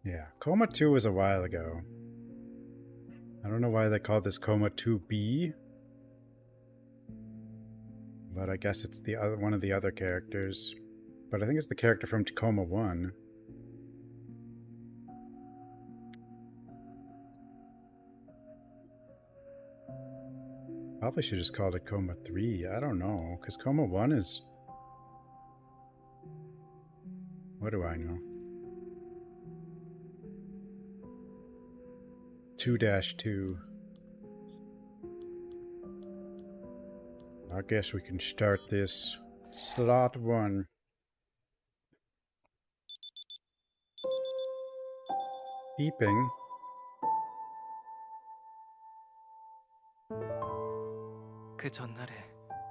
Yeah, Coma 2 was a while ago. I don't know why they called this Coma 2B, but I guess it's the other one of the other characters. But I think it's the character from Coma 1. Probably should just called it Coma 3. I don't know, because Coma 1 is... What do I know? 2-2. I guess we can start this. Slot 1. Beeping. 그 전날에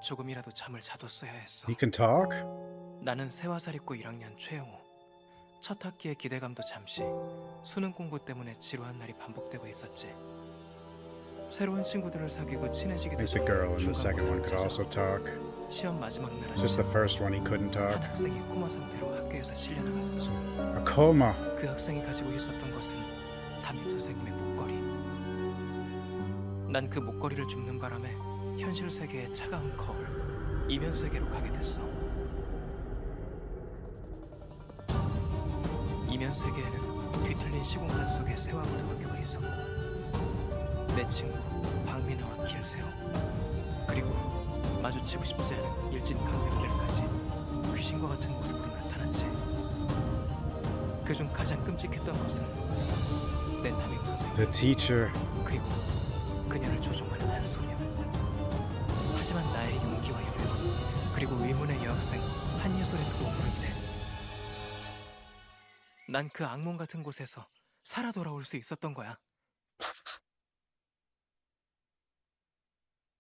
조금이라도 잠을 자뒀어야 했어. He can talk? 나는 세화살입고 1학년 최영호. 첫 학기의 기대감도 잠시, 수능 공부 때문에 지루한 날이 반복되고 있었지. 새로운 친구들을 사귀고 친해지기도 I think the girl in the second one could also talk. 시험 마지막 날 Just the 아침, first one he couldn't talk. 한 학생이 코마 상태로 학교에서 실려나갔어. A coma. 그 학생이 가지고 있었던 것은 담임 선생님의 목걸이. 난 그 목걸이를 줍는 바람에 현실 세계의 차가운 거울, 이면 세계로 가게 됐어. 이면 세계에는 뒤틀린 시공간 속에 세화고등학교가 있었고, 내 친구 박민아와 길세호, 그리고 마주치고 싶지 않은 일진 강명길까지 귀신과 같은 모습으로 나타났지. 그중 가장 끔찍했던 것은 내 담임 선생님, The teacher. 그리고 그녀를 조종하는 한 소녀. 하지만 나의 용기와 여유, 그리고 의문의 여학생 한예솔의 도움을 때 난 그 악몽 같은 곳에서 살아 돌아올 수 있었던 거야.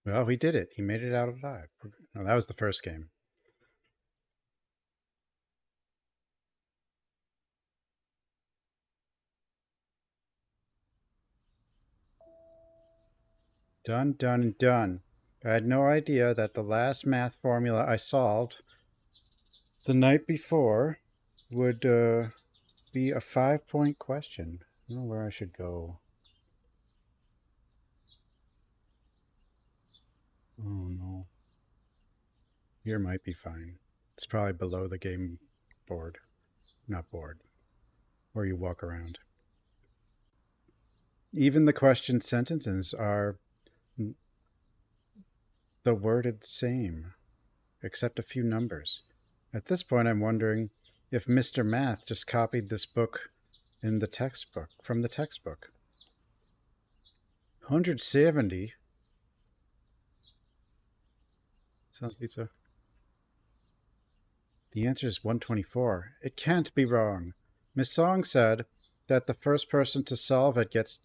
Well, he did it. He made it out alive. No, that was the first game. Done, done, done. I had no idea that the last math formula I solved the night before would be a 5-point question. I don't know where I should go. Oh no. Here might be fine. It's probably below the game board. Not board. Where you walk around. Even the question sentences are the worded same, except a few numbers. At this point, I'm wondering if Mr. Math just copied this book in the textbook, from the textbook. 170? Sounds pizza. The answer is 124. It can't be wrong. Miss Song said that the first person to solve it gets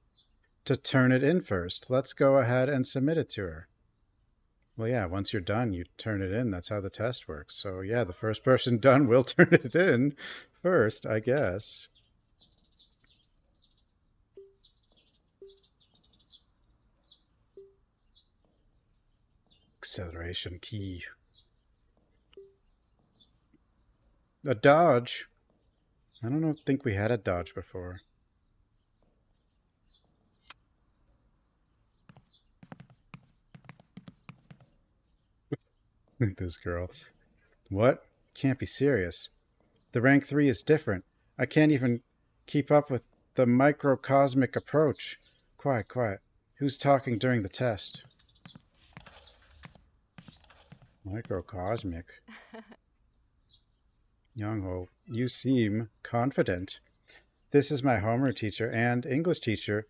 to turn it in first. Let's go ahead and submit it to her. Well, yeah, once you're done, you turn it in. That's how the test works. So, yeah, the first person done will turn it in first, I guess. Acceleration key. A dodge. I don't think we had a dodge before. This girl. What? Can't be serious. The rank 3 is different. I can't even keep up with the microcosmic approach. Quiet, quiet. Who's talking during the test? Microcosmic. Youngho, you seem confident. This is my homeroom teacher and English teacher,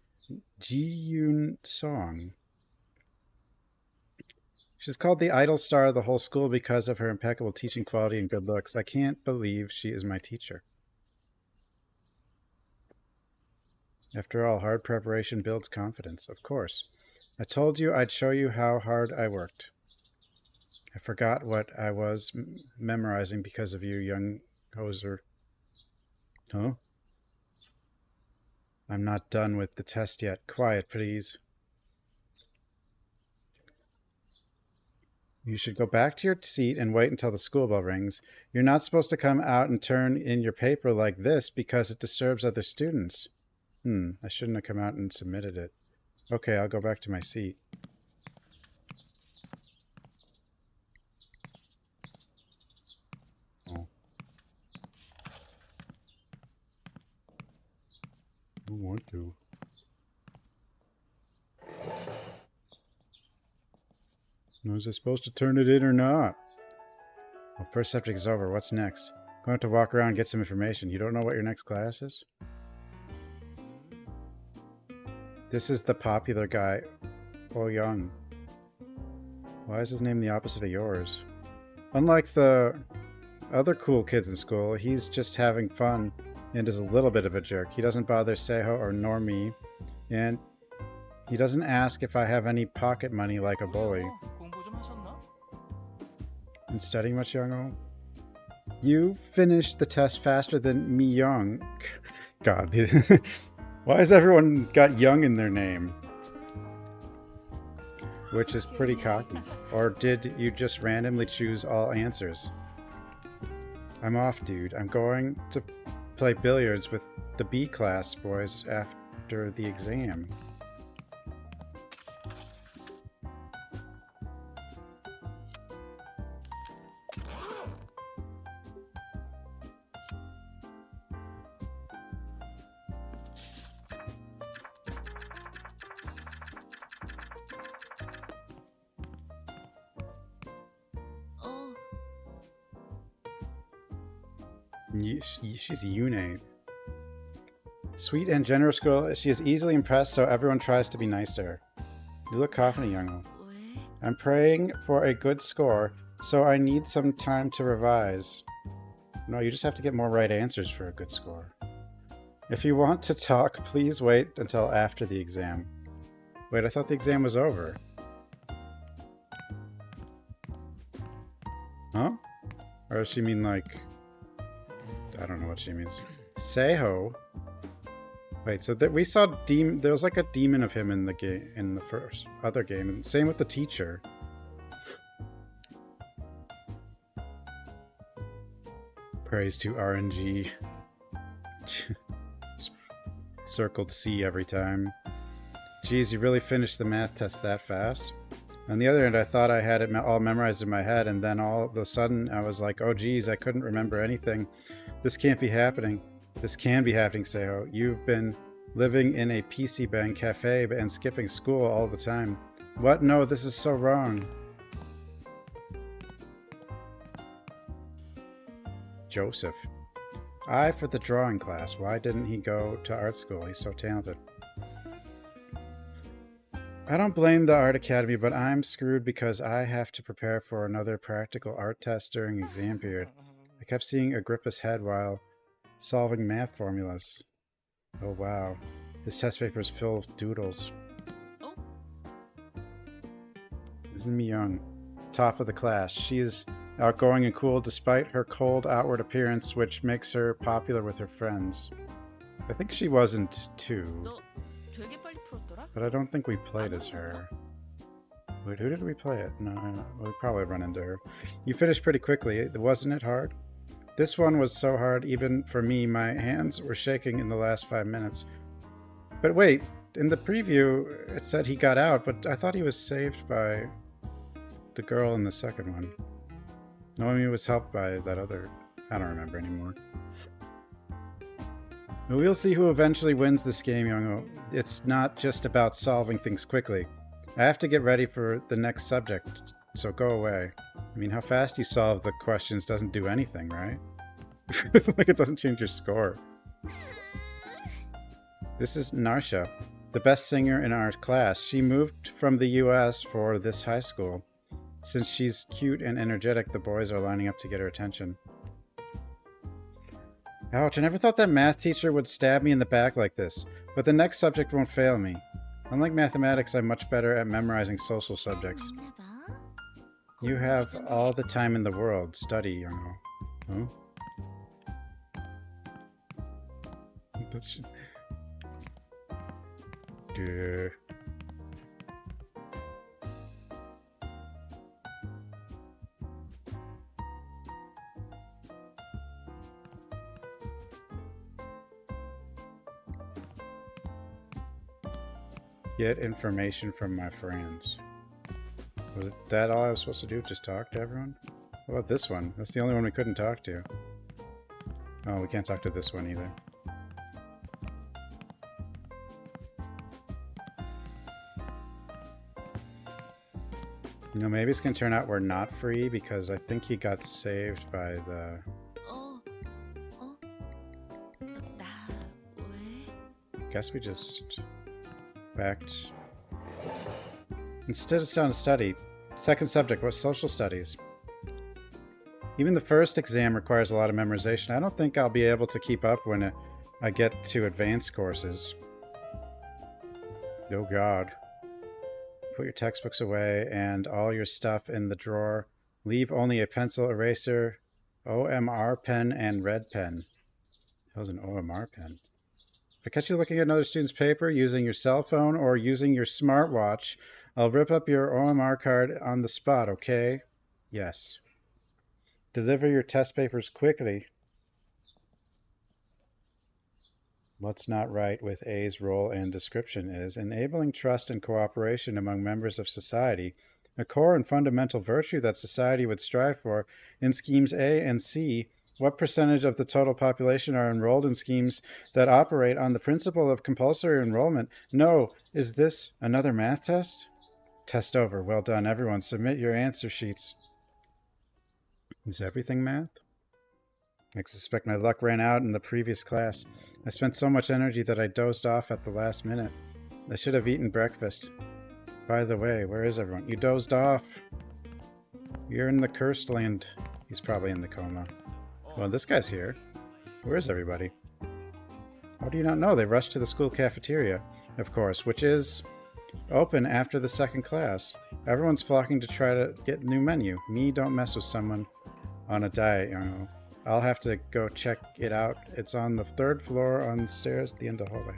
Ji-Yoon Song. She's called the idol star of the whole school because of her impeccable teaching quality and good looks. I can't believe she is my teacher. After all, hard preparation builds confidence, of course. I told you I'd show you how hard I worked. I forgot what I was memorizing because of you, young hoser. Huh? I'm not done with the test yet. Quiet, please. You should go back to your seat and wait until the school bell rings. You're not supposed to come out and turn in your paper like this because it disturbs other students. I shouldn't have come out and submitted it. Okay, I'll go back to my seat. Oh. I don't want to. Was I supposed to turn it in or not? Well, first subject is over. What's next? Going to walk around and get some information. You don't know what your next class is? This is the popular guy, Oh Young. Why is his name the opposite of yours? Unlike the other cool kids in school, he's just having fun and is a little bit of a jerk. He doesn't bother Seiho or nor me, and he doesn't ask if I have any pocket money like a bully. And studying much, Youngho? You finished the test faster than me, Young. God, why has everyone got Young in their name? Which is pretty cocky. Or did you just randomly choose all answers? I'm off, dude. I'm going to play billiards with the B class boys after the exam. She's a Yune. Sweet and generous girl, she is easily impressed, so everyone tries to be nice to her. You look confident, Youngho. I'm praying for a good score, so I need some time to revise. No, you just have to get more right answers for a good score. If you want to talk, please wait until after the exam. Wait, I thought the exam was over. Huh? Or does she mean like... I don't know what she means. Seiho? Wait, so that we saw there was like a demon of him in the game, in the first other game, and same with the teacher. Praise to RNG. Circled C every time. Geez, you really finished the math test that fast? On the other hand, I thought I had it all memorized in my head, and then all of a sudden I was like, oh geez, I couldn't remember anything. This can't be happening. This can be happening, Seiho. You've been living in a PC Bang cafe and skipping school all the time. What? No, this is so wrong. Joseph. I for the drawing class. Why didn't he go to art school? He's so talented. I don't blame the art academy, but I'm screwed because I have to prepare for another practical art test during exam period. I kept seeing Agrippa's head while solving math formulas. Oh wow. His test paper is filled with doodles. This is Young, top of the class. She is outgoing and cool despite her cold outward appearance, which makes her popular with her friends. I think she wasn't too. But I don't think we played as her. Wait, who did we play it? No, we probably run into her. You finished pretty quickly, wasn't it hard? This one was so hard, even for me, my hands were shaking in the last 5 minutes. But wait, in the preview, it said he got out, but I thought he was saved by the girl in the second one. No, I mean, he was helped by that other... I don't remember anymore. But we'll see who eventually wins this game, Youngho. It's not just about solving things quickly. I have to get ready for the next subject, so go away. I mean, how fast you solve the questions doesn't do anything, right? It's like it doesn't change your score. This is Narsha, the best singer in our class. She moved from the US for this high school. Since she's cute and energetic, the boys are lining up to get her attention. Ouch, I never thought that math teacher would stab me in the back like this, but the next subject won't fail me. Unlike mathematics, I'm much better at memorizing social subjects. You have all the time in the world. Study, Youngho. Huh? That's... Get information from my friends. Was that all I was supposed to do? Just talk to everyone? What about this one? That's the only one we couldn't talk to. Oh, we can't talk to this one either. You know, maybe it's gonna turn out we're not free because I think he got saved by the... Guess we just backed. Instead, it's down to study. Second subject was social studies. Even the first exam requires a lot of memorization. I don't think I'll be able to keep up when I get to advanced courses. Oh God. Put your textbooks away and all your stuff in the drawer. Leave only a pencil, eraser, OMR pen, and red pen. How's an OMR pen? If I catch you looking at another student's paper using your cell phone or using your smartwatch, I'll rip up your OMR card on the spot, okay? Yes. Deliver your test papers quickly. What's not right with A's role and description is enabling trust and cooperation among members of society, a core and fundamental virtue that society would strive for. In schemes A and C, what percentage of the total population are enrolled in schemes that operate on the principle of compulsory enrollment? No. Is this another math test? Test over. Well done, everyone. Submit your answer sheets. Is everything math? I suspect my luck ran out in the previous class. I spent so much energy that I dozed off at the last minute. I should have eaten breakfast. By the way, where is everyone? You dozed off. You're in the cursed land. He's probably in the coma. Well, this guy's here. Where is everybody? How do you not know? They rushed to the school cafeteria, of course, which is open after the second class. Everyone's flocking to try to get a new menu. Me, don't mess with someone on a diet, Youngho. I'll have to go check it out. It's on the 3rd floor on the stairs at the end of the hallway.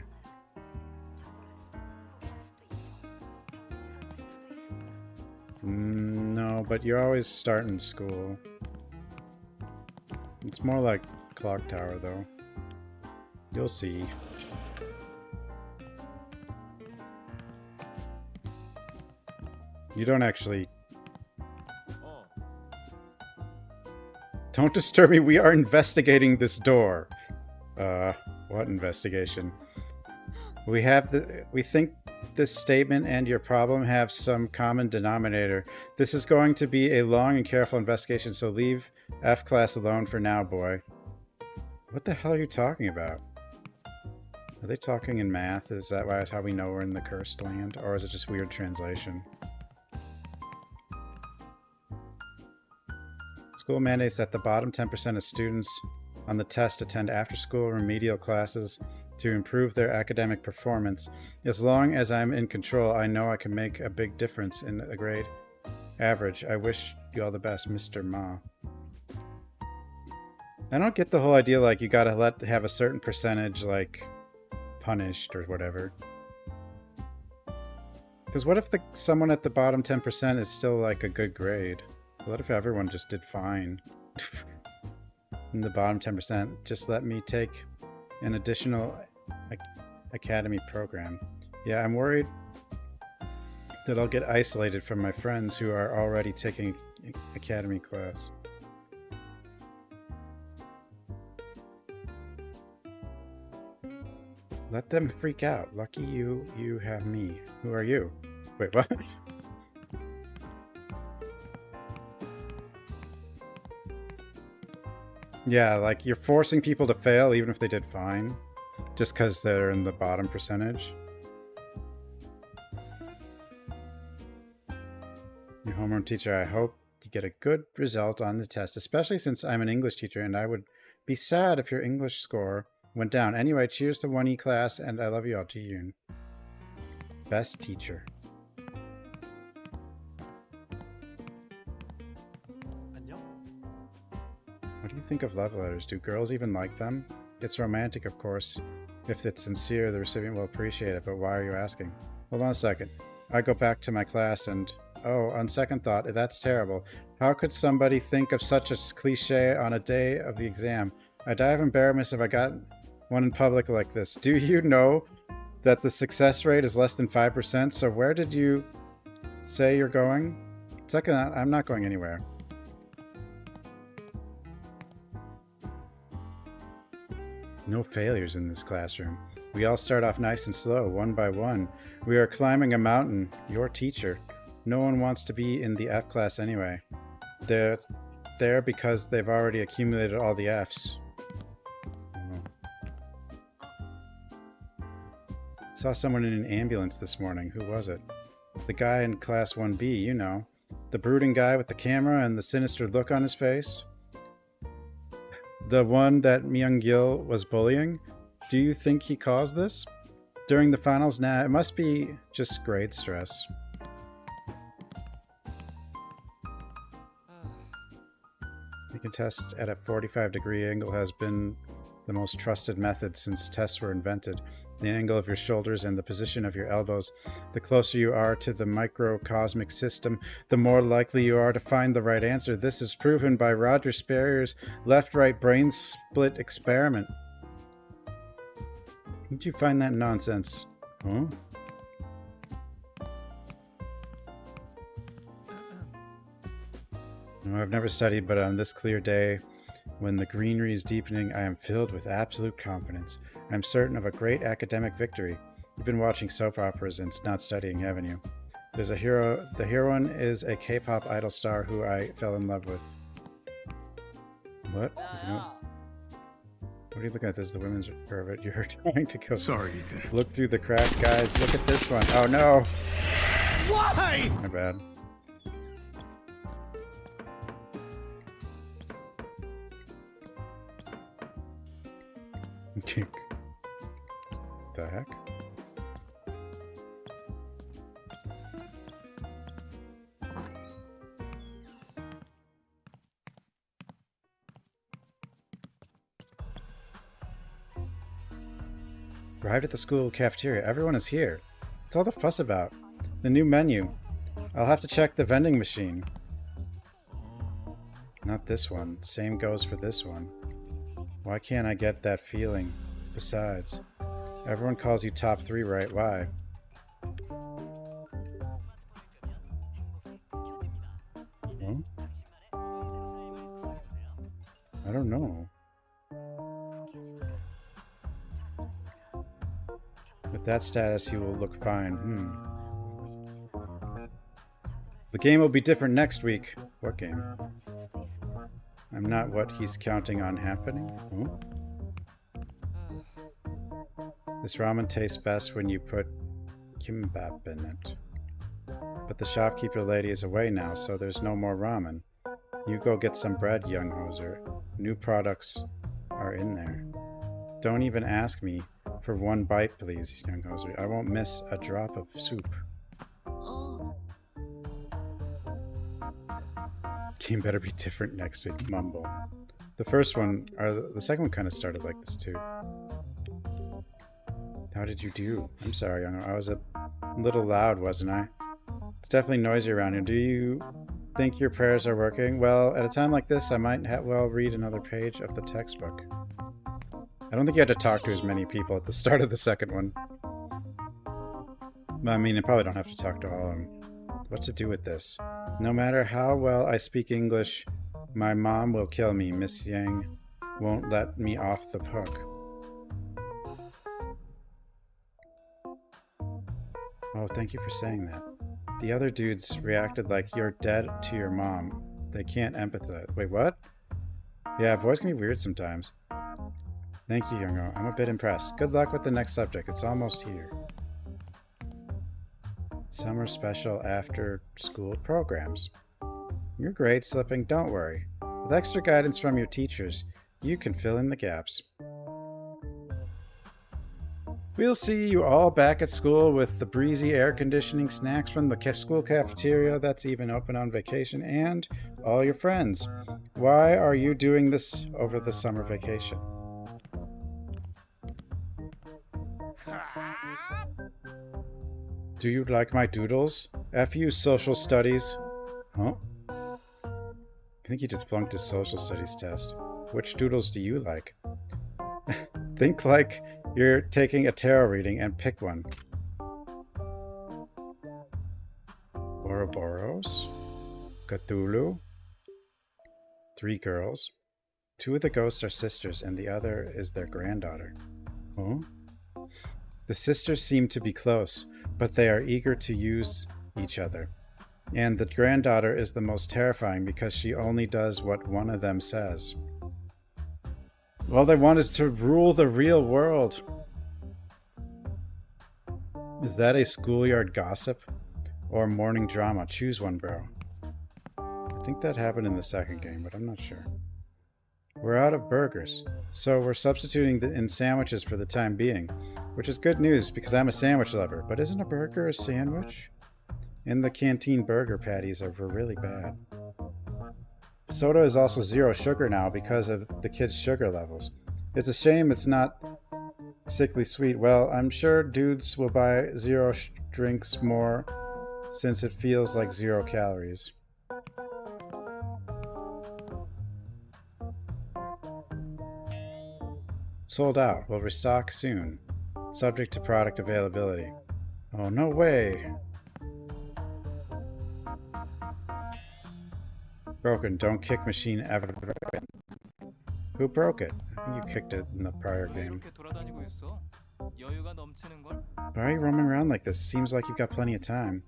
No, but you're always starting school. It's more like Clock Tower, though. You'll see. You don't actually... Don't disturb me, we are investigating this door. What investigation? We think this statement and your problem have some common denominator. This is going to be a long and careful investigation, so leave F class alone for now, boy. What the hell are you talking about? Are they talking in math? Is that why that's how we know we're in the cursed land? Or is it just weird translation? School mandates that the bottom 10% of students on the test attend after-school remedial classes to improve their academic performance. As long as I'm in control, I know I can make a big difference in a grade average. I wish you all the best, Mr. Ma. I don't get the whole idea, like, you gotta have a certain percentage, like, punished or whatever. Because what if someone at the bottom 10% is still, like, a good grade? What if everyone just did fine? In the bottom 10%, just let me take an additional academy program. Yeah, I'm worried that I'll get isolated from my friends who are already taking academy class. Let them freak out. Lucky you have me. Who are you? Wait, what? Yeah, like, you're forcing people to fail even if they did fine, just because they're in the bottom percentage. Your homeroom teacher, I hope you get a good result on the test, especially since I'm an English teacher and I would be sad if your English score went down. Anyway, cheers to 1E class, and I love you all, Ji-Yoon. Best teacher. What do you think of love letters? Do girls even like them? It's romantic, of course. If it's sincere, the recipient will appreciate it, but why are you asking? Hold on a second. I go back to my class and... Oh, on second thought, that's terrible. How could somebody think of such a cliche on a day of the exam? I'd die of embarrassment if I got one in public like this. Do you know that the success rate is less than 5%. So where did you say you're going? Second, I'm not going anywhere. No failures in this classroom. We all start off nice and slow, one by one. We are climbing a mountain. Your teacher. No one wants to be in the F class anyway. They're there because they've already accumulated all the Fs. Saw someone in an ambulance this morning. Who was it? The guy in Class 1B, you know. The brooding guy with the camera and the sinister look on his face. The one that Youngho was bullying. Do you think he caused this? During the finals? Nah, it must be just grade stress. You can test at a 45-degree angle has been the most trusted method since tests were invented. The angle of your shoulders and the position of your elbows. The closer you are to the microcosmic system, the more likely you are to find the right answer. This is proven by Roger Sperrier's left-right brain split experiment. Where'd you find that nonsense? Huh? No, I've never studied, but on this clear day, when the greenery is deepening, I am filled with absolute confidence. I am certain of a great academic victory. You've been watching soap operas and not studying, haven't you? There's a hero. The heroine is a K-pop idol star who I fell in love with. What? What are you looking at? This is the women's pervert. You're trying to go. Sorry, Ethan. Look through the crack, guys. Look at this one. Oh no! Why? My bad. Kick. The heck? Arrived at the school cafeteria. Everyone is here. What's all the fuss about? The new menu. I'll have to check the vending machine. Not this one. Same goes for this one. Why can't I get that feeling? Besides, everyone calls you top 3, right? Why? Huh? I don't know. With that status, you will look fine. The game will be different next week. What game? I'm not what he's counting on happening. This ramen tastes best when you put kimbap in it. But the shopkeeper lady is away now, so there's no more ramen. You go get some bread, Youngho. New products are in there. Don't even ask me for one bite, please, Youngho. I won't miss a drop of soup. Game better be different next week, mumble. The first one, or the second one kind of started like this too. How did you do? I'm sorry, Youngho. I was a little loud, wasn't I? It's definitely noisy around here. Do you think your prayers are working? Well, at a time like this, I might well read another page of the textbook. I don't think you had to talk to as many people at the start of the second one. I mean, I probably don't have to talk to all of them. What to do with this? No matter how well I speak English, my mom will kill me. Miss Yang won't let me off the hook. Oh, thank you for saying that. The other dudes reacted like you're dead to your mom. They can't empathize. Wait, what? Yeah, voice can be weird sometimes. Thank you, Youngho. I'm a bit impressed. Good luck with the next subject. It's almost here. Summer special after school programs. Your grade's slipping, don't worry. With extra guidance from your teachers, you can fill in the gaps. We'll see you all back at school with the breezy air conditioning, snacks from the school cafeteria that's even open on vacation, and all your friends. Why are you doing this over the summer vacation? Do you like my doodles? F you, social studies. Huh? I think he just flunked his social studies test. Which doodles do you like? Think like You're taking a tarot reading and pick one. Ouroboros. Cthulhu. 3 girls. 2 of the ghosts are sisters and the other is their granddaughter. Oh? The sisters seem to be close, but they are eager to use each other. And the granddaughter is the most terrifying because she only does what one of them says. All they want is to rule the real world. Is that a schoolyard gossip or morning drama? Choose one, bro. I think that happened in the second game, but I'm not sure. We're out of burgers, so we're substituting in sandwiches for the time being, which is good news because I'm a sandwich lover. But isn't a burger a sandwich? In the canteen, burger patties are really bad. Soda is also 0 sugar now because of the kids' sugar levels. It's a shame it's not sickly sweet. Well, I'm sure dudes will buy 0 drinks more since it feels like 0 calories. Sold out. Will restock soon. Subject to product availability. Oh, no way! Broken. Don't kick machine ever. Who broke it? I think you kicked it in the prior game. Why are you roaming around like this? Seems like you've got plenty of time.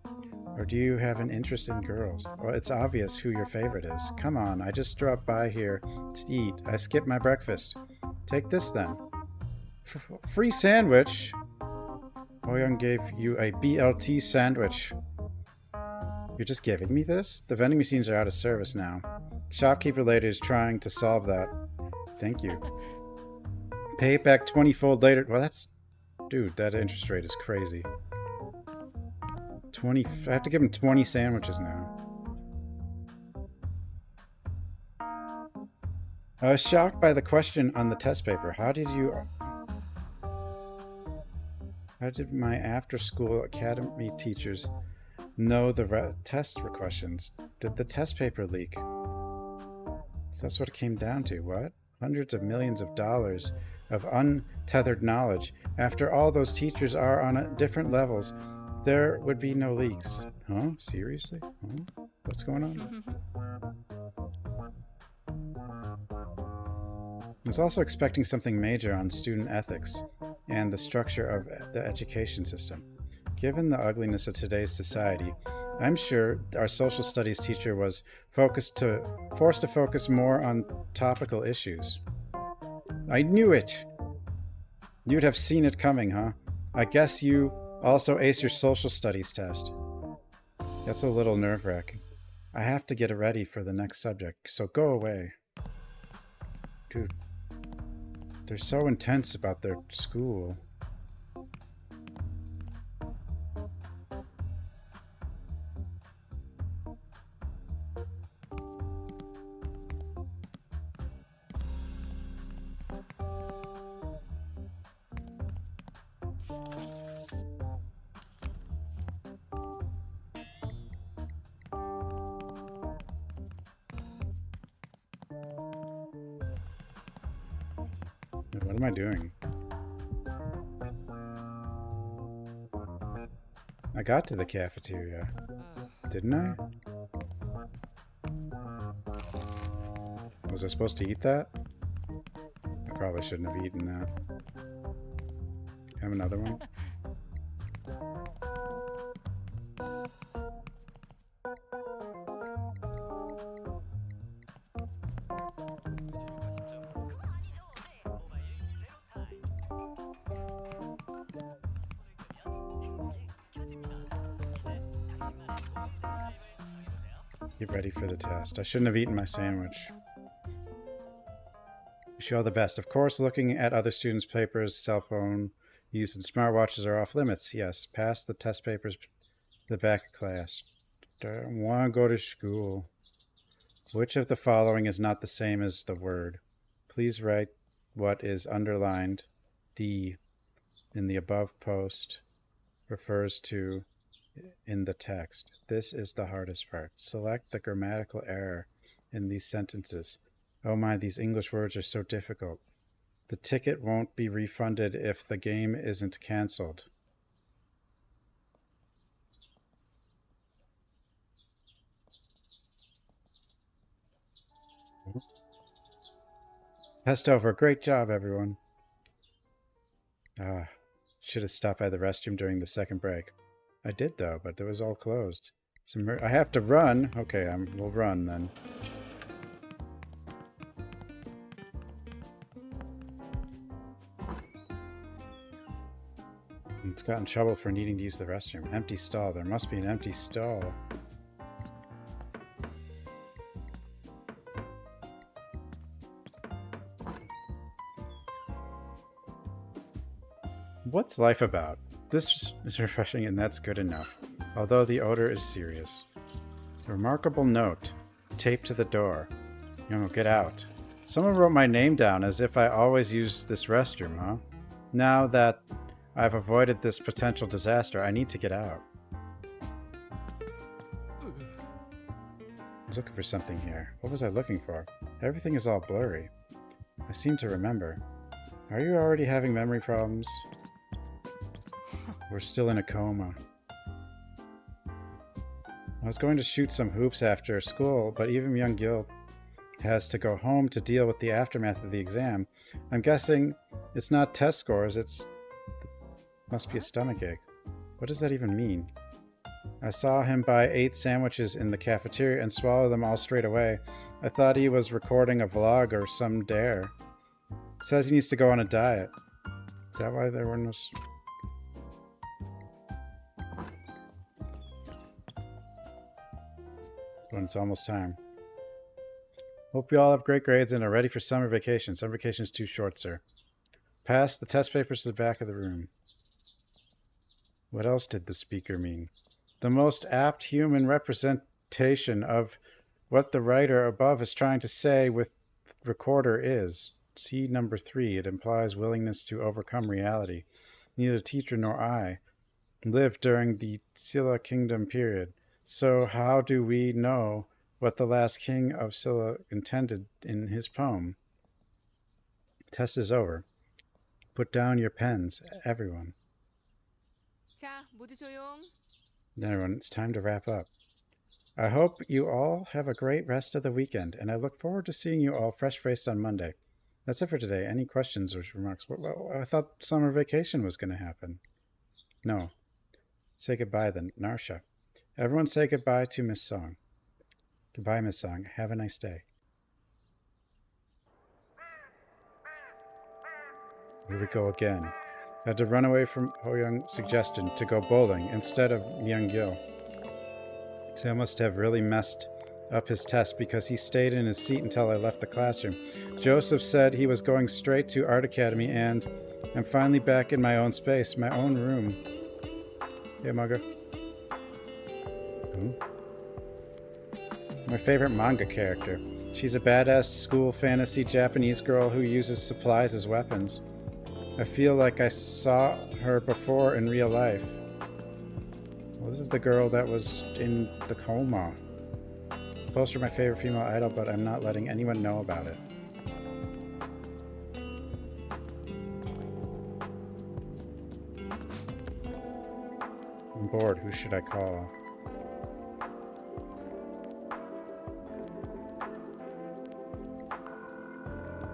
Or do you have an interest in girls? Well, it's obvious who your favorite is. Come on, I just dropped by here to eat. I skipped my breakfast. Take this then. Free sandwich? Oyoung gave you a BLT sandwich. You're just giving me this? The vending machines are out of service now. Shopkeeper lady is trying to solve that. Thank you. Pay it back 20-fold later. Well, that's... Dude, that interest rate is crazy. 20... I have to give him 20 sandwiches now. I was shocked by the question on the test paper. How did my after-school academy teachers know the test questions? Did the test paper leak? So that's what it came down to. What? Hundreds of millions of dollars of untethered knowledge. After all, those teachers are on different levels. There would be no leaks. Huh? Seriously? Huh? What's going on? I was also expecting something major on student ethics and the structure of the education system. Given the ugliness of today's society, I'm sure our social studies teacher was forced to focus more on topical issues. I knew it! You'd have seen it coming, huh? I guess you also aced your social studies test. That's a little nerve-wracking. I have to get ready for the next subject, so go away. Dude, they're so intense about their school. What am I doing? I got to the cafeteria, didn't I? Was I supposed to eat that? I probably shouldn't have eaten that. Have another one? Get ready for the test. I shouldn't have eaten my sandwich. Wish you all the best. Of course, looking at other students' papers, cell phone use, and smartwatches are off limits. Yes, pass the test papers to the back of class. Don't want to go to school. Which of the following is not the same as the word? Please write what is underlined D in the above post refers to in the text. This is the hardest part. Select the grammatical error in these sentences. Oh my, these English words are so difficult. The ticket won't be refunded if the game isn't cancelled. Test over. Great job, everyone. Should have stopped by the restroom during the second break. I did, though, but it was all closed. I have to run. Okay, we'll run then. It's got in trouble for needing to use the restroom. Empty stall. There must be an empty stall. What's life about? This is refreshing and that's good enough, although the odor is serious. A remarkable note taped to the door. Youngho, get out. Someone wrote my name down as if I always use this restroom, huh? Now that I've avoided this potential disaster, I need to get out. I was looking for something here. What was I looking for? Everything is all blurry. I seem to remember. Are you already having memory problems? We're still in a coma. I was going to shoot some hoops after school, but even Youngho has to go home to deal with the aftermath of the exam. I'm guessing it's not test scores, must be a stomachache. What does that even mean? I saw him buy 8 sandwiches in the cafeteria and swallow them all straight away. I thought he was recording a vlog or some dare. It says he needs to go on a diet. Is that why there were no... When it's almost time. Hope you all have great grades and are ready for summer vacation. Summer vacation is too short, sir. Pass the test papers to the back of the room. What else did the speaker mean? The most apt human representation of what the writer above is trying to say with recorder is. See number 3. It implies willingness to overcome reality. Neither teacher nor I lived during the Silla Kingdom period. So how do we know what the last king of Silla intended in his poem? Test is over. Put down your pens, everyone. 자, 모두 조용. Everyone, it's time to wrap up. I hope you all have a great rest of the weekend, and I look forward to seeing you all fresh-faced on Monday. That's it for today. Any questions or remarks? Well, I thought summer vacation was going to happen. No. Say goodbye then, Narsha. Everyone say goodbye to Miss Song. Goodbye, Miss Song. Have a nice day. Here we go again. I had to run away from Ho-young's suggestion to go bowling instead of Youngho. Tail must have really messed up his test because he stayed in his seat until I left the classroom. Joseph said he was going straight to Art Academy and I'm finally back in my own space, my own room. Yeah, Maga. My favorite manga character. She's a badass school fantasy Japanese girl who uses supplies as weapons. I feel like I saw her before in real life. Well, this is the girl that was in the Coma. Poster my favorite female idol, but I'm not letting anyone know about it. I'm bored. Who should I call?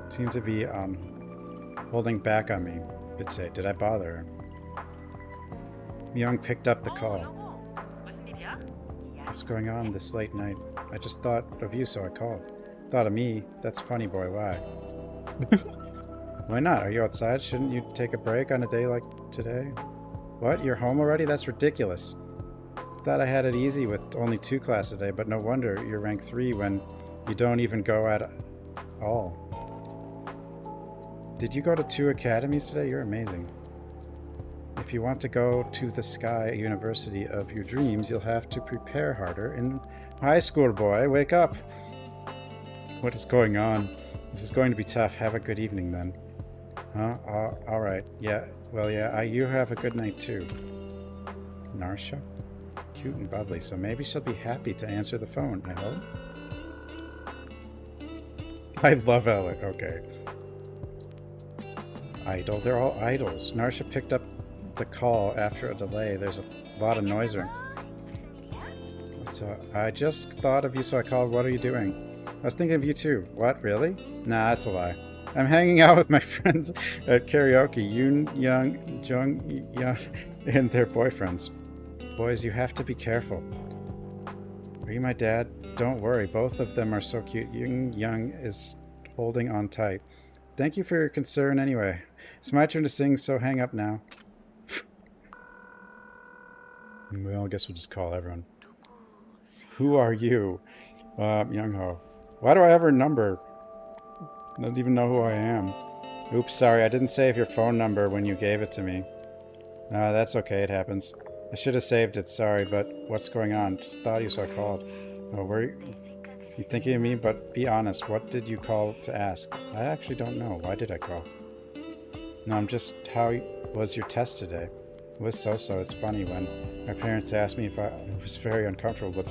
Seems to be holding back on me. Could say, did I bother her? Young picked up the call. What's going on this late night? I just thought of you, so I called. Thought of me? That's funny, boy. Why? Why not? Are you outside? Shouldn't you take a break on a day like today? What? You're home already? That's ridiculous. Thought I had it easy with only 2 classes a day, but no wonder you're rank 3 when you don't even go at all. Did you go to 2 academies today? You're amazing. If you want to go to the Sky University of your dreams, you'll have to prepare harder. In high school, boy, wake up! What is going on? This is going to be tough. Have a good evening, then. Huh? All right. Yeah. Well, yeah. You have a good night too. Narsha, cute and bubbly. So maybe she'll be happy to answer the phone. I hope. I love Alec. Okay. Idle? They're all idols. Narsha picked up the call after a delay. There's a lot of noise. So I just thought of you, so I called. What are you doing? I was thinking of you too. What, really? Nah, that's a lie. I'm hanging out with my friends at karaoke. Yoon, Jung, and their boyfriends. Boys, you have to be careful. Are you my dad? Don't worry, both of them are so cute. Young is holding on tight. Thank you for your concern anyway. It's my turn to sing, so hang up now. Well, I guess we'll just call everyone. Who are you? Youngho. Why do I have her number? I don't even know who I am. Oops, sorry, I didn't save your phone number when you gave it to me. That's okay, it happens. I should have saved it, sorry, but what's going on? Just thought you, so I called. Oh, were you thinking of me? But be honest, what did you call to ask? I actually don't know. Why did I call? No, I'm just, how was your test today? It was so-so. It's funny when my parents asked me if I was very uncomfortable, but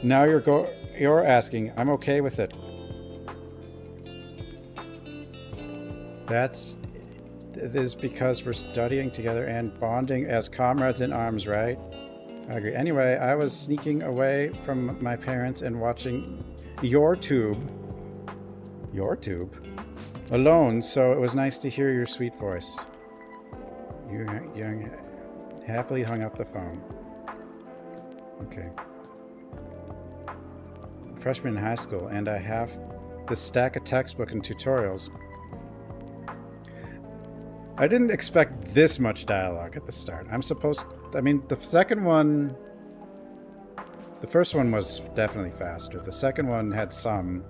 now you're asking. I'm okay with it. It is because we're studying together and bonding as comrades in arms, right? I agree. Anyway, I was sneaking away from my parents and watching your tube alone, so it was nice to hear your sweet voice. You happily hung up the phone. Okay. I'm a freshman in high school, and I have this stack of textbook and tutorials. I didn't expect this much dialogue at the start. I mean, the first one was definitely faster. The second one had some,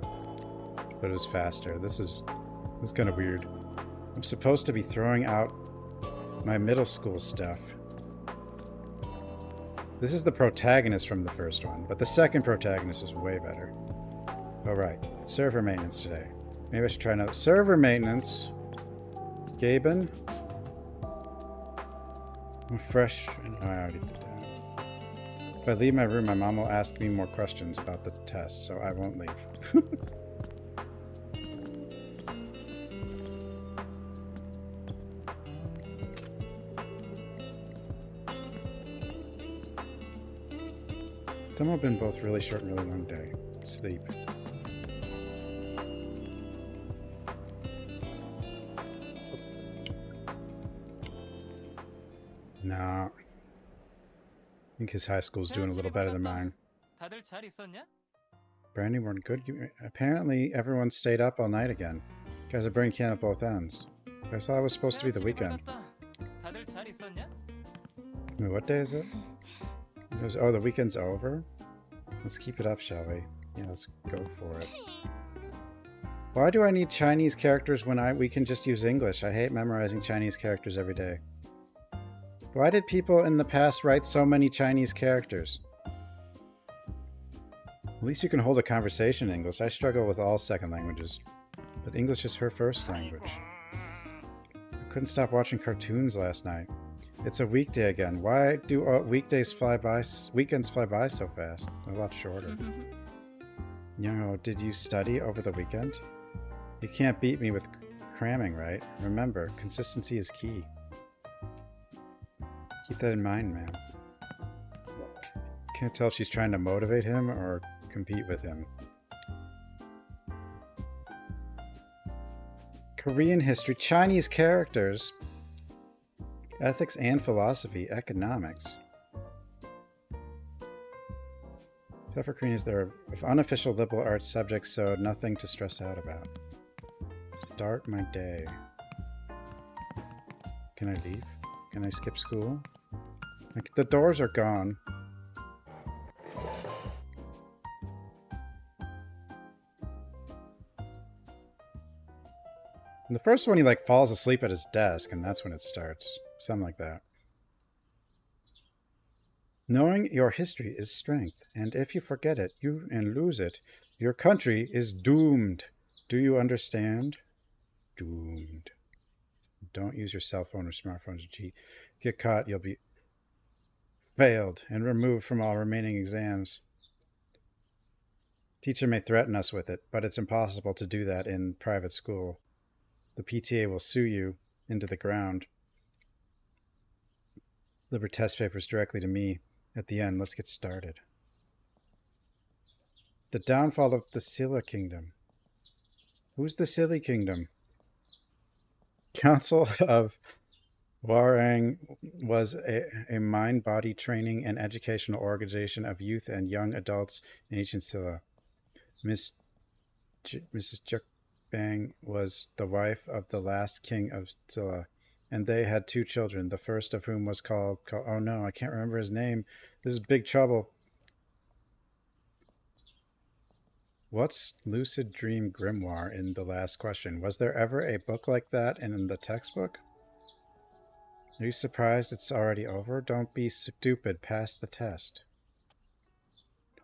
but it was faster. This is kind of weird. I'm supposed to be throwing out my middle school stuff. This is the protagonist from the first one, but the second protagonist is way better. Oh, right. Server maintenance today. Maybe I should try another. Server maintenance. Gaben. I'm fresh. Oh, I already did that. If I leave my room, my mom will ask me more questions about the test, so I won't leave. Some have been both really short and really long day. Sleep. Nah. I think his high school's doing a little better than mine. 다들 잘 있었냐? Brandy weren't good. Apparently everyone stayed up all night again. Guys are burning can at both ends. I thought it was supposed to be the weekend. 다들 잘 있었냐? Wait, what day is it? Oh, the weekend's over? Let's keep it up, shall we? Yeah, let's go for it. Why do I need Chinese characters when we can just use English? I hate memorizing Chinese characters every day. Why did people in the past write so many Chinese characters? At least you can hold a conversation in English. I struggle with all second languages. But English is her first language. I couldn't stop watching cartoons last night. It's a weekday again. Why do weekends fly by so fast? They're a lot shorter. Youngho, did you study over the weekend? You can't beat me with cramming, right? Remember, consistency is key. Keep that in mind, man. Can't tell if she's trying to motivate him or compete with him. Korean history, Chinese characters, ethics and philosophy, economics. Except for Korean is there unofficial liberal arts subjects, so nothing to stress out about. Start my day. Can I leave? Can I skip school? Like, the doors are gone. In the first one, he like falls asleep at his desk, and that's when it starts. Something like that. Knowing your history is strength, and if you forget it and lose it, your country is doomed. Do you understand? Doomed. Don't use your cell phone or smartphone to cheat. Get caught, you'll be failed and removed from all remaining exams. Teacher may threaten us with it, but it's impossible to do that in private school. The PTA will sue you into the ground. Deliver test papers directly to me at the end. Let's get started. The downfall of the Scylla Kingdom. Who's the Scylla Kingdom? Council of Warang was a mind-body training and educational organization of youth and young adults in ancient Scylla. Mrs. Jukbang was the wife of the last king of Scylla, and they had 2 children, the first of whom was called oh no, I can't remember his name. This is big trouble. What's Lucid Dream Grimoire in the last question? Was there ever a book like that in the textbook? Are you surprised it's already over? Don't be stupid. Pass the test.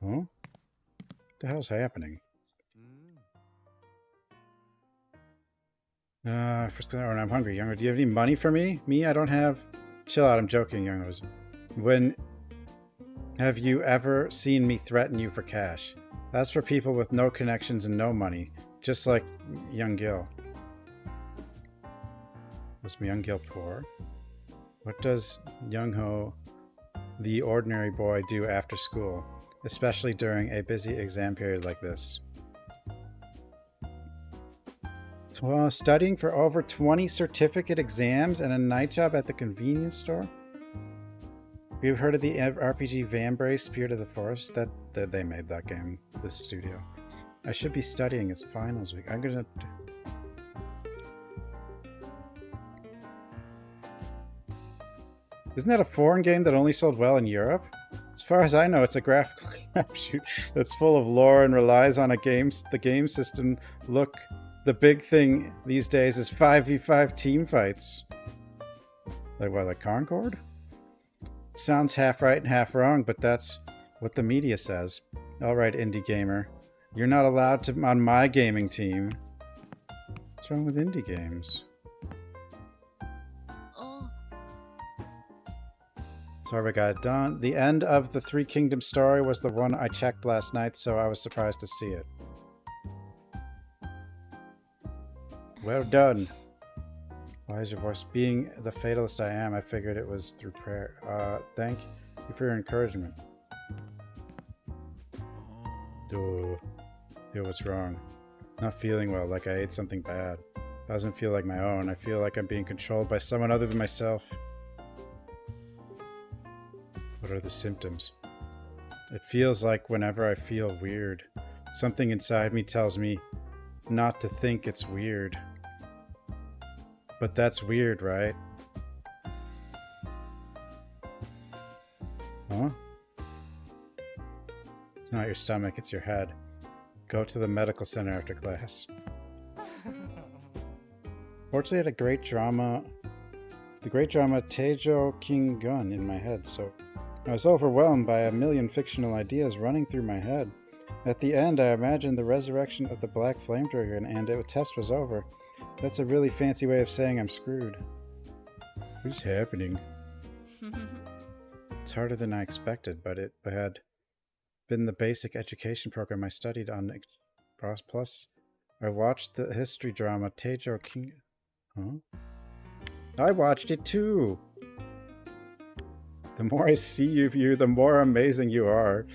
Huh? What the hell's happening? First, I'm hungry. Youngho, do you have any money for me? Me? I don't have... Chill out, I'm joking, Youngho. When have you ever seen me threaten you for cash? That's for people with no connections and no money. Just like Young-gil. Was Young-gil poor? What does Youngho, the ordinary boy, do after school? Especially during a busy exam period like this? Well, studying for over 20 certificate exams and a night job at the convenience store? You've heard of the RPG Vambrace Spirit of the Forest? That they made that game, this studio. I should be studying. It's finals week. I'm gonna... Isn't that a foreign game that only sold well in Europe? As far as I know, it's a graphical crapshoot that's full of lore and relies on the game system. Look, the big thing these days is 5v5 team fights. Like what, like Concord? It sounds half right and half wrong, but that's what the media says. Alright, indie gamer. You're not allowed to on my gaming team. What's wrong with indie games? Sorry, we got it done. The end of the Three Kingdoms story was the one I checked last night, so I was surprised to see it. Well done. Why is your voice? Being the fatalist I am, I figured it was through prayer. Thank you for your encouragement. Duh. Yo, what's wrong? Not feeling well, like I ate something bad. Doesn't feel like my own. I feel like I'm being controlled by someone other than myself. What are the symptoms? It feels like whenever I feel weird, something inside me tells me not to think it's weird. But that's weird, right? Huh? It's not your stomach, it's your head. Go to the medical center after class. Fortunately, I had a great drama... The great drama Teijo King Gun in my head, so... I was overwhelmed by a million fictional ideas running through my head. At the end, I imagined the resurrection of the Black Flame Dragon, and the test was over. That's a really fancy way of saying I'm screwed. What's happening? It's harder than I expected, but it had been the basic education program I studied on. Plus, I watched the history drama Teijo King... Huh? I watched it too! The more I see of you, the more amazing you are.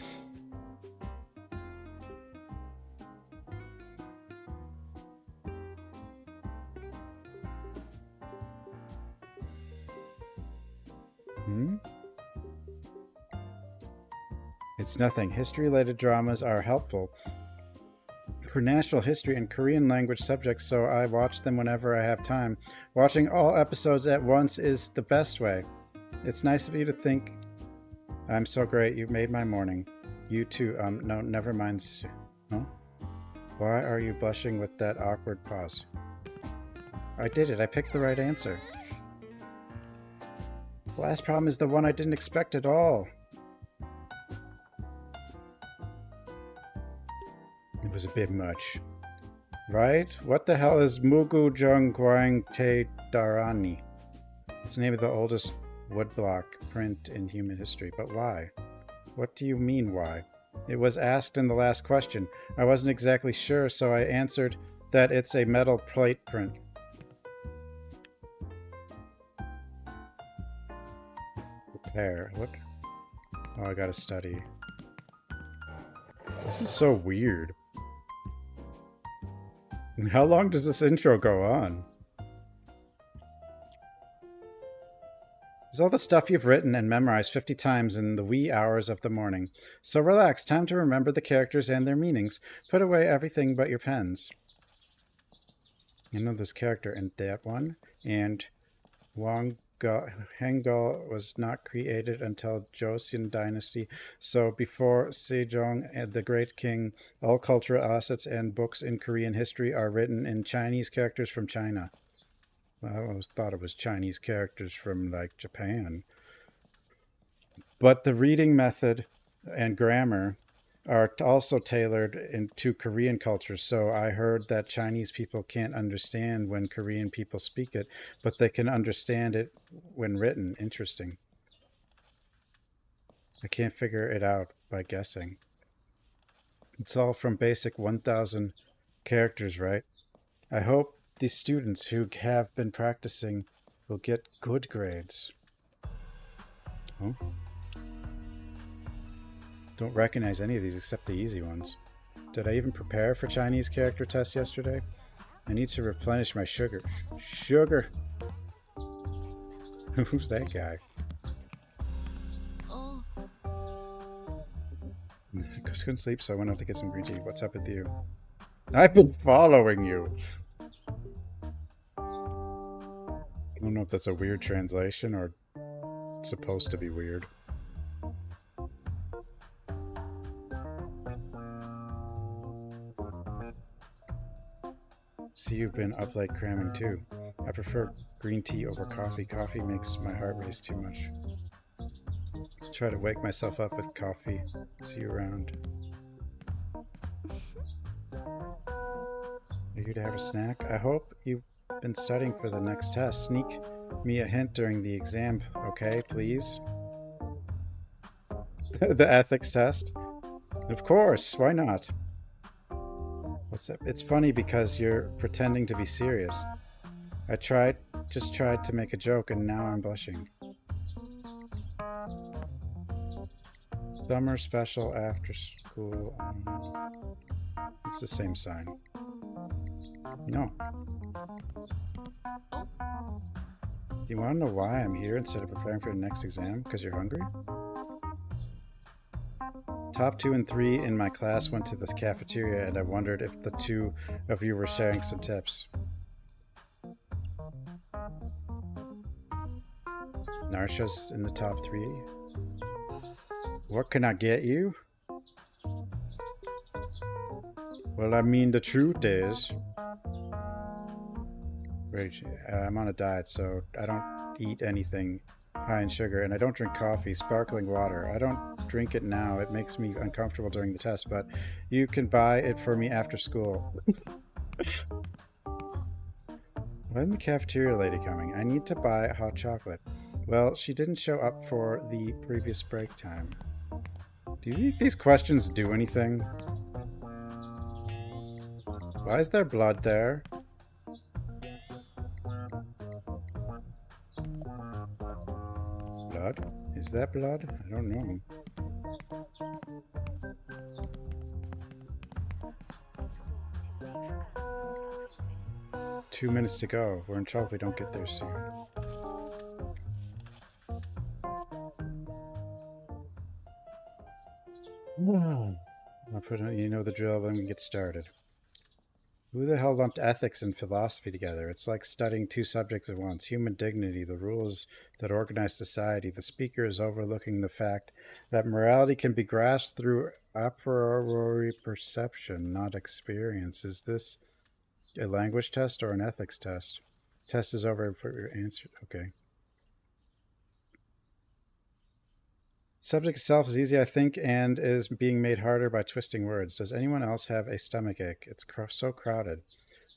It's nothing. History-related dramas are helpful for national history and Korean language subjects, so I watch them whenever I have time. Watching all episodes at once is the best way. It's nice of you to think I'm so great. You've made my morning. You too. No, never mind. Huh? Why are you blushing with that awkward pause? I did it. I picked the right answer. The last problem is the one I didn't expect at all. It was a bit much. Right? What the hell is Mugu Jungguang Te Darani? It's the name of the oldest woodblock print in human history. But why? What do you mean, why? It was asked in the last question. I wasn't exactly sure, so I answered that it's a metal plate print. There. What? Oh, I gotta study. This is so weird. How long does this intro go on? It's all the stuff you've written and memorized 50 times in the wee hours of the morning. So relax, time to remember the characters and their meanings. Put away everything but your pens. I know this character in that one, and Hangul was not created until Joseon dynasty, so before Sejong and the Great King, all cultural assets and books in Korean history are written in Chinese characters from China. Well, I always thought it was Chinese characters from, like, Japan. But the reading method and grammar are also tailored into Korean culture. So I heard that Chinese people can't understand when Korean people speak it, but they can understand it when written. Interesting. I can't figure it out by guessing. It's all from basic 1,000 characters, right? I hope the students who have been practicing will get good grades. Oh. Don't recognize any of these except the easy ones. Did I even prepare for Chinese character tests yesterday? I need to replenish my sugar. Sugar! Who's that guy? I just couldn't sleep, so I went out to get some green tea. What's up with you? I've been following you! I don't know if that's a weird translation or it's supposed to be weird. See, you've been up late cramming too. I prefer green tea over coffee. Coffee makes my heart race too much. Try to wake myself up with coffee. See you around. Are you to have a snack? I hope you've been studying for the next test. Sneak me a hint during the exam, okay, please? The ethics test? Of course, why not? What's up? It's funny because you're pretending to be serious. I just tried to make a joke and now I'm blushing. Summer special after school. It's the same sign. No. You want to know why I'm here instead of preparing for the next exam? Because you're hungry? Top 2 and 3 in my class went to this cafeteria and I wondered if the two of you were sharing some tips. Narsha's in the top 3. What can I get you? Well, I mean, the truth is... I'm on a diet, so I don't eat anything high in sugar, and I don't drink coffee, sparkling water. I don't drink it now. It makes me uncomfortable during the test, but you can buy it for me after school. When the cafeteria lady coming? I need to buy hot chocolate. Well, she didn't show up for the previous break time. Do you think these questions do anything? Why is there blood there? Blood? Is that blood? I don't know. Two minutes to go. We're in trouble if we don't get there soon. I'll put on, you know the drill, then we get started. Who the hell lumped ethics and philosophy together? It's like studying two subjects at once. Human dignity, the rules that organize society. The speaker is overlooking the fact that morality can be grasped through a priori perception, not experience. Is this a language test or an ethics test? Test is over for your answer. Okay. Subject itself is easy, I think, and is being made harder by twisting words. Does anyone else have a stomach ache? It's so crowded.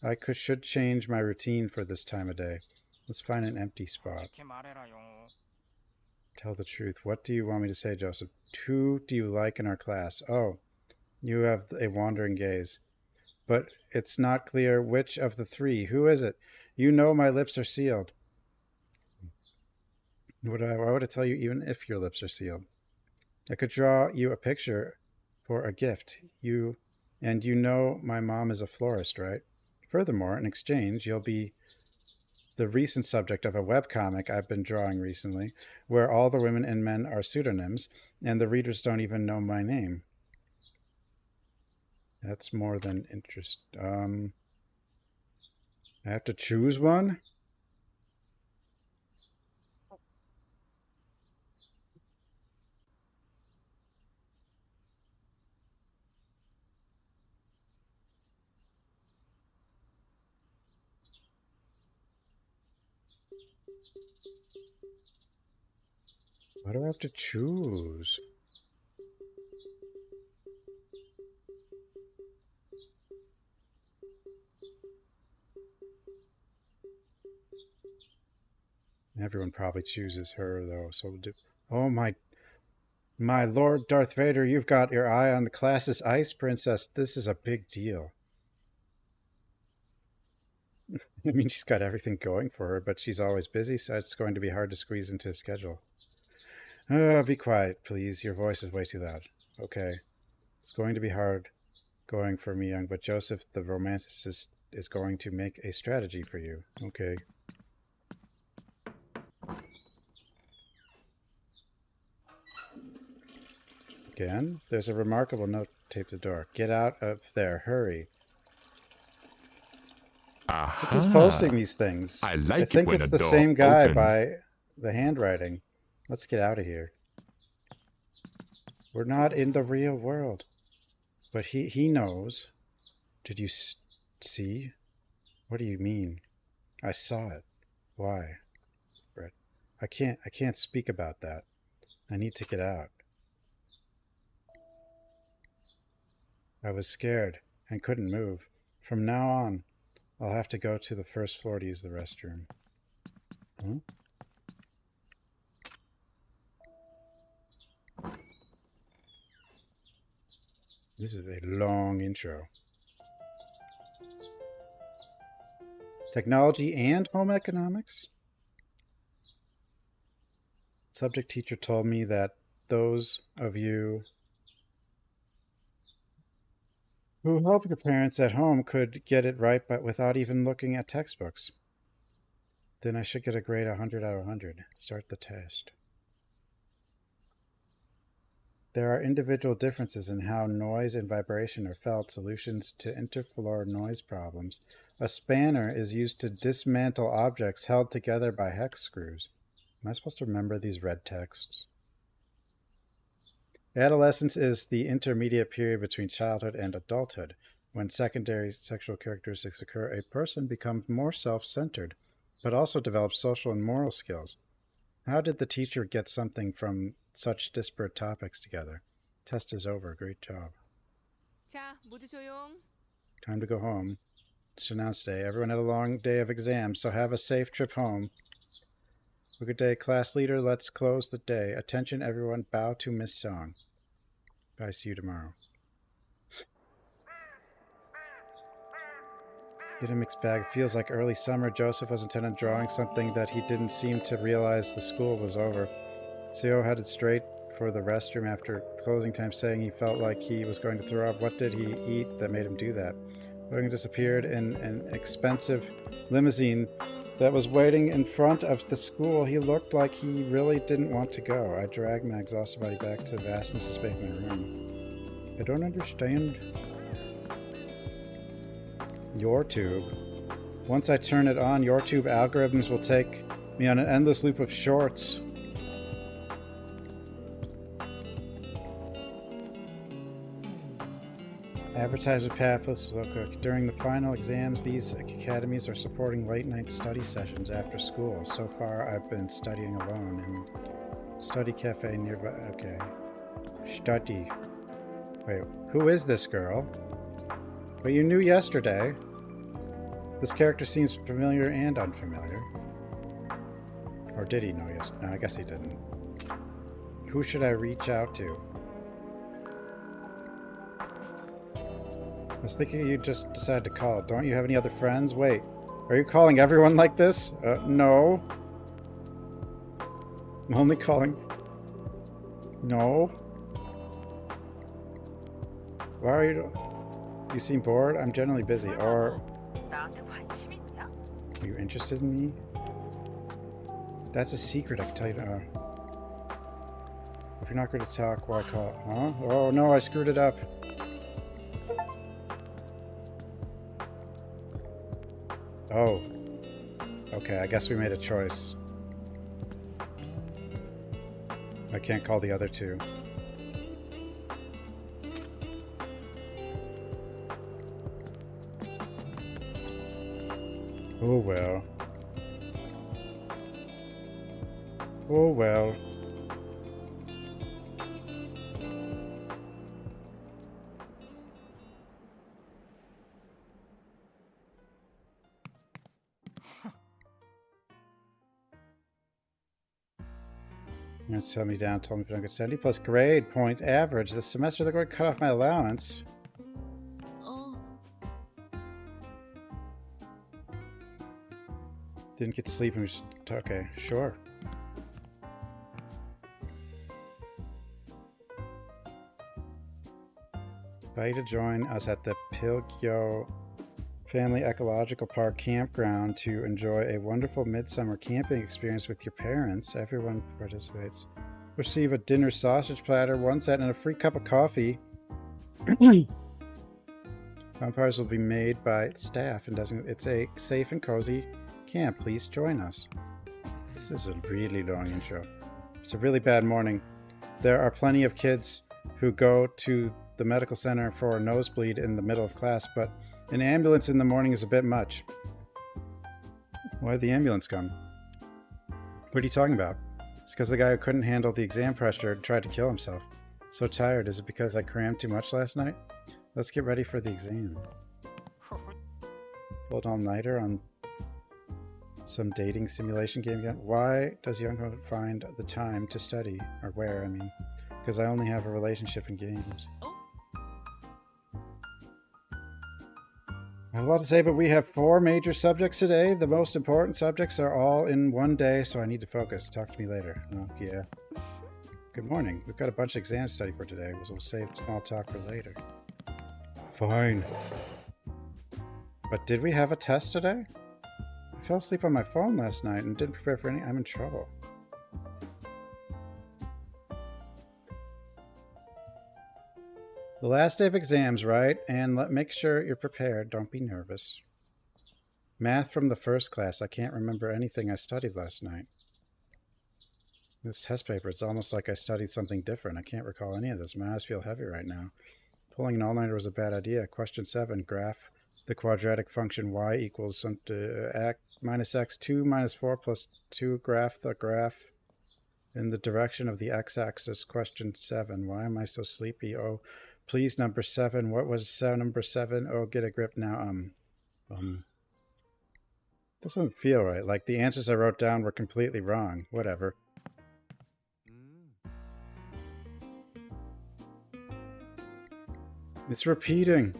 I should change my routine for this time of day. Let's find an empty spot. Tell the truth. What do you want me to say, Joseph? Who do you like in our class? Oh, you have a wandering gaze. But it's not clear which of the three. Who is it? You know my lips are sealed. Why would I tell you even if your lips are sealed? I could draw you a picture for a gift. You know my mom is a florist, right? Furthermore, in exchange, you'll be the recent subject of a webcomic I've been drawing recently, where all the women and men are pseudonyms, and the readers don't even know my name. That's more than interest. I have to choose one? What do I have to choose? Everyone probably chooses her, though, so we'll do... Oh, my Lord Darth Vader, you've got your eye on the class's ice princess. This is a big deal. I mean, she's got everything going for her, but she's always busy, so it's going to be hard to squeeze into a schedule. Be quiet, please. Your voice is way too loud. Okay. It's going to be hard going for me, young, but Joseph, the romanticist, is going to make a strategy for you. Okay. Again, there's a remarkable note taped to the door. Get out of there. Hurry. Aha. Who's posting these things? I like I think it when it's a the door same guy opens. by the handwriting. Let's get out of here. We're not in the real world. But he knows. Did you see? What do you mean? I saw it. Why? Brett, I can't speak about that. I need to get out. I was scared and couldn't move. From now on, I'll have to go to the first floor to use the restroom. Huh? This is a long intro. Technology and home economics? Subject teacher told me that those of you who help your parents at home could get it right, but without even looking at textbooks. Then I should get a grade 100 out of 100. Start the test. There are individual differences in how noise and vibration are felt. Solutions to interfloor noise problems. A spanner is used to dismantle objects held together by hex screws. Am I supposed to remember these red texts? Adolescence is the intermediate period between childhood and adulthood. When secondary sexual characteristics occur, a person becomes more self-centered, but also develops social and moral skills. How did the teacher get something from such disparate topics together? Test is over. Great job. 자, 모두 조용. Time to go home. It's announced today. Everyone had a long day of exams, so have a safe trip home. Have a good day, class leader. Let's close the day. Attention, everyone. Bow to Miss Song. Bye. See you tomorrow. Get a mixed bag. It feels like early summer. Joseph was intent on drawing something that he didn't seem to realize the school was over. Theo headed straight for the restroom after closing time, saying he felt like he was going to throw up. What did he eat that made him do that? Logan disappeared in an expensive limousine that was waiting in front of the school. He looked like he really didn't want to go. I dragged my exhausted body back to the vastness of space in my room. I don't understand your tube. Once I turn it on, your tube algorithms will take me on an endless loop of shorts. Advertisement pamphlets. Look, during the final exams, these academies are supporting late-night study sessions after school. So far, I've been studying alone in study cafe nearby. Okay. Study. Wait, who is this girl? But you knew yesterday. This character seems familiar and unfamiliar. Or did he know yesterday? No, I guess he didn't. Who should I reach out to? I was thinking you just decided to call. Don't you have any other friends? Wait, are you calling everyone like this? No. I'm only calling... No. Why are you... You seem bored? I'm generally busy. Or... Are you interested in me? That's a secret, I can tell you. If you're not going to talk, why call? Huh? Oh no, I screwed it up. Oh. Okay, I guess we made a choice. I can't call the other two. Oh well. Oh well. You're gonna tell me down, told me if I don't get 70 plus grade point average. This semester they're going to cut off my allowance. Didn't get sleep and we just... Okay, sure. Invite you to join us at the Pilgyo Family Ecological Park Campground to enjoy a wonderful midsummer camping experience with your parents. Everyone participates. Receive a dinner sausage platter, one set, and a free cup of coffee. Bonfires will be made by staff and doesn't. It's a safe and cozy camp. Please join us. This is a really long intro. It's a really bad morning. There are plenty of kids who go to the medical center for a nosebleed in the middle of class, but an ambulance in the morning is a bit much. Why'd the ambulance come? What are you talking about? It's because the guy who couldn't handle the exam pressure tried to kill himself. So tired. Is it because I crammed too much last night? Let's get ready for the exam. Pulled all-nighter on some dating simulation game again. Why does Youngho find the time to study? Or where, I mean. Because I only have a relationship in games. I have a lot to say, but we have 4 major subjects today. The most important subjects are all in one day, so I need to focus. Talk to me later. Oh, yeah. Good morning. We've got a bunch of exams to study for today. We'll save small talk for later. Fine. But did we have a test today? I fell asleep on my phone last night and didn't prepare for any... I'm in trouble. The last day of exams, right? And make sure you're prepared. Don't be nervous. Math from the first class. I can't remember anything I studied last night. This test paper, it's almost like I studied something different. I can't recall any of this. My eyes feel heavy right now. Pulling an all-nighter was a bad idea. Question 7. Graph the quadratic function y equals minus x2 minus 4 plus 2. Graph the graph in the direction of the x-axis. Question 7. Why am I so sleepy? Oh... Please, number 7. What was number 7? Oh, get a grip now. Doesn't feel right. Like the answers I wrote down were completely wrong. Whatever. It's repeating.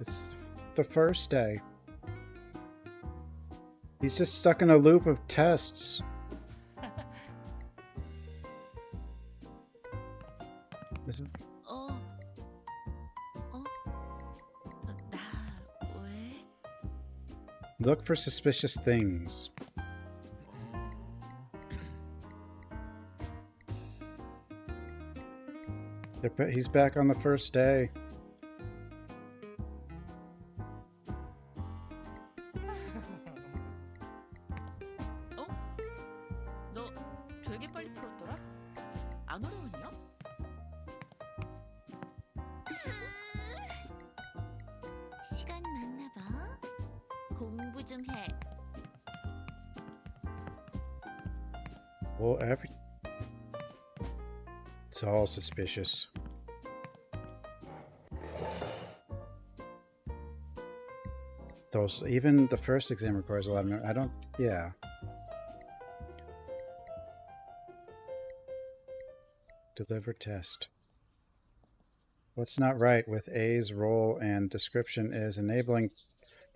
It's the first day. He's just stuck in a loop of tests. Listen. Look for suspicious things. He's back on the first day. 너 되게 빨리 풀었더라? 안 어려웠냐? 시간 많나 봐. 공부 좀 해. Well, it's all suspicious. Even the first exam requires a lot of memory. I don't, yeah. Deliver test. What's not right with A's role and description is enabling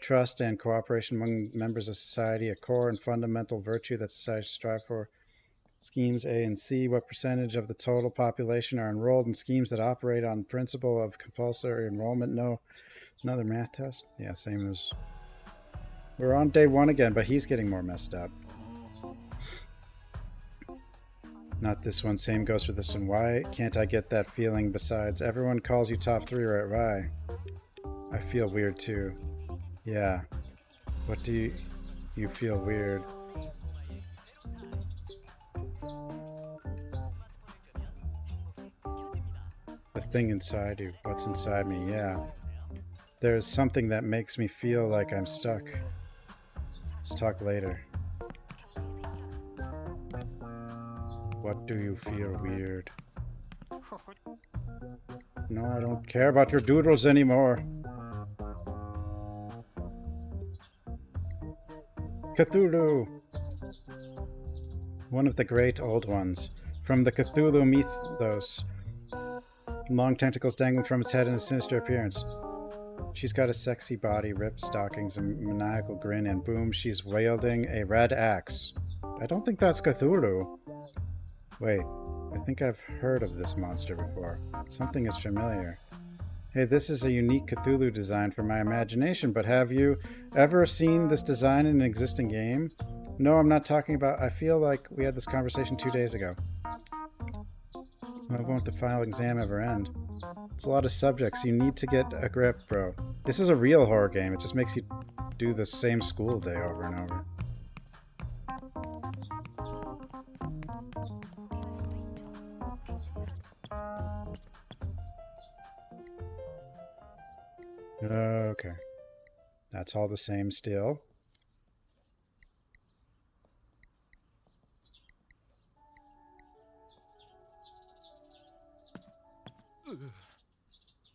trust and cooperation among members of society, a core and fundamental virtue that society should strive for. Schemes A and C. What percentage of the total population are enrolled in schemes that operate on principle of compulsory enrollment? No. Another math test? Yeah, same as... We're on day 1 again, but he's getting more messed up. Not this one. Same goes for this one. Why can't I get that feeling? Besides, everyone calls you top 3, right? Why? I feel weird too. Yeah. What do you feel weird? The thing inside you. What's inside me? Yeah. There's something that makes me feel like I'm stuck. Let's talk later. What do you feel weird? No, I don't care about your doodles anymore. Cthulhu! One of the great old ones. From the Cthulhu mythos. Long tentacles dangling from its head and a sinister appearance. She's got a sexy body, ripped stockings, a maniacal grin, and boom, she's wielding a red axe. I don't think that's Cthulhu. Wait, I think I've heard of this monster before. Something is familiar. Hey, this is a unique Cthulhu design for my imagination, but have you ever seen this design in an existing game? No, I'm not talking about... I feel like we had this conversation 2 days ago. Why won't the final exam ever end? It's a lot of subjects. You need to get a grip, bro. This is a real horror game. It just makes you do the same school day over and over. Okay. That's all the same still.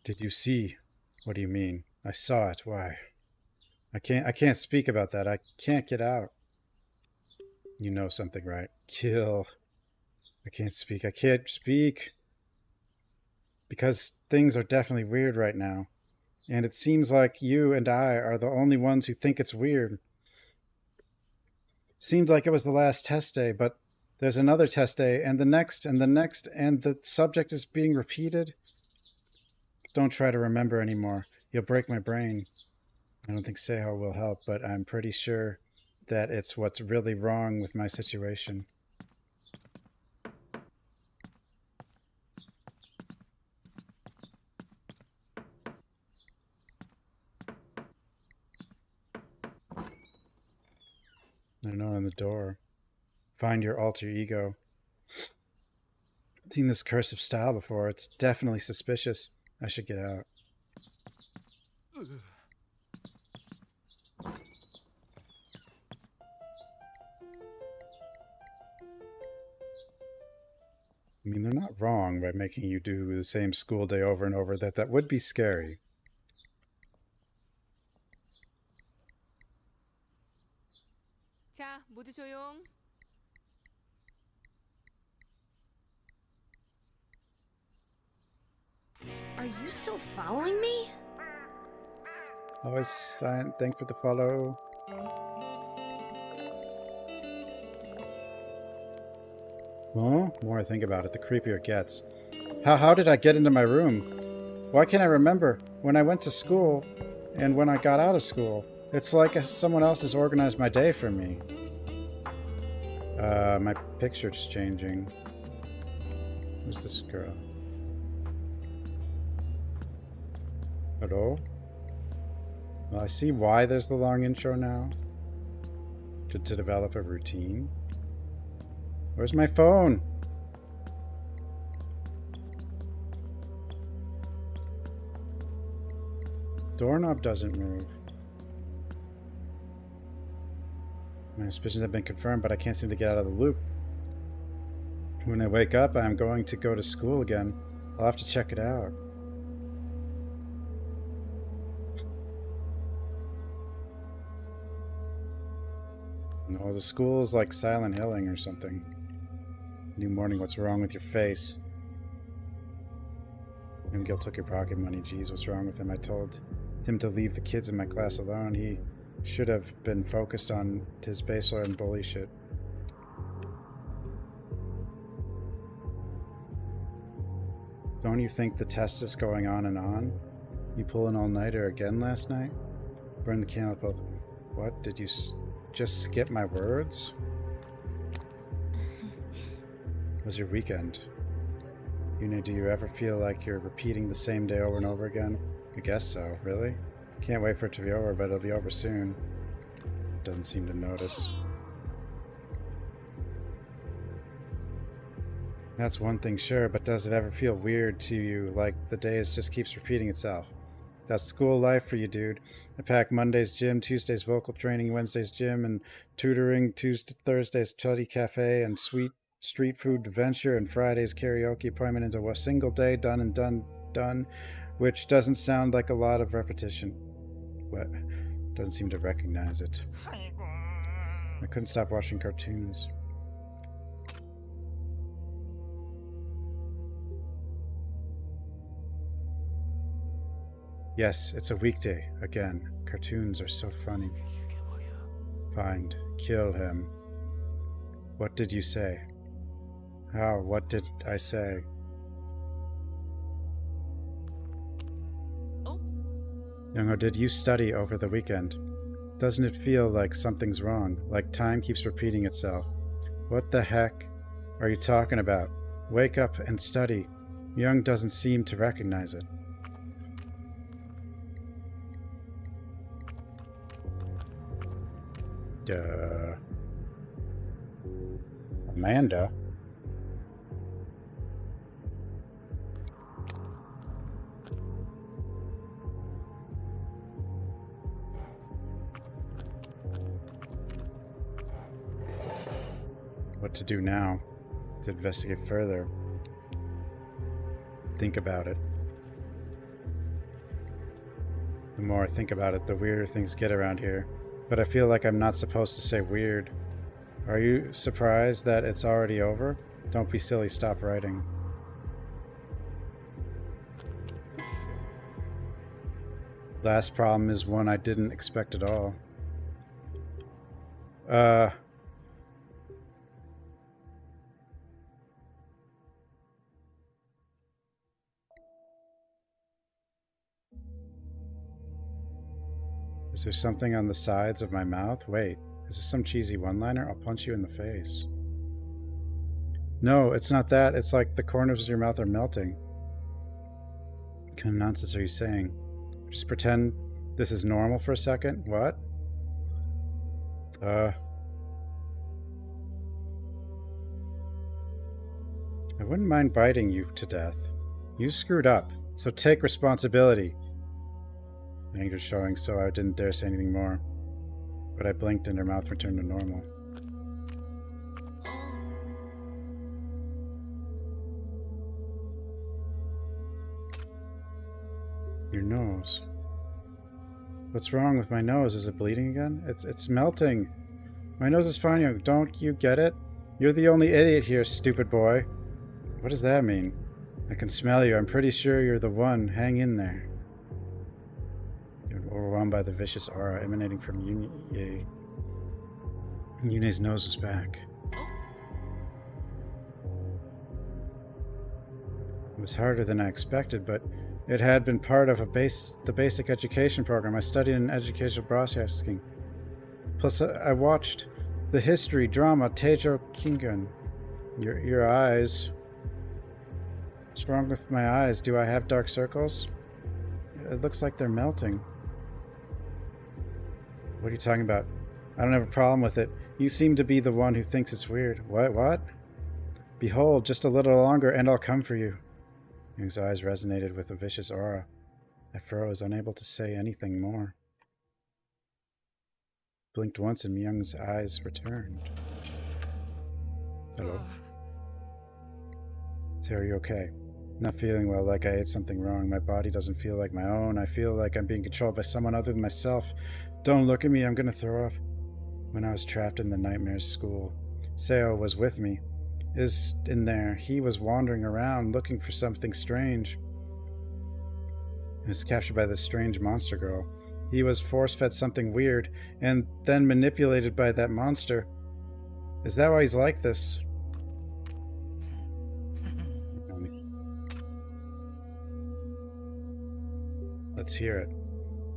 Did you see? What do you mean? I saw it. Why? I can't speak about that. I can't get out. You know something, right? Kill. I can't speak. I can't speak. Because things are definitely weird right now. And it seems like you and I are the only ones who think it's weird. Seems like it was the last test day, but there's another test day, and the next, and the next, and the subject is being repeated. Don't try to remember anymore. You'll break my brain. I don't think Seiho will help, but I'm pretty sure that it's what's really wrong with my situation. There's no one on the door. Find your alter ego. I've seen this cursive style before. It's definitely suspicious. I should get out. I mean, they're not wrong by making you do the same school day over and over. That would be scary. 자, 모두 조용. Are you still following me? Always sign. Thanks for the follow. Well, the more I think about it, the creepier it gets. How did I get into my room? Why can't I remember when I went to school and when I got out of school? It's like someone else has organized my day for me. My picture's changing. Who's this girl? Hello? Well, I see why there's the long intro now. To develop a routine. Where's my phone? Doorknob doesn't move. My suspicions have been confirmed, but I can't seem to get out of the loop. When I wake up, I'm going to go to school again. I'll have to check it out. No, the school's like Silent Hilling or something. New morning, what's wrong with your face? Gil took your pocket money. Jeez, what's wrong with him? I told him to leave the kids in my class alone. He should have been focused on his baselor and bully shit. Don't you think the test is going on and on? You pull an all-nighter again last night? Burn the candle at both. What? Did you just skip my words? Was your weekend? Do you ever feel like you're repeating the same day over and over again? I guess so. Really? Can't wait for it to be over, but it'll be over soon. Doesn't seem to notice. That's one thing, sure, but does it ever feel weird to you, like the days just keeps repeating itself? That's school life for you, dude. I pack Monday's gym, Tuesday's vocal training, Wednesday's gym and tutoring, Thursday's study cafe and sweet street food adventure, and Friday's karaoke appointment into a single day, done and done, which doesn't sound like a lot of repetition. What? Doesn't seem to recognize it. I couldn't stop watching cartoons. Yes, it's a weekday. Again, cartoons are so funny. Find. Kill him. What did you say? How? What did I say? Oh, Youngho, did you study over the weekend? Doesn't it feel like something's wrong? Like time keeps repeating itself? What the heck are you talking about? Wake up and study. Young doesn't seem to recognize it. Amanda? What to do now? To investigate further. Think about it. The more I think about it, the weirder things get around here. But I feel like I'm not supposed to say weird. Are you surprised that it's already over? Don't be silly, stop writing. Last problem is one I didn't expect at all. Is there something on the sides of my mouth? Wait, is this some cheesy one-liner? I'll punch you in the face. No, it's not that. It's like the corners of your mouth are melting. What kind of nonsense are you saying? Just pretend this is normal for a second? What? I wouldn't mind biting you to death. You screwed up, so take responsibility. Anger showing, so I didn't dare say anything more. But I blinked and her mouth returned to normal. Your nose. What's wrong with my nose? Is it bleeding again? It's melting. My nose is fine. Don't you get it? You're the only idiot here, stupid boy. What does that mean? I can smell you. I'm pretty sure you're the one. Hang in there. Overwhelmed by the vicious aura emanating from Yunie. Yunie's nose is back. It was harder than I expected, but it had been part of the basic education program. I studied in educational broadcasting. Plus, I watched the history drama Teijo Kingun. Your eyes. What's wrong with my eyes? Do I have dark circles? It looks like they're melting. What are you talking about? I don't have a problem with it. You seem to be the one who thinks it's weird. What? Behold, just a little longer and I'll come for you. Young's eyes resonated with a vicious aura. I froze, unable to say anything more. Blinked once and Young's eyes returned. Hello? So are you okay? Not feeling well, like I ate something wrong. My body doesn't feel like my own. I feel like I'm being controlled by someone other than myself. Don't look at me, I'm gonna throw up. When I was trapped in the nightmare's school, Seo was with me. Is in there. He was wandering around looking for something strange. He was captured by this strange monster girl. He was force-fed something weird, and then manipulated by that monster. Is that why he's like this? Let's hear it.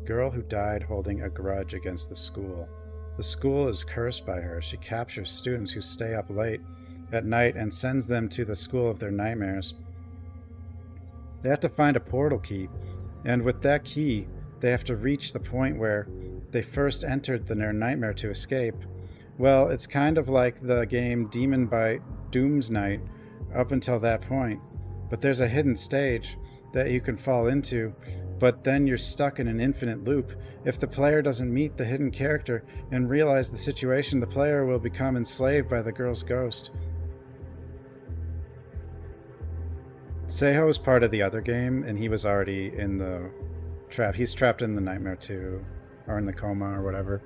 Girl who died holding a grudge against the school. The school is cursed by her. She captures students who stay up late at night and sends them to the school of their nightmares. They have to find a portal key, and with that key, they have to reach the point where they first entered their nightmare to escape. Well, it's kind of like the game Demon by Doom's Night up until that point, but there's a hidden stage that you can fall into, but then you're stuck in an infinite loop. If the player doesn't meet the hidden character and realize the situation, the player will become enslaved by the girl's ghost. Seiho was part of the other game, and he was already in the trap. He's trapped in the nightmare too, or in the coma or whatever.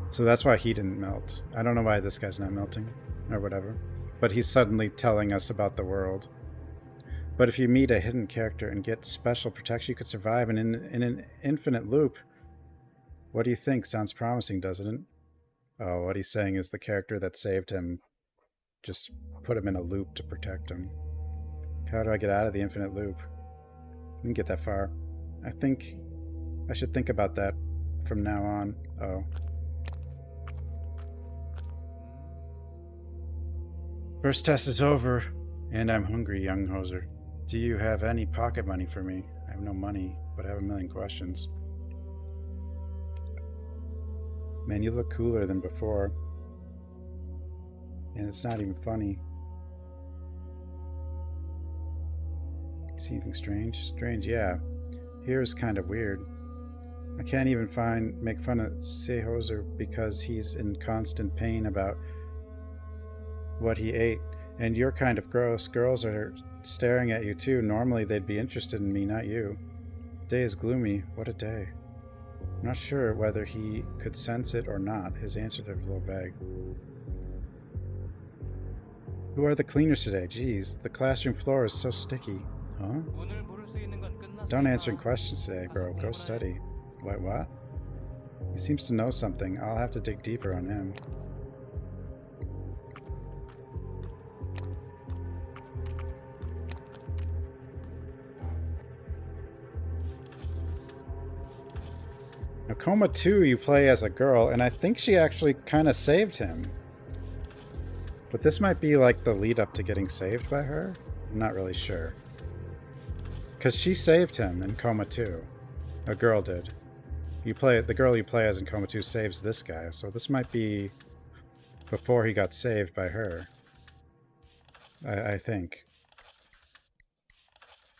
So that's why he didn't melt. I don't know why this guy's not melting or whatever, but he's suddenly telling us about the world. But if you meet a hidden character and get special protection, you could survive in an infinite loop. What do you think? Sounds promising, doesn't it? Oh, what he's saying is the character that saved him just put him in a loop to protect him. How do I get out of the infinite loop? I didn't get that far. I think I should think about that from now on. Oh. First test is over, and I'm hungry, Younghoser. Do you have any pocket money for me? I have no money, but I have a million questions. Man, you look cooler than before. And it's not even funny. See anything strange? Strange, yeah. Here's kind of weird. I can't even make fun of Seihoser because he's in constant pain about what he ate. And you're kind of gross. Girls are staring at you too. Normally they'd be interested in me, not you. Day is gloomy. What a day. I'm not sure whether he could sense it or not. His answers are a little vague. Who are the cleaners today? Geez, the classroom floor is so sticky. Huh? Don't answer questions today, bro. Go study. What? He seems to know something. I'll have to dig deeper on him. Now, Coma 2 you play as a girl, and I think she actually kind of saved him. But this might be like the lead up to getting saved by her? I'm not really sure. Because she saved him in Coma 2. A girl did. The girl you play as in Coma 2 saves this guy, so this might be before he got saved by her. I think.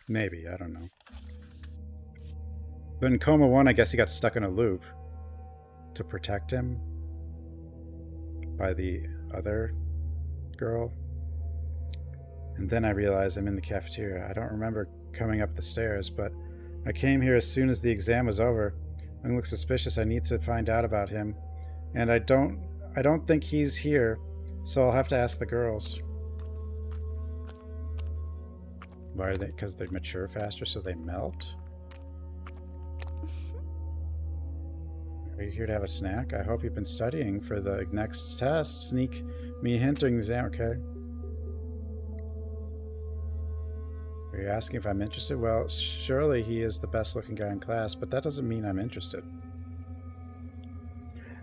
Maybe, I don't know. But in Coma 1, I guess he got stuck in a loop to protect him by the other girl. And then I realized I'm in the cafeteria. I don't remember coming up the stairs, but I came here as soon as the exam was over. It looks suspicious. I need to find out about him. And I don't think he's here, so I'll have to ask the girls. Why are they? Because they mature faster, so they melt? Are you here to have a snack? I hope you've been studying for the next test. Sneak me a hint during the exam, okay? Are you asking if I'm interested? Well, surely he is the best looking guy in class, but that doesn't mean I'm interested.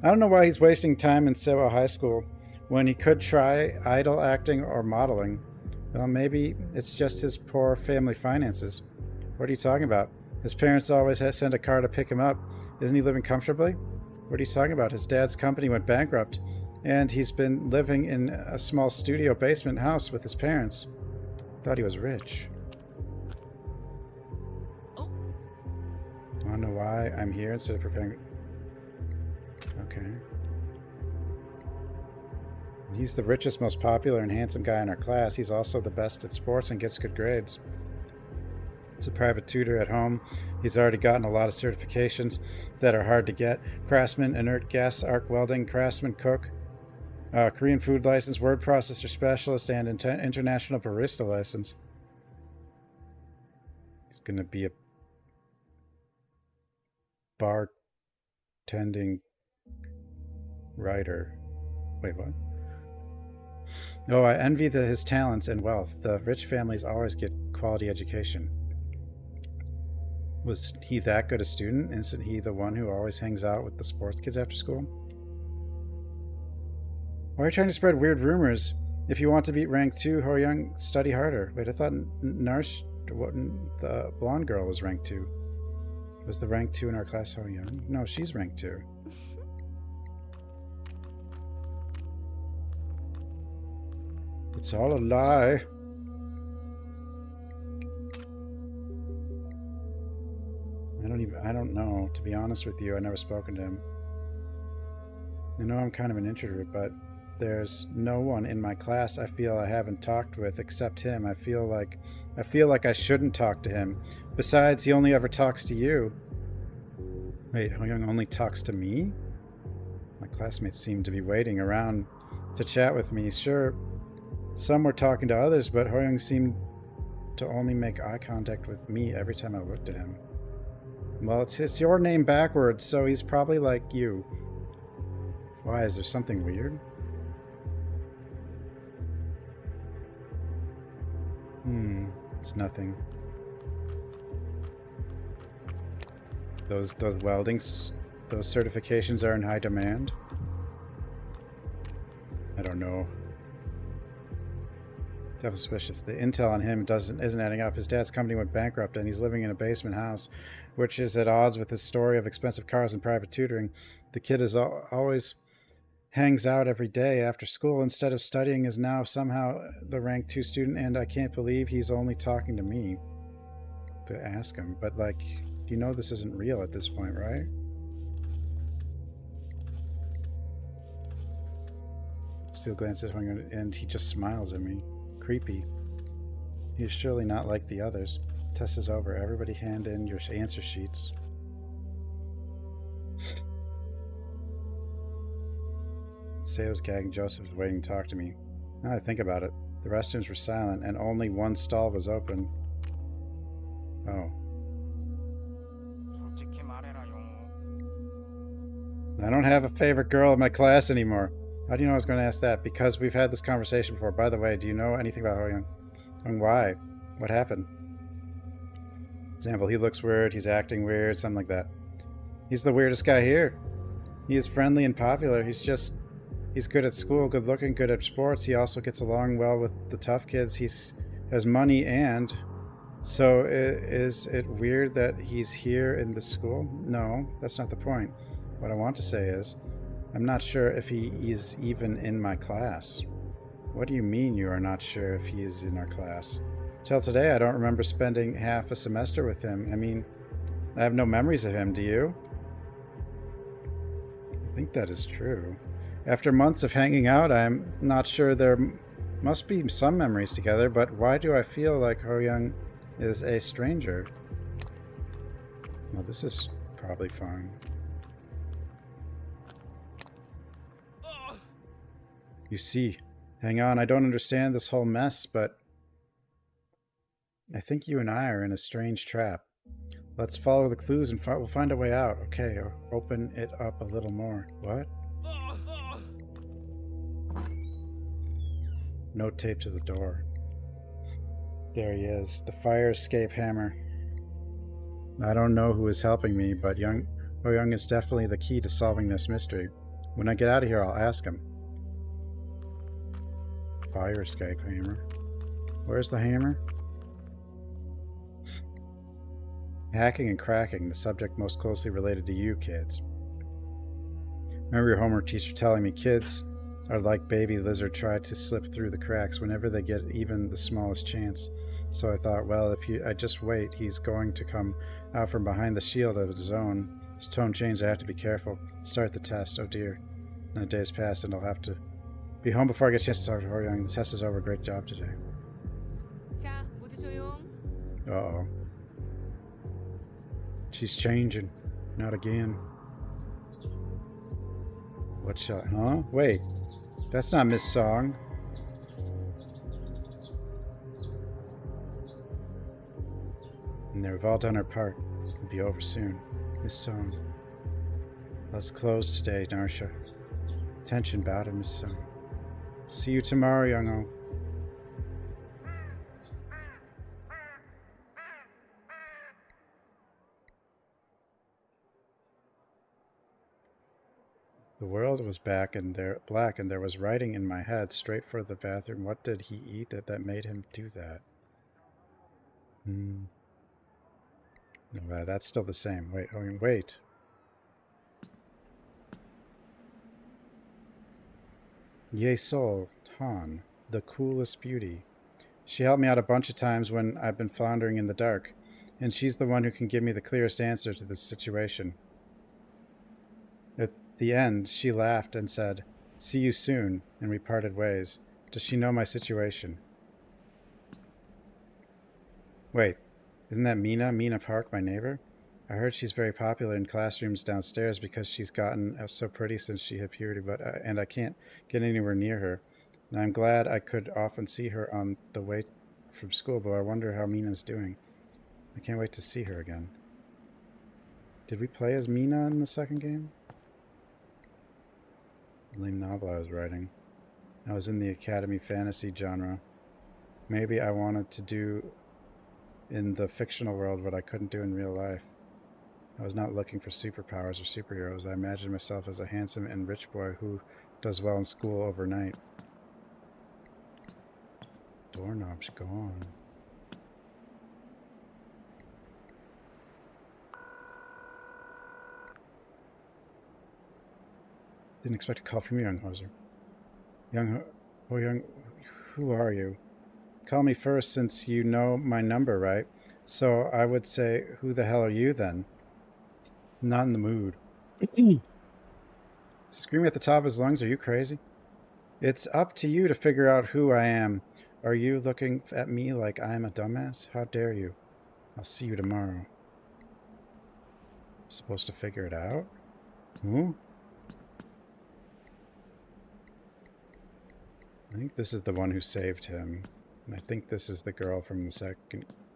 I don't know why he's wasting time in Seiho High School when he could try idol acting or modeling. Well, maybe it's just his poor family finances. What are you talking about? His parents always send a car to pick him up. Isn't he living comfortably? What are you talking about? His dad's company went bankrupt, and he's been living in a small studio basement house with his parents. Thought he was rich. Oh. I don't know why I'm here instead of preparing. Okay. He's the richest, most popular, and handsome guy in our class. He's also the best at sports and gets good grades. He's a private tutor at home. He's already gotten a lot of certifications that are hard to get. Craftsman, inert gas, arc welding, craftsman, cook, Korean food license, word processor specialist, and international barista license. He's gonna be a bartending writer. Wait, what? Oh, I envy his talents and wealth. The rich families always get quality education. Was he that good a student? Isn't he the one who always hangs out with the sports kids after school? Why are you trying to spread weird rumors? If you want to beat rank 2, Ho Young, study harder. Wait, I thought Narsh, the blonde girl, was rank 2. Was the rank 2 in our class Ho Young? No, she's rank 2. It's all a lie. I don't know. To be honest with you, I've never spoken to him. I know I'm kind of an introvert, but there's no one in my class I feel I haven't talked with except him. I feel like I shouldn't talk to him. Besides, he only ever talks to you. Wait, Ho Young only talks to me? My classmates seem to be waiting around to chat with me. Sure, some were talking to others, but Ho Young seemed to only make eye contact with me every time I looked at him. Well, it's your name backwards, so he's probably like you. Why, is there something weird? It's nothing. Those weldings, those certifications are in high demand? I don't know. Definitely suspicious. The intel on him isn't adding up. His dad's company went bankrupt and he's living in a basement house, which is at odds with his story of expensive cars and private tutoring. The kid is always hangs out every day after school instead of studying, is now somehow the rank 2 student, and I can't believe he's only talking to me to ask him. But like, you know this isn't real at this point, right? Still glances at him and he just smiles at me. Creepy. He's surely not like the others. Test is over. Everybody hand in your answer sheets. Seo's gagging. Joseph's waiting to talk to me. Now I think about it, the restrooms were silent and only one stall was open. Oh. I don't have a favorite girl in my class anymore. How do you know I was going to ask that? Because we've had this conversation before. By the way, do you know anything about Ho Young? And why? What happened? Example, he looks weird, he's acting weird, something like that. He's the weirdest guy here. He is friendly and popular. He's good at school, good looking, good at sports. He also gets along well with the tough kids. He has money, and so is it weird that he's here in the school? No, that's not the point. What I want to say is, I'm not sure if he is even in my class. What do you mean you are not sure if he is in our class? Till today, I don't remember spending half a semester with him. I mean, I have no memories of him, do you? I think that is true. After months of hanging out, I'm not sure. There must be some memories together, but why do I feel like Ho Young is a stranger? Well, this is probably fine. You see, hang on, I don't understand this whole mess, but I think you and I are in a strange trap. Let's follow the clues and we'll find a way out. Okay, open it up a little more. What? Note taped to the door. There he is, the fire escape hammer. I don't know who is helping me, but Ho Young is definitely the key to solving this mystery. When I get out of here, I'll ask him. Fire escape hammer. Where's the hammer? Hacking and cracking, the subject most closely related to you kids. Remember your homework teacher telling me kids are like baby lizard, try to slip through the cracks whenever they get even the smallest chance. So I thought, well, I just wait, he's going to come out from behind the shield of his own. His tone changed, I have to be careful. Start the test, oh dear. Now days pass and I'll have to be home before I get a chance to talk to Ho Young. The test is over, great job today. 자, 모두 조용. Uh-oh. She's changing. Not again. What shall... Huh? Wait. That's not Miss Song. And they've all done our part. It'll be over soon. Miss Song. Let's close today, Narsha. Attention, bow to Miss Song. See you tomorrow, Youngho. The world was black, and there was writing in my head straight for the bathroom. What did he eat that made him do that? No, that's still the same. Wait. Ye Sol, Han, the coolest beauty. She helped me out a bunch of times when I've been floundering in the dark, and she's the one who can give me the clearest answer to this situation. At the end, she laughed and said, "See you soon," and we parted ways. Does she know my situation? Wait, isn't that Mina? Mina Park, my neighbor? I heard she's very popular in classrooms downstairs because she's gotten so pretty since she hit puberty, and I can't get anywhere near her. And I'm glad I could often see her on the way from school, but I wonder how Mina's doing. I can't wait to see her again. Did we play as Mina in the second game? The lame novel I was writing. I was in the academy fantasy genre. Maybe I wanted to do in the fictional world what I couldn't do in real life. I was not looking for superpowers or superheroes. I imagined myself as a handsome and rich boy who does well in school overnight. Doorknob's gone. Didn't expect a call from you, Youngho. Who are you? Call me first since you know my number, right? So I would say, who the hell are you then? Not in the mood. Screaming at the top of his lungs, are you crazy? It's up to you to figure out who I am. Are you looking at me like I'm a dumbass? How dare you? I'll see you tomorrow. I'm supposed to figure it out? Who? I think this is the one who saved him. And I think this is the girl from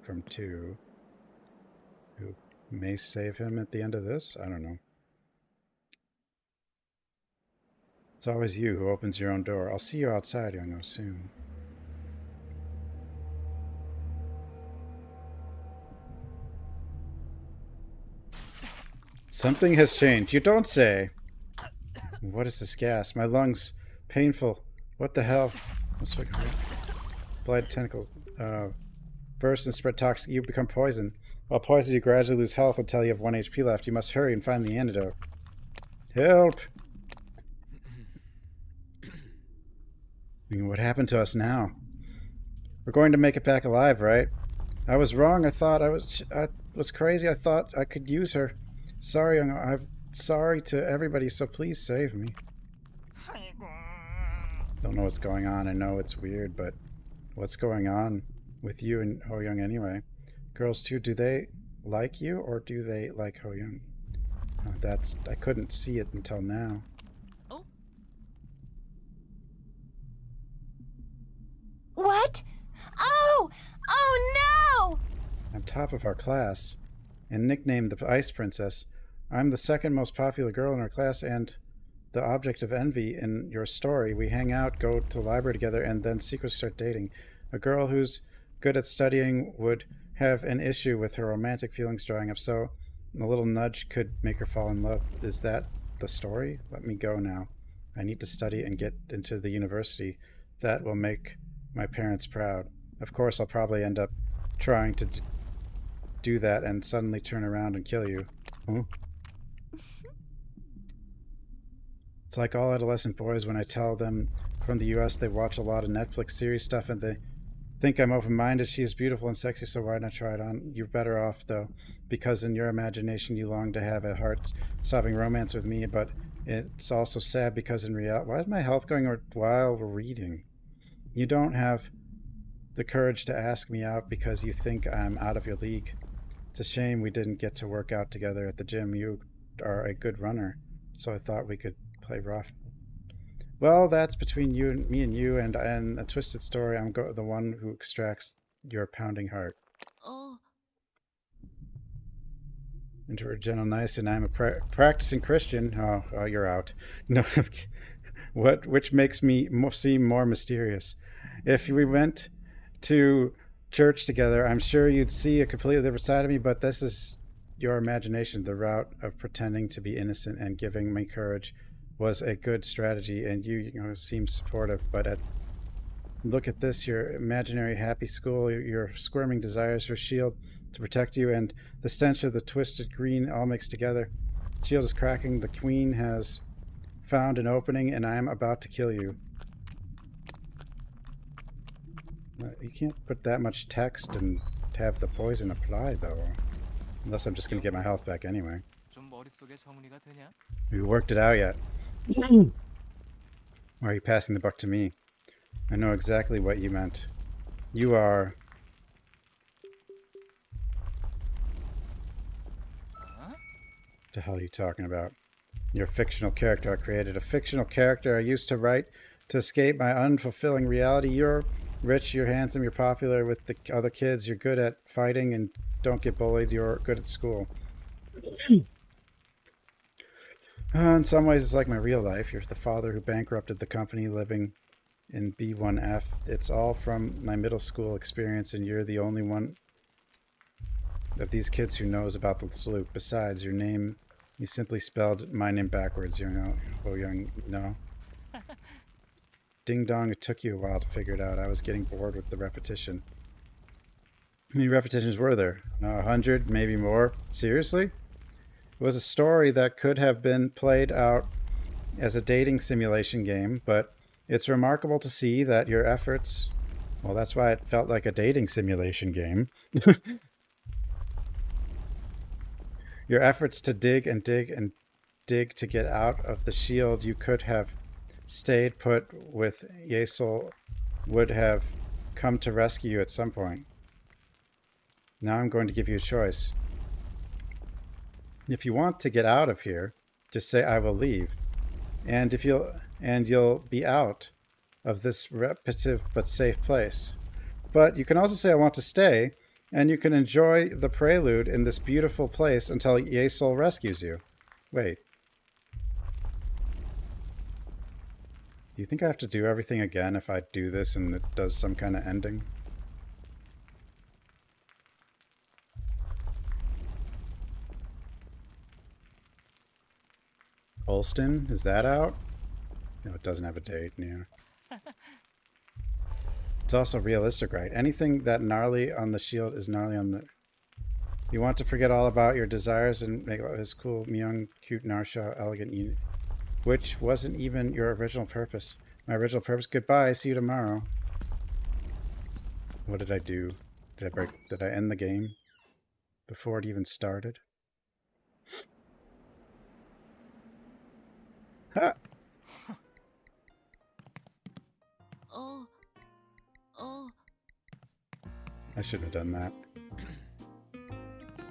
from 2 who may save him at the end of this. I don't know. It's always you who opens your own door. I'll see you outside, Youngho, soon. Something has changed. You don't say. What is this gas? My lungs. Painful. What the hell? Blighted tentacles. Burst and spread toxic. You become poison. While poisoned, you gradually lose health until you have 1 HP left. You must hurry and find the antidote. Help! What happened to us now? We're going to make it back alive, right? I was wrong. I thought I was crazy. I thought I could use her. Sorry, I'm sorry to everybody, so please save me. Don't know what's going on. I know it's weird, but what's going on with you and Ho Young anyway? Girls too, do they like you or do they like Ho Young? I couldn't see it until now. Oh. What? Oh! Oh no! I'm top of our class and nicknamed the Ice Princess. I'm the second most popular girl in our class and the object of envy in your story. We hang out, go to the library together, and then secretly start dating. A girl who's good at studying would have an issue with her romantic feelings drying up, so a little nudge could make her fall in love. Is that the story? Let me go now. I need to study and get into the university. That will make my parents proud. Of course, I'll probably end up trying to do that and suddenly turn around and kill you. Huh? It's like all adolescent boys when I tell them from the US they watch a lot of Netflix series stuff and they think I'm open-minded. She is beautiful and sexy, so why not try it on? You're better off, though, because in your imagination you long to have a heart-stopping romance with me, but it's also sad because in reality... Why is my health going while we're reading? You don't have the courage to ask me out because you think I'm out of your league. It's a shame we didn't get to work out together at the gym. You are a good runner, so I thought we could play rough. Well, that's between me and you, and a twisted story. I'm the one who extracts your pounding heart. Oh. Intergenal nice, and I'm a practicing Christian. Oh, you're out. No, which makes me seem more mysterious. If we went to church together, I'm sure you'd see a completely different side of me, but this is your imagination. The route of pretending to be innocent and giving me courage was a good strategy, and you seem supportive, but look at this, your imaginary happy school, your squirming desires, your shield to protect you, and the stench of the twisted green all mixed together. The shield is cracking, the queen has found an opening, and I am about to kill you. You can't put that much text and have the poison apply, though. Unless I'm just going to get my health back anyway. 좀 머릿속에 정리가 되냐? Have you worked it out yet? Why are you passing the buck to me? I know exactly what you meant. You are... What the hell are you talking about? You're a fictional character I created. A fictional character I used to write to escape my unfulfilling reality. You're rich, you're handsome, you're popular with the other kids, you're good at fighting and don't get bullied, you're good at school. In some ways it's like my real life. You're the father who bankrupted the company living in B1F. It's all from my middle school experience, and you're the only one of these kids who knows about the sloop. Besides, your name, you simply spelled my name backwards, no. Ding dong, it took you a while to figure it out. I was getting bored with the repetition. How many repetitions were there? 100, maybe more. Seriously? It was a story that could have been played out as a dating simulation game, but it's remarkable to see that your efforts... Well, that's why it felt like a dating simulation game. Your efforts to dig and dig and dig to get out of the shield, you could have stayed put with Yesel, would have come to rescue you at some point. Now I'm going to give you a choice. If you want to get out of here, just say I will leave. And you'll be out of this repetitive but safe place. But you can also say I want to stay, and you can enjoy the prelude in this beautiful place until Yesel rescues you. Wait. Do you think I have to do everything again if I do this and it does some kind of ending? Olston, is that out? No, it doesn't have a date, yeah. It's also realistic, right? Anything that gnarly on the shield is gnarly on the... You want to forget all about your desires and make this cool, young, cute, Narsha, elegant unit. Which wasn't even your original purpose. My original purpose. Goodbye, see you tomorrow. What did I do? Did I end the game before it even started? Ha! I shouldn't have done that.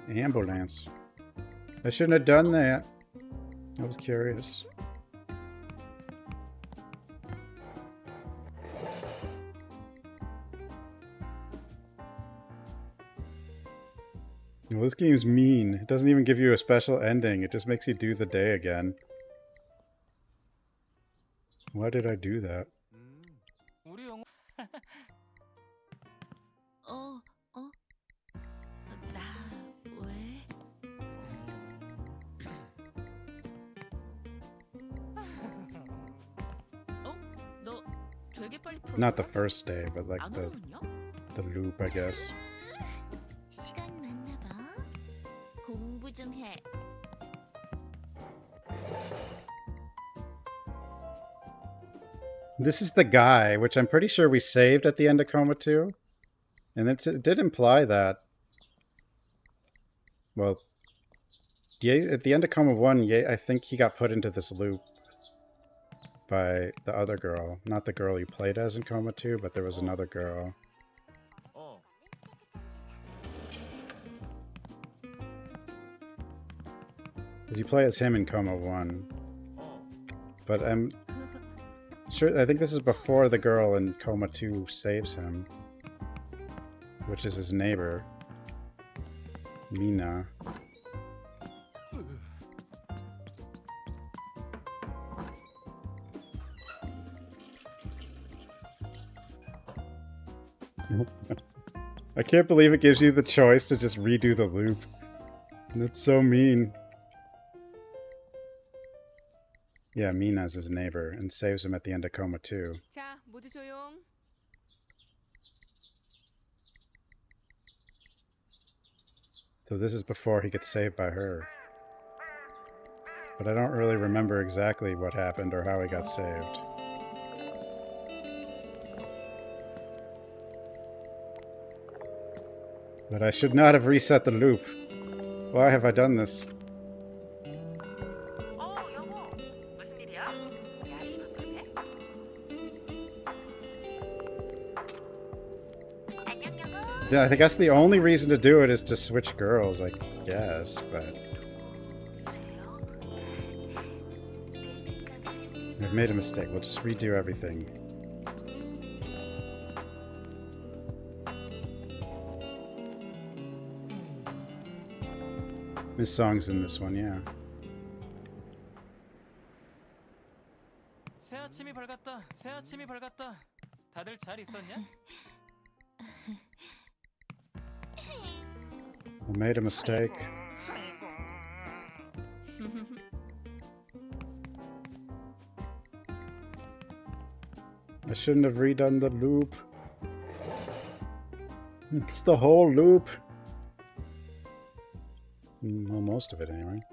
Ambulance. I shouldn't have done that. I was curious. Well, this game's mean. It doesn't even give you a special ending. It just makes you do the day again. Why did I do that? 우리 영화 나 왜? 너 되게 빨리 풀었더라? Not the first day, but like 안 어려웠냐? the loop, I guess. 시간 많나 봐. 공부 좀 해. This is the guy, which I'm pretty sure we saved at the end of Coma 2. And it did imply that... Well... at the end of Coma 1, I think he got put into this loop by the other girl. Not the girl you played as in Coma 2, but there was another girl. Because you play as him in Coma 1. But I'm... sure, I think this is before the girl in Coma 2 saves him. Which is his neighbor. Mina. I can't believe it gives you the choice to just redo the loop. That's so mean. Yeah, Mina's his neighbor and saves him at the end of Coma too. 자, 모두 조용. So this is before he gets saved by her. But I don't really remember exactly what happened or how he got saved. But I should not have reset the loop. Why have I done this? 영호. 무슨 일이야? 야심한 거네. 안녕, 영호. Yeah, I guess the only reason to do it is to switch girls, I guess, but... I've made a mistake. We'll just redo everything. His song's in this one, yeah. 새 아침이 밝았다. 새 아침이 밝았다. 다들 잘 있었냐? I made a mistake. I shouldn't have redone the loop. It's the whole loop. Well, most of it anyway.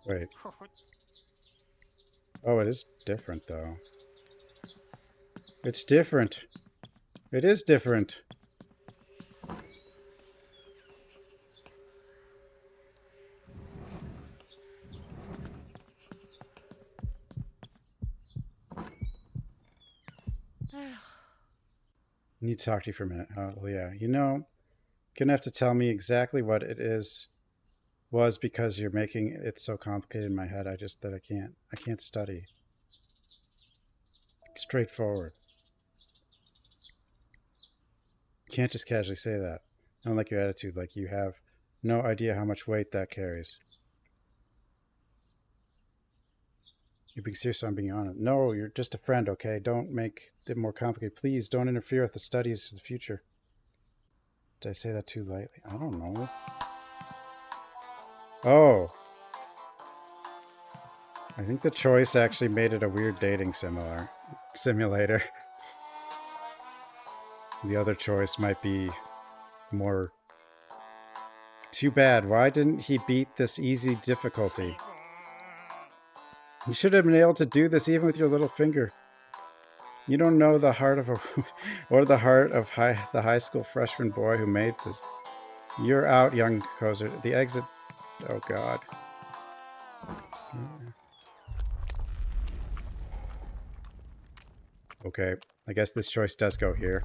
Wait. Oh, it is different though. It's different. It is different. I need to talk to you for a minute. Oh, yeah. You know, gonna have to tell me exactly what it was because you're making it so complicated in my head. I can't study. Straightforward. Can't just casually say that. I don't like your attitude, like you have no idea how much weight that carries. You're being serious, I'm being honest. No, you're just a friend, okay? Don't make it more complicated. Please don't interfere with the studies of the future. Did I say that too lightly? I don't know. Oh. I think the choice actually made it a weird dating simulator. The other choice might be more... Too bad. Why didn't he beat this easy difficulty? You should have been able to do this even with your little finger. You don't know the heart of or the heart of the high school freshman boy who made this. You're out, young Kozer. The exit... Oh, God. Okay, I guess this choice does go here.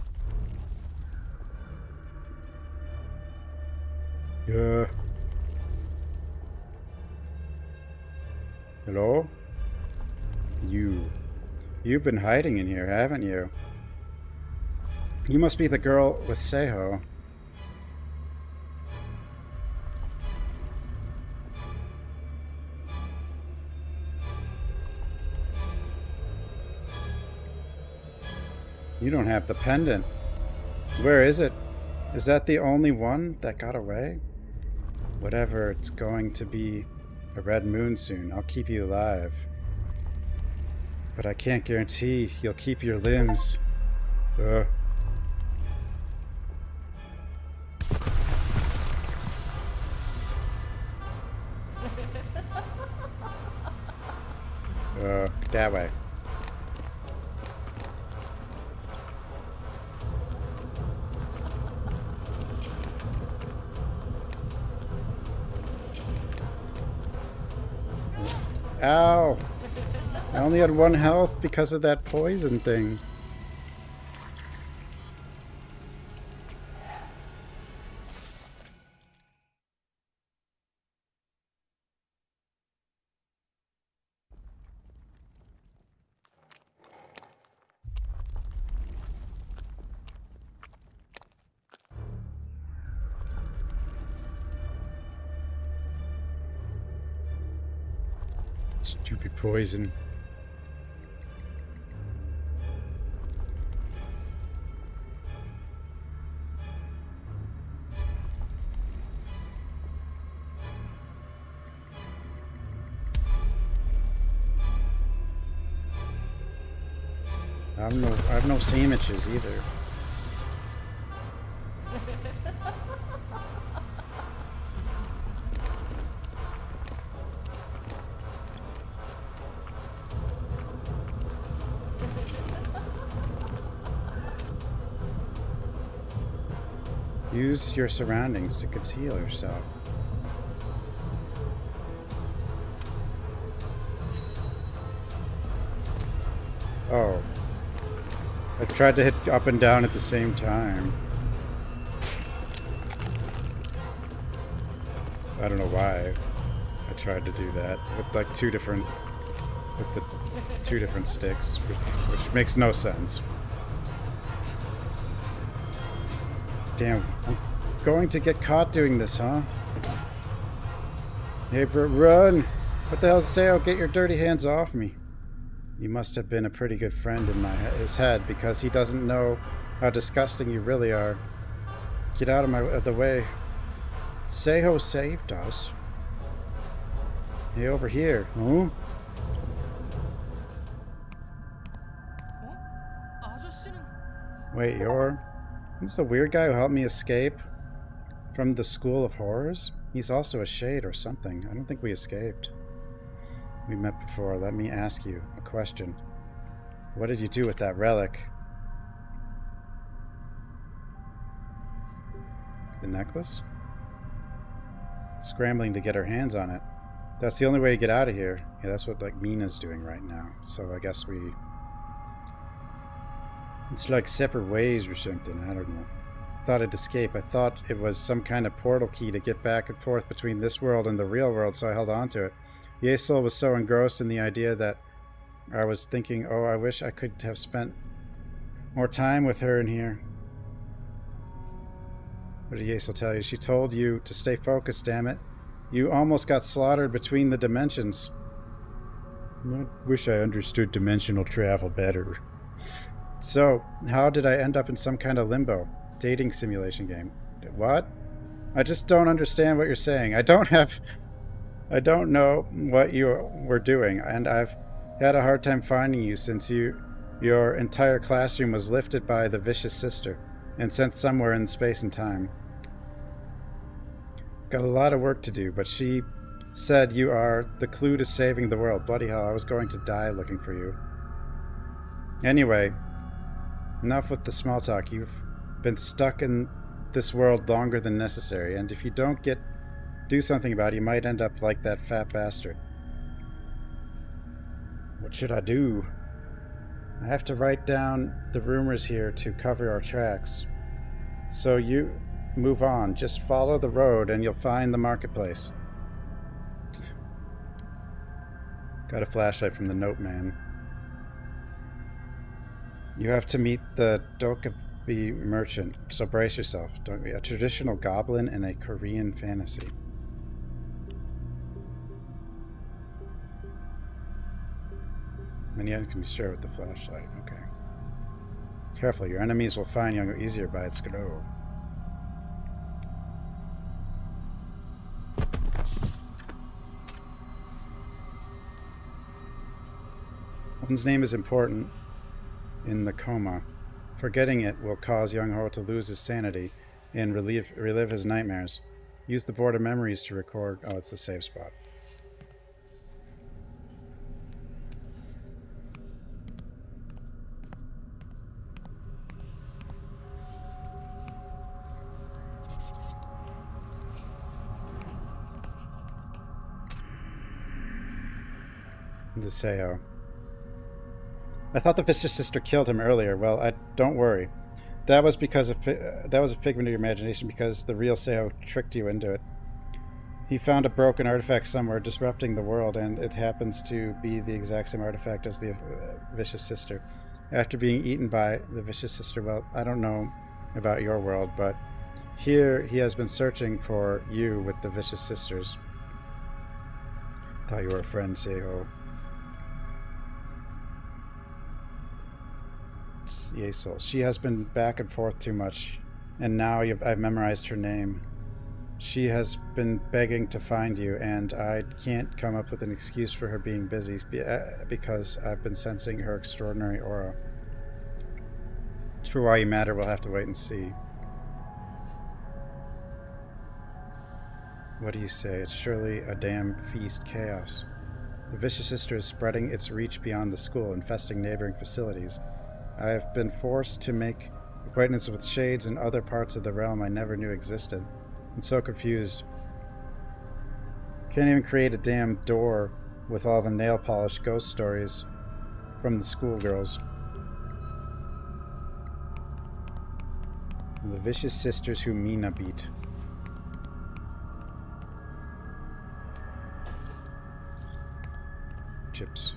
Hello? You've been hiding in here, haven't you? You must be the girl with Seiho. You don't have the pendant. Where is it? Is that the only one that got away? Whatever, it's going to be a red moon soon. I'll keep you alive. But I can't guarantee you'll keep your limbs. That way. Ow! I only had 1 health because of that poison thing. Stupid poison. I have no sandwiches either. Use your surroundings to conceal yourself. Oh. I tried to hit up and down at the same time. I don't know why I tried to do that with like the two different sticks, which makes no sense. Damn, I'm going to get caught doing this, huh? Hey, run! What the hell's Sao? Get your dirty hands off me. You must have been a pretty good friend in his head, because he doesn't know how disgusting you really are. Get out of the way. Seiho saved us. Hey, over here. Huh? Wait, He's the weird guy who helped me escape from the School of Horrors? He's also a shade or something. I don't think we escaped. We met before. Let me ask you a question. What did you do with that relic? The necklace? Scrambling to get her hands on it. That's the only way to get out of here. Yeah, that's what like Mina's doing right now. So I guess it's like separate ways or something. I don't know. Thought I'd escape. I thought it was some kind of portal key to get back and forth between this world and the real world, so I held on to it. Yesel was so engrossed in the idea that I was thinking, oh, I wish I could have spent more time with her in here. What did Yesel tell you? She told you to stay focused, damn it. You almost got slaughtered between the dimensions. I wish I understood dimensional travel better. So, how did I end up in some kind of limbo? Dating simulation game. What? I just don't understand what you're saying. I don't know what you were doing, and I've had a hard time finding you since your entire classroom was lifted by the vicious sister and sent somewhere in space and time. Got a lot of work to do, but she said you are the clue to saving the world. Bloody hell, I was going to die looking for you. Anyway, enough with the small talk. You've been stuck in this world longer than necessary, and if you don't do something about it, you might end up like that fat bastard. What should I do? I have to write down the rumors here to cover our tracks. So you move on. Just follow the road and you'll find the marketplace. Got a flashlight from the note man. You have to meet the Dokubi merchant, so brace yourself. Don't be a traditional goblin in a Korean fantasy. Many enemies can be shared with the flashlight. Okay. Careful, your enemies will find Youngho easier by its glow. One's name is important in the Coma. Forgetting it will cause Youngho to lose his sanity and relive his nightmares. Use the board of memories to record. Oh, it's the save spot. The Seo. I thought the vicious sister killed him earlier. Well, don't worry. That was a figment of your imagination because the real Seo tricked you into it. He found a broken artifact somewhere disrupting the world, and it happens to be the exact same artifact as the vicious sister. After being eaten by the vicious sister, well, I don't know about your world, but here he has been searching for you with the vicious sisters. Thought you were a friend, Seiho. It's Yesel. She has been back and forth too much, and now I've memorized her name. She has been begging to find you, and I can't come up with an excuse for her being busy because I've been sensing her extraordinary aura. For why you matter, we'll have to wait and see. What do you say? It's surely a damn feast chaos. The Vicious Sister is spreading its reach beyond the school, infesting neighboring facilities. I have been forced to make acquaintance with shades in other parts of the realm I never knew existed. I'm so confused. Can't even create a damn door with all the nail polish ghost stories from the schoolgirls. The Vicious Sisters who Mina beat. Chips.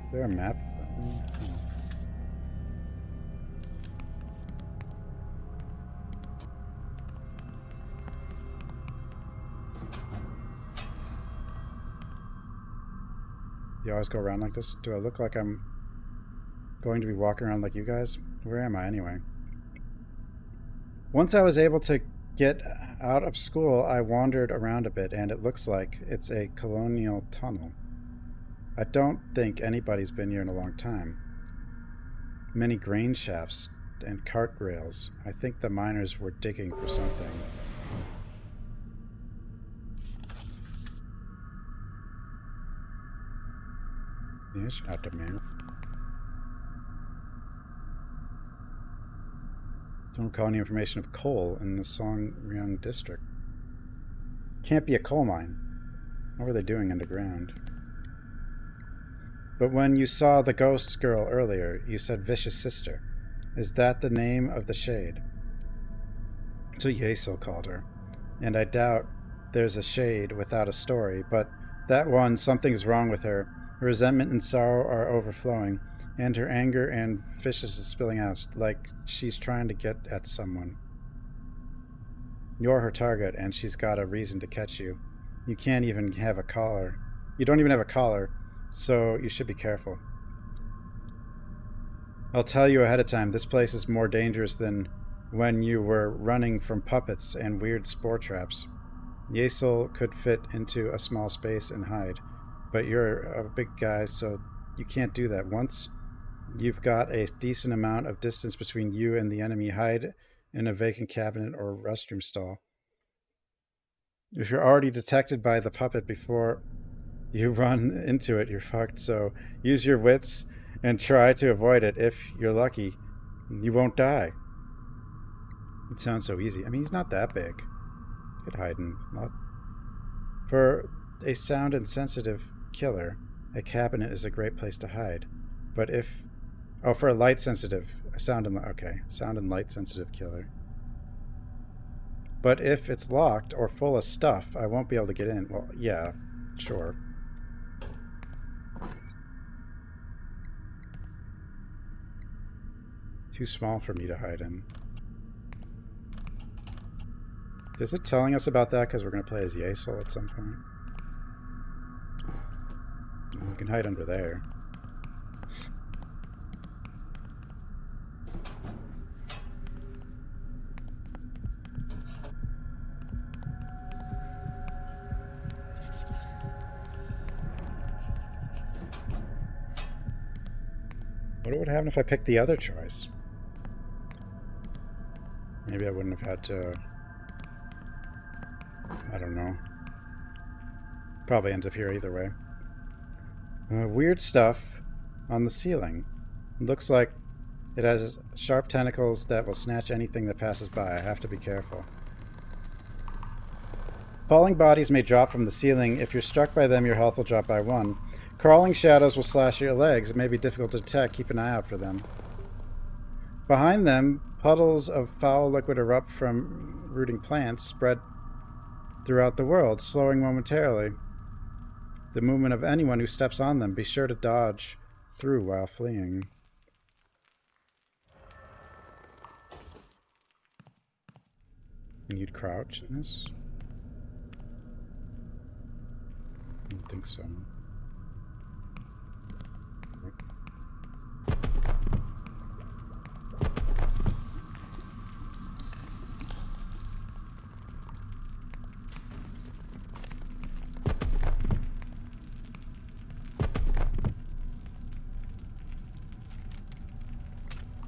Is there a map? You always go around like this? Do I look like I'm going to be walking around like you guys? Where am I anyway? Once I was able to get out of school, I wandered around a bit, and it looks like it's a colonial tunnel. I don't think anybody's been here in a long time. Many grain shafts and cart rails. I think the miners were digging for something. Yes, not the man. Don't recall any information of coal in the Songyang district. Can't be a coal mine. What were they doing underground? But when you saw the ghost girl earlier, you said Vicious Sister. Is that the name of the shade? So Yesel called her. And I doubt there's a shade without a story, but that one, something's wrong with her. Her resentment and sorrow are overflowing, and her anger and vicious is spilling out, like she's trying to get at someone. You're her target, and she's got a reason to catch you. You can't even have a collar. You don't even have a collar, so you should be careful. I'll tell you ahead of time, this place is more dangerous than when you were running from puppets and weird spore traps. Yesel could fit into a small space and hide, but you're a big guy, so you can't do that. Once you've got a decent amount of distance between you and the enemy, hide in a vacant cabinet or restroom stall. If you're already detected by the puppet before you run into it, you're fucked, so use your wits and try to avoid it. If you're lucky, you won't die. It sounds so easy. I mean, he's not that big. You could hide in a lot. For a sound insensitive killer, a cabinet is a great place to hide. But if... Oh, for a light sensitive... sound and light sensitive killer. But if it's locked or full of stuff, I won't be able to get in. Well, yeah, sure. Too small for me to hide in. Is it telling us about that because we're going to play as Yesel at some point? We can hide under there. What would happen if I picked the other choice? Maybe I wouldn't have had to... I don't know. Probably ends up here either way. Weird stuff on the ceiling. It looks like it has sharp tentacles that will snatch anything that passes by. I have to be careful. Falling bodies may drop from the ceiling. If you're struck by them, your health will drop by 1. Crawling shadows will slash your legs. It may be difficult to detect. Keep an eye out for them. Behind them, puddles of foul liquid erupt from rooting plants, spread throughout the world, slowing momentarily the movement of anyone who steps on them. Be sure to dodge through while fleeing. And you'd crouch in this? I don't think so.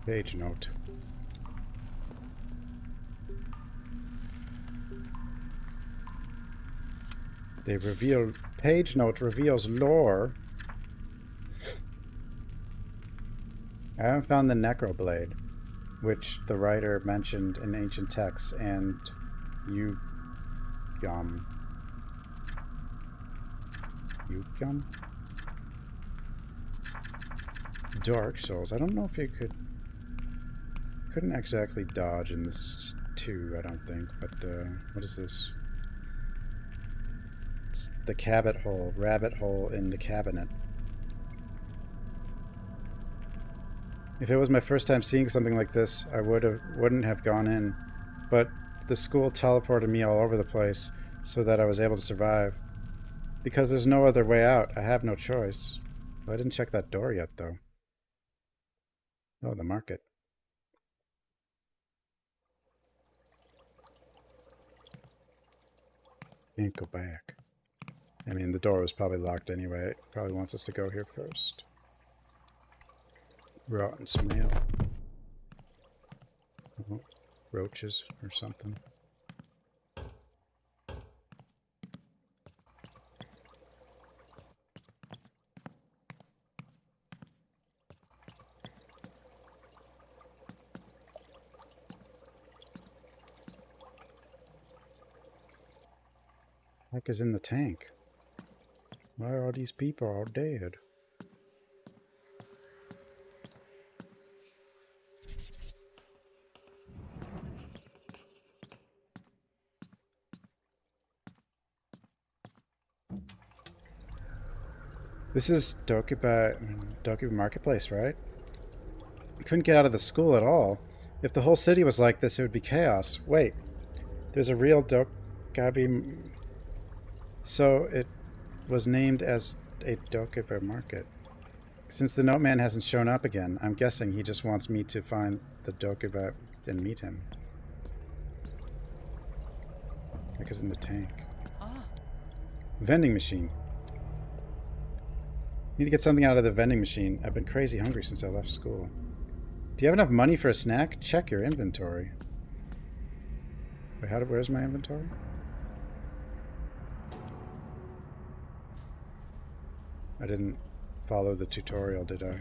Page note. They reveal... Page note reveals lore. I haven't found the Necroblade, which the writer mentioned in ancient texts, and Yugum. Dark Souls. I don't know if you could... Couldn't exactly dodge in this too, I don't think, but what is this? It's the rabbit hole in the cabinet. If it was my first time seeing something like this, I wouldn't have gone in, but the school teleported me all over the place so that I was able to survive. Because there's no other way out, I have no choice. Well, I didn't check that door yet, though. Oh, the market. Can't go back. I mean, the door was probably locked anyway. It probably wants us to go here first. Rotten snail. Oh, roaches or something. What the heck is in the tank? Why are all these people all dead? This is Dokuba Marketplace, right? We couldn't get out of the school at all. If the whole city was like this, it would be chaos. Wait, there's a real Dokuba... So it was named as a Dokuba market. Since the note man hasn't shown up again, I'm guessing he just wants me to find the Dokuba and meet him. Like it's in the tank. Vending machine. Need to get something out of the vending machine. I've been crazy hungry since I left school. Do you have enough money for a snack? Check your inventory. Wait, where's my inventory? I didn't follow the tutorial, did I?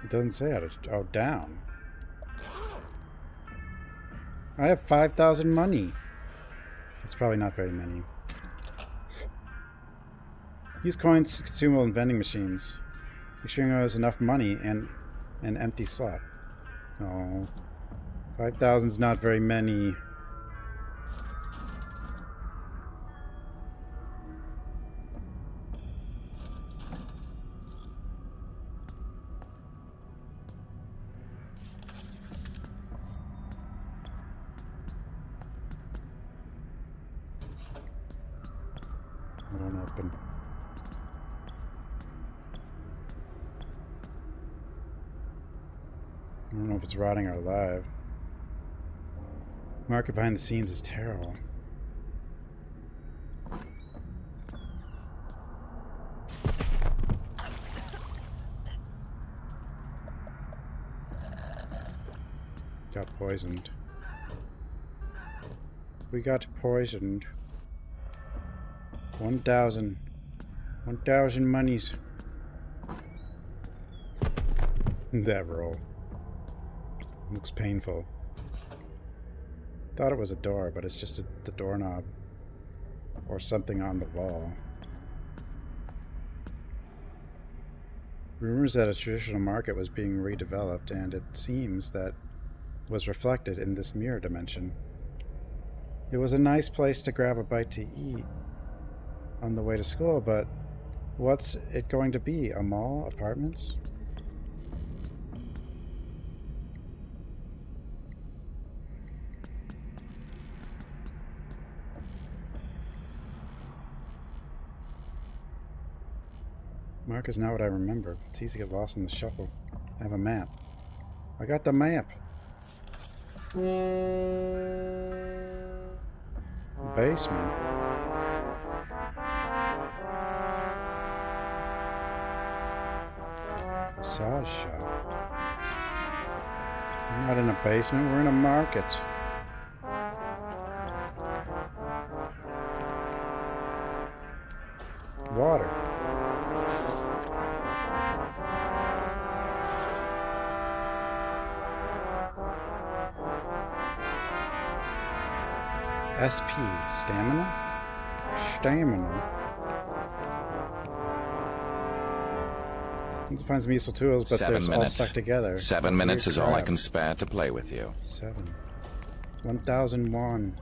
It doesn't say how to... Oh, down. I have 5,000 money. It's probably not very many. Use coins, consumable, and vending machines. Make sure there's enough money and an empty slot. Oh, 5,000's not very many. Open. I don't know if it's rotting or alive. Market behind the scenes is terrible. Got poisoned. We got poisoned. 1,000 monies. That roll looks painful. Thought it was a door, but it's just the doorknob or something on the wall. Rumors that a traditional market was being redeveloped, and it seems that was reflected in this mirror dimension. It was a nice place to grab a bite to eat on the way to school, but what's it going to be? A mall? Apartments? Mark is not what I remember. It's easy to get lost in the shuffle. I have a map. I got the map. Basement. Massage shop. We're not in a basement, we're in a market. Water. SP. Stamina? Stamina. Let's find some useful tools, but 7 they're all minutes. stuck together. 7 minutes is all I crap. can spare to play with you. 7. 1001.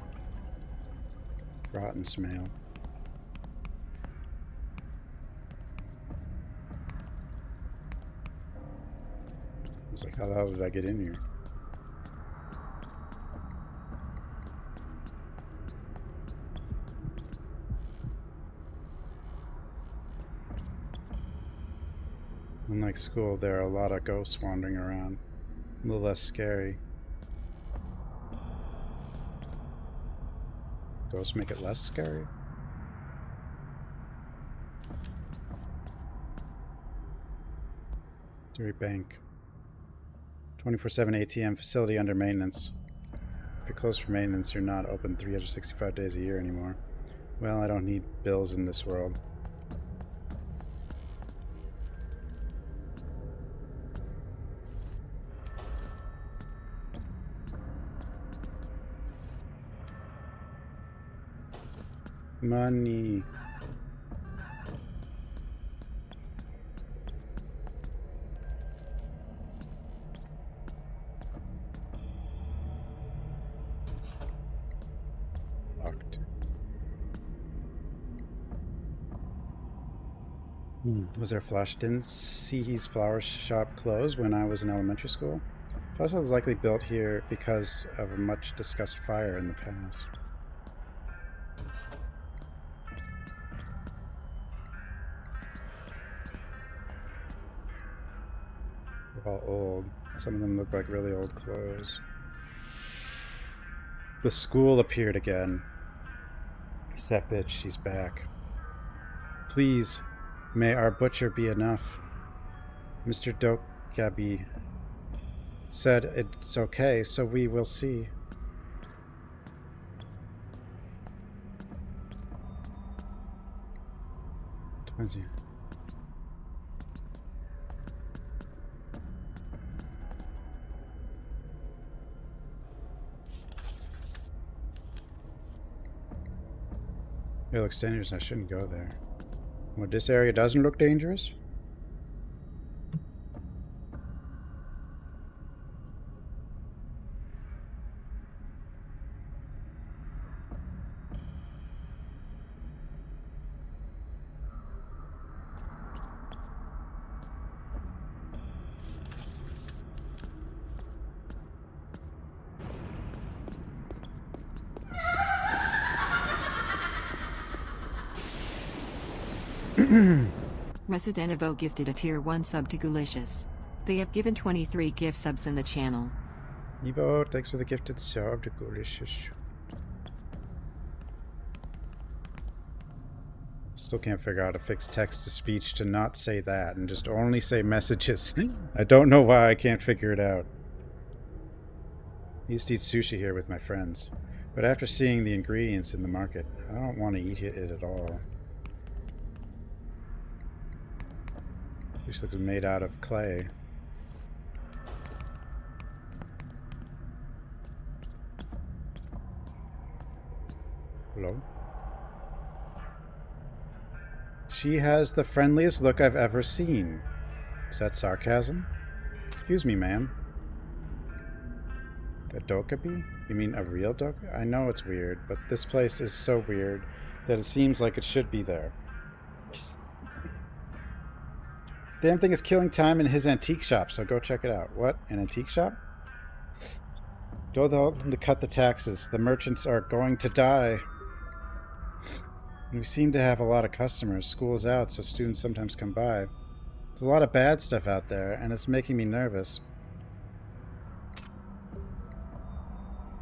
Rotten smell. It's like, how the hell did I get in here? Unlike school, there are a lot of ghosts wandering around. A little less scary. Ghosts make it less scary? Dairy Bank. 24/7 ATM facility under maintenance. If you're closed for maintenance, you're not open 365 days a year anymore. Well, I don't need bills in this world. Money. Locked. Was there a flash? Didn't see his flower shop close when I was in elementary school. Flower shop was likely built here because of a much discussed fire in the past. They're all old. Some of them look like really old clothes. The school appeared again. It's that bitch, she's back. Please, may our butcher be enough. Mr. Dokabi said it's okay, so we will see. Depends you. It looks dangerous. I shouldn't go there. Well, this area doesn't look dangerous? Resident Evil gifted a tier 1 sub to Goolicious. They have given 23 gift subs in the channel. Evo, thanks for the gifted sub to Delicious. Still can't figure out how to fix text to speech to not say that and just only say messages. I don't know why I can't figure it out. I used to eat sushi here with my friends, but after seeing the ingredients in the market, I don't want to eat it at all. Looks like it's made out of clay. Hello? She has the friendliest look I've ever seen. Is that sarcasm? Excuse me, ma'am. A Dokubi? You mean a real Dokubi? I know it's weird, but this place is so weird that it seems like it should be there. Damn thing is killing time in his antique shop, so go check it out. What? An antique shop? Go tell them to cut the taxes. The merchants are going to die. We seem to have a lot of customers. School's out, so students sometimes come by. There's a lot of bad stuff out there, and it's making me nervous.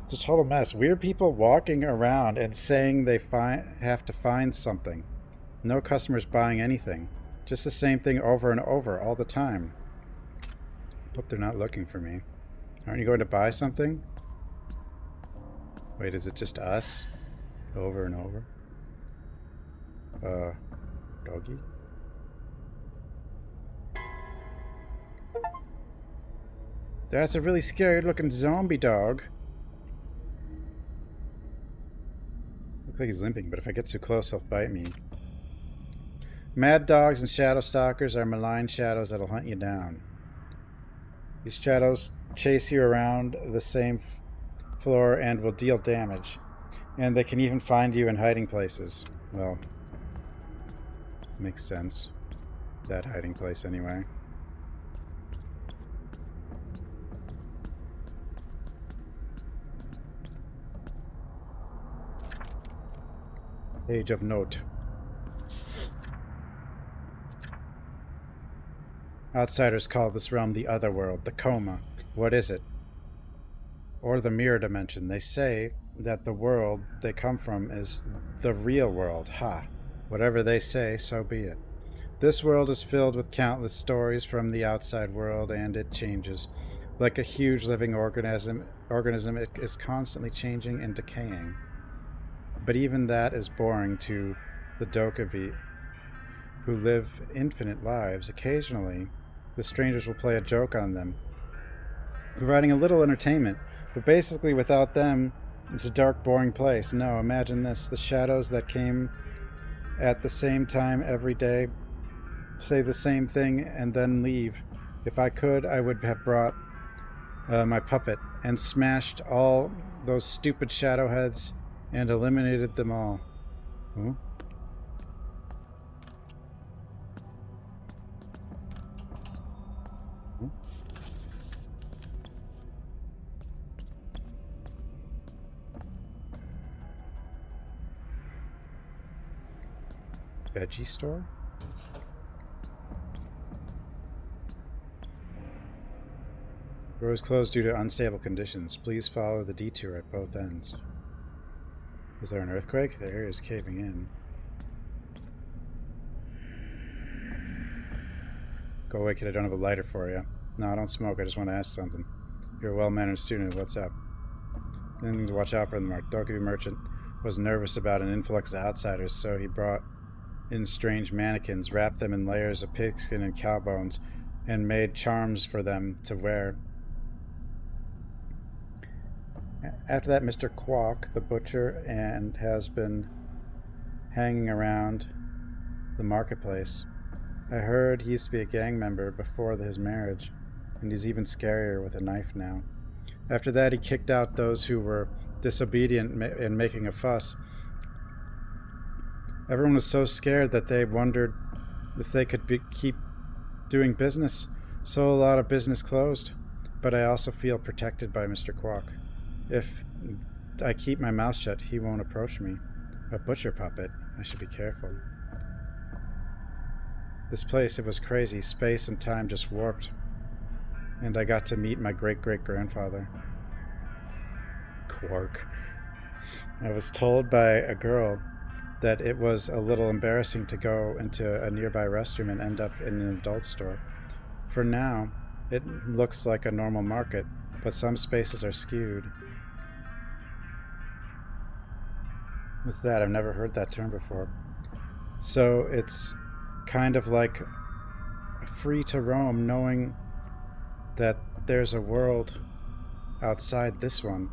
It's a total mess. Weird people walking around and saying they have to find something. No customers buying anything. Just the same thing over and over all the time. Hope they're not looking for me. Aren't you going to buy something? Wait, is it just us? Over and over? Doggy? That's a really scary looking zombie dog. Looks like he's limping, but if I get too close, he'll bite me. Mad dogs and shadow stalkers are malign shadows that'll hunt you down. These shadows chase you around the same floor and will deal damage. And they can even find you in hiding places. Well, makes sense. That hiding place anyway. Page of note. Outsiders call this realm the Otherworld, the Coma. What is it? Or the mirror dimension. They say that the world they come from is the real world. Ha! Whatever they say, so be it. This world is filled with countless stories from the outside world, and it changes. Like a huge living organism, it is constantly changing and decaying. But even that is boring to the Dokubi, who live infinite lives. Occasionally, the strangers will play a joke on them, providing a little entertainment. But basically, without them, it's a dark, boring place. No, imagine this. The shadows that came at the same time every day say the same thing and then leave. If I could, I would have brought my puppet and smashed all those stupid shadow heads and eliminated them all. Huh? Huh? Veggie store? Door is closed due to unstable conditions. Please follow the detour at both ends. Is there an earthquake? The area is caving in. Go away, kid. I don't have a lighter for you. No, I don't smoke. I just want to ask something. You're a well-mannered student. What's up? Anything to watch out for in the market. Dokubi merchant was nervous about an influx of outsiders, so he brought in strange mannequins, wrapped them in layers of pigskin and cow bones, and made charms for them to wear. After that, Mr. Kwok, the butcher, and has been hanging around the marketplace. I heard he used to be a gang member before his marriage, and he's even scarier with a knife now. After that, he kicked out those who were disobedient and making a fuss. Everyone was so scared that they wondered if they could keep doing business, so a lot of business closed. But I also feel protected by Mr. Kwok. If I keep my mouth shut, he won't approach me. A butcher puppet. I should be careful. This place, it was crazy. Space and time just warped. And I got to meet my great-great-grandfather. Quark. I was told by a girl that it was a little embarrassing to go into a nearby restroom and end up in an adult store. For now, it looks like a normal market, but some spaces are skewed. What's that? I've never heard that term before. So it's kind of like free to roam, knowing that there's a world outside this one.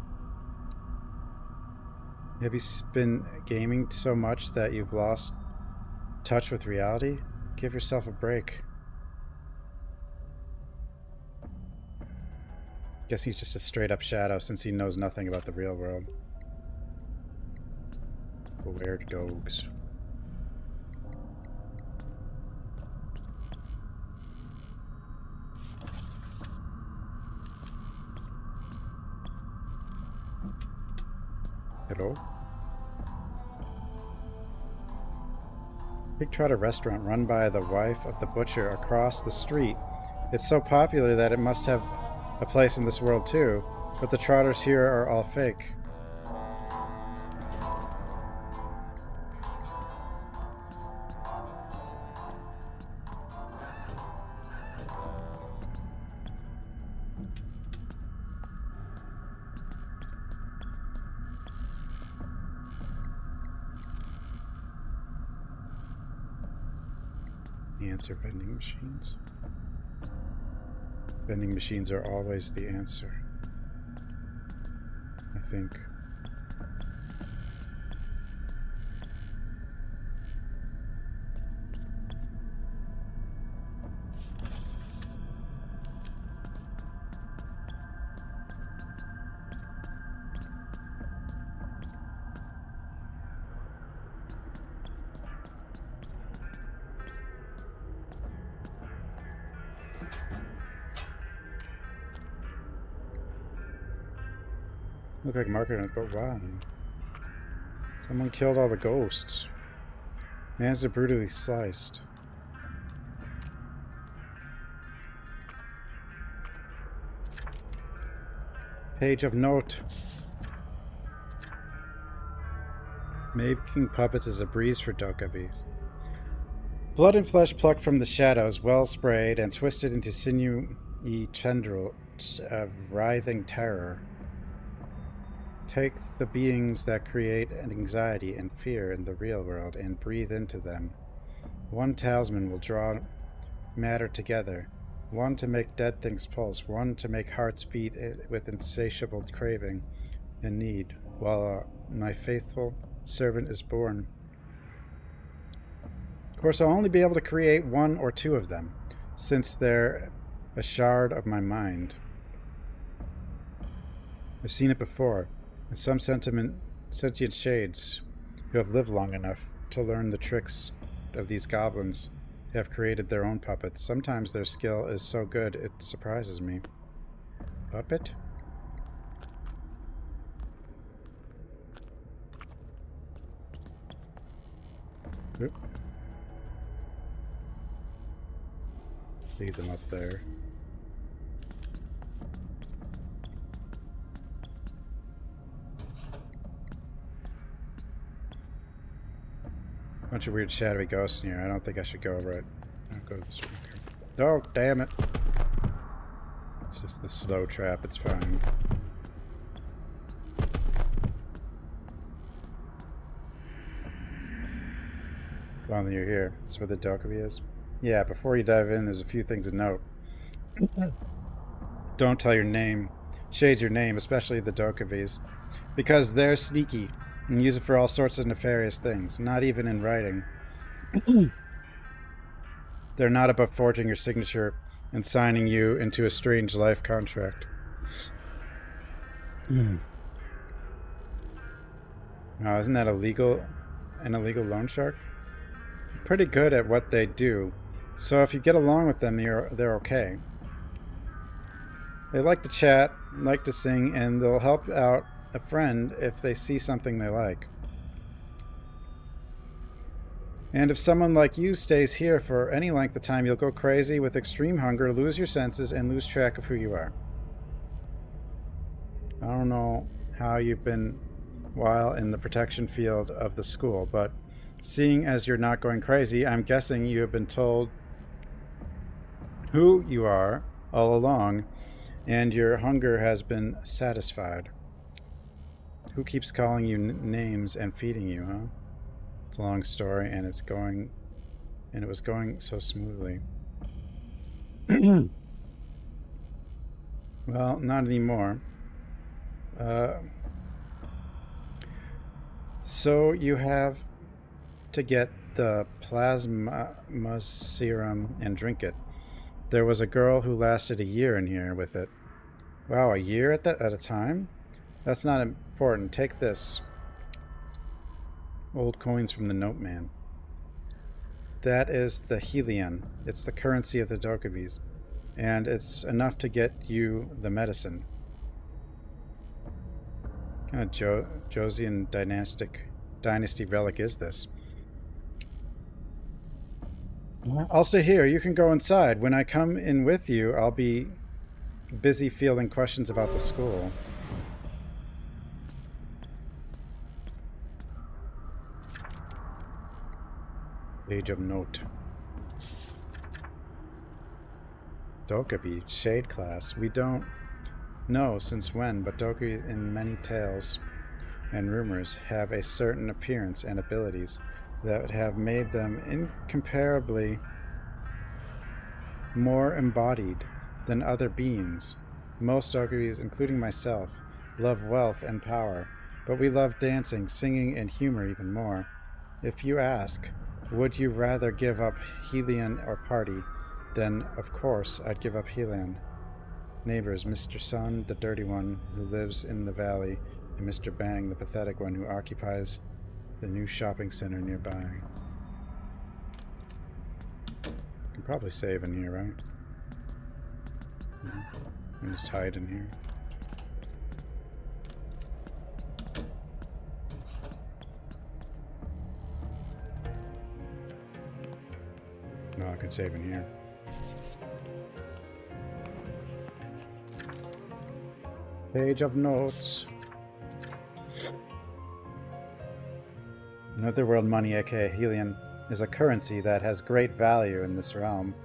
Have you been gaming so much that you've lost touch with reality? Give yourself a break. Guess he's just a straight up shadow since he knows nothing about the real world. Beware dogs. Hello? Pig Trotter restaurant run by the wife of the butcher across the street. It's so popular that it must have a place in this world too, but the trotters here are all fake. Answer vending machines. Vending machines are always the answer, I think. Look like marketing, but why? Someone killed all the ghosts. Hands are brutally sliced. Page of note. Making puppets is a breeze for Dokabis. Blood and flesh plucked from the shadows, well sprayed and twisted into sinewy tendrils of writhing terror. Take the beings that create anxiety and fear in the real world and breathe into them. One talisman will draw matter together, one to make dead things pulse, one to make hearts beat with insatiable craving and need, while my faithful servant is born. Of course, I'll only be able to create one or two of them, since they're a shard of my mind. I've seen it before. And some sentient shades who have lived long enough to learn the tricks of these goblins have created their own puppets. Sometimes their skill is so good it surprises me. Puppet? Oop. Leave them up there. Bunch of weird shadowy ghosts in here. I don't think I should go right. I'll go this way. Oh, damn it. It's just the slow trap. It's fine. Glad that you're here. That's where the Dokubi is. Yeah, before you dive in, there's a few things to note. Don't tell your name. Shades your name, especially the Dokubis. Because they're sneaky. And use it for all sorts of nefarious things, not even in writing. They're not above forging your signature and signing you into a strange life contract. Oh, isn't that illegal? An illegal loan shark? Pretty good at what they do, so if you get along with them, they're okay. They like to chat, like to sing, and they'll help out a friend if they see something they like. And if someone like you stays here for any length of time, you'll go crazy with extreme hunger, lose your senses, and lose track of who you are. I don't know how you've been while in the protection field of the school, but seeing as you're not going crazy, I'm guessing you have been told who you are all along, and your hunger has been satisfied. Who keeps calling you names and feeding you, huh? It's a long story, and it was going so smoothly. Well, not anymore. So you have to get the plasma serum and drink it. There was a girl who lasted a year in here with it. Wow, a year at a time? That's not important. Take this. Old coins from the Note Man. That is the Helion. It's the currency of the Dokkaebis. And it's enough to get you the medicine. What kind of Joseon dynasty relic is this? I'll stay here. You can go inside. When I come in with you, I'll be busy fielding questions about the school. Page of note. Dokkaebi, shade class. We don't know since when, but Dokkaebi in many tales and rumors have a certain appearance and abilities that have made them incomparably more embodied than other beings. Most Dokkaebis, including myself, love wealth and power, but we love dancing, singing, and humor even more. If you ask, would you rather give up Helion or party, then of course I'd give up Helion. Neighbors, Mr. Sun, the dirty one who lives in the valley, and Mr. Bang, the pathetic one who occupies the new shopping center nearby. Can probably save in here, right? And just hide in here. No, I can save in here. Page of notes. Netherworld money, aka Helion, is a currency that has great value in this realm.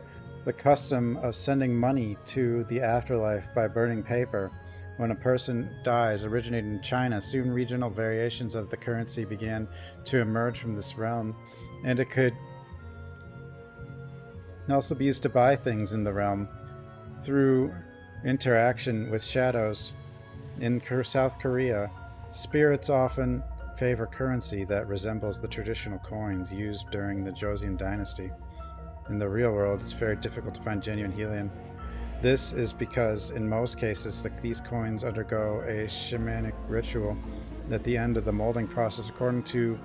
The custom of sending money to the afterlife by burning paper when a person dies originated in China. Soon regional variations of the currency began to emerge from this realm, and it could also be used to buy things in the realm through interaction with shadows. In South Korea, spirits often favor currency that resembles the traditional coins used during the Joseon dynasty. In the real world, it's very difficult to find genuine Helion. This is because, in most cases, these coins undergo a shamanic ritual at the end of the molding process. According to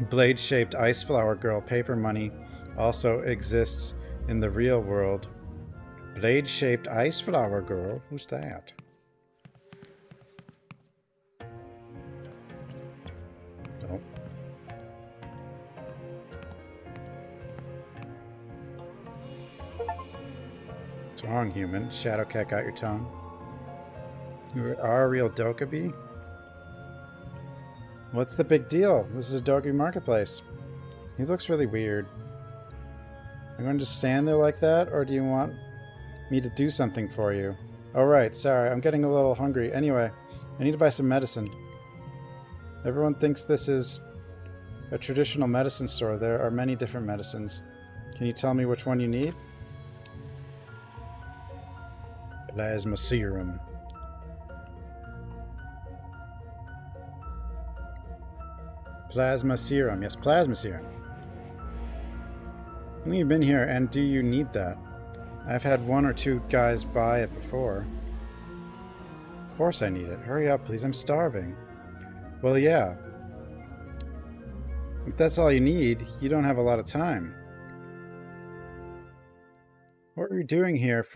blade-shaped ice flower girl, paper money also exists in the real world. Blade-shaped ice flower girl? Who's that? Oh. What's wrong, human? Shadowcat got your tongue. You are a real Dokkaebi? What's the big deal? This is a Dokkaebi marketplace. He looks really weird. Are you going to just stand there like that, or do you want me to do something for you? Oh, right, sorry, I'm getting a little hungry. Anyway, I need to buy some medicine. Everyone thinks this is a traditional medicine store. There are many different medicines. Can you tell me which one you need? Plasma serum. Plasma serum. Yes, plasma serum. How long have you been here, and do you need that? I've had one or two guys buy it before. Of course I need it. Hurry up, please. I'm starving. Well, yeah. If that's all you need, you don't have a lot of time. What are you doing here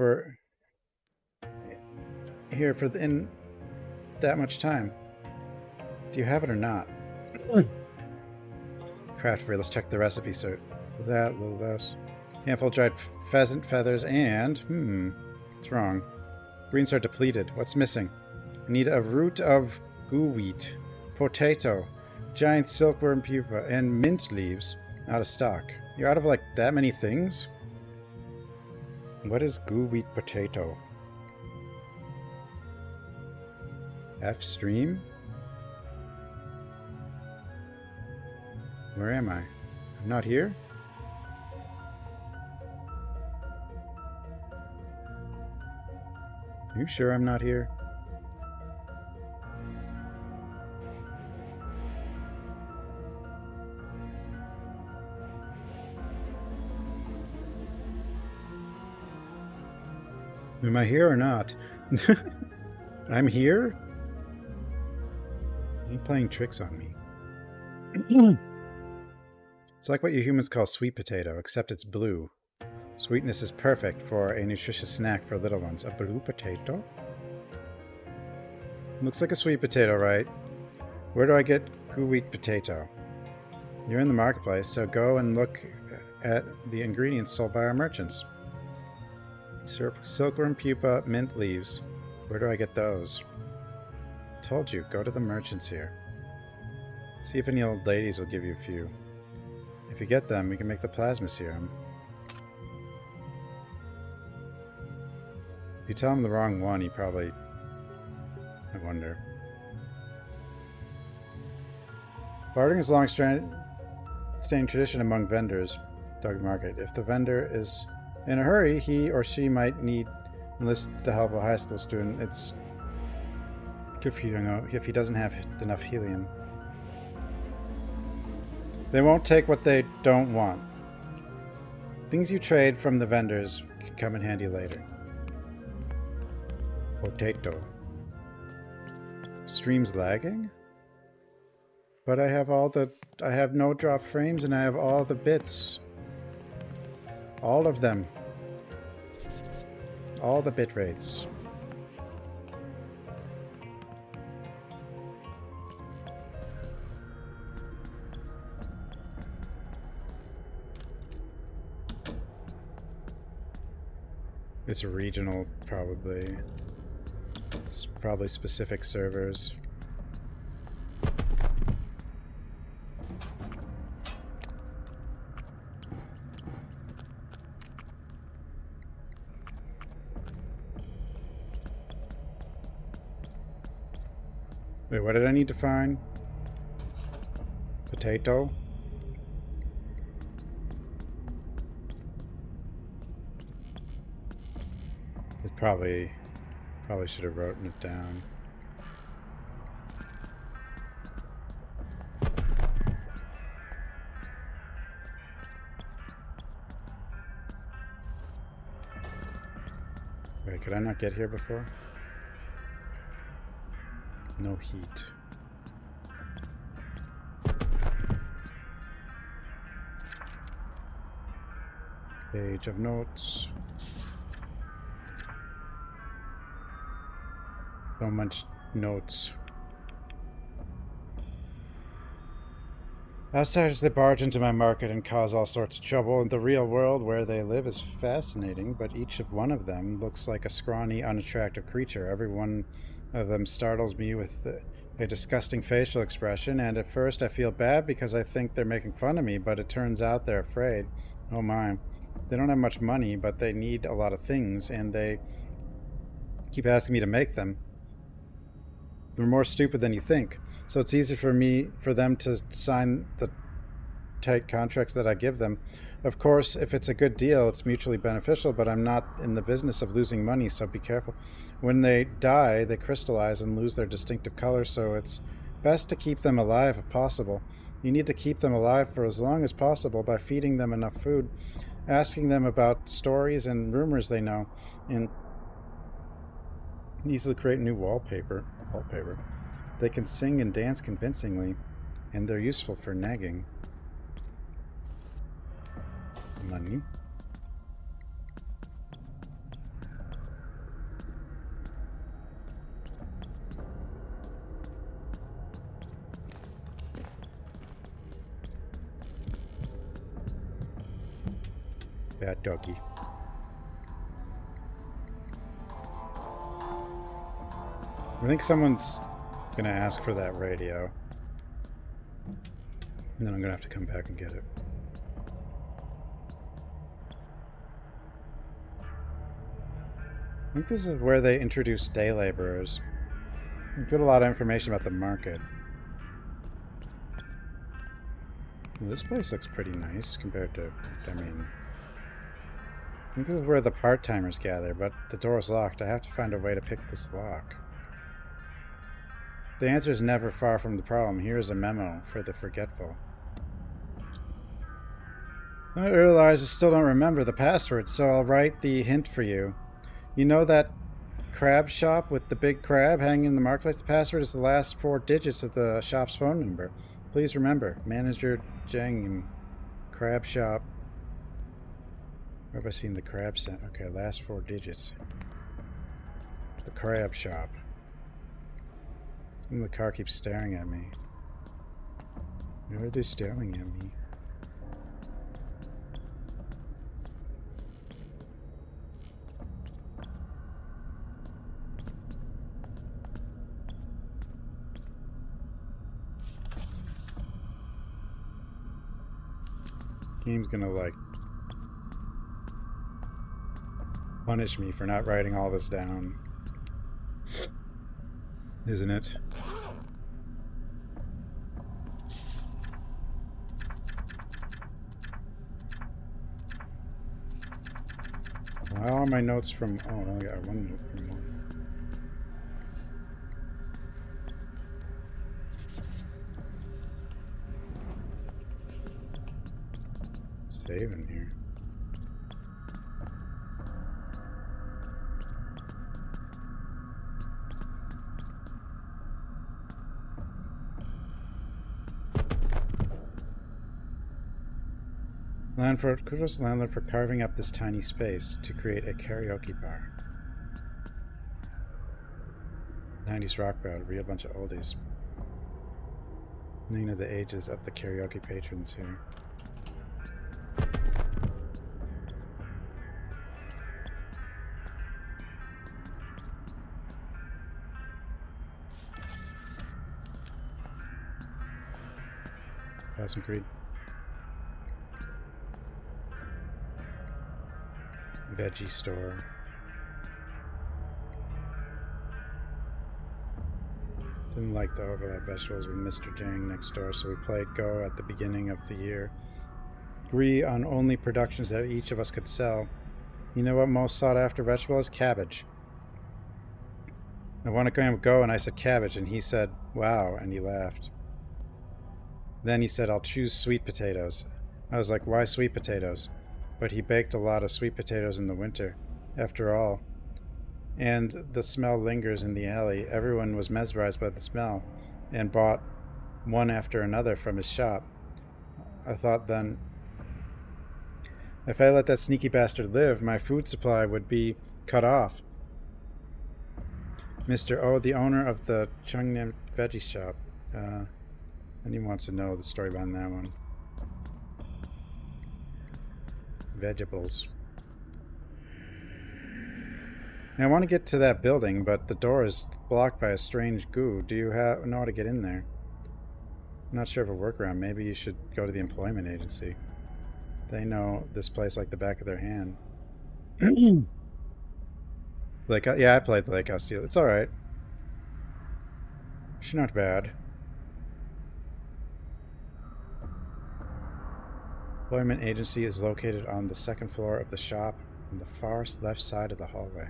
in that much time? Do you have it or not? Craft free. Let's check the recipe. So that, little this. Handful of dried pheasant feathers and what's wrong? Greens are depleted. What's missing? I need a root of goo wheat, potato, giant silkworm pupa, and mint leaves. Out of stock. You're out of like that many things? What is goo wheat potato? F stream? Where am I? I'm not here? Are you sure I'm not here? Am I here or not? I'm here? Are you playing tricks on me? It's like what you humans call sweet potato, except it's blue. Sweetness is perfect for a nutritious snack for little ones. A blue potato? Looks like a sweet potato, right? Where do I get gooey potato? You're in the marketplace, so go and look at the ingredients sold by our merchants. Silkworm pupa, mint leaves. Where do I get those? Told you, go to the merchants here. See if any old ladies will give you a few. If you get them, we can make the plasma serum. If you tell him the wrong one, he probably... I wonder. Bartering is a long-standing tradition among vendors. Dog market. If the vendor is in a hurry, he or she might need enlist the help of a high school student. It's good for you to know if he doesn't have enough helium. They won't take what they don't want. Things you trade from the vendors can come in handy later. Potato. Stream's lagging? But I have I have no drop frames and I have all the bits. All of them. All the bit rates. It's regional, probably. It's probably specific servers. Wait, what did I need to find? Potato? It probably should have written it down. Wait, could I not get here before? No heat. Page of notes. So much notes. Outsiders, they barge into my market and cause all sorts of trouble. In the real world where they live is fascinating, but each one of them looks like a scrawny, unattractive creature. Every one of them startles me with a disgusting facial expression, and at first I feel bad because I think they're making fun of me, but it turns out they're afraid. Oh my. They don't have much money, but they need a lot of things, and they keep asking me to make them. They're more stupid than you think, so it's easy for them to sign the tight contracts that I give them. Of course, if it's a good deal, it's mutually beneficial, but I'm not in the business of losing money, so be careful. When they die, they crystallize and lose their distinctive color, so it's best to keep them alive if possible. You need to keep them alive for as long as possible by feeding them enough food, asking them about stories and rumors they know, and easily create new wallpaper. They can sing and dance convincingly, and they're useful for nagging. Money. Bad doggy. I think someone's gonna ask for that radio. And then I'm gonna have to come back and get it. I think this is where they introduce day laborers. You get a lot of information about the market. Well, this place looks pretty nice compared to, I mean... I think this is where the part-timers gather, but the door's locked. I have to find a way to pick this lock. The answer is never far from the problem. Here is a memo for the forgetful. I realize I still don't remember the password, so I'll write the hint for you. You know that crab shop with the big crab hanging in the marketplace? The password is the last 4 digits of the shop's phone number. Please remember, Manager Jang, crab shop. Where have I seen the crab cent? Okay, last 4 digits. The crab shop. The car keeps staring at me. Why are they staring at me? Game's gonna like punish me for not writing all this down, isn't it? Why are my notes from... Oh, I only got one note from one. Save in here. Kudos landlord for carving up this tiny space to create a karaoke bar. 90s rock band, a real bunch of oldies. Name of the ages of the karaoke patrons here. Have some Creed. Veggie store. Didn't like the overlap vegetables with Mr. Jang next door, so we played Go at the beginning of the year. Agree on only productions that each of us could sell. You know what most sought after vegetable is? Cabbage. I want to go, and I said cabbage, and he said, wow, and he laughed. Then he said, I'll choose sweet potatoes. I was like, why sweet potatoes? But he baked a lot of sweet potatoes in the winter, after all. And the smell lingers in the alley. Everyone was mesmerized by the smell, and bought one after another from his shop. I thought then, if I let that sneaky bastard live, my food supply would be cut off. Mr. O, the owner of the Chungnam veggie shop. And he wants to know the story behind that one. Vegetables. Now, I want to get to that building, but the door is blocked by a strange goo. Do you know how to get in there? I'm not sure of a workaround. Maybe you should go to the employment agency. They know this place like the back of their hand. Like, yeah, I played the Lake House deal. It's alright. She's not bad. Employment agency is located on the second floor of the shop on the far left side of the hallway.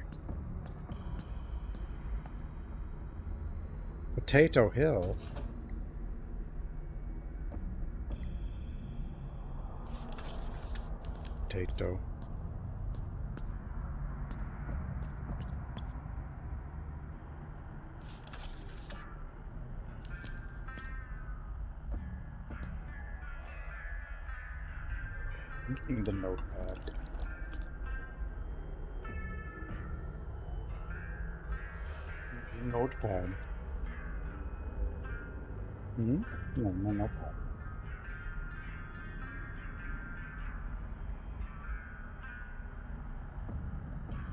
Potato Hill? Potato. I'm getting the notepad. Notepad. Hmm? No, my notepad.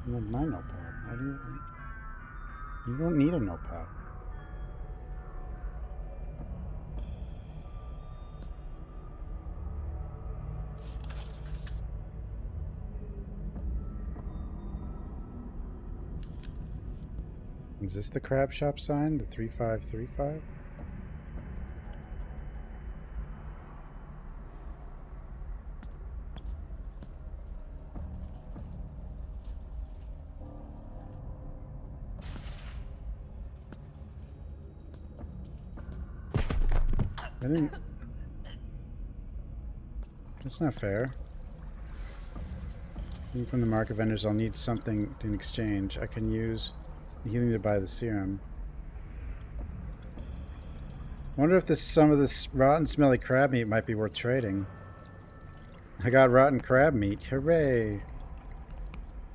No, my notepad. Why do you don't need a notepad. Is this the crab shop sign? The 3535? I didn't... That's not fair. Even from the market vendors, I'll need something in exchange. I can use the healing to buy the serum. I wonder if some of this rotten, smelly crab meat might be worth trading. I got rotten crab meat. Hooray!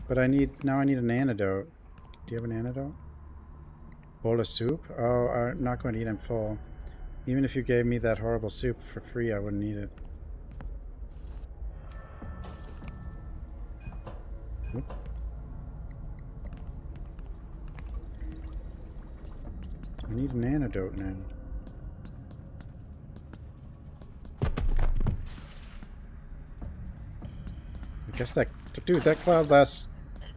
But now I need an antidote. Do you have an antidote? Bowl of soup? Oh, I'm not going to eat. I'm full. Even if you gave me that horrible soup for free, I wouldn't eat it. Oop. I need an antidote now. I guess that... Dude, that cloud last...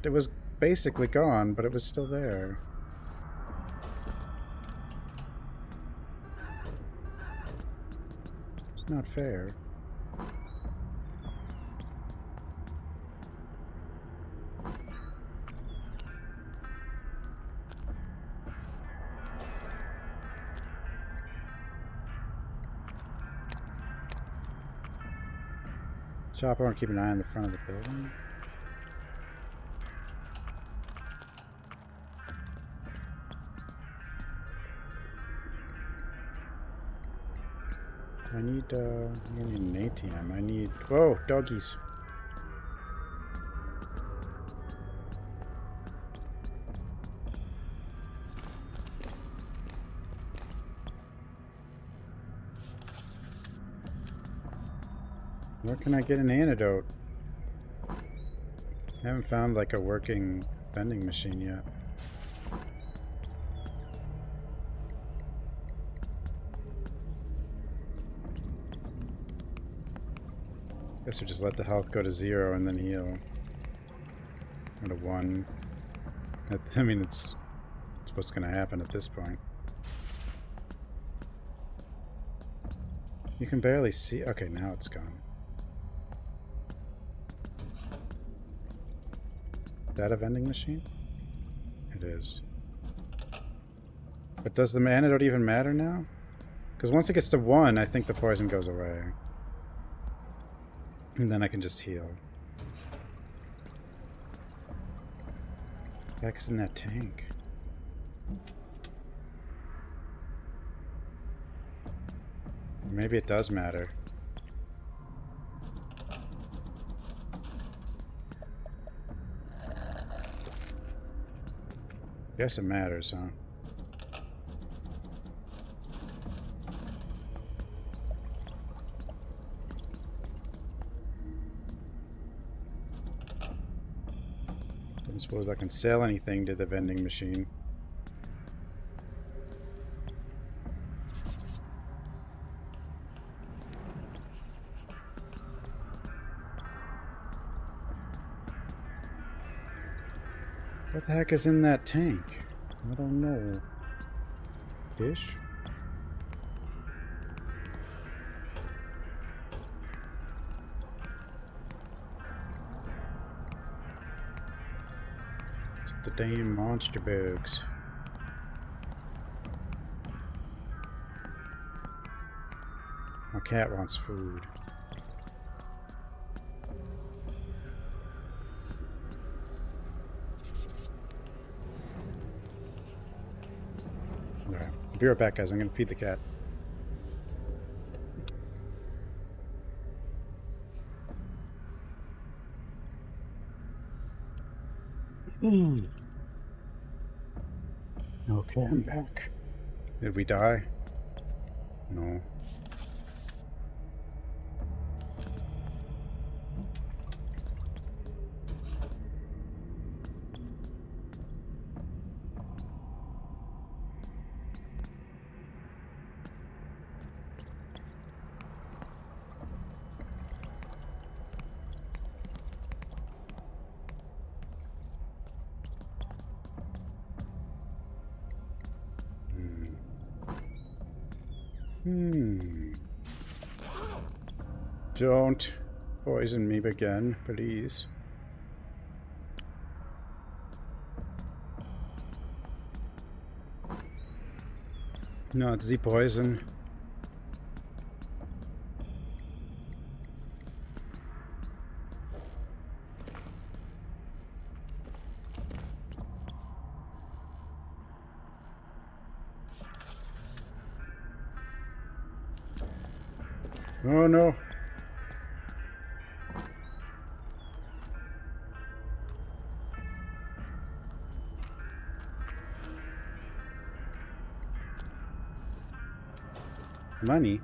It was basically gone, but it was still there. It's not fair. Chopper, I want to keep an eye on the front of the building. I need an ATM. I need... Whoa, doggies. Where can I get an antidote? I haven't found like a working vending machine yet. Guess we just let the health go to 0 and then heal. Or to 1. I mean, it's what's going to happen at this point. You can barely see. Okay, now it's gone. Is that a vending machine? It is. But does the antidote even matter now? Because once it gets to 1, I think the poison goes away. And then I can just heal. What the heck is in that tank? Maybe it does matter. Guess it matters, huh? Don't suppose I can sell anything to the vending machine. What the heck is in that tank? I don't know. Fish? It's the damn monster bugs. My cat wants food. Be right back, guys. I'm gonna feed the cat. Okay, I'm back. Did we die? No. Don't poison me again, please. Not the poison. Oh no. Money?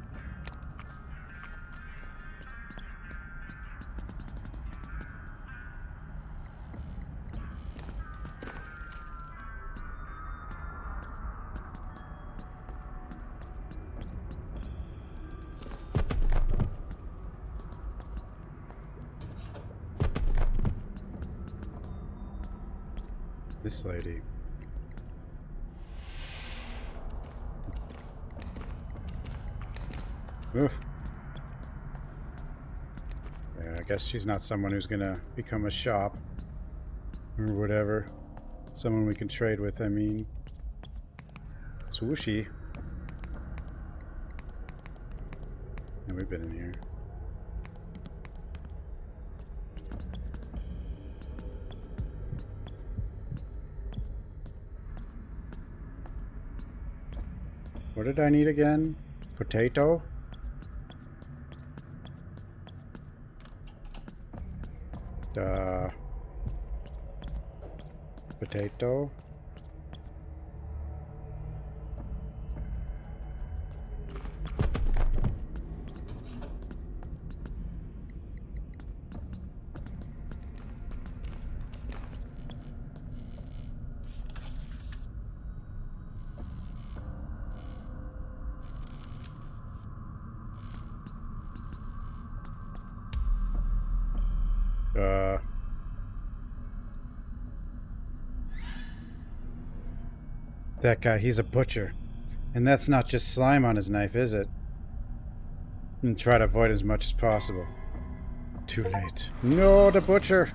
This lady. Oof. Yeah, I guess she's not someone who's gonna become a shop. Or whatever. Someone we can trade with, I mean. Swooshy. Yeah, we've been in here. What did I need again? Potato? Potato? That guy, he's a butcher. And that's not just slime on his knife, is it? And try to avoid as much as possible. Too late. No, the butcher!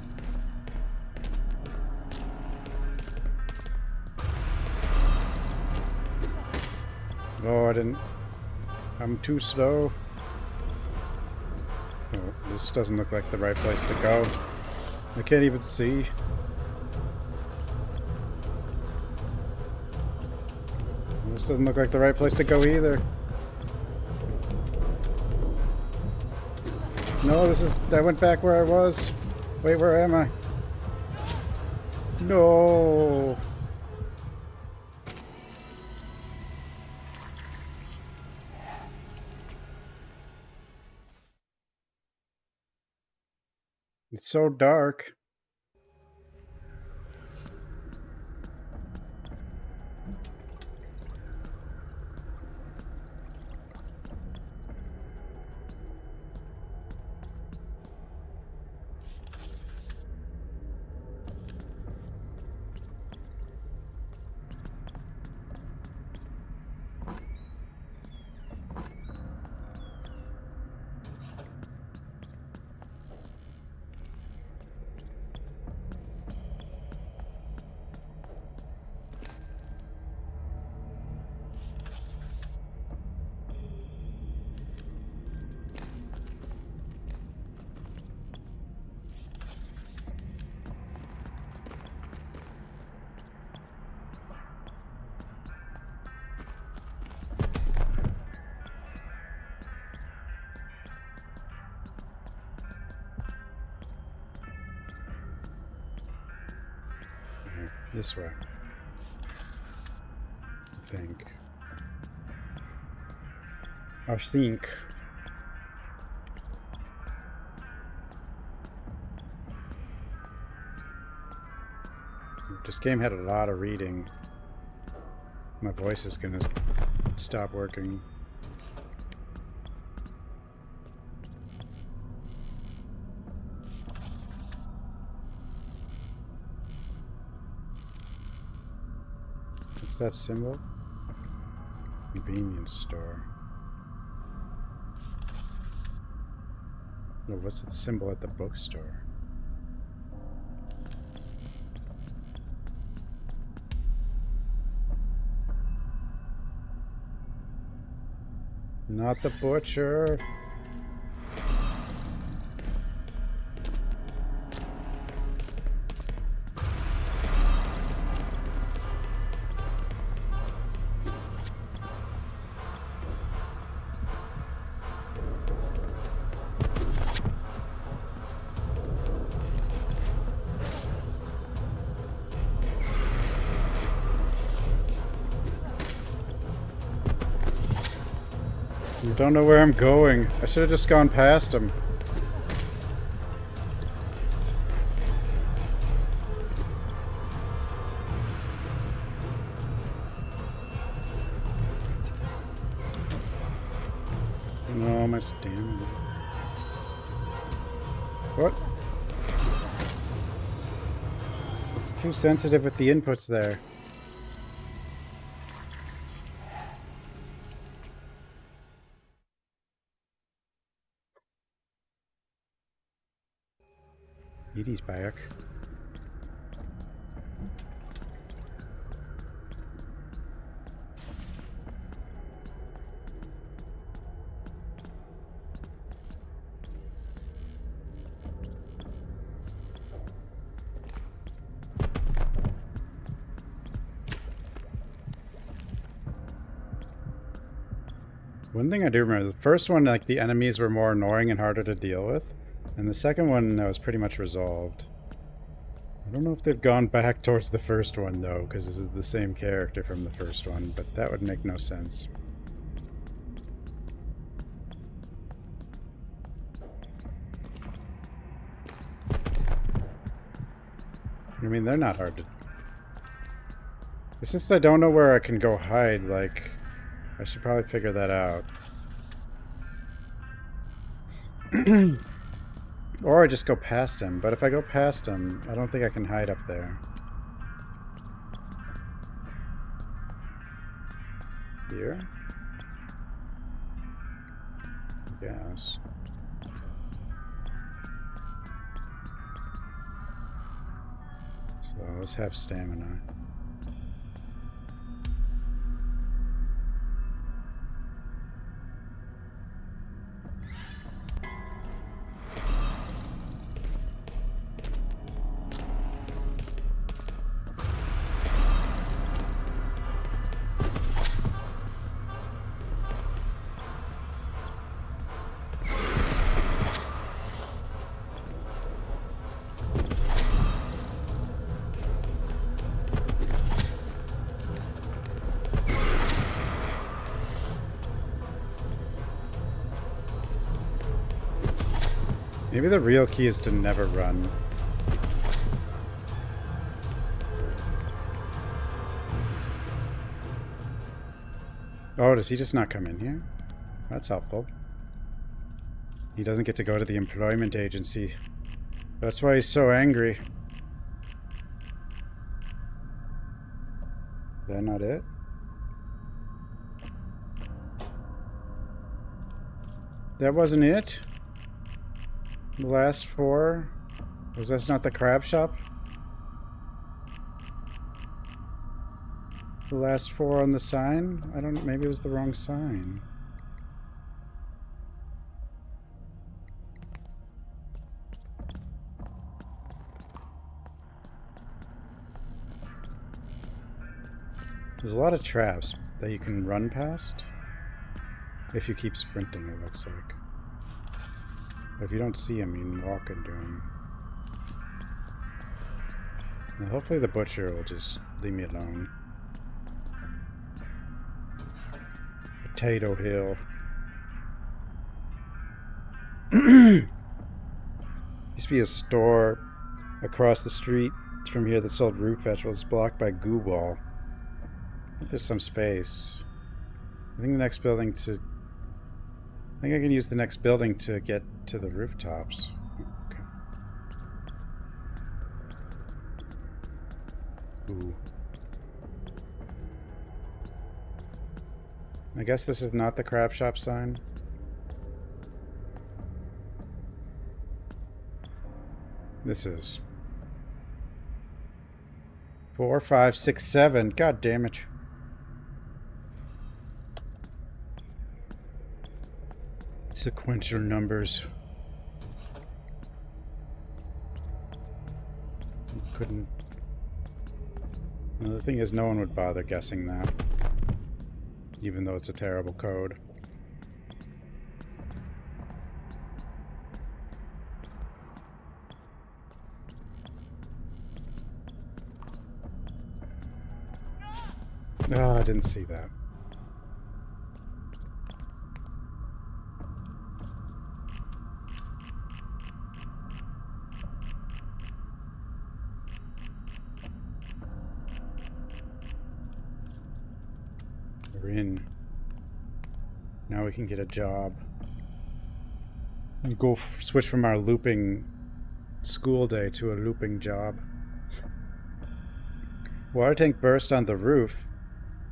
Oh, I didn't... I'm too slow. Oh, this doesn't look like the right place to go. I can't even see. This doesn't look like the right place to go either. No, this is... I went back where I was. Wait, where am I? No. It's so dark. This way. I think. I think. This game had a lot of reading. My voice is gonna stop working. What's that symbol? Convenience store. No, what's that symbol at the bookstore? Not the butcher. don't know where I'm going. I should have just gone past him. No, my stamina. What? It's too sensitive with the inputs there. Edie's back. One thing I do remember, the first one, like, the enemies were more annoying and harder to deal with. And the second one was pretty much resolved. I don't know if they've gone back towards the first one, though, because this is the same character from the first one, but that would make no sense. I mean, they're not hard to... Since I don't know where I can go hide, like... I should probably figure that out. Or I just go past him. But if I go past him, I don't think I can hide up there. Here? Yes. So let's have stamina. Maybe the real key is to never run. Oh, does he just not come in here? That's helpful. He doesn't get to go to the employment agency. That's why he's so angry. Is that not it? That wasn't it? The last four? Was that not the crab shop? The last four on the sign? I don't know, maybe it was the wrong sign. There's a lot of traps that you can run past if you keep sprinting, it looks like. But if you don't see him, you can walk into him. Now, hopefully the butcher will just leave me alone. Potato Hill. Used to be a store across the street from here that sold root vegetables, blocked by goo wall. I think there's some space. I think the next building to... I think I can use the next building to get to the rooftops. Okay. Ooh. I guess this is not the crab shop sign. This is 4, 5, 6, 7. God damn it. Sequential numbers. Couldn't. Well, the thing is, no one would bother guessing that, even though it's a terrible code. Oh, I didn't see that. We're in. Now we can get a job. And go switch from our looping school day to a looping job. Water tank burst on the roof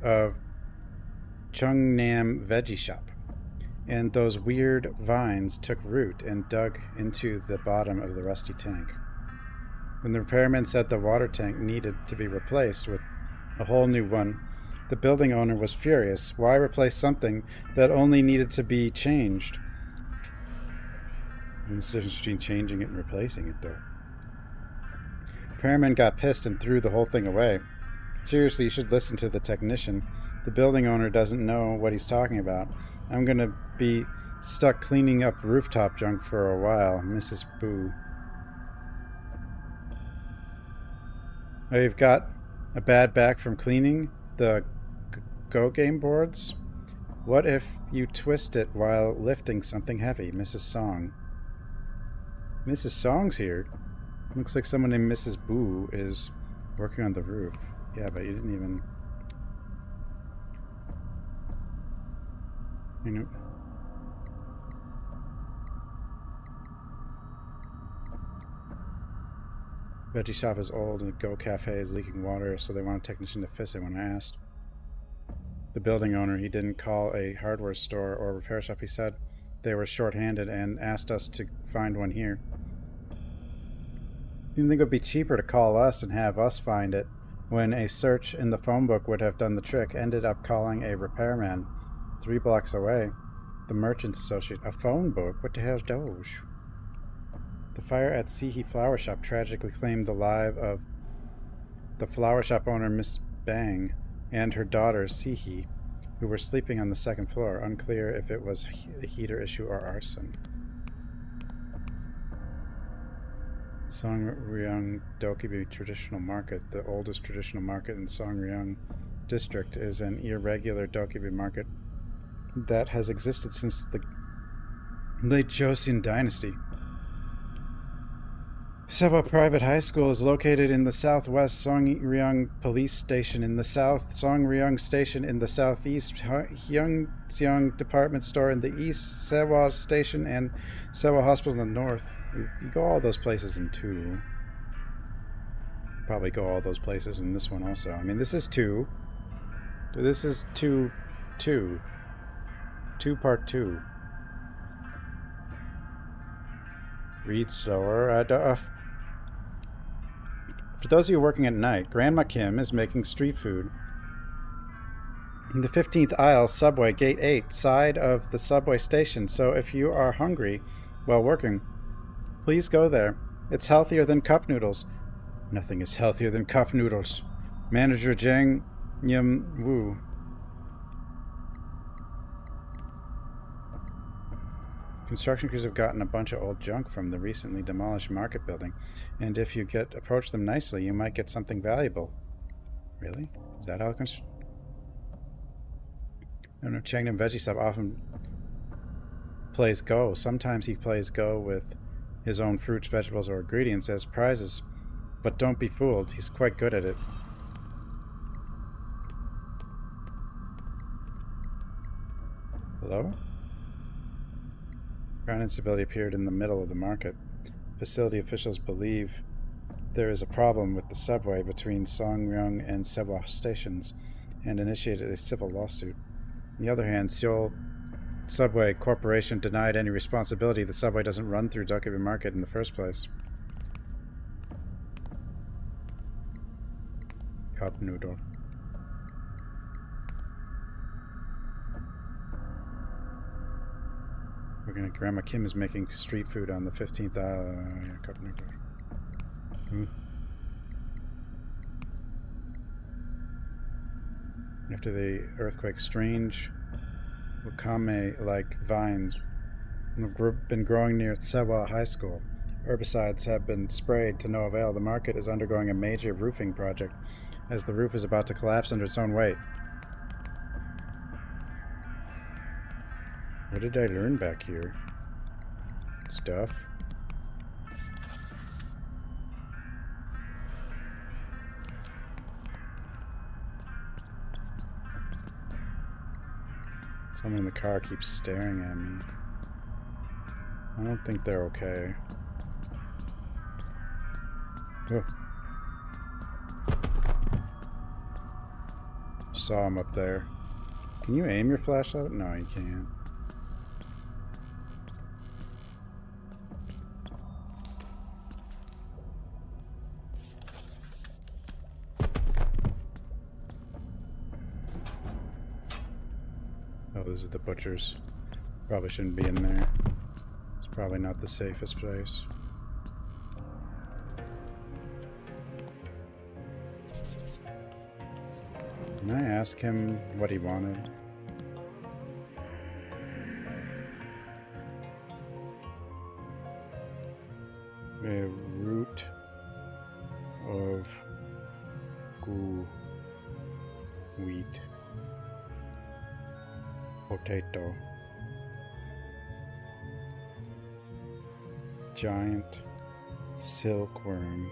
of Chungnam Veggie Shop, and those weird vines took root and dug into the bottom of the rusty tank. When the repairman said the water tank needed to be replaced with a whole new one, the building owner was furious. Why replace something that only needed to be changed? There's a difference between changing it and replacing it, though. Repairman got pissed and threw the whole thing away. Seriously, you should listen to the technician. The building owner doesn't know what he's talking about. I'm gonna be stuck cleaning up rooftop junk for a while, Mrs. Boo. Oh, you've got a bad back from cleaning the Go game boards? What if you twist it while lifting something heavy, Mrs. Song? Mrs. Song's here. Looks like someone named Mrs. Boo is working on the roof. Yeah, but you didn't even... You know... Veggie shop is old and Go Cafe is leaking water, so they want a technician to fix it when I asked. The building owner, he didn't call a hardware store or repair shop, he said. They were short-handed and asked us to find one here. You think it would be cheaper to call us and have us find it when a search in the phone book would have done the trick? Ended up calling a repairman 3 blocks away. The Merchants Associate. A phone book? What the hell's those? The fire at Sihi Flower Shop tragically claimed the life of the flower shop owner, Miss Bang, and her daughter, Sihi, who were sleeping on the 2nd floor. Unclear if it was a heater issue or arson. Songryung Dokkaebi Traditional Market, the oldest traditional market in Songryung District, is an irregular Dokkaebi market that has existed since the late Joseon Dynasty. Seba Private High School is located in the southwest, Songryung Police Station in the south, Songryung Station in the southeast, Hyungseong Department Store in the east, Sewa Station and Sewa Hospital in the north. You go all those places in 2. Probably go all those places in this one also. I mean, this is 2. This is 2, 2. 2 part 2. Read slower. For those of you working at night, Grandma Kim is making street food. In the 15th aisle, subway, gate 8, side of the subway station. So if you are hungry while working, please go there. It's healthier than cup noodles. Nothing is healthier than cup noodles. Manager Jang Yum Woo. Construction crews have gotten a bunch of old junk from the recently demolished market building, and if you approach them nicely, you might get something valuable. Really? Is that how it I don't know. Changnam Veggie Shop often plays Go. Sometimes he plays Go with his own fruits, vegetables, or ingredients as prizes, but don't be fooled. He's quite good at it. Hello? Ground instability appeared in the middle of the market. Facility officials believe there is a problem with the subway between Songryung and Sewa stations and initiated a civil lawsuit. On the other hand, Seoul Subway Corporation denied any responsibility. The subway doesn't run through Dokkaebi Market in the first place. Cup noodle. Grandma Kim is making street food on the 15th aisle. Cup noodle. After the earthquake, strange wakame-like vines have been growing near Sewa High School. Herbicides have been sprayed to no avail. The market is undergoing a major roofing project as the roof is about to collapse under its own weight. What did I learn back here? Stuff. Someone in the car keeps staring at me. I don't think they're okay. Oh. Saw him up there. Can you aim your flashlight? No, you can't. Oh, those are the butchers. Probably shouldn't be in there. It's probably not the safest place. Can I ask him what he wanted? A root of wheat. Potato. Giant silkworm.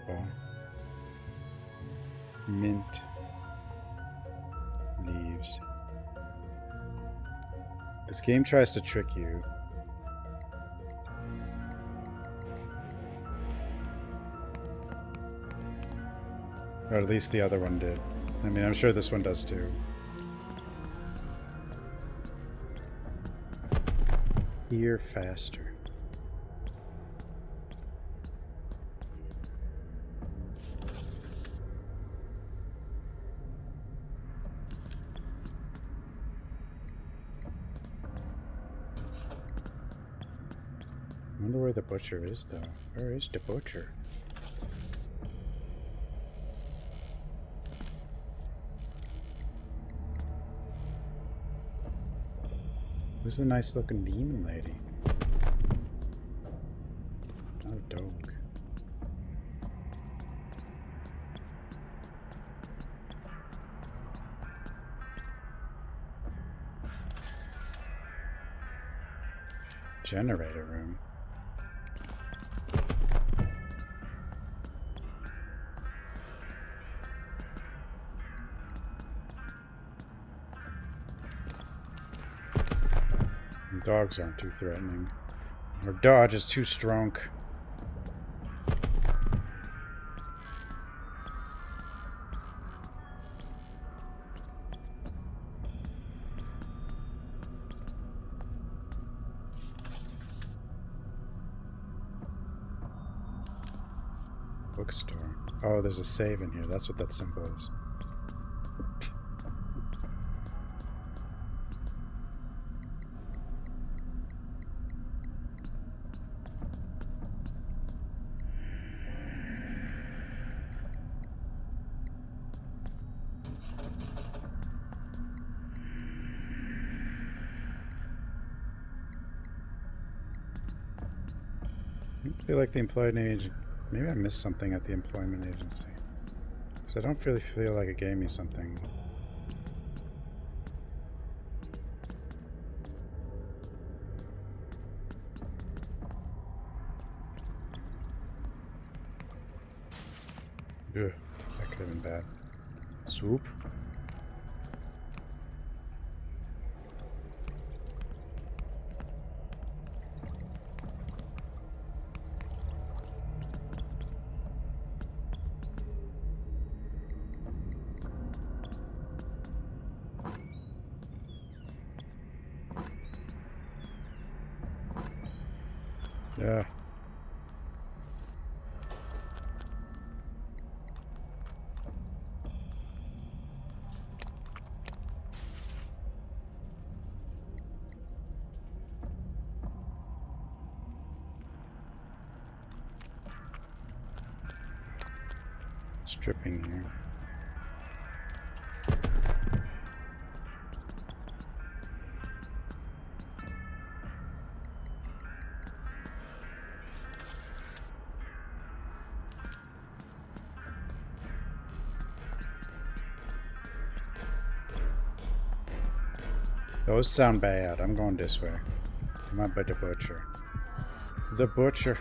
Pupa. Mint leaves. This game tries to trick you. Or at least the other one did. I mean, I'm sure this one does too. Here faster. I wonder where the butcher is, though. Where is the butcher? Who's the nice looking demon lady? Oh, dog. Generator room. Dogs aren't too threatening. Or dodge is too strong. Bookstore. Oh, there's a save in here. That's what that symbol is. I feel like the employment agency. Maybe I missed something at the employment agency. Because I don't really feel like it gave me something. Ugh, that could have been bad. Swoop. Yeah. Stripping here. Those sound bad. I'm going this way. Come on, by the butcher. The butcher.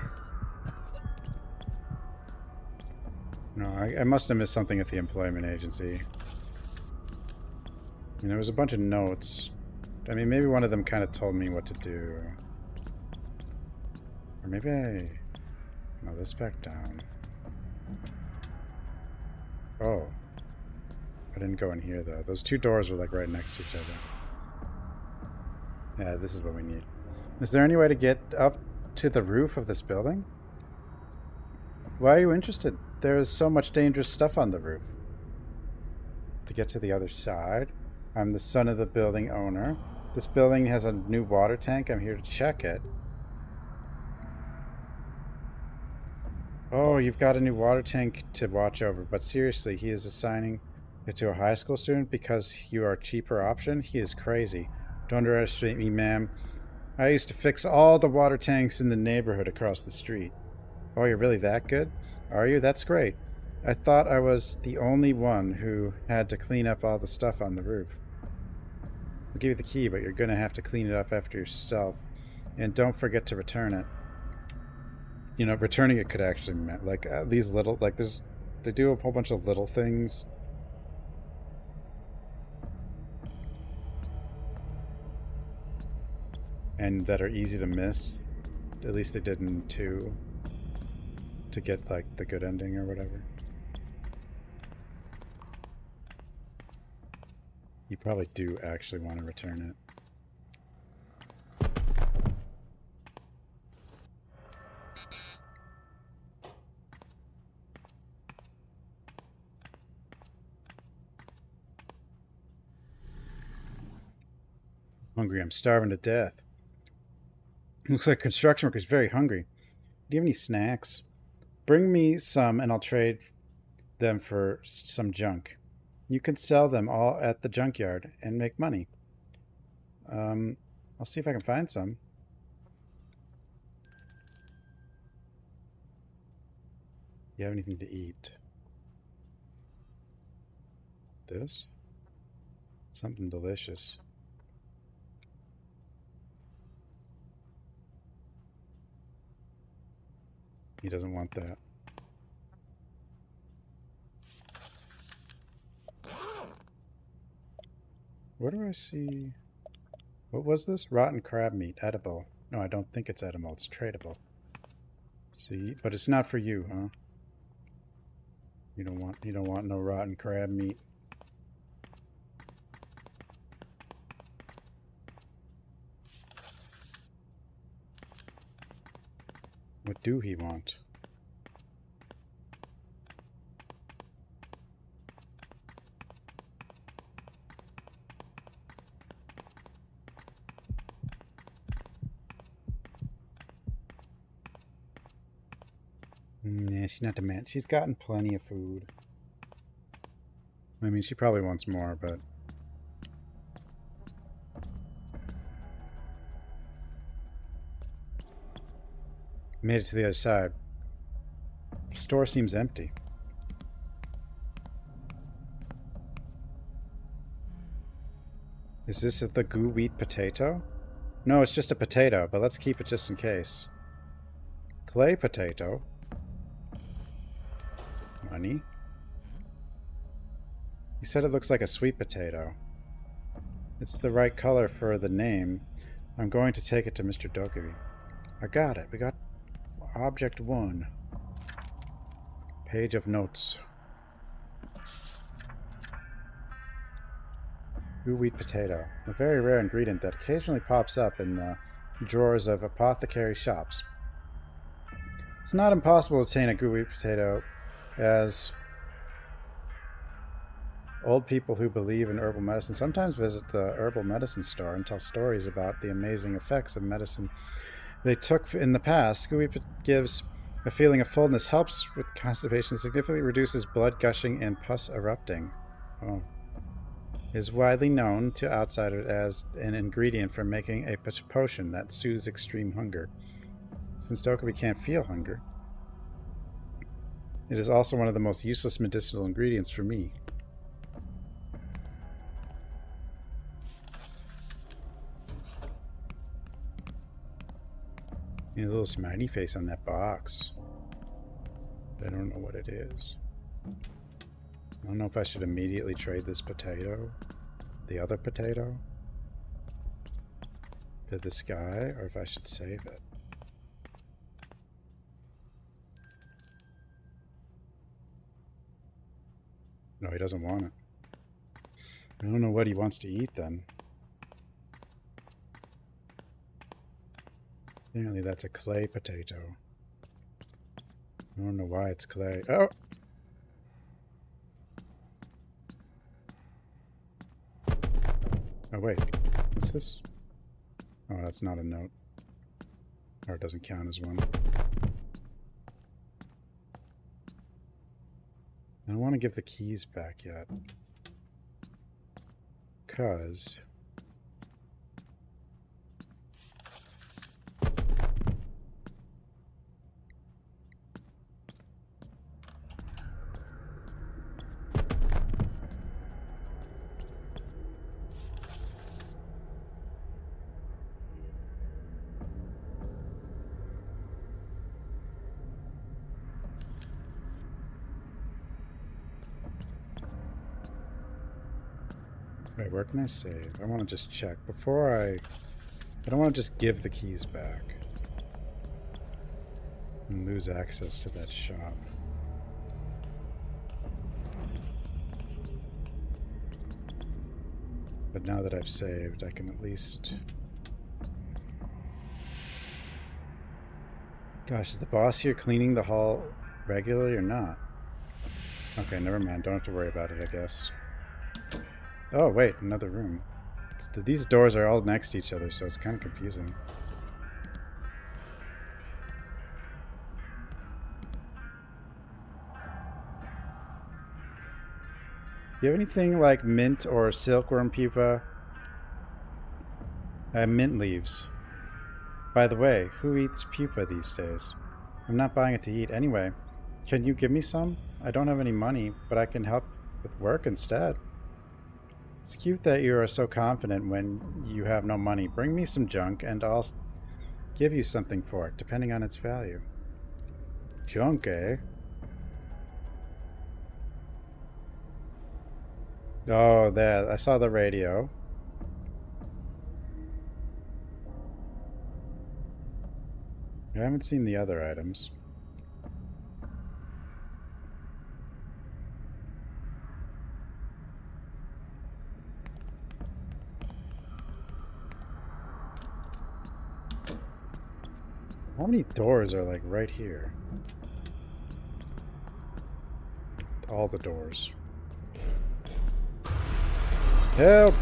No, I must have missed something at the employment agency. I mean, there was a bunch of notes. I mean, maybe one of them kind of told me what to do. Or maybe I... No, this back down. Oh. I didn't go in here, though. Those two doors were, like, right next to each other. Yeah, this is what we need. Is there any way to get up to the roof of this building? Why are you interested? There is so much dangerous stuff on the roof. To get to the other side. I'm the son of the building owner. This building has a new water tank. I'm here to check it. Oh, you've got a new water tank to watch over. But seriously, he is assigning it to a high school student because you are a cheaper option? He is crazy. Don't underestimate me, ma'am. I used to fix all the water tanks in the neighborhood across the street. Oh, you're really that good? Are you? That's great. I thought I was the only one who had to clean up all the stuff on the roof. I'll give you the key, but you're going to have to clean it up after yourself. And don't forget to return it. You know, returning it could actually mean, like, these little, like, they do a whole bunch of little things. And that are easy to miss. At least they did in 2. To get, like, the good ending or whatever. You probably do actually want to return it. Hungry, I'm starving to death. Looks like construction worker's very hungry. Do you have any snacks? Bring me some and I'll trade them for some junk. You can sell them all at the junkyard and make money. I'll see if I can find some. You have anything to eat? This? Something delicious. He doesn't want that. Where do I see... What was this? Rotten crab meat. Edible. No, I don't think it's edible. It's tradable. See? But it's not for you, huh? You don't want no rotten crab meat. What do he want? Yeah, she's not demanding. She's gotten plenty of food. I mean, she probably wants more, but... Made it to the other side. The store seems empty. Is this the goo wheat potato? No, it's just a potato, but let's keep it just in case. Clay potato. Money. He said it looks like a sweet potato. It's the right color for the name. I'm going to take it to Mr. Dokubi. I got it. We got Object 1. Page of notes. Goo wheat potato. A very rare ingredient that occasionally pops up in the drawers of apothecary shops. It's not impossible to obtain a goo wheat potato, as old people who believe in herbal medicine sometimes visit the herbal medicine store and tell stories about the amazing effects of medicine they took in the past. Goo wheat gives a feeling of fullness, helps with constipation, significantly reduces blood gushing and pus erupting. Oh. Is widely known to outsiders as an ingredient for making a potion that soothes extreme hunger. Since Dokubi can't feel hunger, it is also one of the most useless medicinal ingredients for me. A little smiley face on that box. I don't know what it is. I don't know if I should immediately trade this potato, the other potato, to this guy, or if I should save it. No, he doesn't want it. I don't know what he wants to eat then. Apparently that's a clay potato. I don't know why it's clay. Oh! Oh wait, what's this? Oh, that's not a note. Or it doesn't count as one. I don't want to give the keys back yet. 'Cause... Wait, where can I save? I want to just check. Before I don't want to just give the keys back. And lose access to that shop. But now that I've saved, I can at least... Gosh, is the boss here cleaning the hall regularly or not? Okay, never mind. Don't have to worry about it, I guess. Oh, wait, another room. These doors are all next to each other, so it's kind of confusing. Do you have anything like mint or silkworm pupa? Mint leaves. By the way, who eats pupa these days? I'm not buying it to eat anyway. Can you give me some? I don't have any money, but I can help with work instead. It's cute that you are so confident when you have no money. Bring me some junk and I'll give you something for it, depending on its value. Junk, eh? Oh, there. I saw the radio. I haven't seen the other items. How many doors are like right here? All the doors. Help!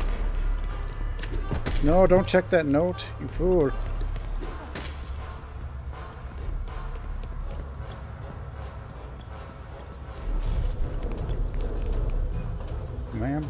No, don't check that note, you fool. Ma'am?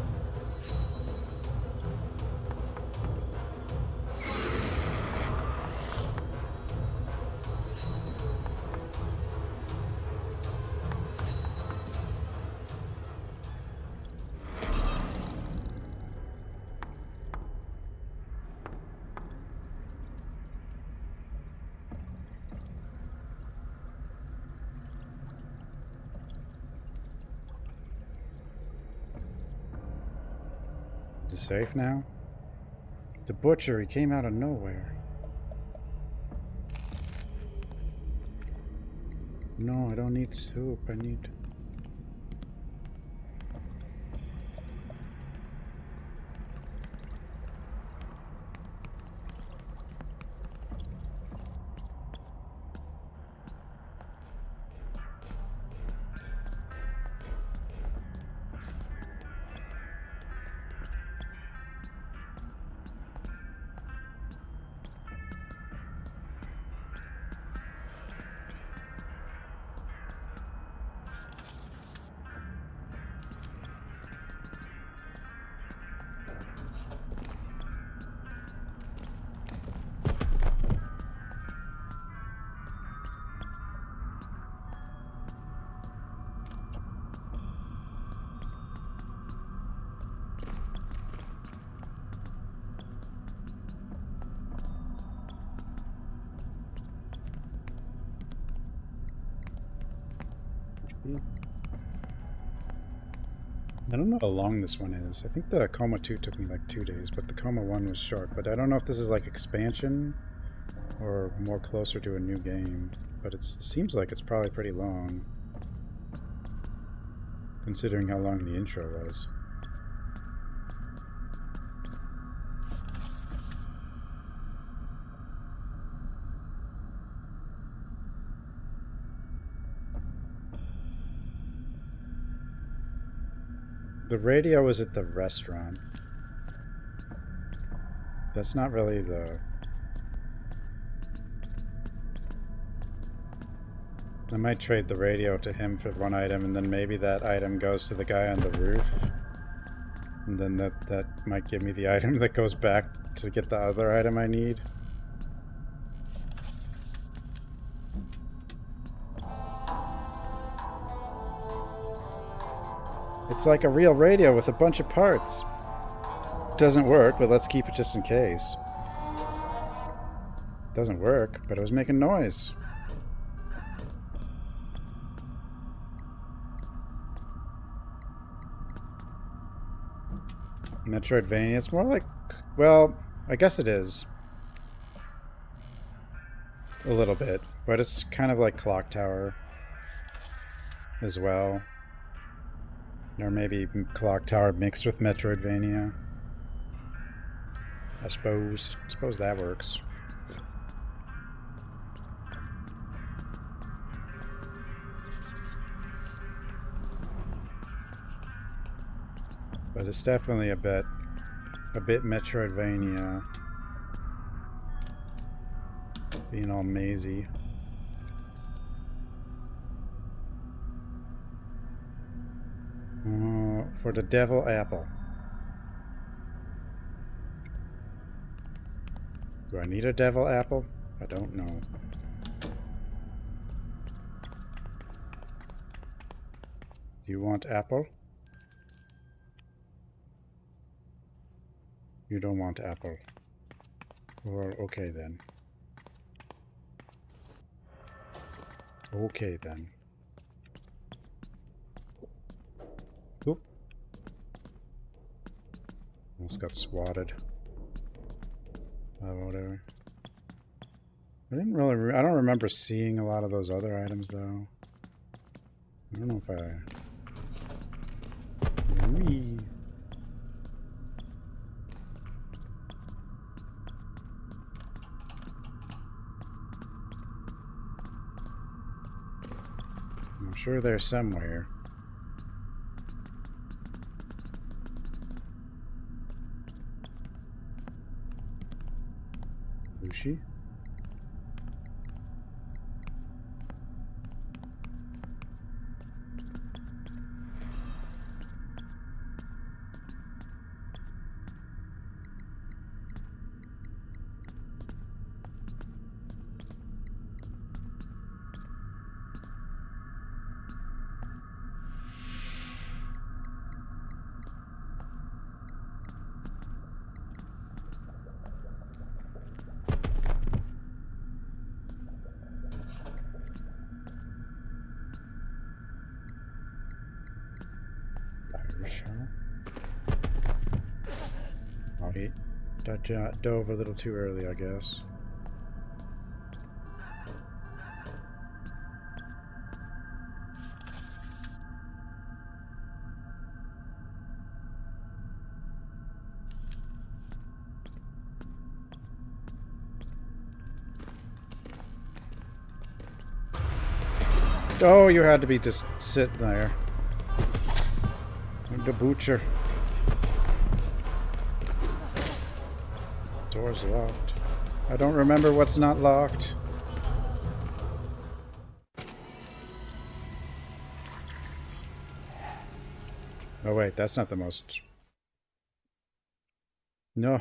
Is it safe now? The butcher, he came out of nowhere. No, I don't need soup. I need... I don't know how long this one is. I think the Coma 2 took me like 2 days, but the Coma 1 was short. But I don't know if this is like expansion or more closer to a new game. But it seems like it's probably pretty long, considering how long the intro was. The radio was at the restaurant. That's not really the... I might trade the radio to him for one item, and then maybe that item goes to the guy on the roof. And then that might give me the item that goes back to get the other item I need. It's like a real radio with a bunch of parts. Doesn't work, but let's keep it just in case. Doesn't work, but it was making noise. Metroidvania, it's more like... Well, I guess it is. A little bit, but it's kind of like Clock Tower as well. Or maybe Clock Tower mixed with Metroidvania. I suppose that works. But it's definitely a bit Metroidvania. Being all mazy. For the Devil Apple. Do I need a Devil Apple? I don't know. Do you want apple? You don't want apple. Well, okay then. Okay then. Oop. Almost got swatted. Whatever. I didn't really... I don't remember seeing a lot of those other items, though. I don't know if I... Whee. I'm sure they're somewhere. Lucy? Alright. Dove a little too early, I guess. Oh, you had to be just sitting there. The butcher. Door's locked. I don't remember what's not locked. Oh wait, that's not the most... No.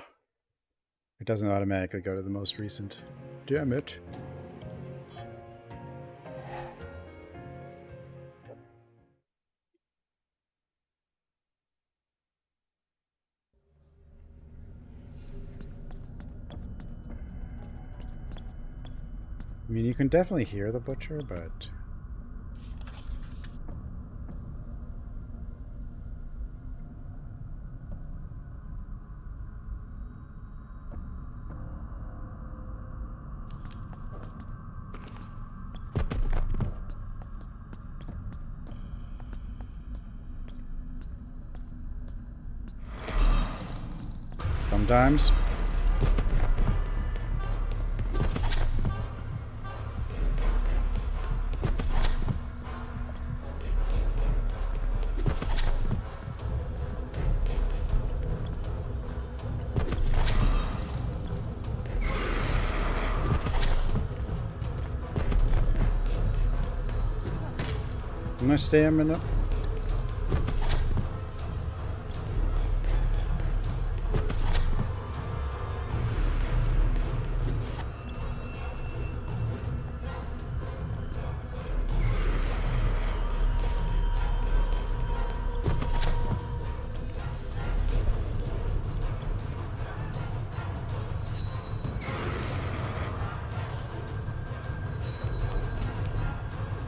It doesn't automatically go to the most recent. Damn it. I mean, you can definitely hear the butcher, but... Sometimes. My stamina.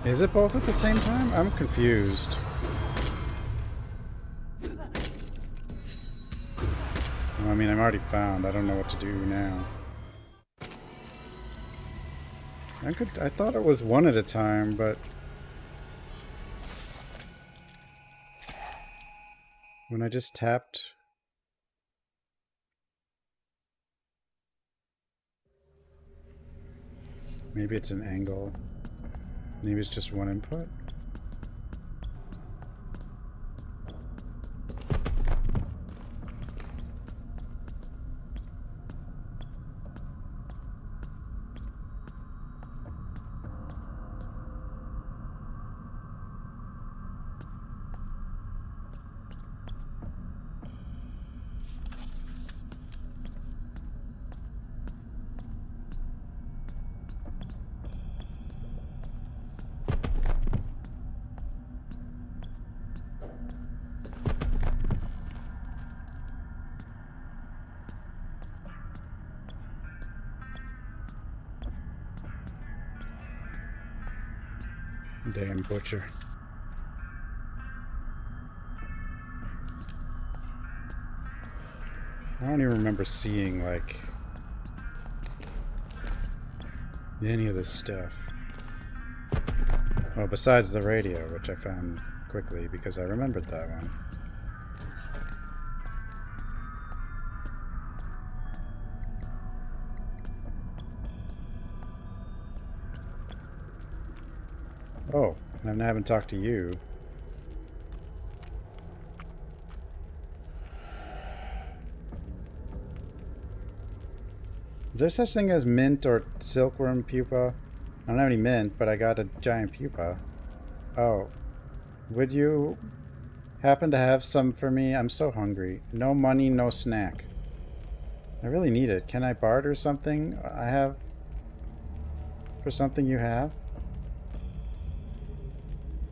Is it both at the same time? I'm confused. Well, I mean, I'm already found. I don't know what to do now. I thought it was one at a time, but when I just tapped, maybe it's an angle. Maybe it's just one input. Damn butcher. I don't even remember seeing, like, any of this stuff. Well, besides the radio, which I found quickly because I remembered that one. Oh, I haven't talked to you. Is there such thing as mint or silkworm pupa? I don't have any mint, but I got a giant pupa. Oh. Would you happen to have some for me? I'm so hungry. No money, no snack. I really need it. Can I barter something I have for something you have?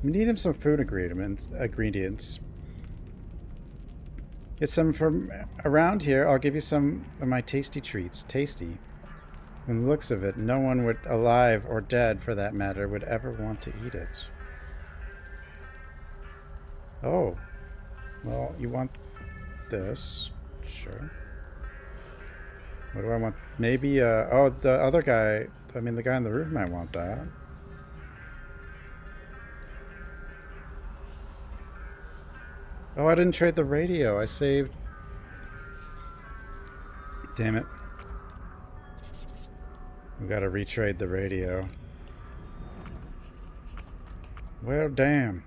We need him some food ingredients. Get some from around here. I'll give you some of my tasty treats. Tasty. From the looks of it, no one would, alive or dead for that matter, would ever want to eat it. Oh. Well, you want this. Sure. What do I want? Maybe, oh, the other guy, I mean, the guy on the roof might want that. Oh, I didn't trade the radio. I saved... Damn it. We gotta retrade the radio. Well, damn.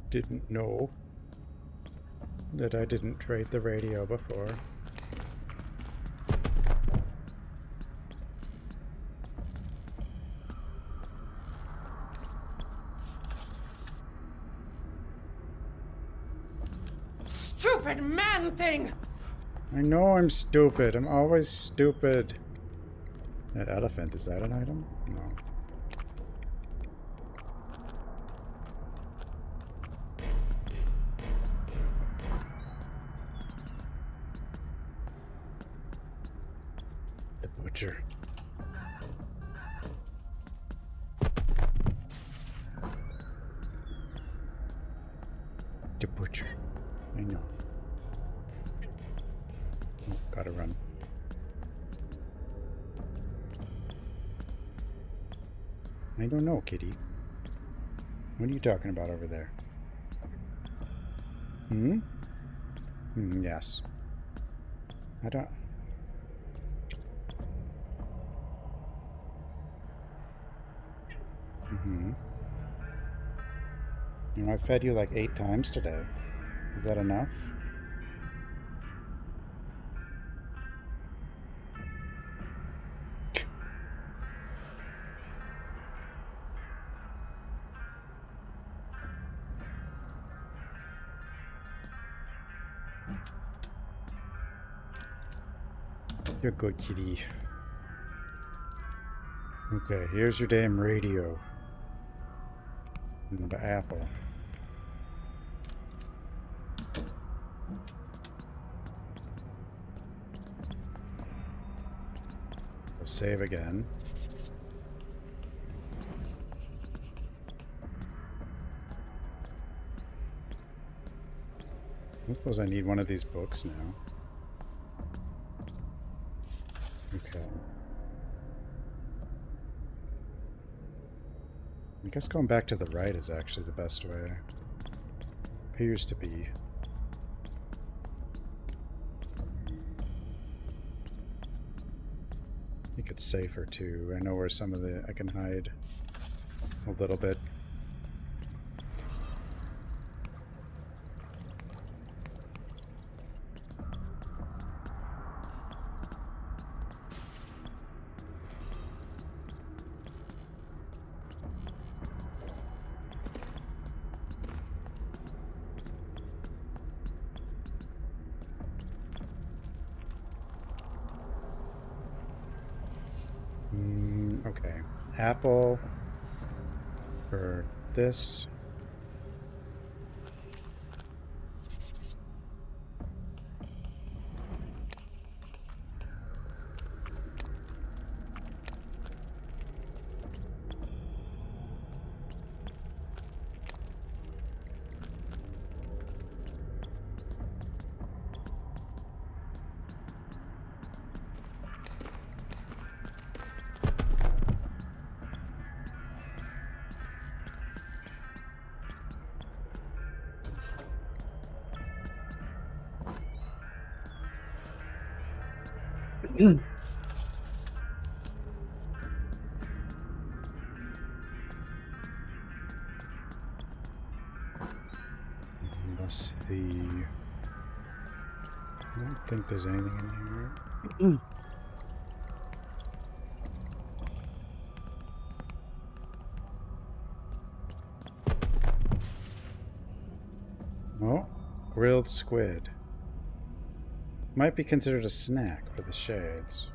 Didn't know that I didn't trade the radio before. Stupid man thing! I know I'm stupid. I'm always stupid. That elephant, is that an item? No. Butcher. the butcher. I know. Oh, gotta run. I don't know, kitty. What are you talking about over there? Hmm? Yes. I don't... You know, I fed you like 8 times today. Is that enough? You're good, kitty. Okay, here's your damn radio. And the apple. We'll save again. I suppose I need one of these books now. Okay. I guess going back to the right is actually the best way. Appears to be. I think it's safer too. I know where some of the... I can hide a little bit. Okay. Apple for this. Let's see. I don't think there's anything in here. Oh, grilled squid. Might be considered a snack for the shades.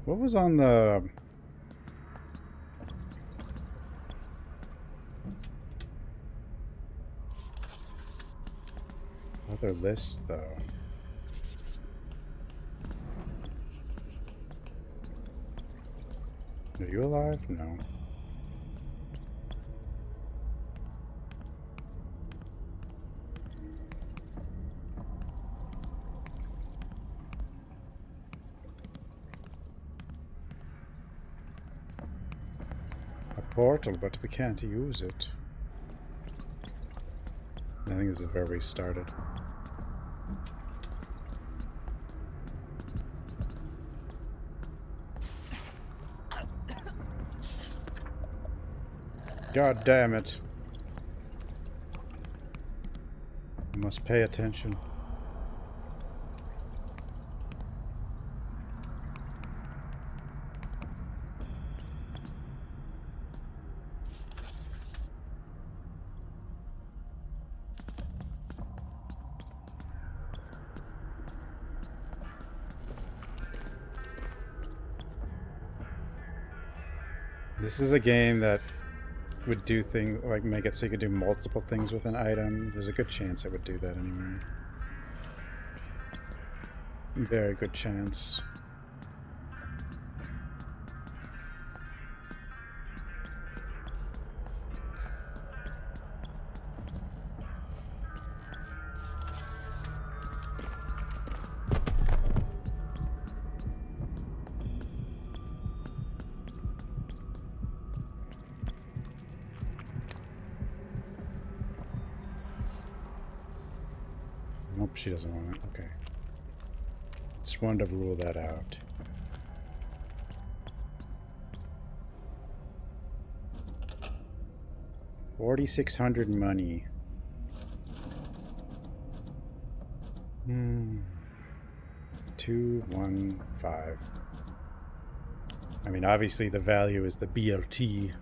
What was on the... other list, though? Are you alive? No. A portal, but we can't use it. I think this is where we started. God damn it. I must pay attention. This is a game that would do things like make it so you could do multiple things with an item. There's a good chance it would do that anyway. Very good chance. Nope, she doesn't want it. Okay. Just wanted to rule that out. $4,600 money. 215. I mean, obviously the value is the BLT.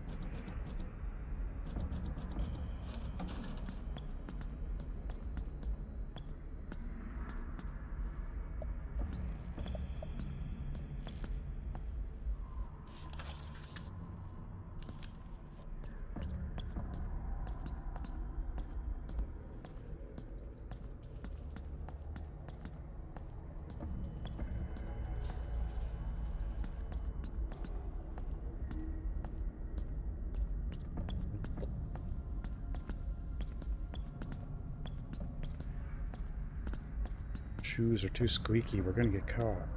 Shoes are too squeaky. We're gonna get caught.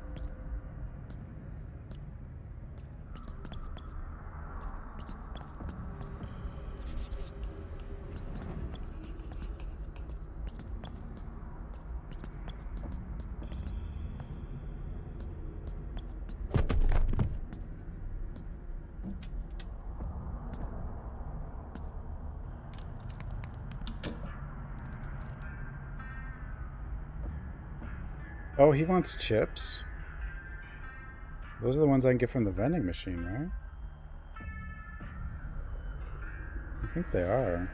Oh, he wants chips. Those are the ones I can get from the vending machine, right? I think they are.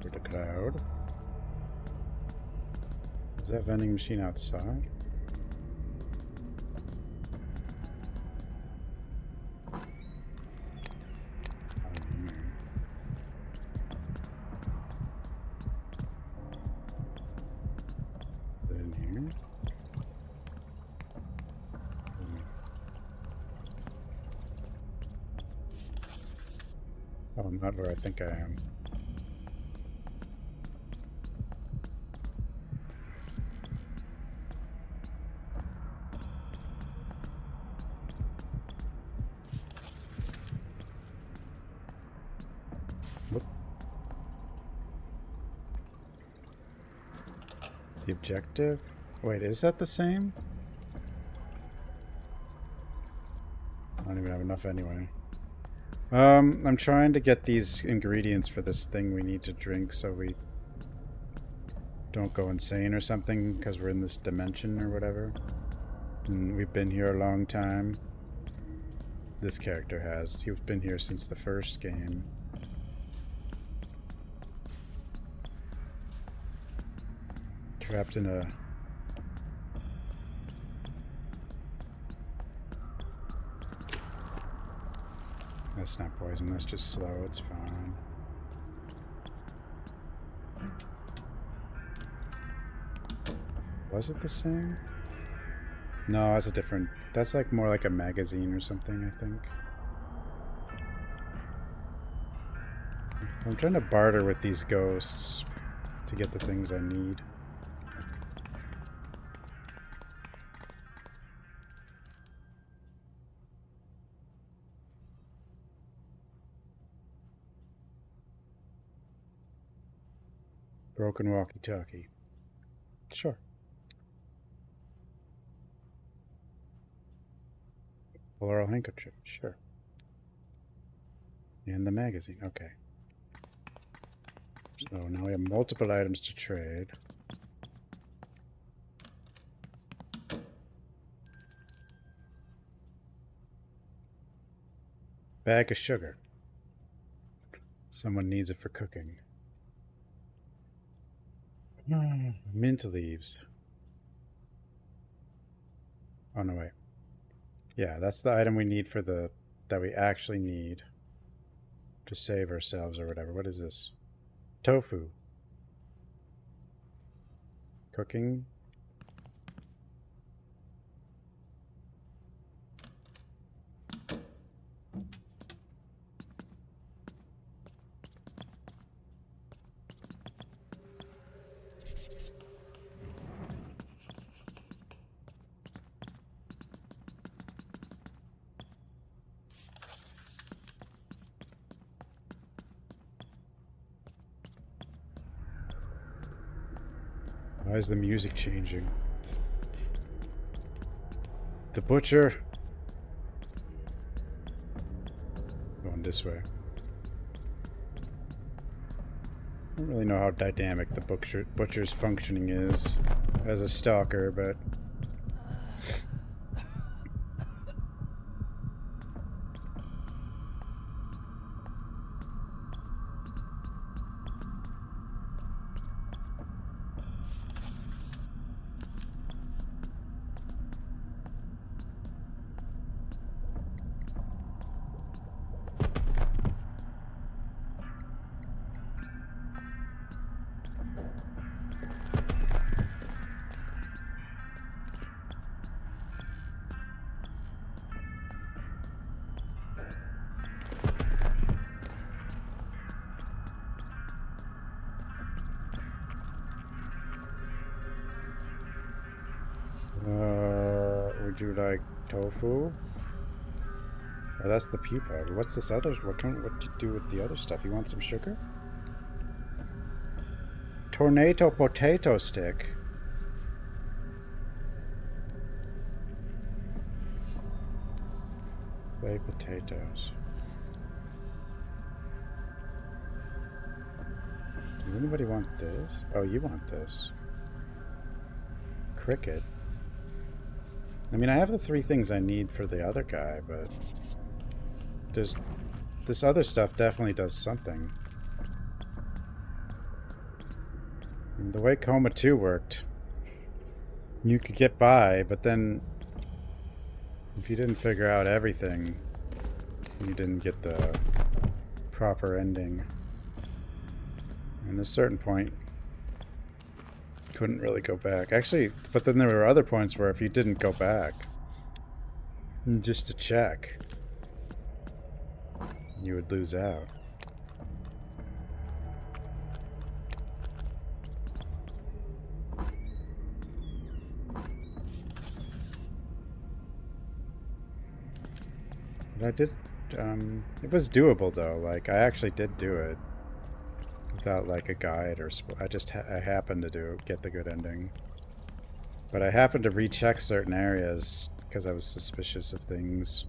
For the crowd. Is that vending machine outside? Is it in here? Oh, I'm not where I think I am. The objective? Wait, is that the same? I don't even have enough anyway. I'm trying to get these ingredients for this thing we need to drink so we don't go insane or something because we're in this dimension or whatever. And we've been here a long time. This character has. He's been here since the first game. Trapped in a... That's not poison, that's just slow, it's fine. Was it the same? No, it's a different... That's like more like a magazine or something, I think. I'm trying to barter with these ghosts to get the things I need. Broken walkie-talkie. Sure. Floral handkerchief. Sure. And the magazine. Okay. So now we have multiple items to trade. Bag of sugar. Someone needs it for cooking. Mint leaves. Oh, no, wait. Yeah, that's the item we need for the... that we actually need to save ourselves or whatever. What is this? Tofu. Cooking. Why is the music changing? The butcher. Going this way. I don't really know how dynamic the butcher's functioning is as a stalker, but... would you like tofu? Oh, that's the pupa. What's this other? What do you do with the other stuff? You want some sugar? Tornado potato stick. Clay potatoes. Does anybody want this? Oh, you want this. Cricket. I mean, I have the 3 things I need for the other guy, but there's this other stuff definitely does something. And the way Coma 2 worked, you could get by, but then if you didn't figure out everything, you didn't get the proper ending. And at a certain point, couldn't really go back. Actually, but then there were other points where if you didn't go back, just to check, you would lose out. But I did, it was doable though. Like, I actually did do it without like a guide or I happened to get the good ending. But I happened to recheck certain areas because I was suspicious of things.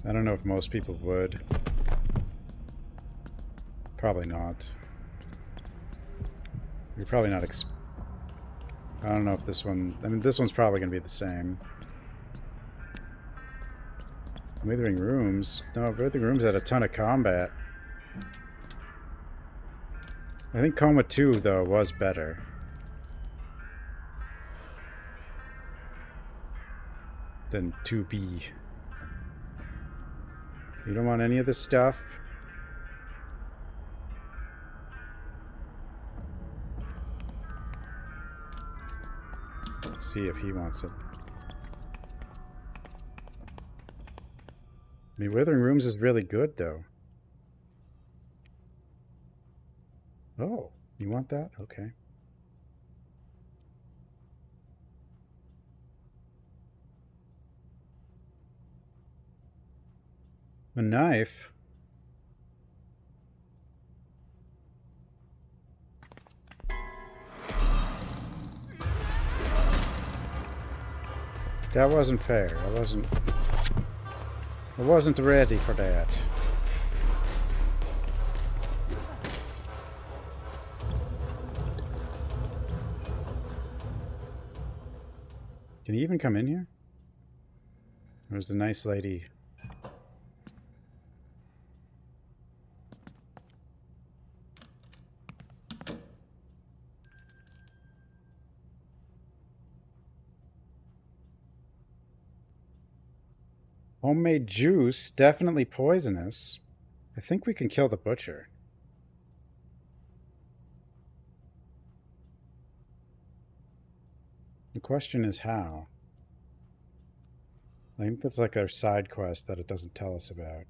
I don't know if most people would. Probably not. You're probably not I don't know if this one... I mean, this one's probably going to be the same. Withering Rooms? No, Withering Rooms had a ton of combat. I think Coma 2, though, was better. Than 2B. You don't want any of this stuff? Let's see if he wants it. I mean, Withering Rooms is really good, though. Oh, you want that? Okay. A knife? That wasn't fair. I wasn't ready for that. Can he even come in here? There's a nice lady. Homemade juice, definitely poisonous. I think we can kill the butcher. The question is how. I think that's like our side quest that it doesn't tell us about.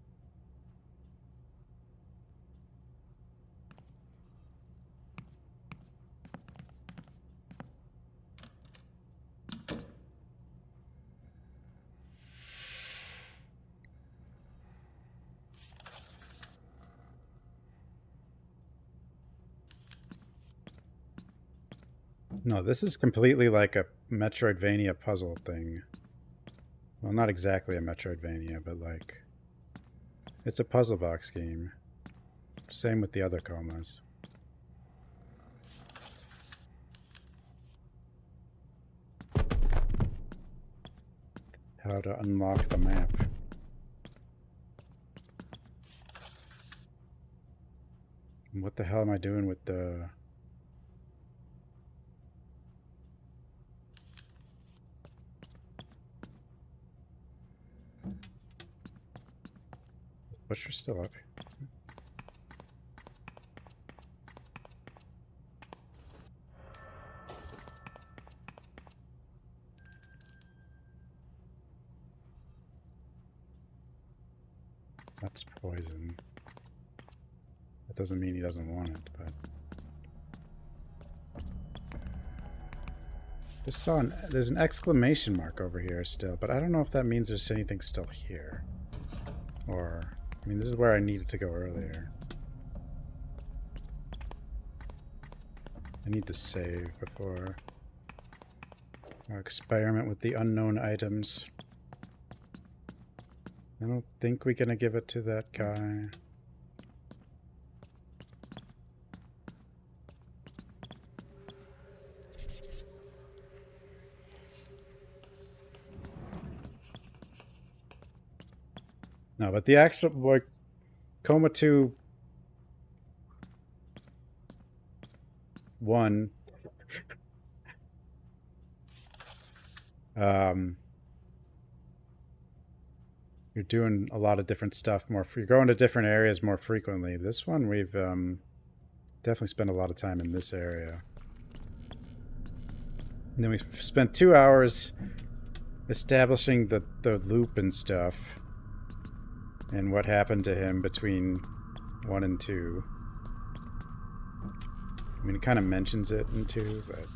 No, this is completely like a Metroidvania puzzle thing. Well, not exactly a Metroidvania, but like... It's a puzzle box game. Same with the other Comas. How to unlock the map. What the hell am I doing with the... Butcher's still up. That's poison. That doesn't mean he doesn't want it, but... Just saw there's an exclamation mark over here still, but I don't know if that means there's anything still here. Or... I mean, this is where I needed to go earlier. I need to save before I experiment with the unknown items. I don't think we're gonna give it to that guy. No, but the actual, like, Coma 2 1 you're doing a lot of different stuff more. You're going to different areas more frequently. This one, we've definitely spent a lot of time in this area. And then we spent 2 hours establishing the loop and stuff. And what happened to him between 1 and 2. I mean, it kind of mentions it in 2, but...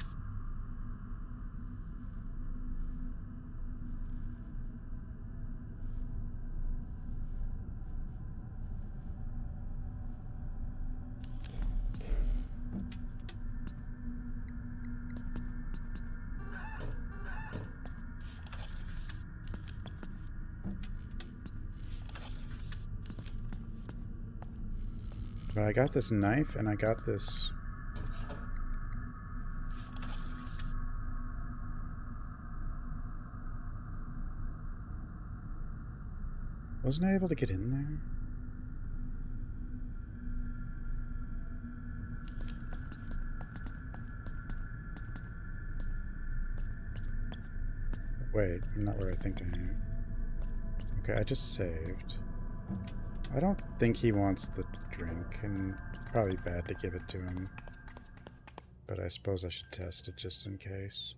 But I got this knife, and I got this... Wasn't I able to get in there? Wait, I'm not where I think I am. Okay, I just saved. I don't think he wants the drink, and probably bad to give it to him. But I suppose I should test it just in case.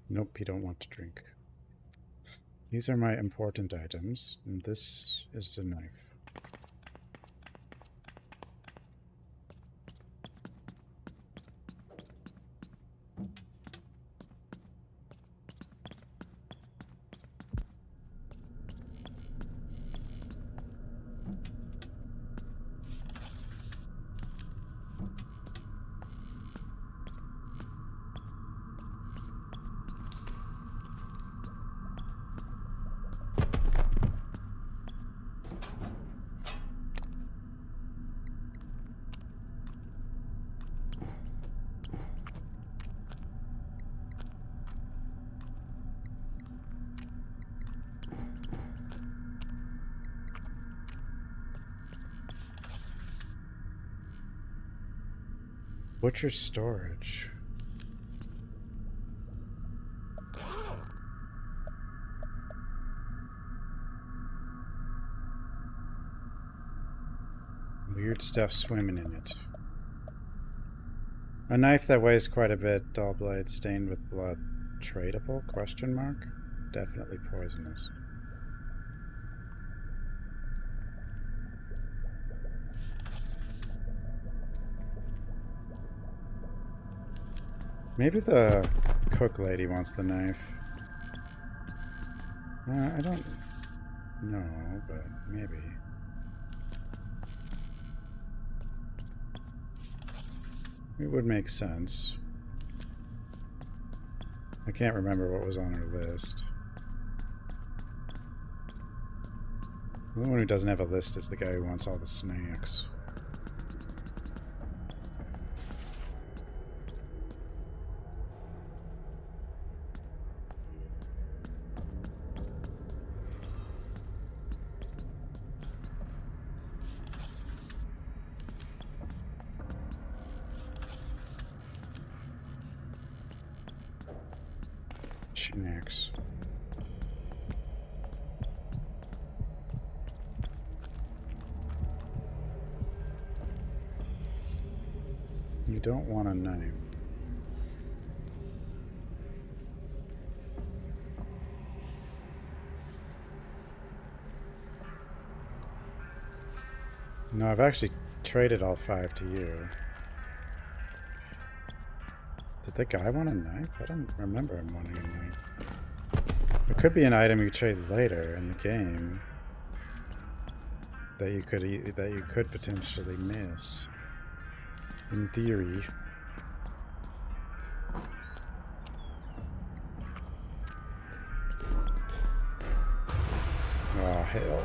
Nope, he don't want to drink. These are my important items, and this is a knife. Butcher storage. Weird stuff swimming in it. A knife that weighs quite a bit, dull blade stained with blood. Tradable? Question mark? Definitely poisonous. Maybe the cook lady wants the knife. I don't know, but maybe. It would make sense. I can't remember what was on her list. The only one who doesn't have a list is the guy who wants all the snacks. Snacks. You don't want a knife. No, I've actually traded all 5 to you. Did the guy want a knife? I don't remember him wanting a knife. It could be an item you trade later in the game that you could potentially miss. In theory. Oh, hell.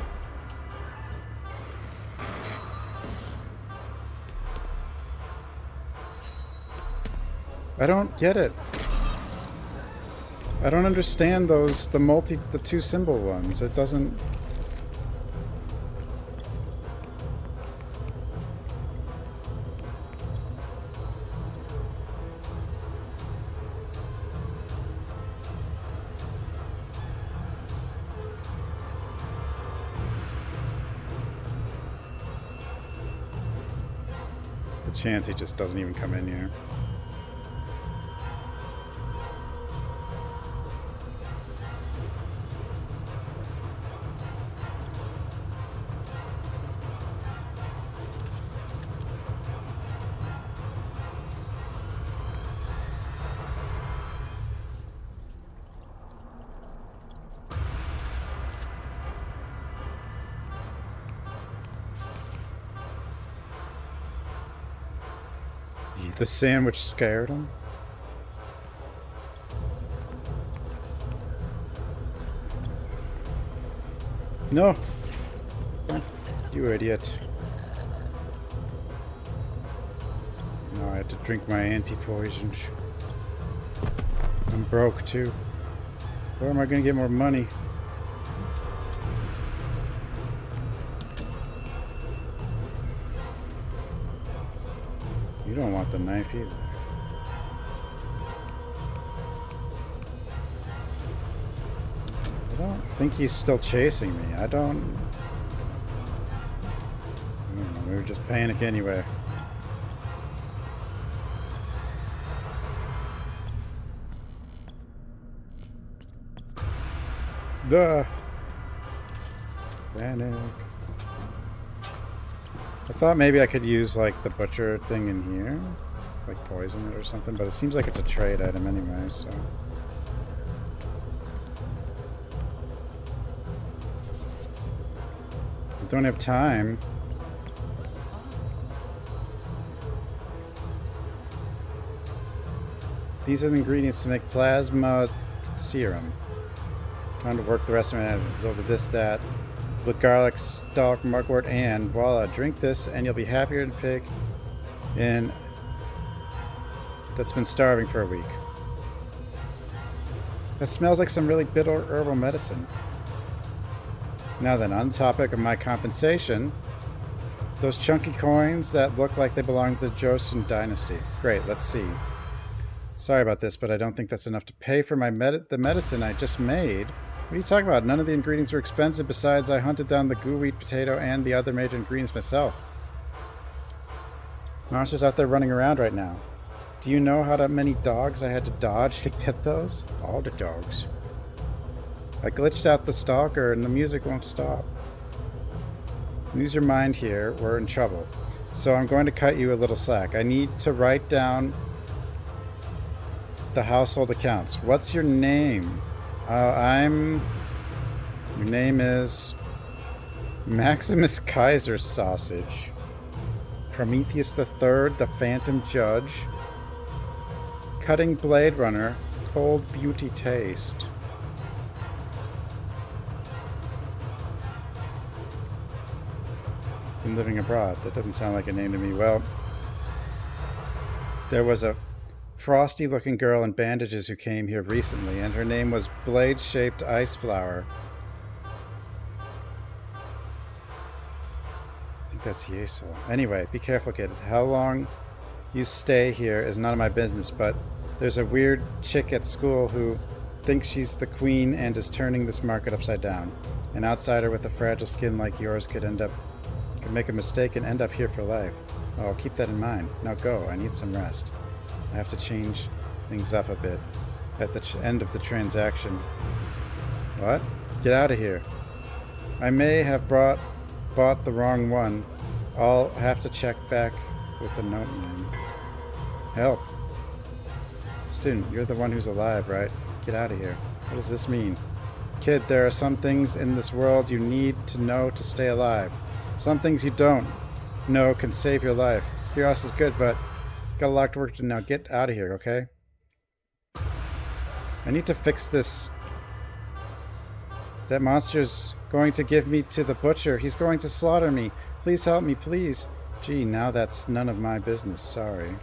I don't get it. I don't understand those, the 2 symbol ones. It doesn't... The chance he just doesn't even come in here. The sandwich scared him? No! You idiot. No, I had to drink my anti-poison. I'm broke too. Where am I gonna get more money? You don't want the knife either. I don't think he's still chasing me. I don't know, we were just panic anyway. Duh. Panic. I thought maybe I could use like the butcher thing in here, like poison it or something, but it seems like it's a trade item anyway, so. I don't have time. These are the ingredients to make plasma serum. Time to work the rest of it a little bit of this, that. With garlic, stalk, mugwort, and voila, drink this and you'll be happier than a pig that's been starving for a week. That smells like some really bitter herbal medicine. Now then, on the topic of my compensation, Those chunky coins that look like they belong to the Joseon dynasty. Great, let's see. Sorry about this, but I don't think that's enough to pay for my the medicine I just made. What are you talking about? None of the ingredients were expensive. Besides, I hunted down the goo wheat potato and the other major ingredients myself. Monsters out there running around right now. Do you know how many dogs I had to dodge to get those? All the dogs. I glitched out the stalker and the music won't stop. Use your mind here. We're in trouble. So I'm going to cut you a little slack. I need to write down the household accounts. What's your name? Your name is Maximus Kaiser Sausage. Prometheus the Third, the Phantom Judge. Cutting Blade Runner, Cold Beauty Taste. Been living abroad. That doesn't sound like a name to me. Well, there was a frosty-looking girl in bandages who came here recently, and her name was Blade-Shaped Ice Flower. I think that's Yeso. Anyway, be careful, kid. How long you stay here is none of my business, but there's a weird chick at school who thinks she's the queen and is turning this market upside down. An outsider with a fragile skin like yours could make a mistake and end up here for life. Oh, I'll keep that in mind. Now go. I need some rest. I have to change things up a bit at the end of the transaction. What? Get out of here. I may have bought the wrong one. I'll have to check back with the note man. Help. Student, you're the one who's alive, right? Get out of here. What does this mean? Kid, there are some things in this world you need to know to stay alive. Some things you don't know can save your life. Curiosity is good, but got a lot of work to do now. Get out of here, okay? I need to fix this. That monster's going to give me to the butcher. He's going to slaughter me. Please help me, please. Gee, now that's none of my business. Sorry.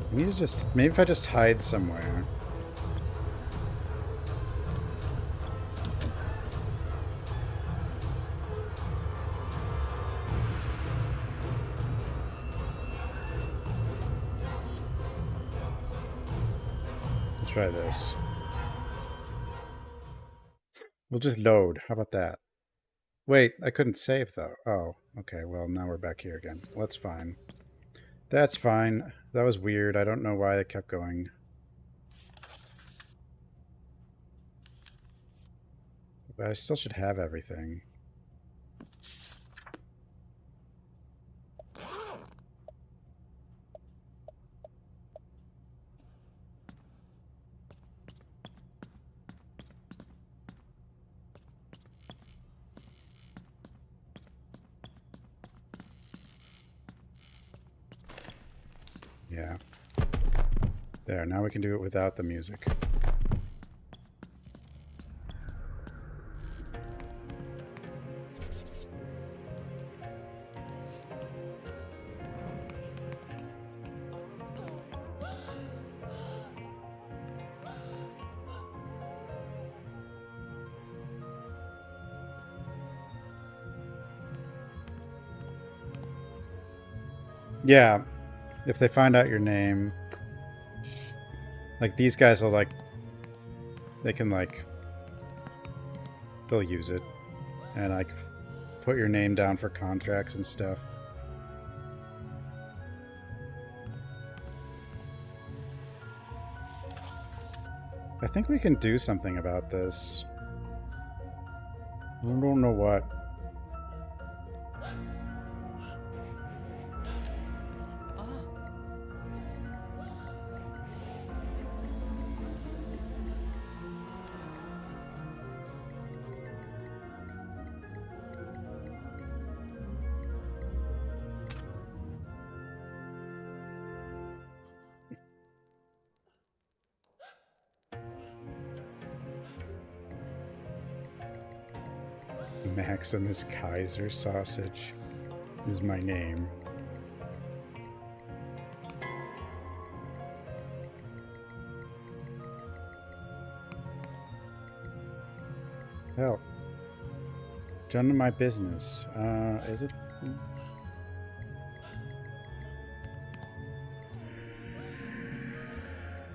I need to just... Maybe if I just hide somewhere. Let's try this. We'll just load. How about that? Wait, I couldn't save though. Oh, okay. Well, now we're back here again. Well, that's fine. That's fine. That was weird. I don't know why it kept going. But I still should have everything. Yeah. There, now we can do it without the music. Yeah. If they find out your name, like these guys will like, they can like, they'll use it and like put your name down for contracts and stuff. I think we can do something about this. I don't know what. Maximus Kaiser Sausage is my name. Help. None of my business. Is it?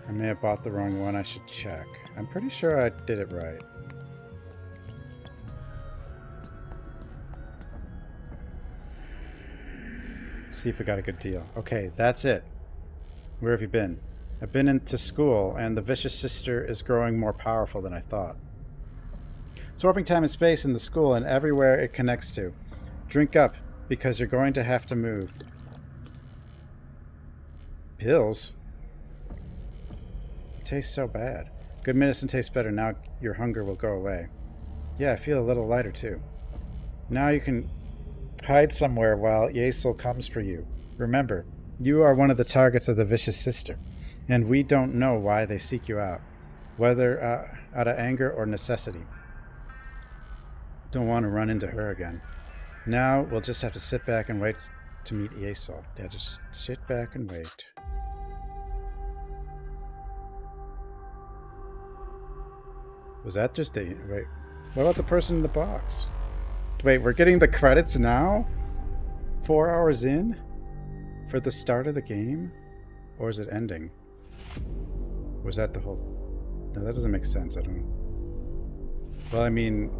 I may have bought the wrong one. I should check. I'm pretty sure I did it right. See if we got a good deal. Okay, that's it. Where have you been? I've been into school, and the vicious sister is growing more powerful than I thought. It's warping time and space in the school and everywhere it connects to. Drink up, because you're going to have to move. Pills? It tastes so bad. Good medicine tastes better. Now your hunger will go away. Yeah, I feel a little lighter too. Now you can hide somewhere while Yesel comes for you. Remember, you are one of the targets of the vicious sister, and we don't know why they seek you out, whether out of anger or necessity. Don't want to run into her again. Now we'll just have to sit back and wait to meet Yesel. Yeah, just sit back and wait. Was that just a... Wait, what about the person in the box? Wait, we're getting the credits now? 4 hours in? For the start of the game? Or is it ending? Was that the whole... No, that doesn't make sense. I don't... Well, I mean...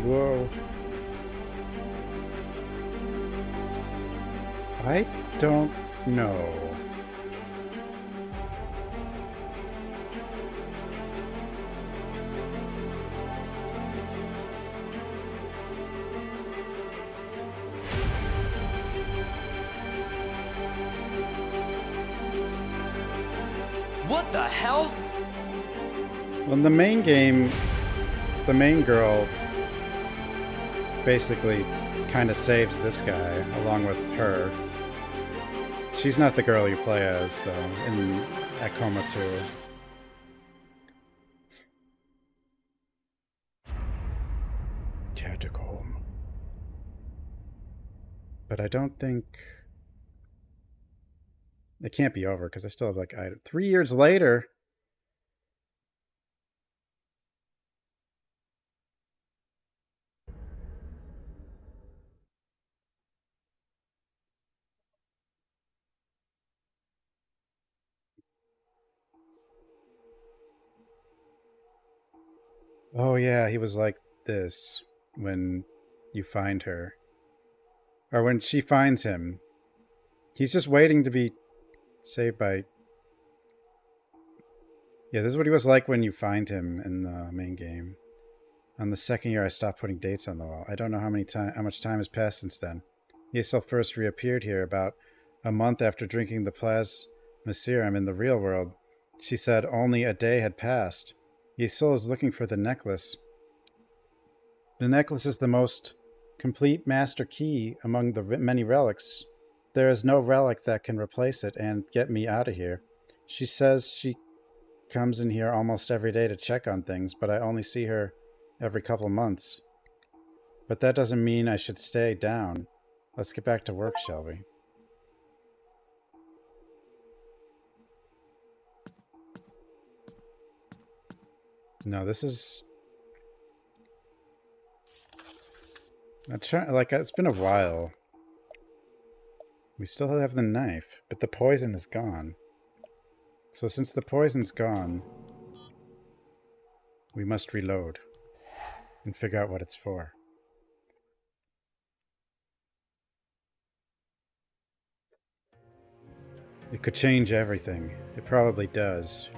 Whoa. I don't know. What the hell? Well, in the main game, the main girl basically kind of saves this guy along with her. She's not the girl you play as, though, at Coma 2. Catacomb. But I don't think... It can't be over, because I still have, like, 3 years later... Oh yeah, he was like this when you find her. Or when she finds him. He's just waiting to be saved by... Yeah, this is what he was like when you find him in the main game. On the second year I stopped putting dates on the wall. I don't know how much time has passed since then. Yesel first reappeared here about a month after drinking the plasma serum in the real world. She said only a day had passed. Yesel is looking for the necklace. The necklace is the most complete master key among the many relics. There is no relic that can replace it and get me out of here. She says she comes in here almost every day to check on things, but I only see her every couple months. But that doesn't mean I should stay down. Let's get back to work, shall we? No, this is... it's been a while. We still have the knife, but the poison is gone. So since the poison's gone, we must reload and figure out what it's for. It could change everything. It probably does.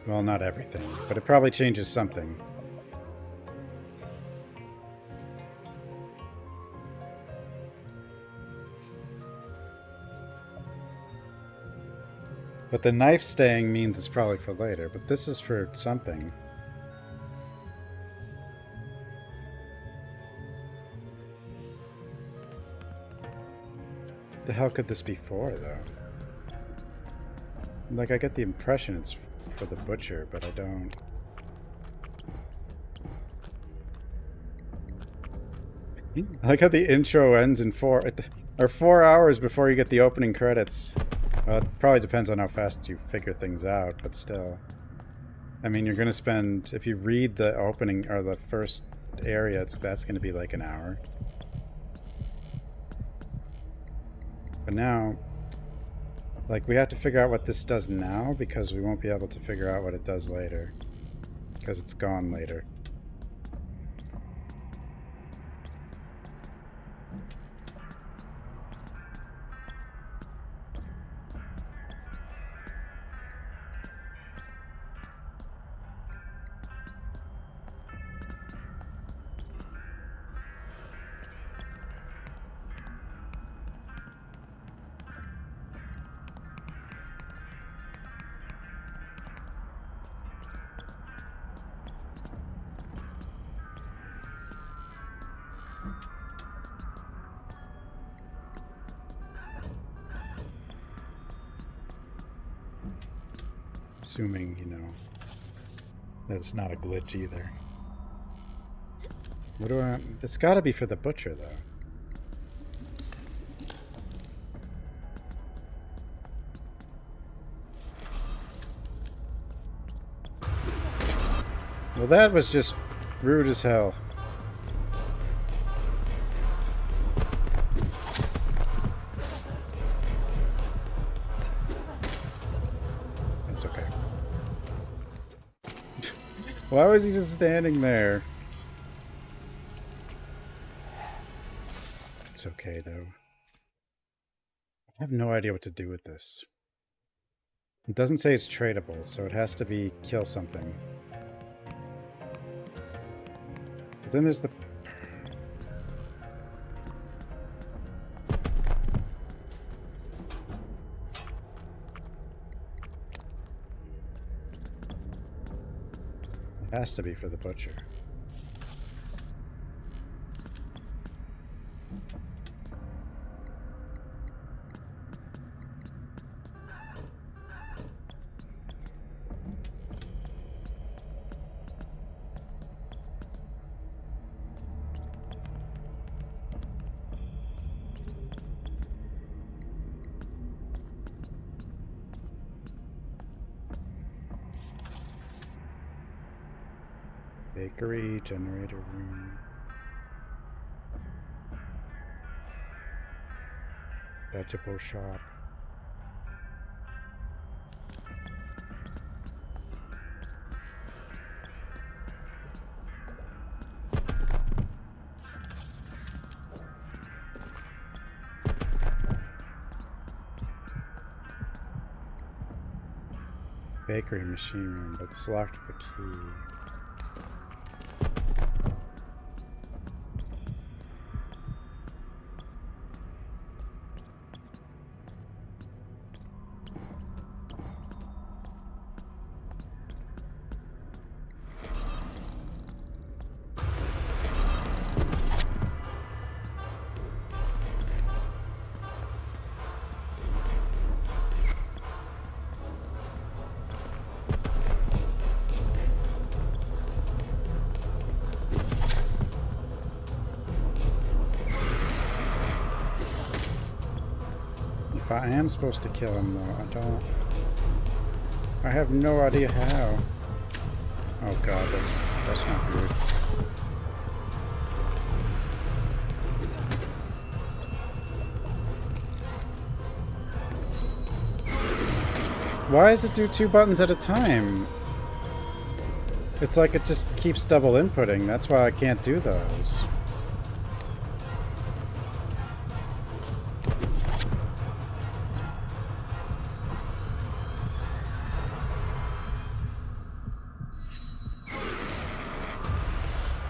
Well, not everything, but it probably changes something. But the knife staying means it's probably for later, but this is for something. The hell could this be for, though? Like, I get the impression it's for the butcher, but I don't... I like how the intro ends in 4 hours before you get the opening credits. Well, it probably depends on how fast you figure things out, but still. I mean, you're going to spend, if you read the opening or the first area, that's going to be like an hour. But now, like, we have to figure out what this does now because we won't be able to figure out what it does later. Because it's gone later. Assuming, you know, that it's not a glitch either. What do I... It's gotta be for the butcher, though. Well, that was just rude as hell. That's okay. Why was he just standing there? It's okay, though. I have no idea what to do with this. It doesn't say it's tradable, so it has to be kill something. But then there's the... It has to be for the butcher. Bakery, generator room. Vegetable shop. Bakery machine room, but it's locked with a key. If I am supposed to kill him, though, I have no idea how. Oh god, that's not good. Why does it do 2 buttons at a time? It's like it just keeps double inputting. That's why I can't do those.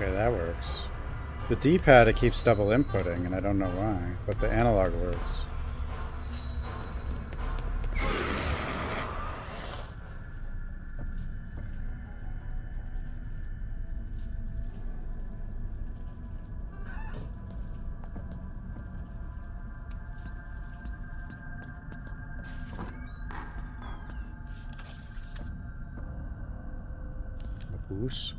Okay, that works. The D-pad, it keeps double inputting, and I don't know why, but the analog works. A boost.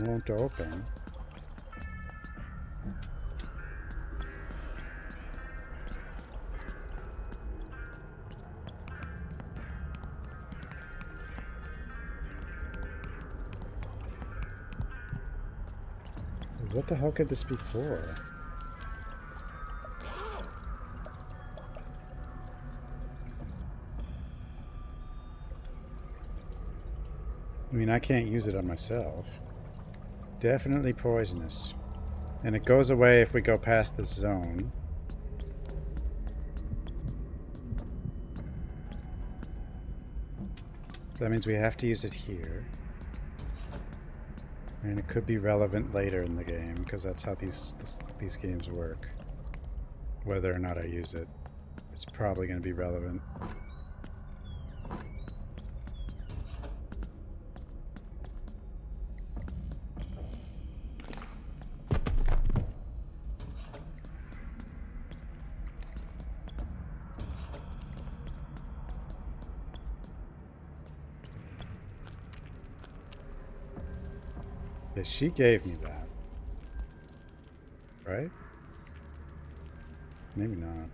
won't open. What the hell could this be for? I mean, I can't use it on myself. Definitely poisonous. And it goes away if we go past this zone. That means we have to use it here. And it could be relevant later in the game, because that's how these games work. Whether or not I use it, it's probably going to be relevant. Yeah, she gave me that. Right? Maybe not.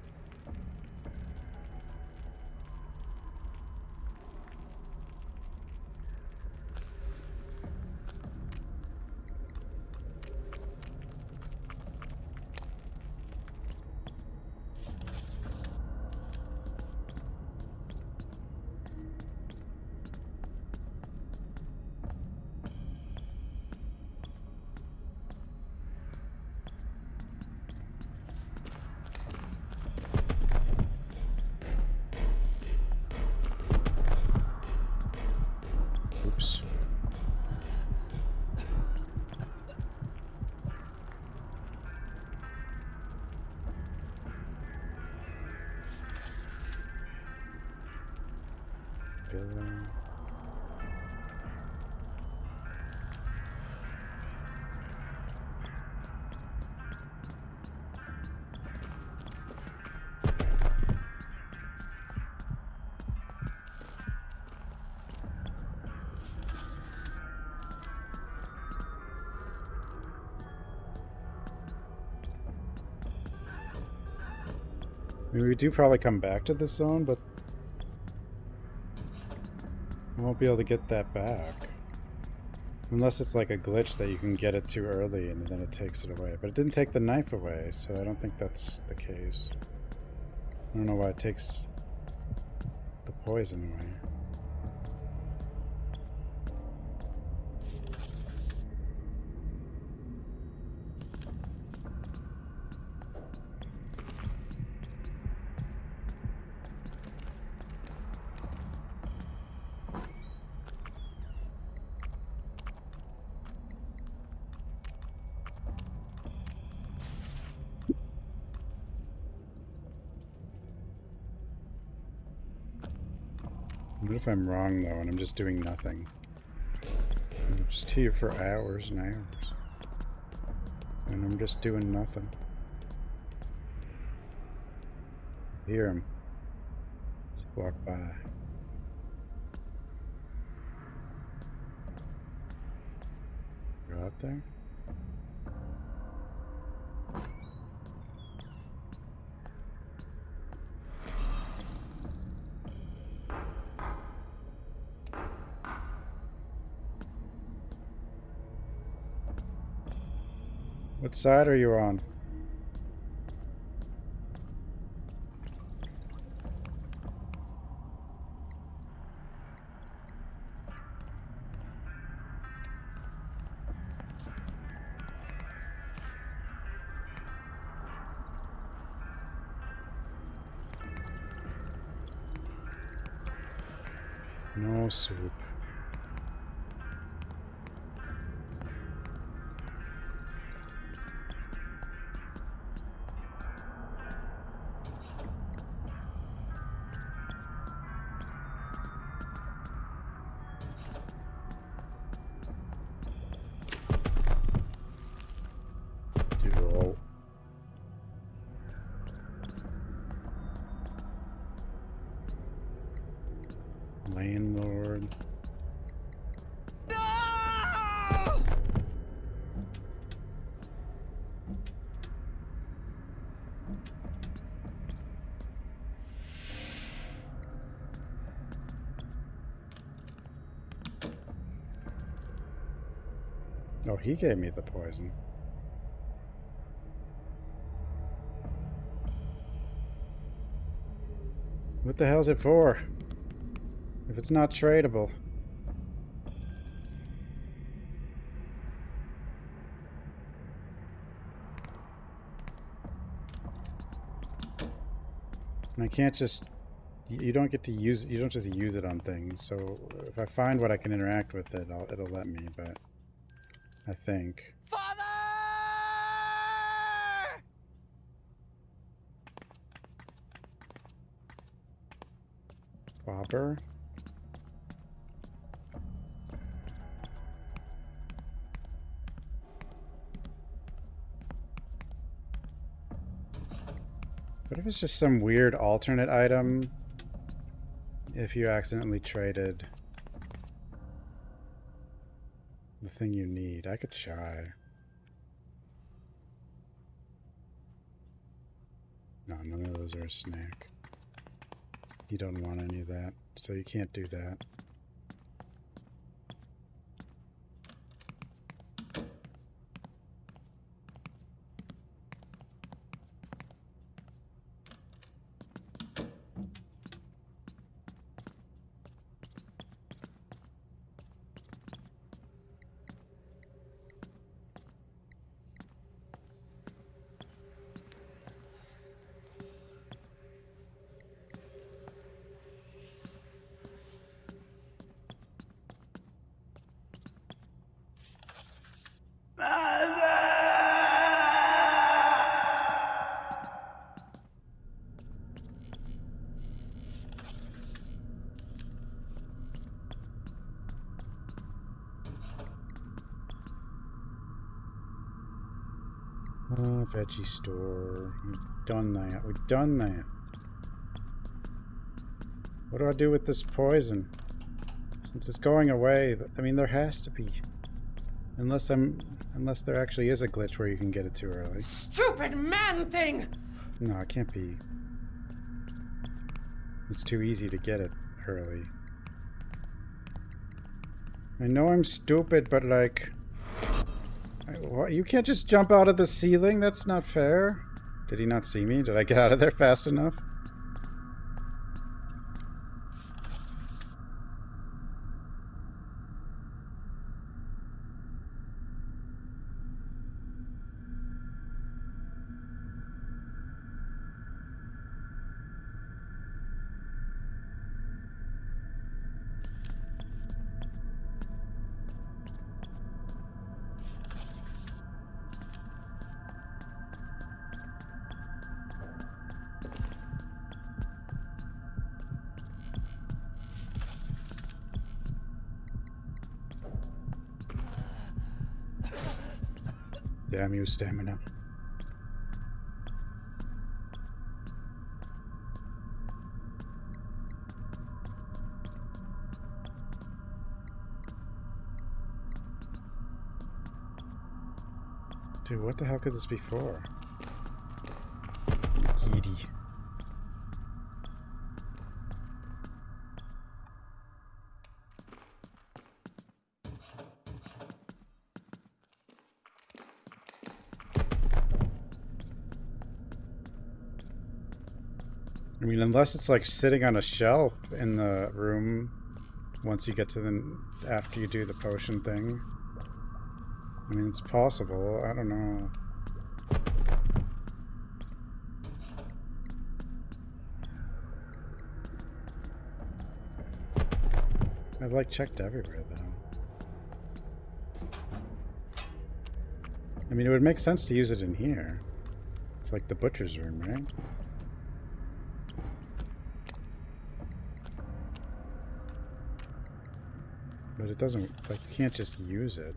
Oops. Villain. I mean, we do probably come back to this zone, but I won't be able to get that back. Unless it's like a glitch that you can get it too early and then it takes it away. But it didn't take the knife away, so I don't think that's the case. I don't know why it takes the poison away. What if I'm wrong, though, and I'm just doing nothing? I'm just here for hours and hours. And I'm just doing nothing. Hear him. Just walk by. Go out there? What side are you on? No soup. Roll. Landlord. No! Oh, he gave me the poison. What the hell's it for? If it's not tradable. And I can't just... You don't get to use it. You don't just use it on things. So if I find what I can interact with it, it'll let me, but... I think. Father! Bobber? What if it's just some weird alternate item if you accidentally traded the thing you need? I could try. No, none of those are a snack. You don't want any of that, so you can't do that. Veggie store. We've done that. We've done that. What do I do with this poison? Since it's going away, I mean, there has to be. Unless there actually is a glitch where you can get it too early. Stupid man thing! No, it can't be. It's too easy to get it early. I know I'm stupid, but like... What? You can't just jump out of the ceiling? That's not fair. Did he not see me? Did I get out of there fast enough? Damn you, stamina. Dude, what the hell could this be for? Giddy. I mean, unless it's like sitting on a shelf in the room once you get to the... after you do the potion thing. I mean, it's possible. I don't know. I've like checked everywhere though. I mean, it would make sense to use it in here. It's like the butcher's room, right? But it doesn't, like, you can't just use it.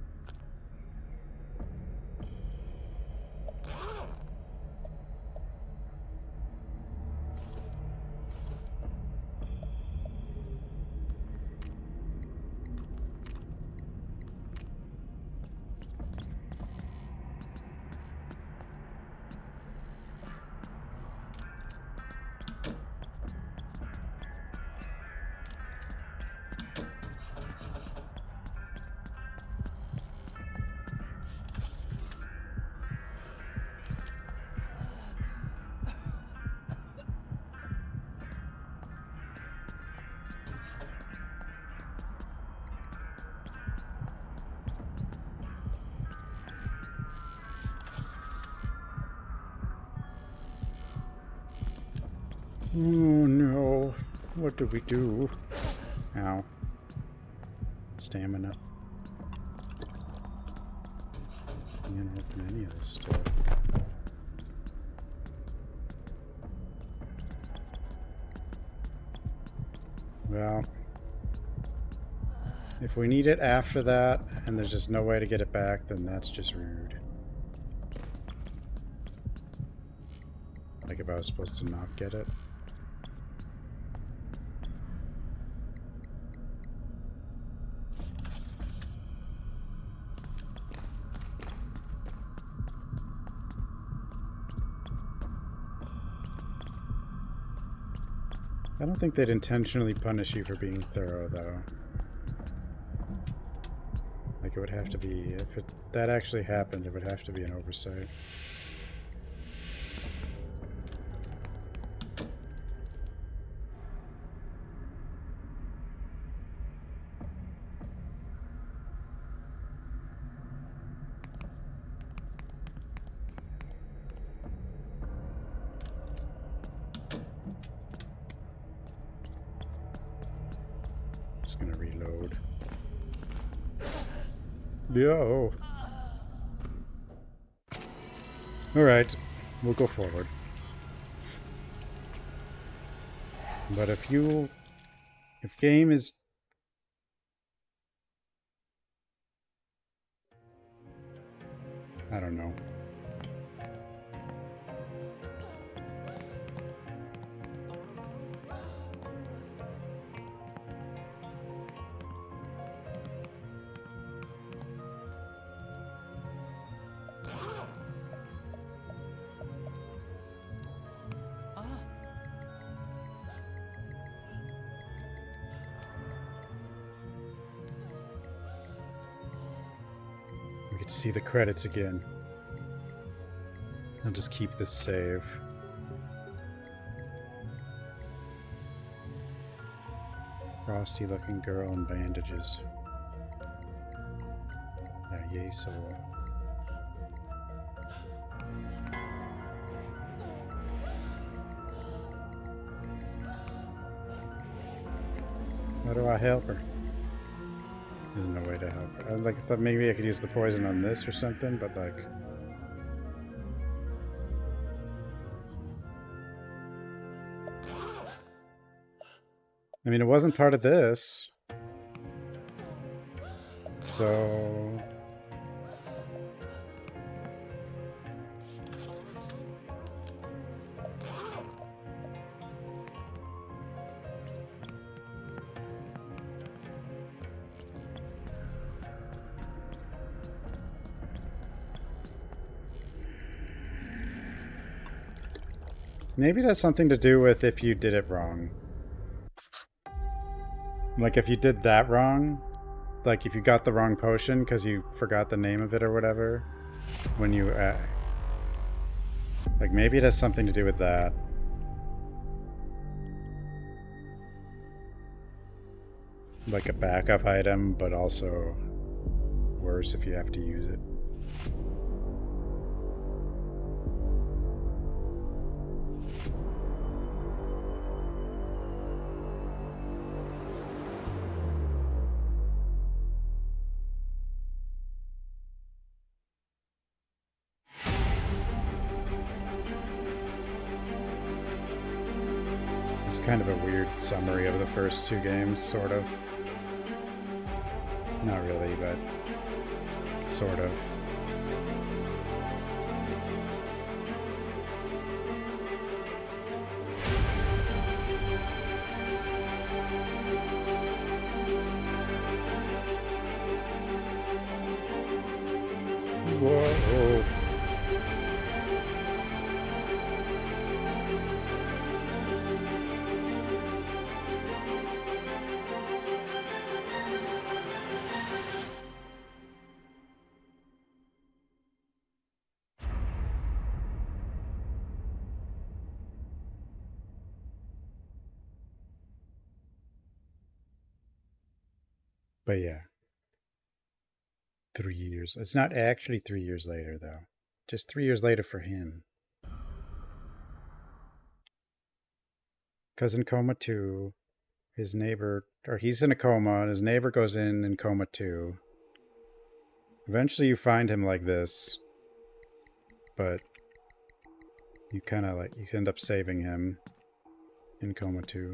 Oh no. What do we do? Ow. Stamina. Can't open any of this stuff. Well, if we need it after that and there's just no way to get it back, then that's just rude. Like if I was supposed to not get it. I don't think they'd intentionally punish you for being thorough, though. Like, it would have to be... If that actually happened, it would have to be an oversight. It's gonna reload. Yo! Alright, we'll go forward. But if game is... I don't know. We get to see the credits again. I'll just keep this save. Frosty looking girl in bandages. Yeah, yay soul. How do I help her? There's no way to help her. I thought maybe I could use the poison on this or something, but like... I mean, it wasn't part of this. So... Maybe it has something to do with if you did it wrong. Like, if you did that wrong, like, if you got the wrong potion because you forgot the name of it or whatever, when you, like, maybe it has something to do with that. Like a backup item, but also worse if you have to use it. It's kind of a weird summary of the first two games, sort of. Not really, but sort of. Whoa. But yeah. 3 years. It's not actually 3 years later, though. Just 3 years later for him. Because in Coma 2, his neighbor, or he's in a coma, and his neighbor goes in Coma 2. Eventually you find him like this, but you kind of like, you end up saving him in Coma 2.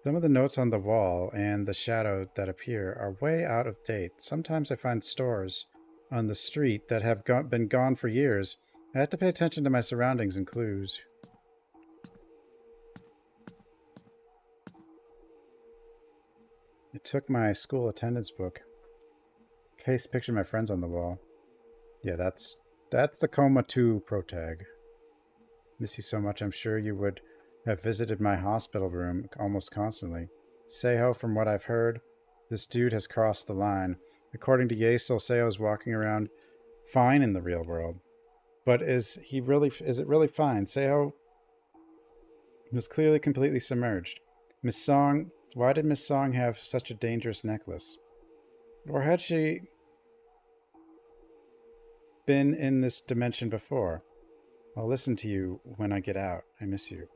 Some of the notes on the wall and the shadow that appear are way out of date. Sometimes I find stores on the street that have been gone for years. I have to pay attention to my surroundings and clues. I took my school attendance book. Paste picture of my friends on the wall. Yeah, that's the Coma 2 protag. Miss you so much, I'm sure you would have visited my hospital room almost constantly. Seiho, from what I've heard, this dude has crossed the line. According to Yesil, Seiho's walking around fine in the real world. But is it really fine? Seiho was clearly completely submerged. Miss Song, why did Miss Song have such a dangerous necklace? Or had she been in this dimension before? I'll listen to you when I get out. I miss you.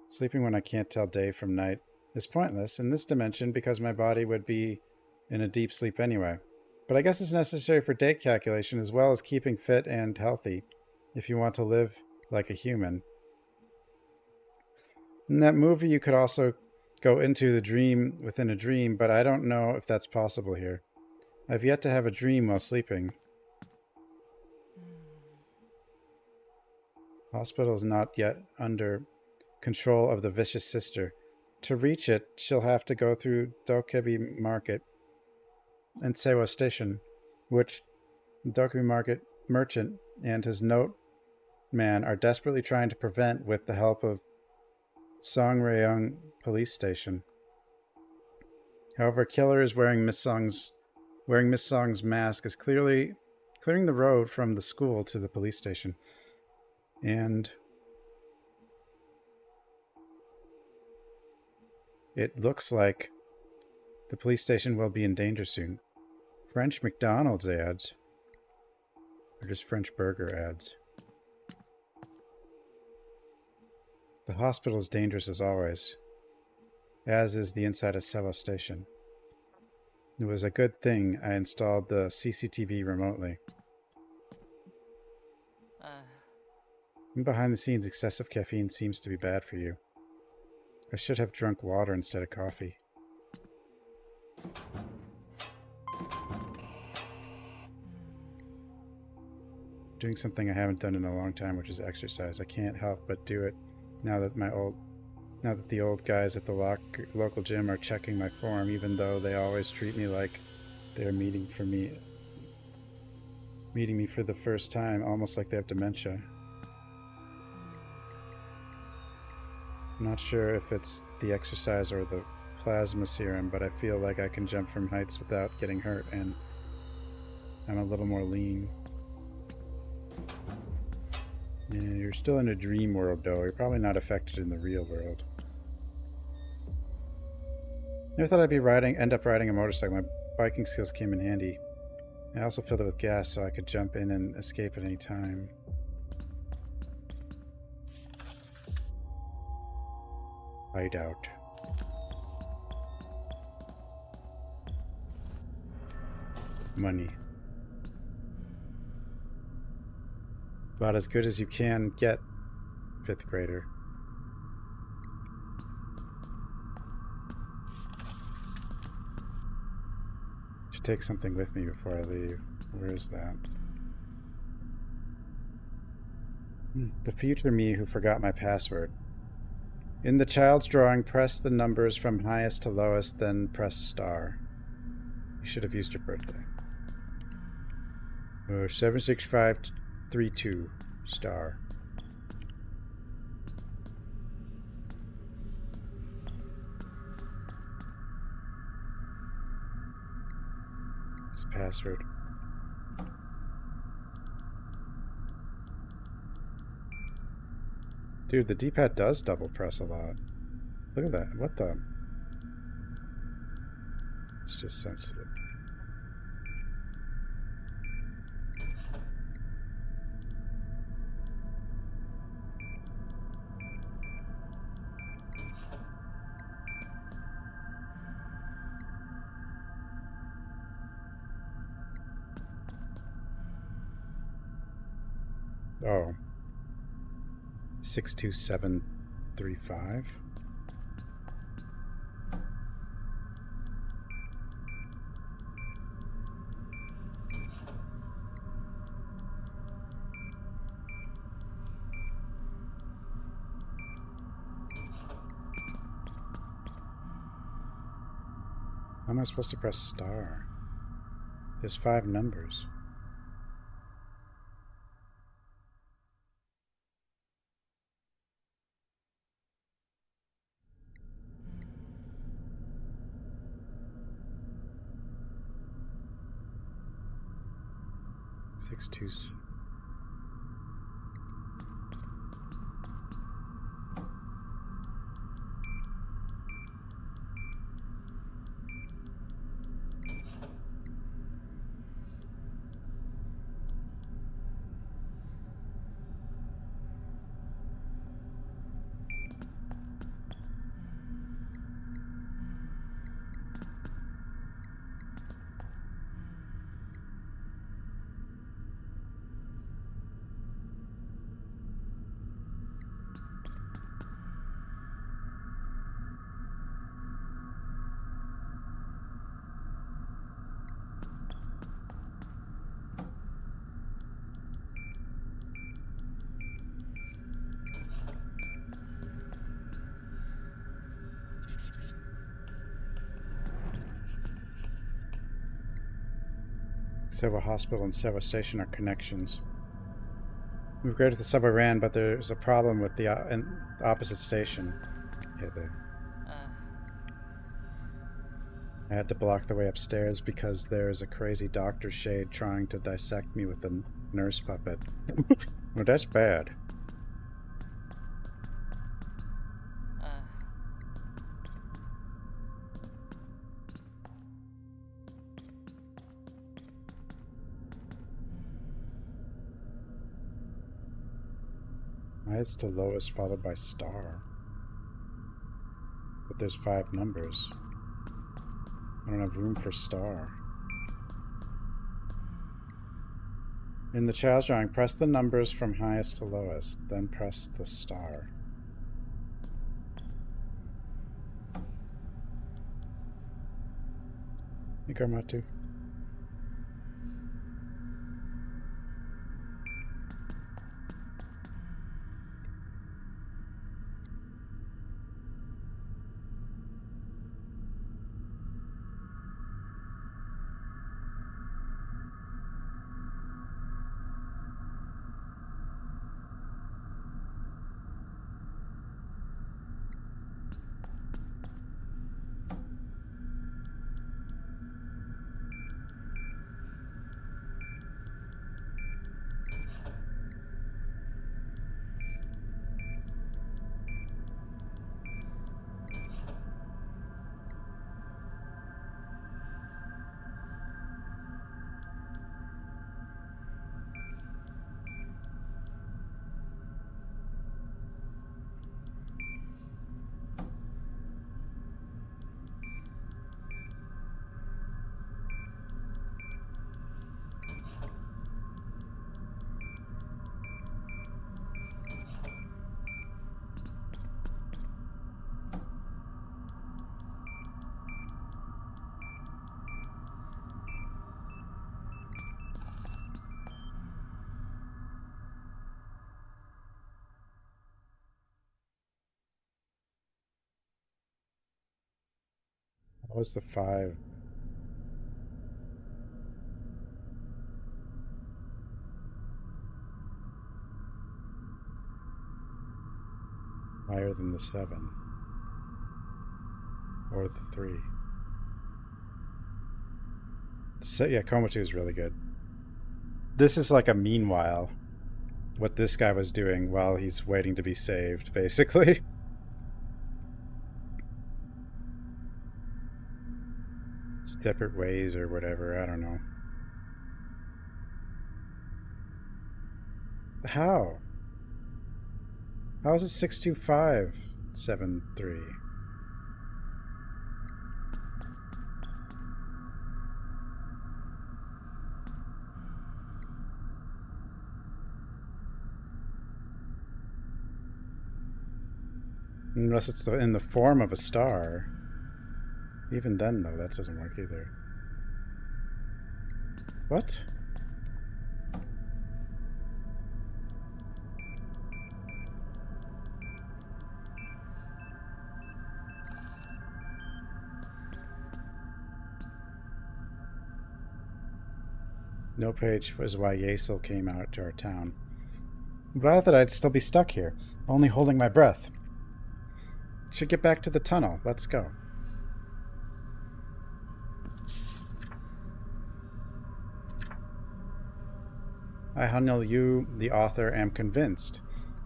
Sleeping when I can't tell day from night is pointless in this dimension because my body would be in a deep sleep anyway. But I guess it's necessary for date calculation as well as keeping fit and healthy if you want to live like a human. In that movie you could also go into the dream within a dream, but I don't know if that's possible here. I've yet to have a dream while sleeping. Hospital is not yet under control of the vicious sister. To reach it, she'll have to go through Dokebi Market and Seiwa Station, which Dokebi Market merchant and his note man are desperately trying to prevent with the help of Songryung police station. However, killer is wearing Miss Song's mask is clearly clearing the road from the school to the police station. And it looks like the police station will be in danger soon. French McDonald's ads. Or just French burger ads. The hospital is dangerous as always. As is the inside of Seiwa Station. It was a good thing I installed the CCTV remotely. Behind the scenes, excessive caffeine seems to be bad for you. I should have drunk water instead of coffee. Doing something I haven't done in a long time, which is exercise. I can't help but do it now that the old guys at the local gym are checking my form, even though they always treat me like they're meeting me for the first time, almost like they have dementia. I'm not sure if it's the exercise or the plasma serum, but I feel like I can jump from heights without getting hurt, and I'm a little more lean. Yeah, you're still in a dream world, though. You're probably not affected in the real world. Never thought I'd end up riding a motorcycle. My biking skills came in handy. I also filled it with gas so I could jump in and escape at any time. Hideout. Money. About as good as you can get, 5th grader. Should take something with me before I leave. Where is that? The future me who forgot my password. In the child's drawing, press the numbers from highest to lowest, then press star. You should have used your birthday. 76532 star. It's the password. Dude, the D-pad does double press a lot. Look at that. What the? It's just sensitive. Oh. 62735. How am I supposed to press star? There's 5 numbers. Six two. Several hospital and Several station are connections. We've graded the subway ran, but there's a problem with the opposite station. Yeah, I had to block the way upstairs because there's a crazy Dr. Shade trying to dissect me with a nurse puppet. Well, that's bad. Highest to lowest followed by star. But there's 5 numbers. I don't have room for star. In the child's drawing, press the numbers from highest to lowest, then press the star. Hey, Garmatu. What was the 5? Higher than the 7. Or the 3. So, yeah, Coma 2 is really good. This is like a meanwhile. What this guy was doing while he's waiting to be saved, basically. Separate ways or whatever, I don't know. How? How is it 62573? Unless it's in the form of a star. Even then, though, that doesn't work either. What? No page was why Yasel came out to our town. But I thought I'd still be stuck here, only holding my breath. Should get back to the tunnel. Let's go. I, Hanil Yu, the author, am convinced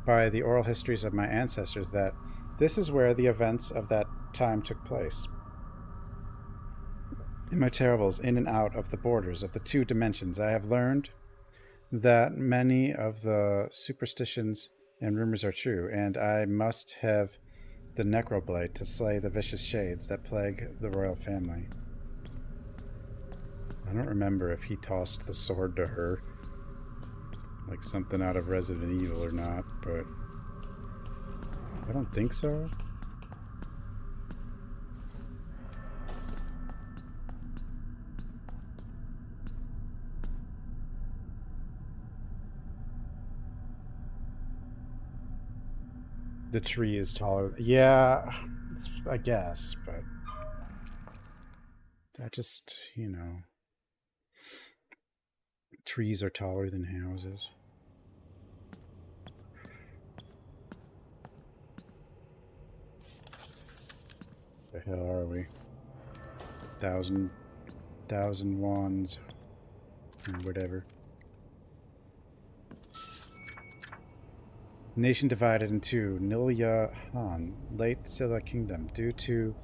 by the oral histories of my ancestors that this is where the events of that time took place. In my travels in and out of the borders of the two dimensions, I have learned that many of the superstitions and rumors are true, and I must have the Necroblade to slay the vicious shades that plague the royal family. I don't remember if he tossed the sword to her, like something out of Resident Evil or not, but I don't think so. The tree is taller. Yeah, I guess, but I just, you know, trees are taller than houses. The hell are we? Thousand wands, or whatever. Nation divided in two, Nilya Han, late Silla Kingdom, due to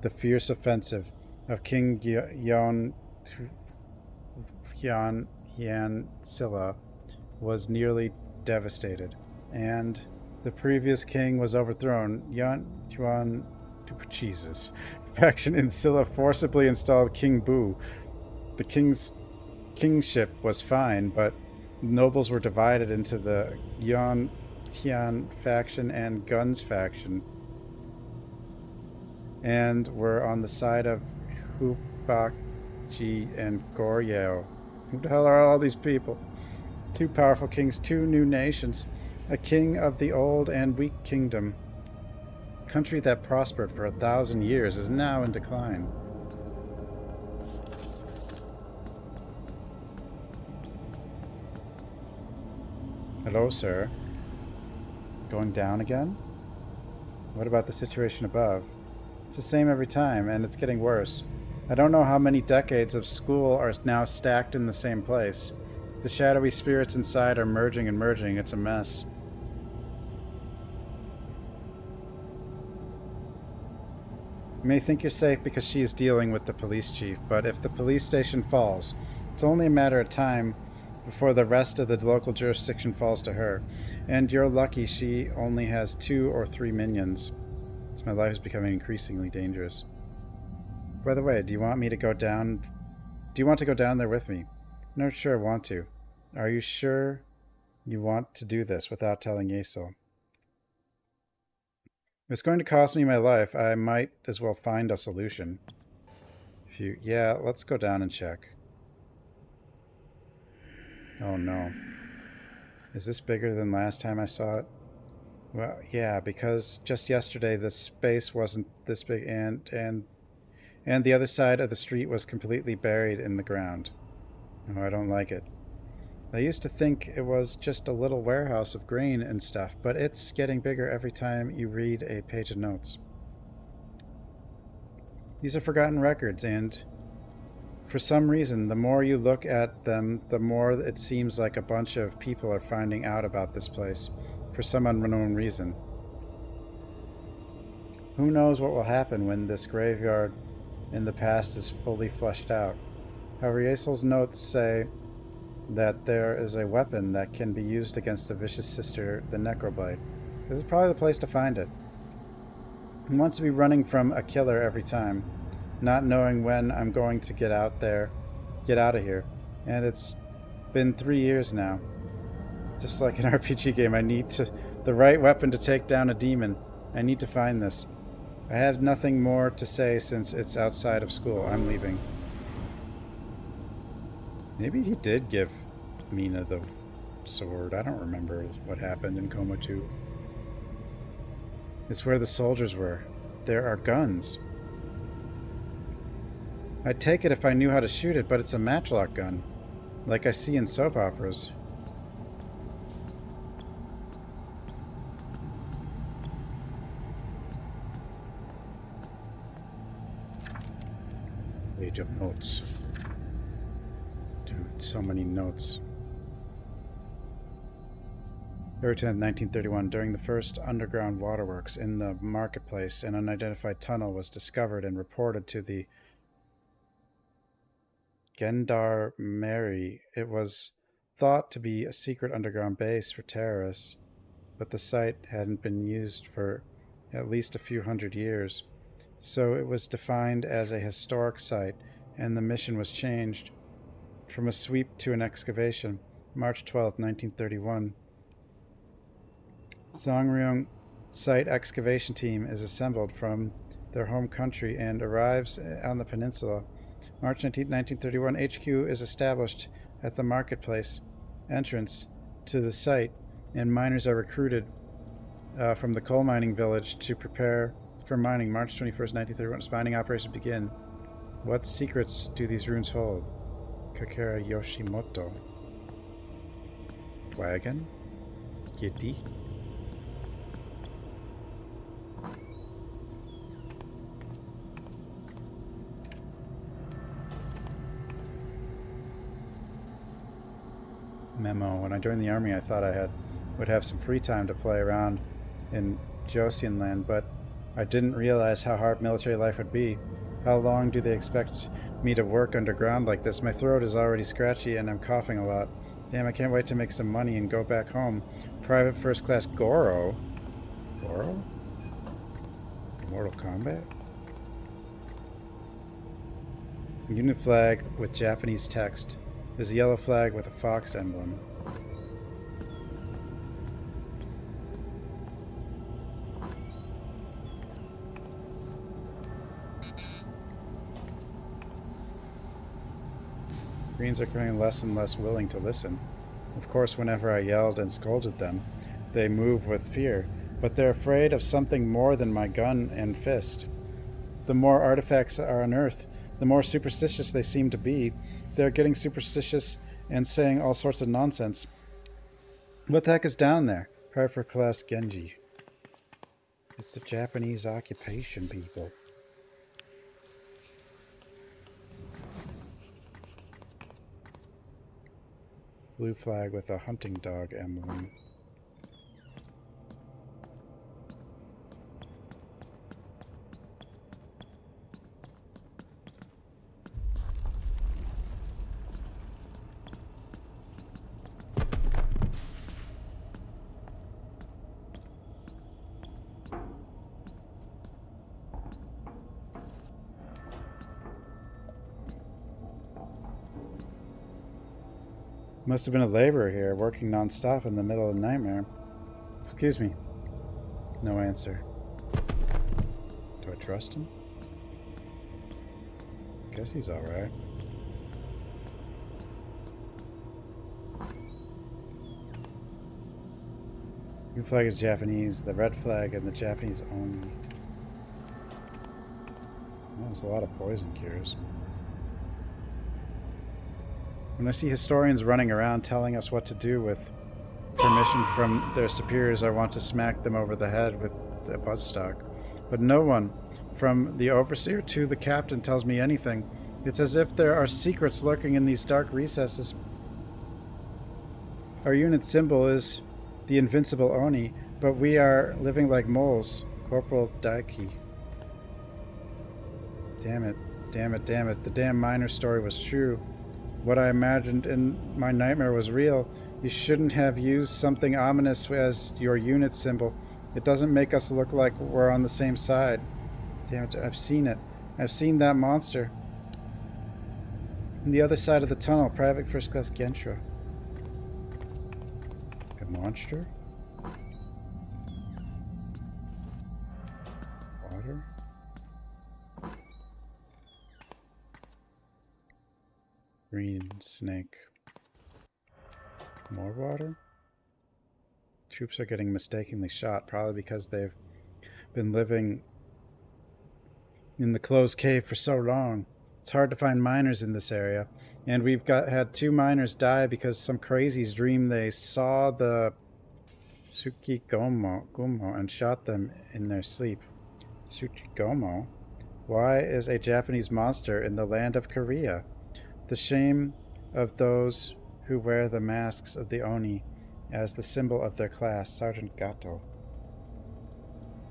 the fierce offensive of King Yan Silla, was nearly devastated, and the previous king was overthrown. Jesus. Faction in Silla forcibly installed King Bu. The king's kingship was fine, but nobles were divided into the Tian faction and Guns faction, and were on the side of Hupakji and Goryeo. Who the hell are all these people? Two powerful kings, two new nations, a king of the old and weak kingdom. A country that prospered for 1,000 years is now in decline. Hello, sir. Going down again? What about the situation above? It's the same every time, and it's getting worse. I don't know how many decades of school are now stacked in the same place. The shadowy spirits inside are merging and merging. It's a mess. You may think you're safe because she is dealing with the police chief, but if the police station falls, it's only a matter of time before the rest of the local jurisdiction falls to her. And you're lucky she only has 2 or 3 minions. So my life is becoming increasingly dangerous. By the way, do you want to go down there with me? I'm not sure I want to. Are you sure you want to do this without telling Yasel? If it's going to cost me my life, I might as well find a solution. Yeah, let's go down and check. Oh no. Is this bigger than last time I saw it? Well, yeah, because just yesterday the space wasn't this big, and the other side of the street was completely buried in the ground. Oh, I don't like it. I used to think it was just a little warehouse of grain and stuff, but it's getting bigger every time you read a page of notes. These are forgotten records, and for some reason, the more you look at them, the more it seems like a bunch of people are finding out about this place, for some unknown reason. Who knows what will happen when this graveyard in the past is fully fleshed out. However, Yasel's notes say that there is a weapon that can be used against the vicious sister, the Necroblade. This is probably the place to find it. He wants to be running from a killer every time, not knowing when I'm going to get out of here. And it's been 3 years now. Just like an RPG game, I need the right weapon to take down a demon. I need to find this. I have nothing more to say since it's outside of school. I'm leaving. Maybe he did give Mina the sword. I don't remember what happened in Coma 2. It's where the soldiers were. There are guns. I'd take it if I knew how to shoot it, but it's a matchlock gun, like I see in soap operas. Page of notes. Dude, so many notes. February 10th, 1931. During the first underground waterworks in the marketplace, an unidentified tunnel was discovered and reported to the Gendarmerie. It was thought to be a secret underground base for terrorists, but the site hadn't been used for at least a few hundred years, so it was defined as a historic site, and the mission was changed from a sweep to an excavation. March 12th, 1931. Songryong site excavation team is assembled from their home country and arrives on the peninsula. March 19, 1931, HQ is established at the marketplace entrance to the site, and miners are recruited from the coal mining village to prepare for mining. March 21st, 1931, mining operations begin. What secrets do these runes hold? Kakera Yoshimoto. Wagon? Giddy? Memo. When I joined the army, I thought I would have some free time to play around in Joseon land, but I didn't realize how hard military life would be. How long do they expect me to work underground like this? My throat is already scratchy and I'm coughing a lot. Damn, I can't wait to make some money and go back home. Private First Class Goro? Goro? Mortal Kombat? Unit flag with Japanese text. There's a yellow flag with a fox emblem. Greens are becoming less and less willing to listen. Of course, whenever I yelled and scolded them, they move with fear, but they're afraid of something more than my gun and fist. The more artifacts are unearthed, the more superstitious they seem to be. They're getting superstitious and saying all sorts of nonsense. What the heck is down there? Private Class Genji. It's the Japanese occupation people. Blue flag with a hunting dog emblem. Must have been a laborer here, working non-stop in the middle of the nightmare. Excuse me. No answer. Do I trust him? Guess he's alright. Green flag is Japanese, the red flag and the Japanese only. Well, there's a lot of poison cures. When I see historians running around telling us what to do with permission from their superiors, I want to smack them over the head with a buzzstock. But no one, from the overseer to the captain, tells me anything. It's as if there are secrets lurking in these dark recesses. Our unit symbol is the invincible Oni, but we are living like moles. Corporal Daiki. Damn it, damn it, damn it. The damn miner story was true. What I imagined in my nightmare was real. You shouldn't have used something ominous as your unit symbol. It doesn't make us look like we're on the same side. Damn it, I've seen it. I've seen that monster. On the other side of the tunnel, Private First Class Gensha. A monster? Water? Green snake. More water? Troops are getting mistakenly shot, probably because they've been living in the closed cave for so long. It's hard to find miners in this area, and we've had 2 miners die because some crazies dreamed they saw the Gumo and shot them in their sleep. Tsuchigumo? Why is a Japanese monster in the land of Korea? The shame of those who wear the masks of the Oni as the symbol of their class. Sergeant Gato.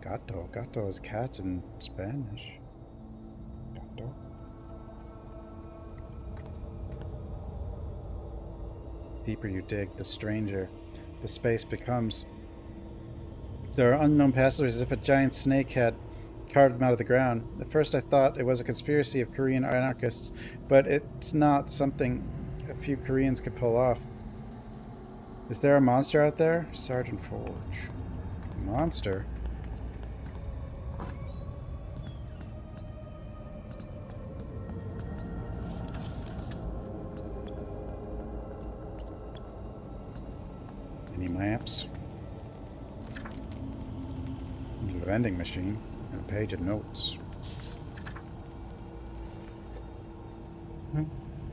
Gato is cat in Spanish. Gato. Deeper you dig, the stranger the space becomes. There are unknown passengers as if a giant snake had carved them out of the ground. At first I thought it was a conspiracy of Korean anarchists, but it's not something a few Koreans could pull off. Is there a monster out there? Sergeant Forge. Monster? Any maps? A vending machine and a page of notes.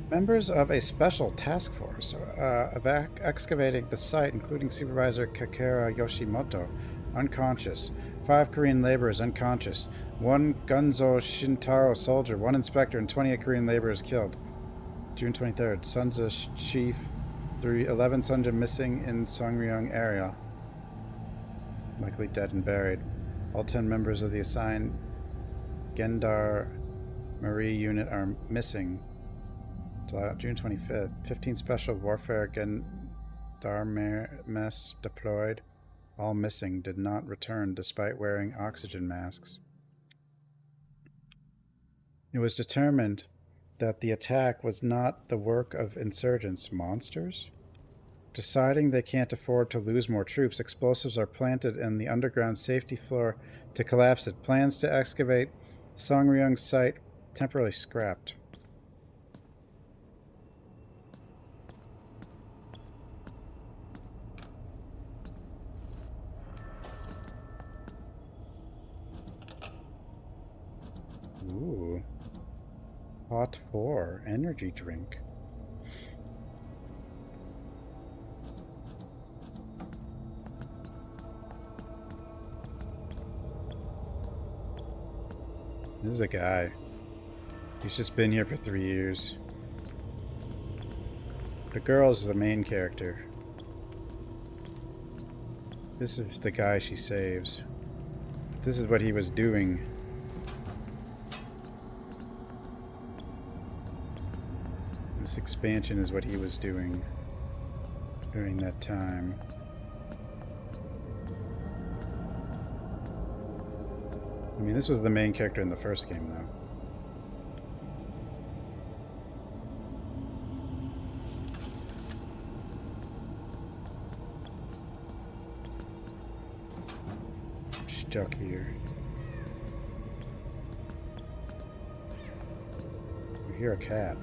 Members of a special task force are excavating the site, including Supervisor Kakera Yoshimoto, unconscious. 5 Korean laborers unconscious. 1 Gunzo Shintaro soldier, 1 inspector, and 28 Korean laborers killed. June 23rd. Sunza Chief 11 Sunja missing in Songryong area. Likely dead and buried. All 10 members of the assigned Gendar Marie unit are missing. June 25th. 15 Special Warfare Gendarmes deployed. All missing, did not return despite wearing oxygen masks. It was determined that the attack was not the work of insurgents. Monsters? Deciding they can't afford to lose more troops, explosives are planted in the underground safety floor to collapse it. Plans to excavate Songryong's site temporarily scrapped. Ooh. Hot 4 energy drink. This is a guy. He's just been here for 3 years. The girl's the main character. This is the guy she saves. This is what he was doing. This expansion is what he was doing during that time. I mean, this was the main character in the first game, though. Stuck here. I hear a cat.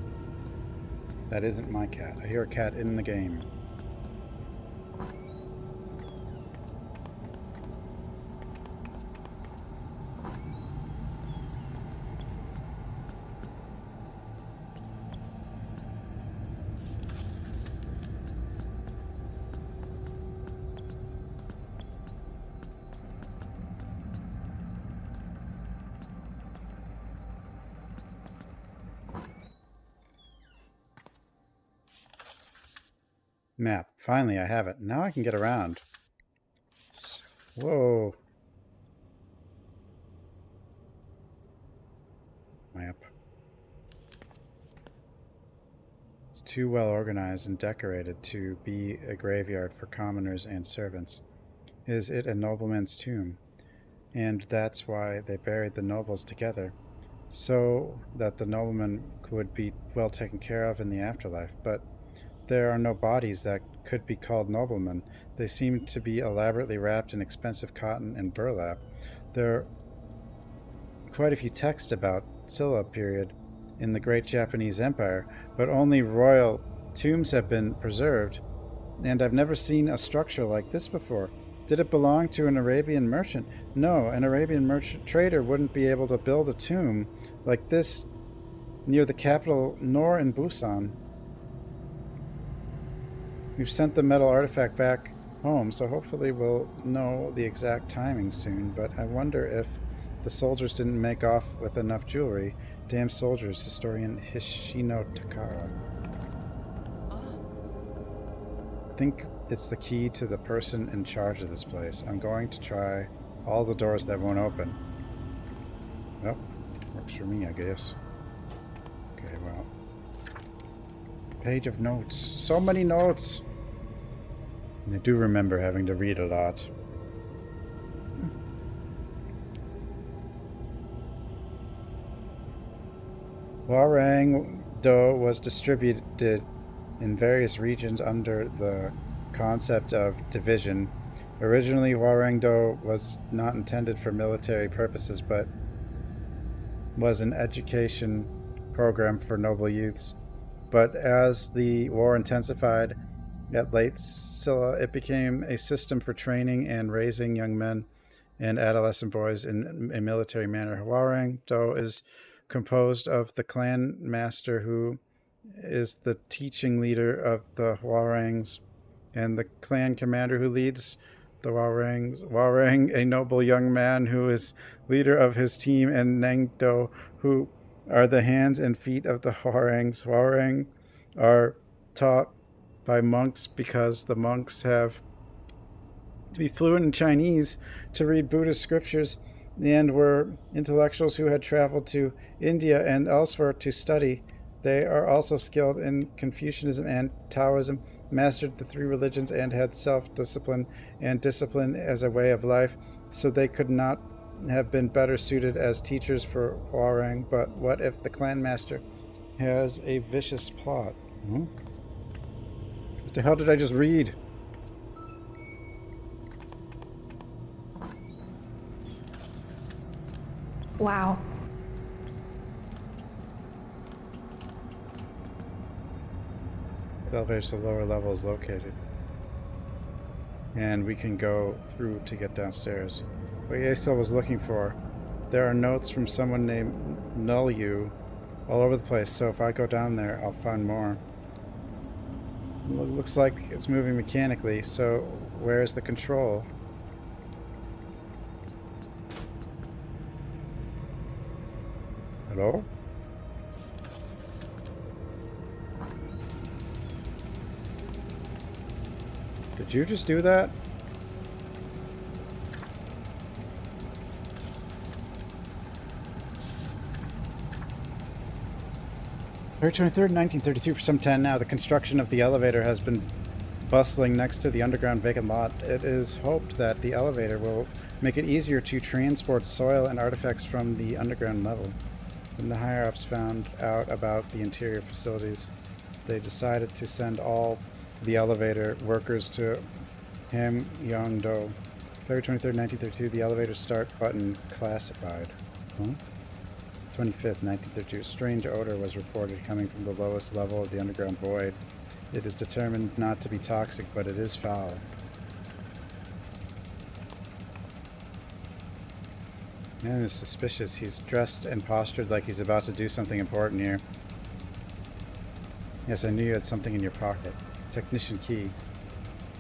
That isn't my cat. I hear a cat in the game. Map. Finally, I have it. Now I can get around. Whoa. Map. It's too well organized and decorated to be a graveyard for commoners and servants. Is it a nobleman's tomb? And that's why they buried the nobles together, so that the nobleman would be well taken care of in the afterlife. But there are no bodies that could be called noblemen. They seem to be elaborately wrapped in expensive cotton and burlap. Their quite a few texts about Silla period in the Great Japanese Empire, but only royal tombs have been preserved, and I've never seen a structure like this before. Did it belong to an Arabian merchant? No, an Arabian merchant trader wouldn't be able to build a tomb like this near the capital nor in Busan. We've sent the metal artifact back home, so hopefully we'll know the exact timing soon, but I wonder if the soldiers didn't make off with enough jewelry. Damn soldiers, historian Hishino Takara. I think it's the key to the person in charge of this place. I'm going to try all the doors that won't open. Well, works for me, I guess. Okay, well. Page of notes. So many notes! And I do remember having to read a lot. Hwarang Do was distributed in various regions under the concept of division. Originally, Hwarang Do was not intended for military purposes, but was an education program for noble youths. But as the war intensified at late Silla, it became a system for training and raising young men and adolescent boys in a military manner. Hwarang Do is composed of the clan master, who is the teaching leader of the Hwarangs, and the clan commander who leads the Hwarangs. Hwarang, a noble young man who is leader of his team, and Nengdo, who are the hands and feet of the Hwarangs. Hwarang are taught by monks because the monks have to be fluent in Chinese to read Buddhist scriptures, and were intellectuals who had traveled to India and elsewhere to study. They are also skilled in Confucianism and Taoism, mastered the three religions, and had self-discipline and discipline as a way of life, so they could not have been better suited as teachers for Hwarang. But what if the clan master has a vicious plot? What the hell did I just read? Wow. The elevator to the lower level is located. And we can go through to get downstairs. What Yesel was looking for. There are notes from someone named Nulyu all over the place, so if I go down there, I'll find more. It looks like it's moving mechanically, so where's the control? Hello? Did you just do that? February 23rd, 1932. For some time now, the construction of the elevator has been bustling next to the underground vacant lot. It is hoped that the elevator will make it easier to transport soil and artifacts from the underground level. When the higher-ups found out about the interior facilities, they decided to send all the elevator workers to Youngho. February 23rd, 1932, the elevator start button classified. 25th, 1932, a strange odor was reported coming from the lowest level of the underground void. It is determined not to be toxic, but it is foul. Man is suspicious. He's dressed and postured like he's about to do something important here. Yes, I knew you had something in your pocket. Technician key.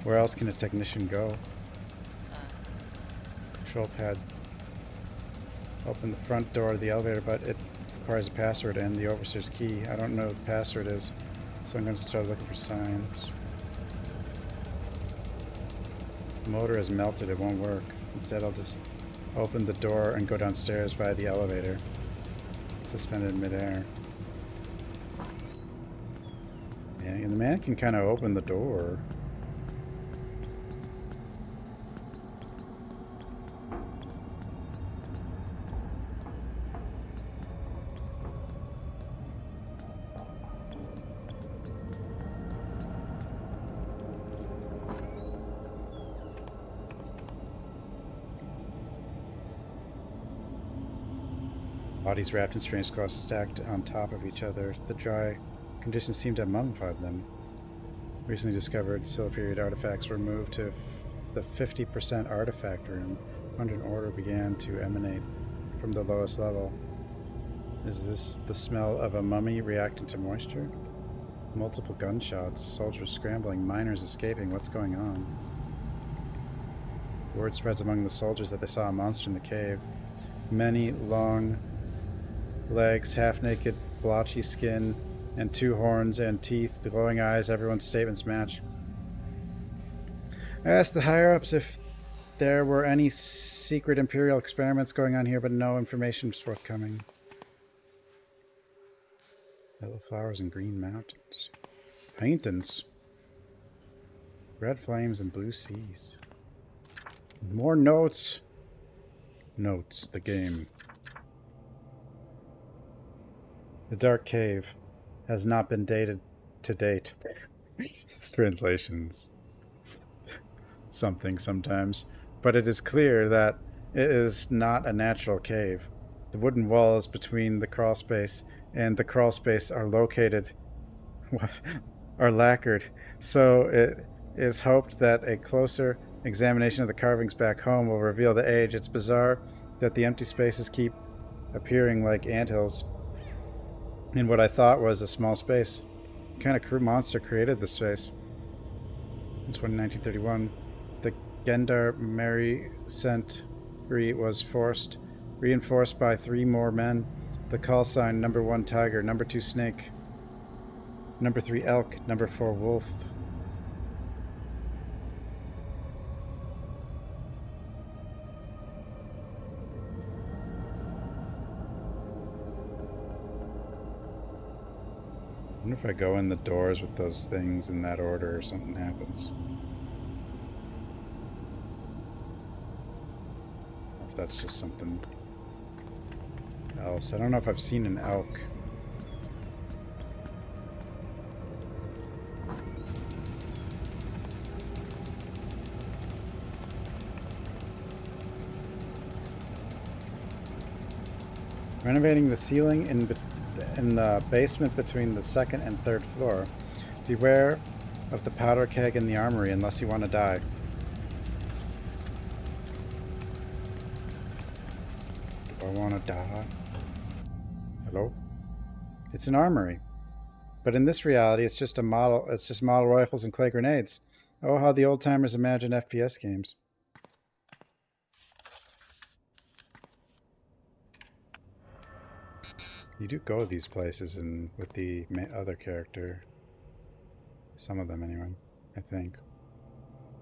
Where else can a technician go? Control pad. Open the front door of the elevator, but it requires a password and the overseer's key. I don't know what the password is, so I'm going to start looking for signs. The motor is melted, it won't work. Instead, I'll just open the door and go downstairs via the elevator. Suspended in midair. Yeah, and the man can kind of open the door. Bodies wrapped in strange cloths stacked on top of each other. The dry conditions seemed to have mummified them. Recently discovered Scylla period artifacts were moved to the 50% artifact room. Wonder and order began to emanate from the lowest level. Is this the smell of a mummy reacting to moisture? Multiple gunshots, soldiers scrambling, miners escaping. What's going on? Word spreads among the soldiers that they saw a monster in the cave. Many long legs, half-naked, blotchy skin, and 2 horns and teeth, glowing eyes. Everyone's statements match. I asked the higher-ups if there were any secret Imperial experiments going on here, but no information was forthcoming. Yellow flowers and green mountains. Paintings. Red flames and blue seas. More notes. Notes, the game. The Dark Cave has not been dated to date. Translations. Something sometimes. But it is clear that it is not a natural cave. The wooden walls between the crawl space and the crawl space are are lacquered, so it is hoped that a closer examination of the carvings back home will reveal the age. It's bizarre that the empty spaces keep appearing like anthills in what I thought was a small space. What kind of monster created this space? In 1931, the Gendar Mary Century was reinforced by 3 more men. The call sign: number 1 tiger, number 2 snake, number 3 elk, number 4 wolf. I wonder if I go in the doors with those things in that order or something happens. If that's just something else. I don't know if I've seen an elk. Renovating the ceiling in the basement between the 2nd and 3rd floor. Beware of the powder keg in the armory unless you want to die. Do I want to die? Hello? It's an armory. But in this reality, it's just model rifles and clay grenades. Oh, how the old-timers imagine FPS games. You do go these places and with the other character. Some of them, anyway, I think.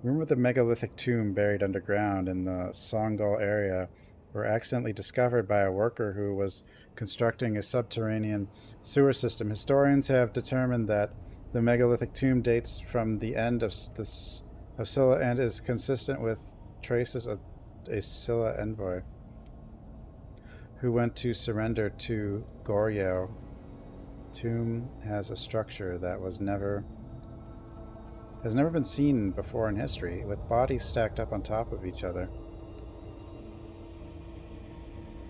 Remember the megalithic tomb buried underground in the Songal area were accidentally discovered by a worker who was constructing a subterranean sewer system. Historians have determined that the megalithic tomb dates from the end of Scylla and is consistent with traces of a Scylla envoy who went to surrender to Goryeo. Tomb has a structure that has never been seen before in history, with bodies stacked up on top of each other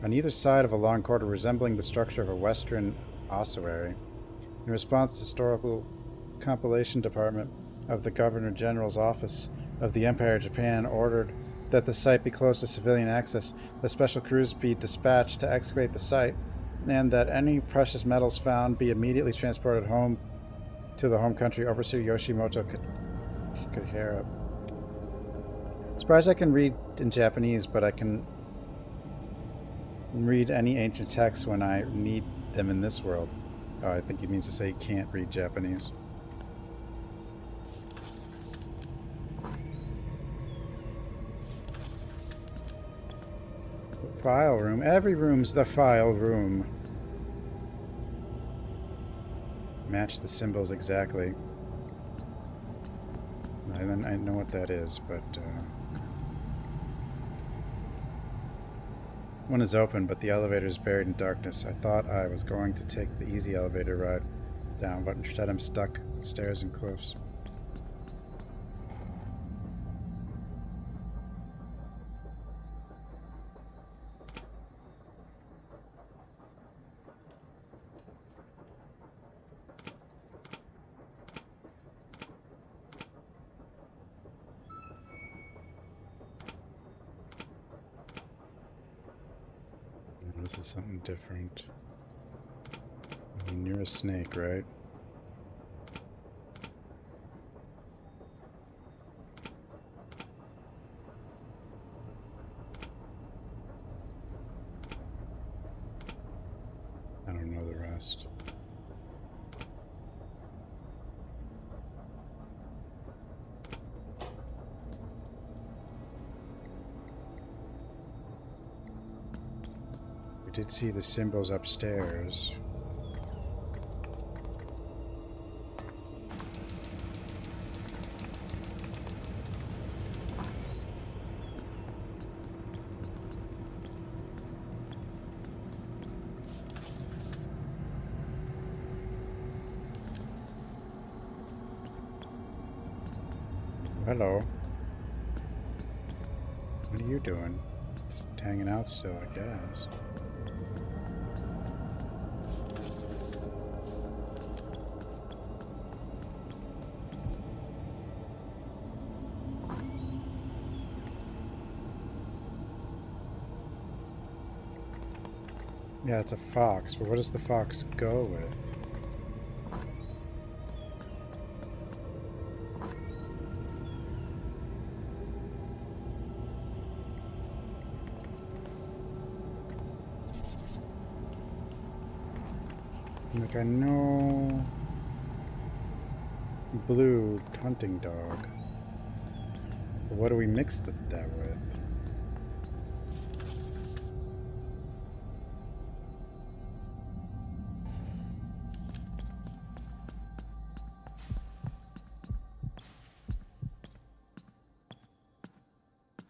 on either side of a long corridor resembling the structure of a Western ossuary. In response, the Historical Compilation Department of the Governor General's Office of the Empire of Japan ordered that the site be closed to civilian access, that special crews be dispatched to excavate the site, and that any precious metals found be immediately transported home to the home country. Overseer Yoshimoto could hear it. Surprised I can read in Japanese, but I can read any ancient texts when I need them in this world. Oh, I think he means to say he can't read Japanese. The file room. Every room's the file room. Match the symbols exactly. I know what that is, but one is open, but the elevator is buried in darkness. I thought I was going to take the easy elevator ride down, but instead I'm stuck with stairs and cliffs. This is something different. I mean, you're a snake, right? I don't know the rest. We did see the symbols upstairs. Hello. What are you doing? Just hanging out still, I guess. Yeah, it's a fox, but what does the fox go with? Like, I know blue hunting dog. But what do we mix that with?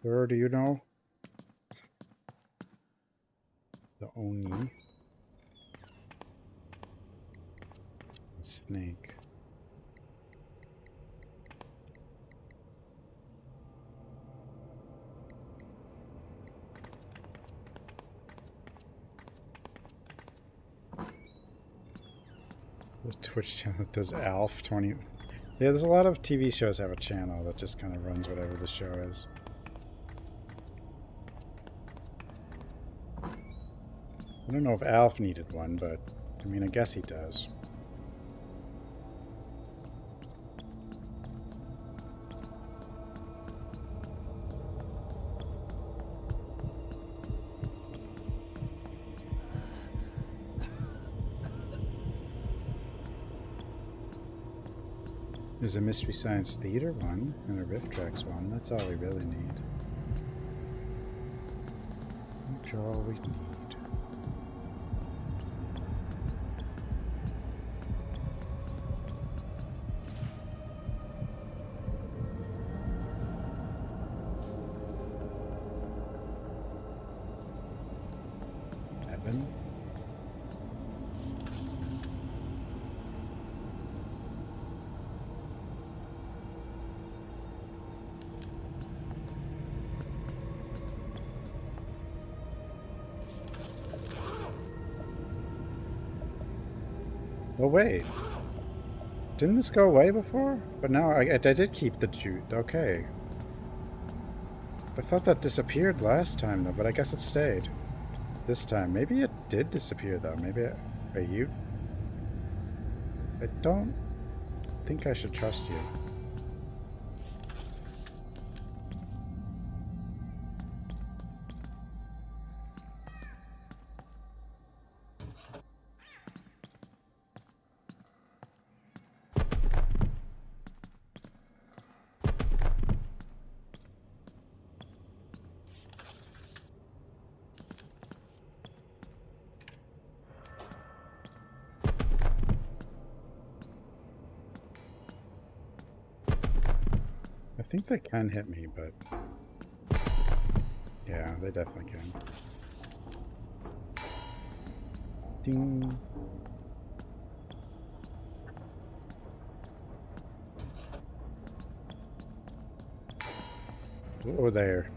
Where do you know? The Oni. Snake. The Twitch channel does Alf 20. Yeah, there's a lot of TV shows have a channel that just kind of runs whatever the show is. I don't know if Alf needed one, but I mean, I guess he does. There's a Mystery Science Theater one and a Rift Tracks one. That's all we really need. That's all we need. Evan? Oh wait, didn't this go away before? But now I did keep the jute, okay. I thought that disappeared last time though, but I guess it stayed. This time, maybe it did disappear though, maybe are you? I don't think I should trust you. I think they can hit me, but yeah, they definitely can. Ding. Oh, there.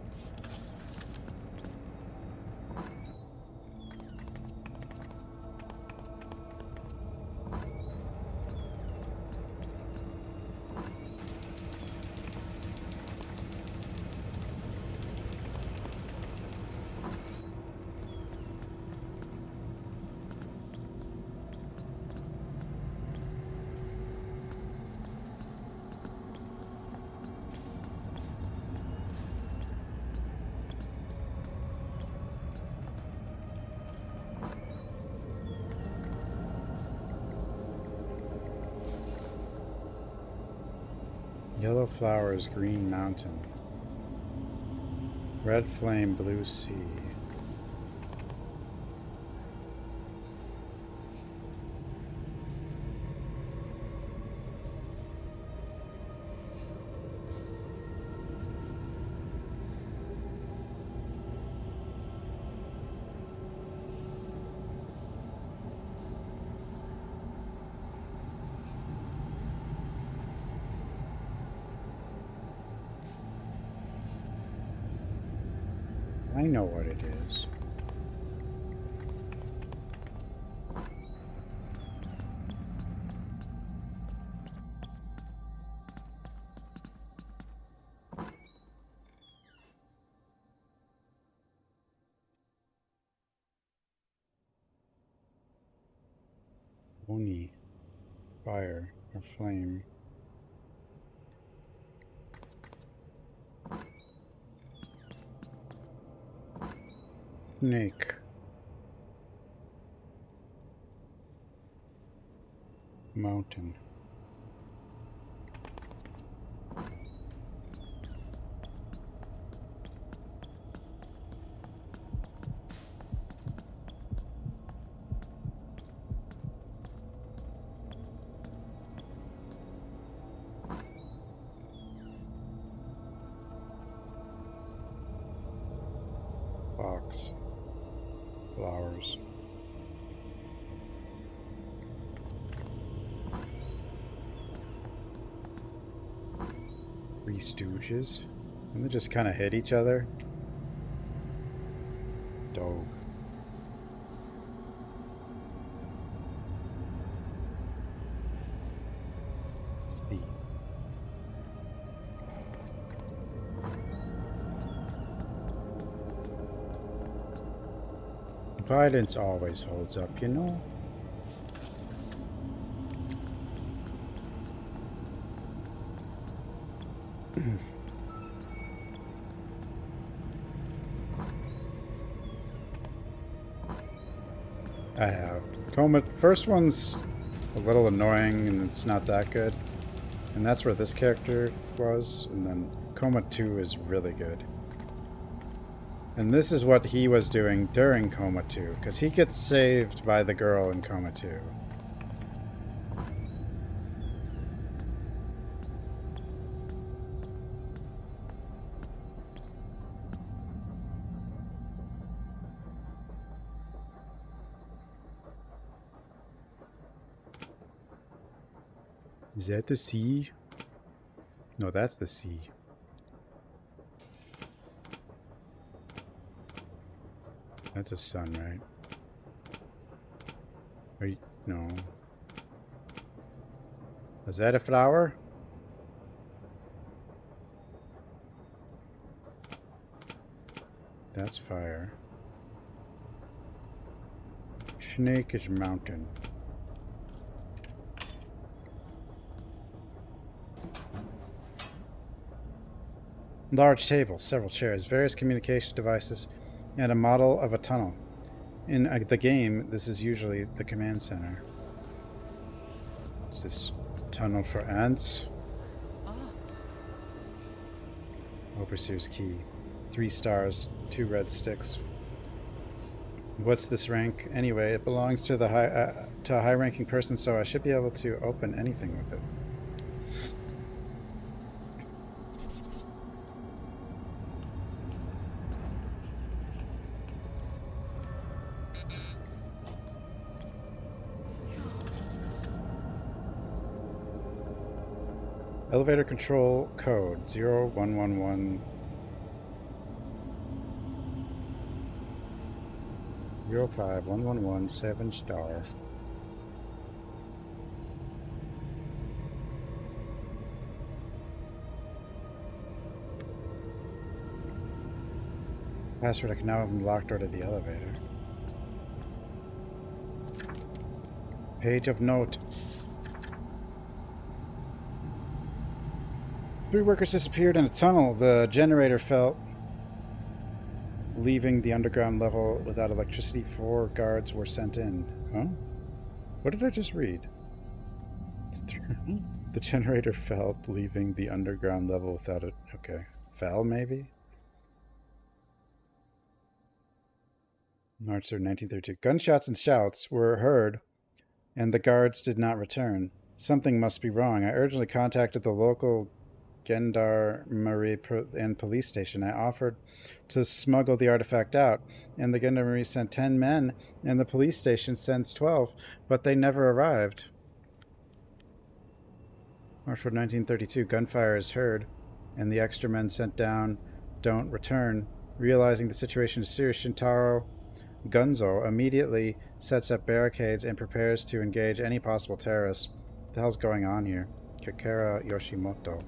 Yellow flowers, green mountain. Red flame, blue sea. I know what it is. Oni, fire, or flame. Snake. Mountain. Box. Flowers. Three Stooges. And they just kind of hit each other. Dog. See. Violence always holds up, you know? I have. Coma, first one's a little annoying and it's not that good. And that's where this character was. And then Coma 2 is really good. And this is what he was doing during Coma 2, because he gets saved by the girl in Coma 2. Is that the sea? No, that's the sea. That's a sun, right? Are you... No. Is that a flower? That's fire. Snake is mountain. Large table, several chairs, various communication devices, and a model of a tunnel. In the game, this is usually the command center. Is this tunnel for ants? Overseer's key. 3 stars, 2 red sticks. What's this rank? Anyway, it belongs to the to a high-ranking person, so I should be able to open anything with it. Elevator control code 0111 05111 7 star. Password. I can now open the locked door to the elevator. Page of note. 3 workers disappeared in a tunnel. The generator fell, leaving the underground level without electricity. 4 guards were sent in. Huh? What did I just read? The generator fell, leaving the underground level without it. Okay. Fell, maybe? March 3rd, 1932. Gunshots and shouts were heard, and the guards did not return. Something must be wrong. I urgently contacted the local gendarmerie and police station. I offered to smuggle the artifact out, and the gendarmerie sent 10 men, and the police station sends 12, but they never arrived. March 4th, 1932. Gunfire is heard, and the extra men sent down don't return. Realizing the situation is serious, Shintaro Gunzo immediately sets up barricades and prepares to engage any possible terrorists. What the hell's going on here? Kakera Yoshimoto.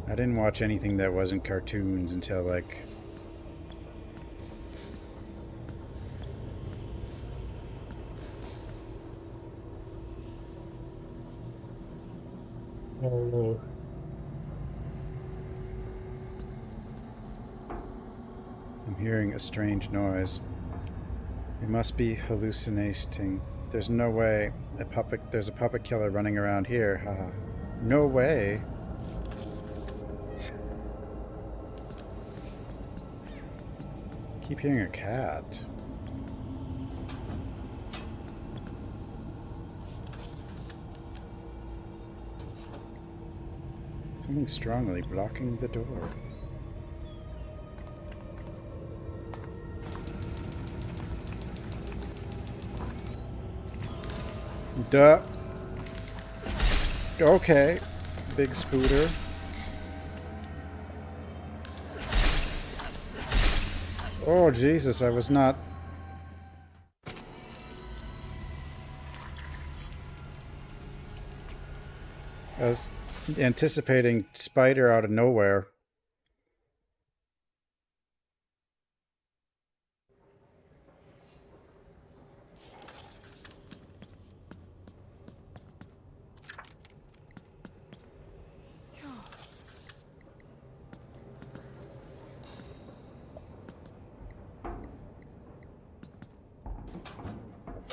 I didn't watch anything that wasn't cartoons until like... Oh. I'm hearing a strange noise. We must be hallucinating. There's no way there's a puppet killer running around here. Haha. No way. Keep hearing a cat. Something strongly blocking the door. Duh. Okay. Big spooter. Oh, Jesus, I was not... I was anticipating spider out of nowhere.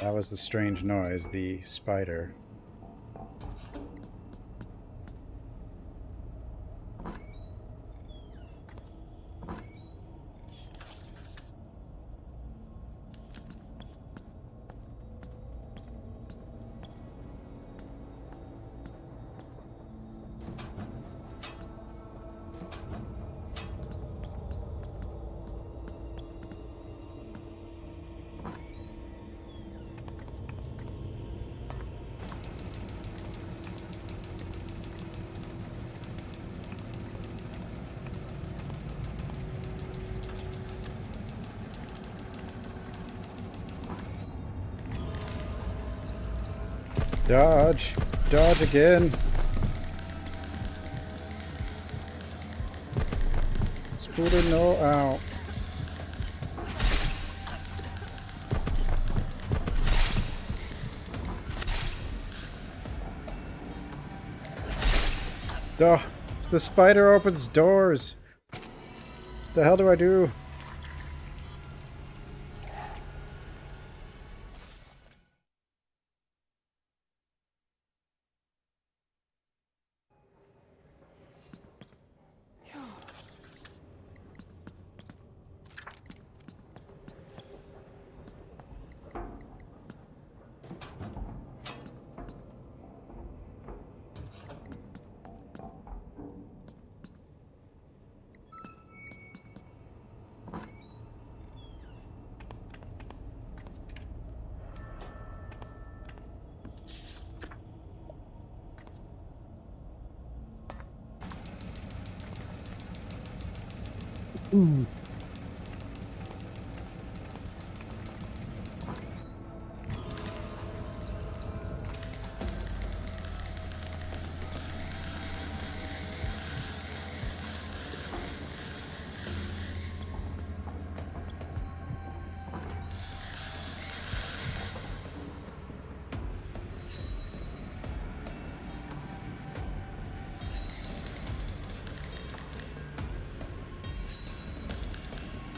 That was the strange noise, the spider. Dodge! Dodge again! Spooter, no! Ow! Duh! The spider opens doors! The hell do I do?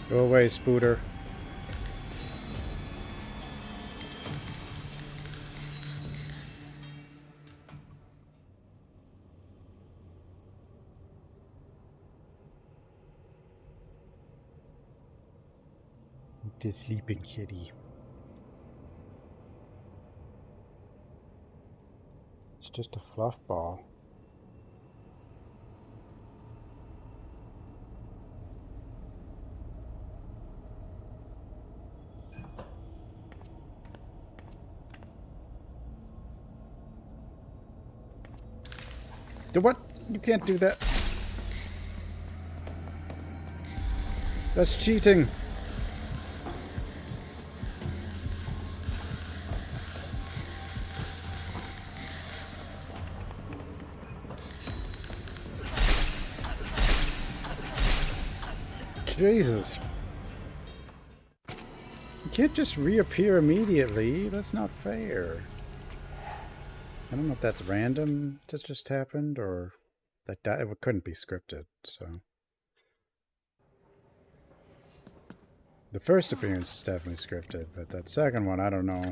Go away, Spooter. The sleeping kitty. It's just a fluff ball. What? You can't do that. That's cheating. Jesus. You can't just reappear immediately. That's not fair. I don't know if that's random that just happened or that it couldn't be scripted, so. The first appearance is definitely scripted, but that second one, I don't know.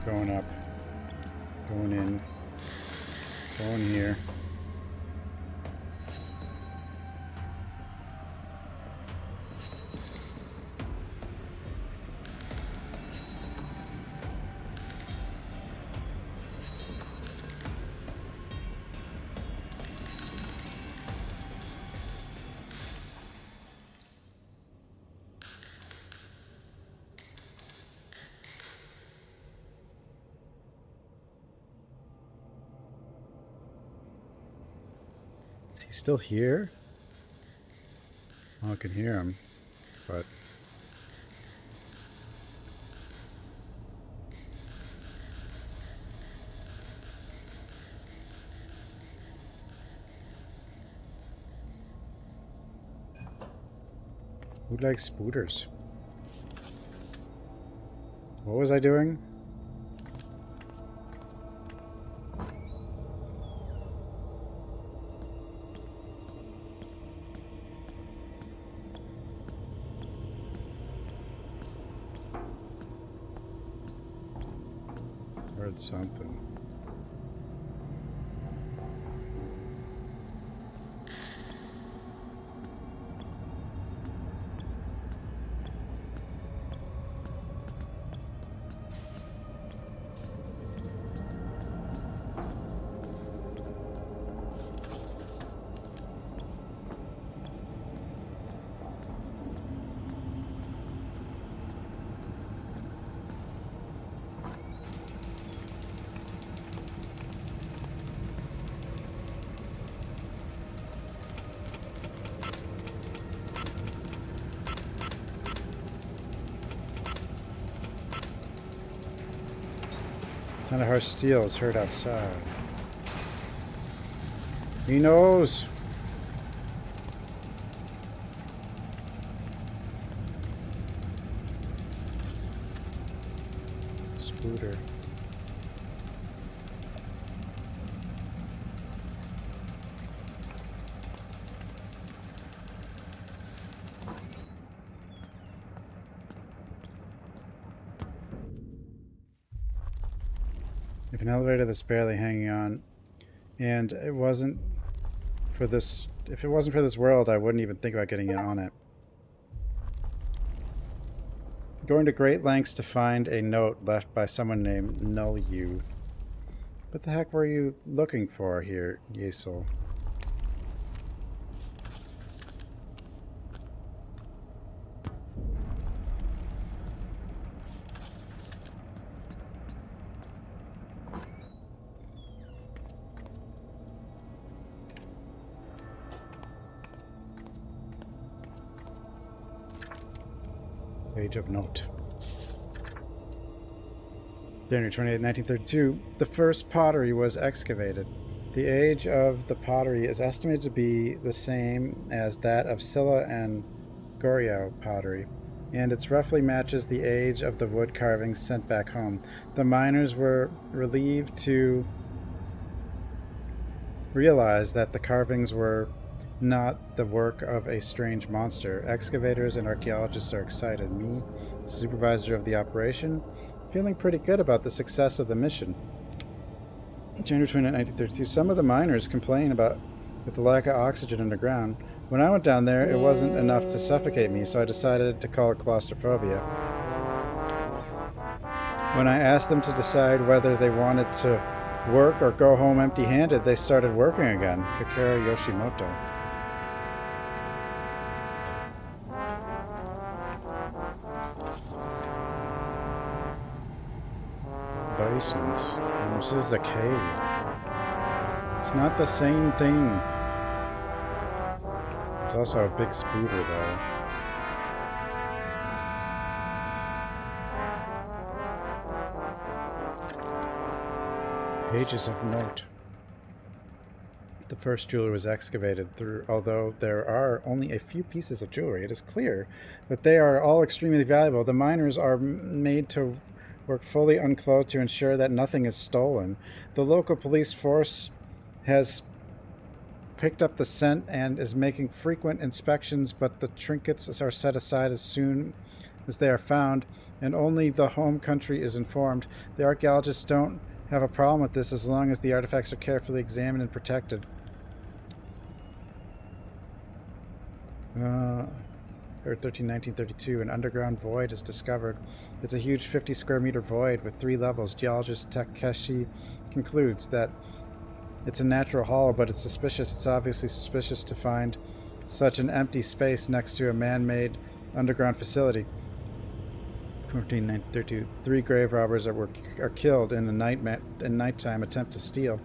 Going up, going in, going here. He's still here? Oh, I can hear him, but... Who likes spooters? What was I doing? Heard something. Sound of harsh steel is heard outside. He knows! Spooter. If an elevator that's barely hanging on, and it wasn't for this, if it wasn't for this world, I wouldn't even think about getting on it. Going to great lengths to find a note left by someone named Null You. What the heck were you looking for here, Yesel? Page of note. January 28, 1932, the first pottery was excavated. The age of the pottery is estimated to be the same as that of Silla and Goryeo pottery, and it roughly matches the age of the wood carvings sent back home. The miners were relieved to realized that the carvings were not the work of a strange monster. Excavators and archaeologists are excited. Me, supervisor of the operation, feeling pretty good about the success of the mission. January 29, 1932. Some of the miners complain about with the lack of oxygen underground. When I went down there, it wasn't enough to suffocate me, so I decided to call it claustrophobia. When I asked them to decide whether they wanted to work or go home empty-handed, they started working again. Kakera Yoshimoto. Basement. This is a cave. It's not the same thing. It's also a big spooter, though. Pages of note. The first jewelry was excavated through, although there are only a few pieces of jewelry. It is clear that they are all extremely valuable. The miners are made to work fully unclothed to ensure that nothing is stolen. The local police force has picked up the scent and is making frequent inspections, but the trinkets are set aside as soon as they are found, and only the home country is informed. The archaeologists don't have a problem with this as long as the artifacts are carefully examined and protected. 1932, an underground void is discovered. It's a huge 50 square meter void with 3 levels. Geologist Takeshi concludes that it's a natural hollow, but it's suspicious. It's obviously suspicious to find such an empty space next to a man-made underground facility. 1932, 3 grave robbers are killed in the nighttime attempt to steal.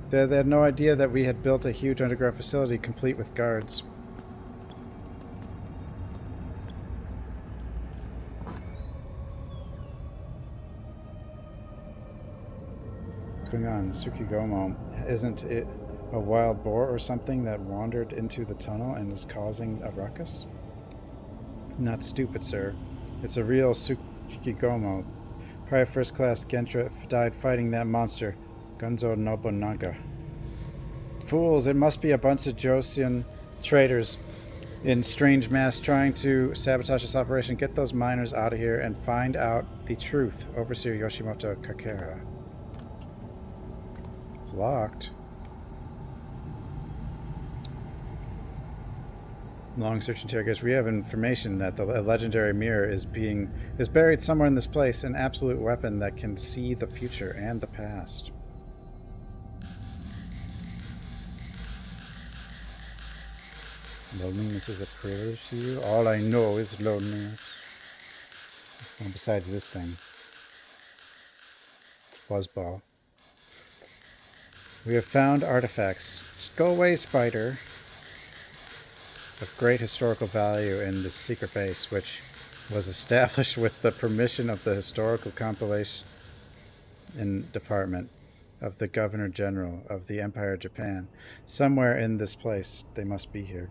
They had no idea that we had built a huge underground facility complete with guards. What's going on? Tsukigomo. Isn't it a wild boar or something that wandered into the tunnel and is causing a ruckus? Not stupid, sir. It's a real Tsukigomo. Private First Class Gentra died fighting that monster, Gunzo Nobunaga. Fools! It must be a bunch of Joseon traitors in strange mass trying to sabotage this operation. Get those miners out of here and find out the truth. Overseer Yoshimoto Kakera. It's locked. Long search interrogation. We have information that the legendary mirror is buried somewhere in this place, an absolute weapon that can see the future and the past. Loneliness is a privilege to you? All I know is loneliness. Well, besides this thing. Buzzball. We have found artifacts. Just go away, spider. Of great historical value in this secret base, which was established with the permission of the Historical Compilation Department of the Governor General of the Empire of Japan. Somewhere in this place, they must be here.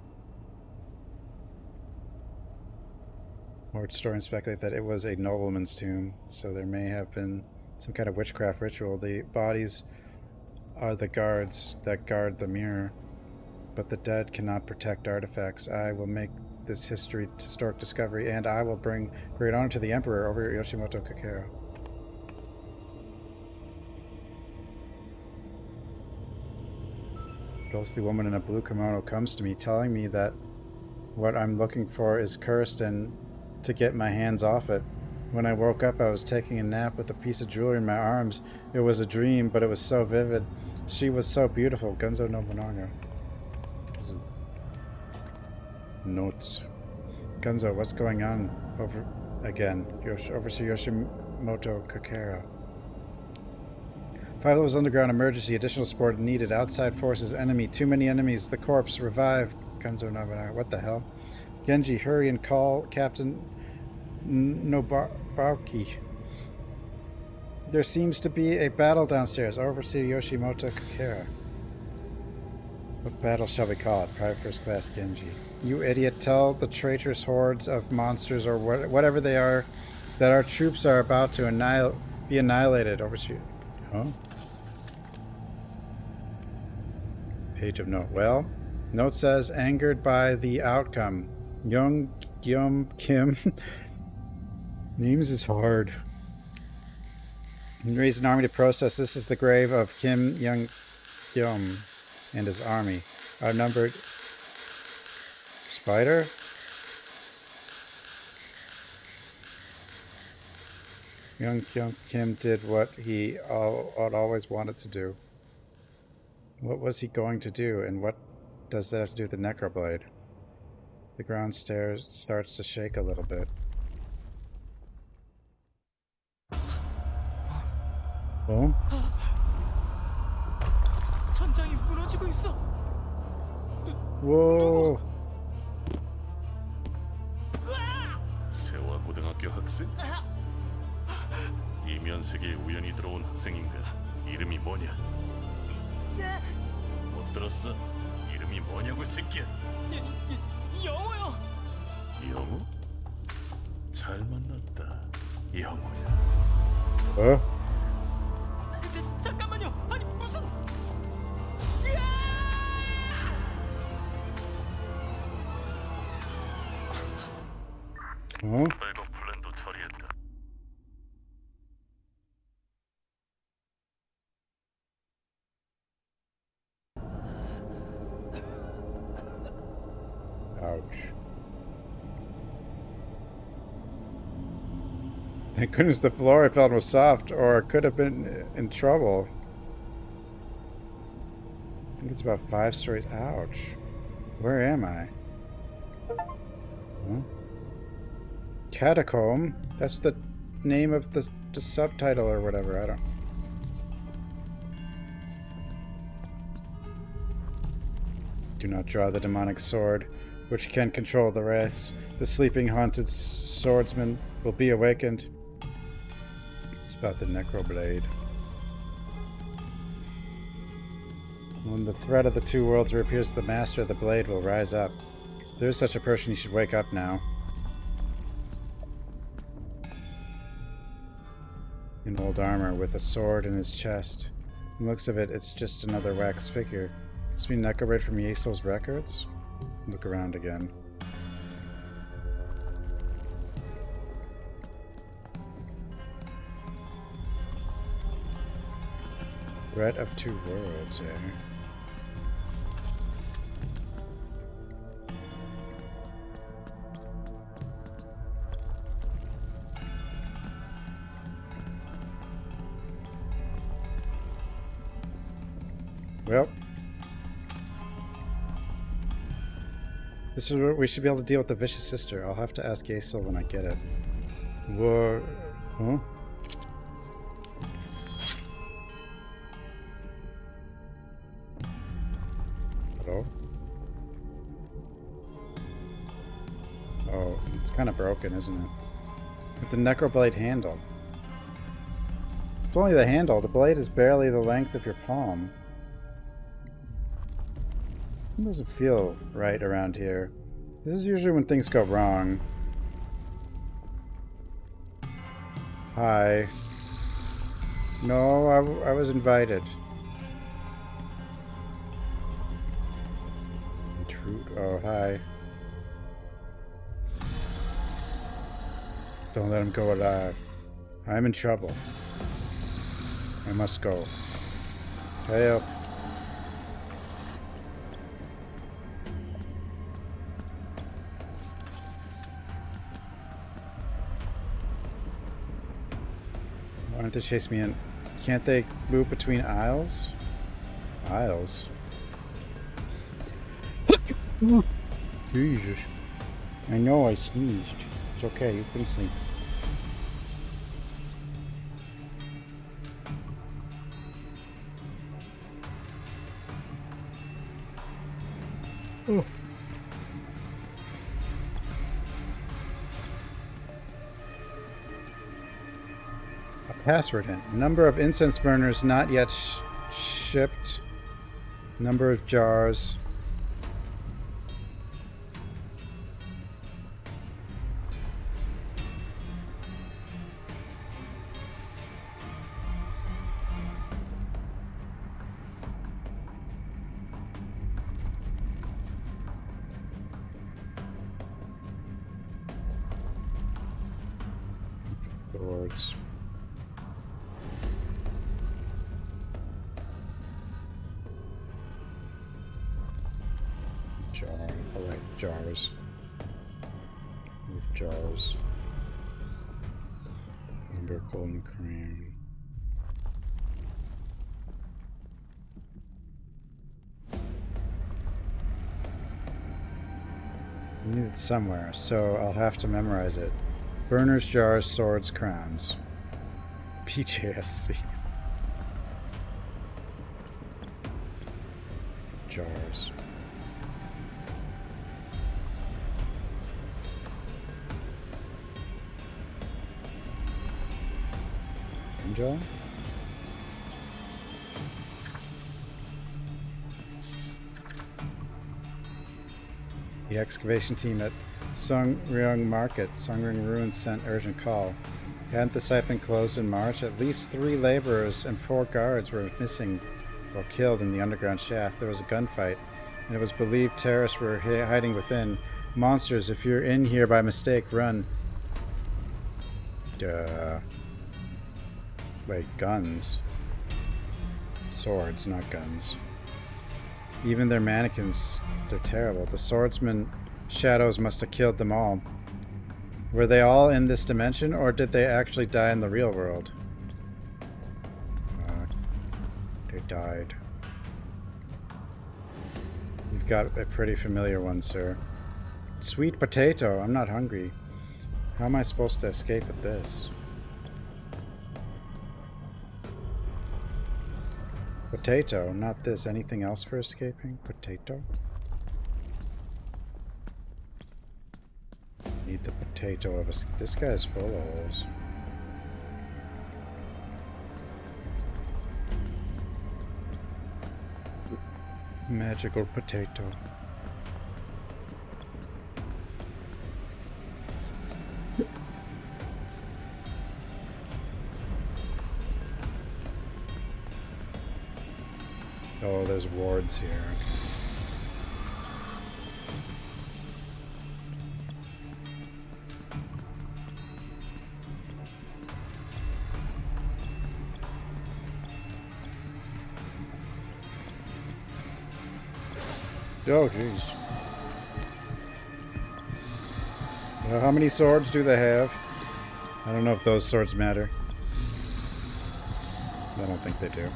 More historians speculate that it was a nobleman's tomb, so there may have been some kind of witchcraft ritual. The bodies are the guards that guard the mirror, but the dead cannot protect artifacts. I will make this historic discovery, and I will bring great honor to the Emperor over Yoshimoto Kakera. Ghostly woman in a blue kimono comes to me, telling me that what I'm looking for is cursed and to get my hands off it. When I woke up, I was taking a nap with a piece of jewelry in my arms. It was a dream, but it was so vivid. She was so beautiful. Gunzo Nobunaga. Notes. Gunzo, what's going on over again? Overseer Yoshimoto Kakera. 5 levels underground emergency. Additional support needed. Outside forces. Enemy. Too many enemies. The corpse. Revive. Gunzo Nobunaga. What the hell? Genji, hurry and call Captain Nobauki. There seems to be a battle downstairs. Overseer Yoshimoto Kakera. What battle shall we call it? Private First Class Genji. You idiot, tell the traitorous hordes of monsters or whatever they are that our troops are about to be annihilated. Overseer. Huh? Page of note. Well, note says, angered by the outcome. Kim. Names is hard. Raised an army to protest. This is the grave of Kim Young-kyum and his army. Outnumbered. Spider? Young-kyum did what he always wanted to do. What was he going to do, and what does that have to do with the Necroblade? The ground starts to shake a little bit. Oh? 천장이 무너지고 있어. Whoa! 세화고등학교 학생? 이 면색에 우연히 들어온 학생인가? 이름이 뭐냐? 못 들었어? 이름이 뭐냐고, 새끼야? 영호요. 영호? 잘 만났다, 영호야. Oh? 잠깐만요. 아니 무슨? Oh? 백업 플랜도 처리했다. Ouch. Thank goodness the floor I felt was soft, or I could have been in trouble. I think it's about 5 stories. Ouch. Where am I? Huh? Catacomb? That's the name of the subtitle or whatever. I don't... Do not draw the demonic sword, which can control the wraiths. The sleeping haunted swordsman will be awakened. It's about the Necroblade. When the threat of the two worlds reappears, the master of the blade will rise up. If there is such a person, he should wake up now. In old armor, with a sword in his chest. From the looks of it, it's just another wax figure. Could this be Necroblade from Yeasel's records? Look around again. Threat of two worlds, eh? Well, this is where we should be able to deal with the vicious sister. I'll have to ask Yasel when I get it. Whoa. Huh? Hello? Oh, it's kind of broken, isn't it? With the Necroblade handle. It's only the handle. The blade is barely the length of your palm. It doesn't feel right around here. This is usually when things go wrong. Hi. No, I was invited. Intrude. Oh, hi. Don't let him go alive. I'm in trouble. I must go. Help. Why don't they chase me in? Can't they move between aisles? Aisles? Jesus. I know I sneezed. It's okay, you can sleep. Oh. Password hint. Number of incense burners not yet shipped. Number of jars. Swords. Jar. Oh wait, jars. Move jars. Amber golden cream. I need it somewhere, so I'll have to memorize it. Burners, jars, swords, crowns. PJSC. Jars. Jar? The excavation team at Sungryung Market, Sungryung Ruins sent urgent call. Hadn't the site been closed in March? At least 3 laborers and 4 guards were missing or killed in the underground shaft. There was a gunfight, and it was believed terrorists were hiding within. Monsters, if you're in here by mistake, run. Duh. Wait, guns. Swords, not guns. Even their mannequins, they're terrible. The swordsman shadows must have killed them all. Were they all in this dimension, or did they actually die in the real world? They died. You've got a pretty familiar one, sir. Sweet potato, I'm not hungry. How am I supposed to escape with this? Potato, not this. Anything else for escaping? Potato? Need the potato of a... This guy's full of holes. Magical potato. Oh, there's wards here. Oh, jeez. How many swords do they have? I don't know if those swords matter. I don't think they do.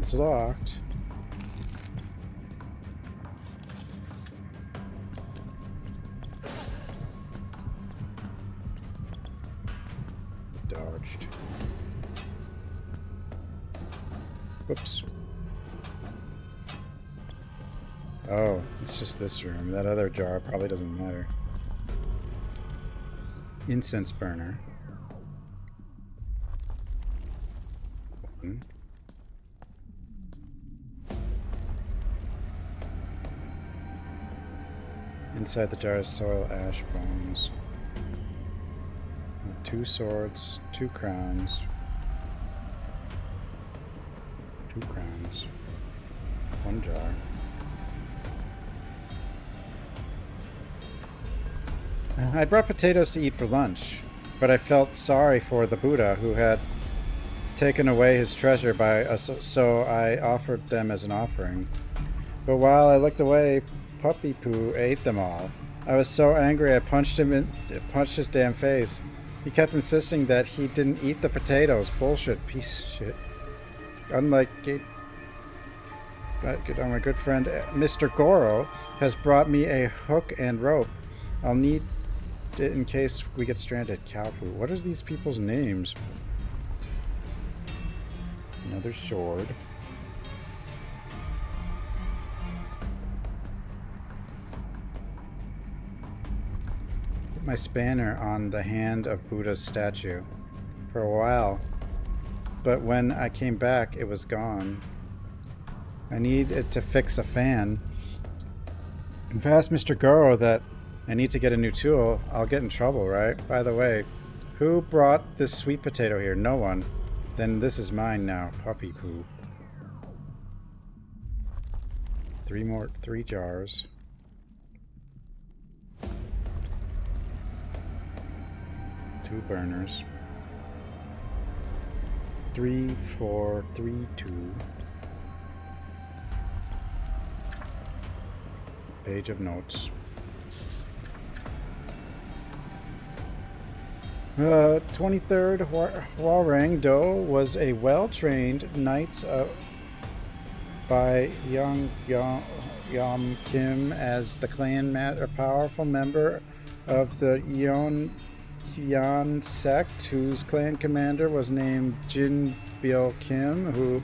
It's locked. Dodged. Whoops. Oh, it's just this room. That other jar probably doesn't matter. Incense burner. One. Inside the jar is soil ash bones. 2 swords, 2 crowns. 2 crowns. 1 jar. I brought potatoes to eat for lunch, but I felt sorry for the Buddha who had taken away his treasure by us, so I offered them as an offering. But while I looked away, Puppy Poo ate them all. I was so angry I punched his damn face. He kept insisting that he didn't eat the potatoes. Bullshit, piece of shit. Unlike my good friend Mr. Goro has brought me a hook and rope. I'll need it in case we get stranded. Cow poo. What are these people's names? Another sword. Put my spanner on the hand of Buddha's statue for a while, but when I came back, it was gone. I need it to fix a fan. If I ask Mr. Goro that I need to get a new tool, I'll get in trouble, right? By the way, who brought this sweet potato here? No one. Then this is mine now. Puppy poo. 3 jars. 2 burners. 3, 4, 3, 2. Page of notes. 23rd Hwarang Do was a well-trained knight by Youngho Kim as the clan a powerful member of the Yeon sect, whose clan commander was named Jin Bil Kim,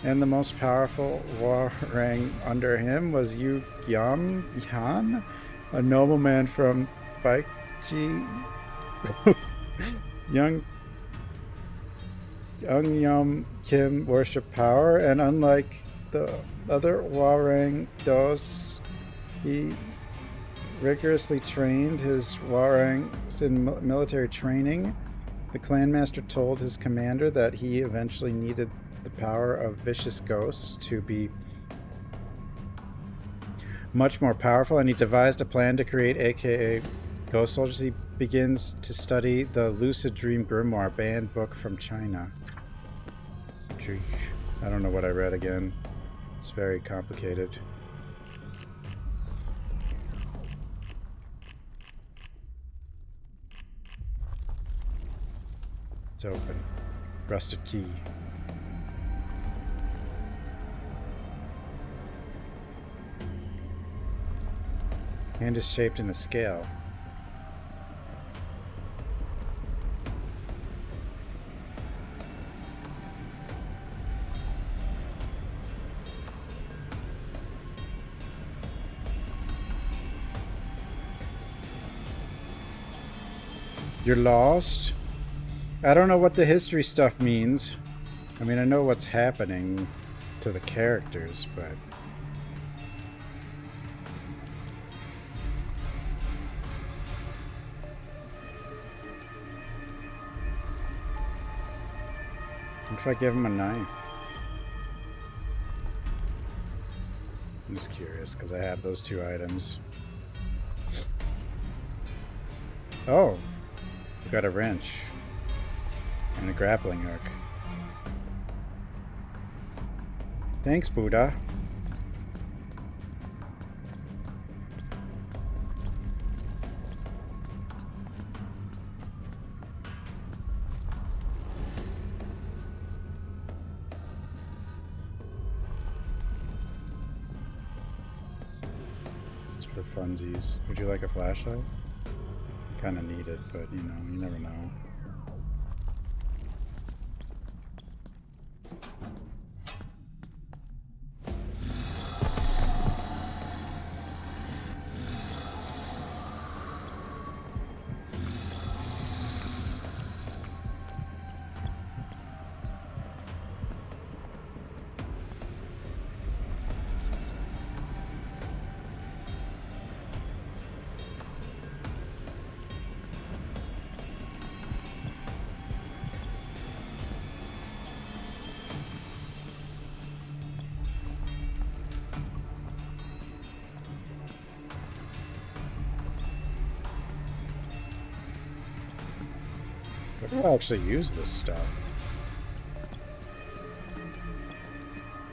and the most powerful Hwarang under him was Yu Han, a nobleman from Baekji. Young Kim worshipped power, and unlike the other Hwarang Dos, he rigorously trained his Hwarangs in military training. The clanmaster told his commander that he eventually needed the power of vicious ghosts to be much more powerful, and he devised a plan to create aka ghost soldiers. He begins to study the Lucid Dream Grimoire, banned book from China. I don't know what I read again. It's very complicated. It's open. Rusted key. Hand is shaped in a scale. You're lost? I don't know what the history stuff means. I mean, I know what's happening to the characters, but... What if I give him a knife? I'm just curious, because I have those 2 items. Oh! We got a wrench. And a grappling hook. Thanks, Buddha. Just for funsies. Would you like a flashlight? Kind of need it, but you know, you never know. How do I actually use this stuff?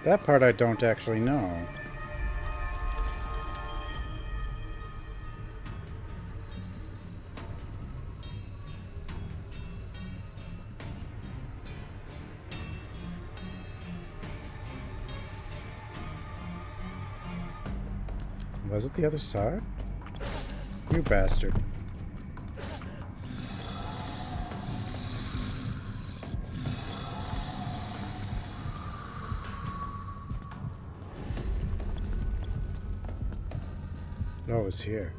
That part I don't actually know. Was it the other side? You bastard. Oh, it's here.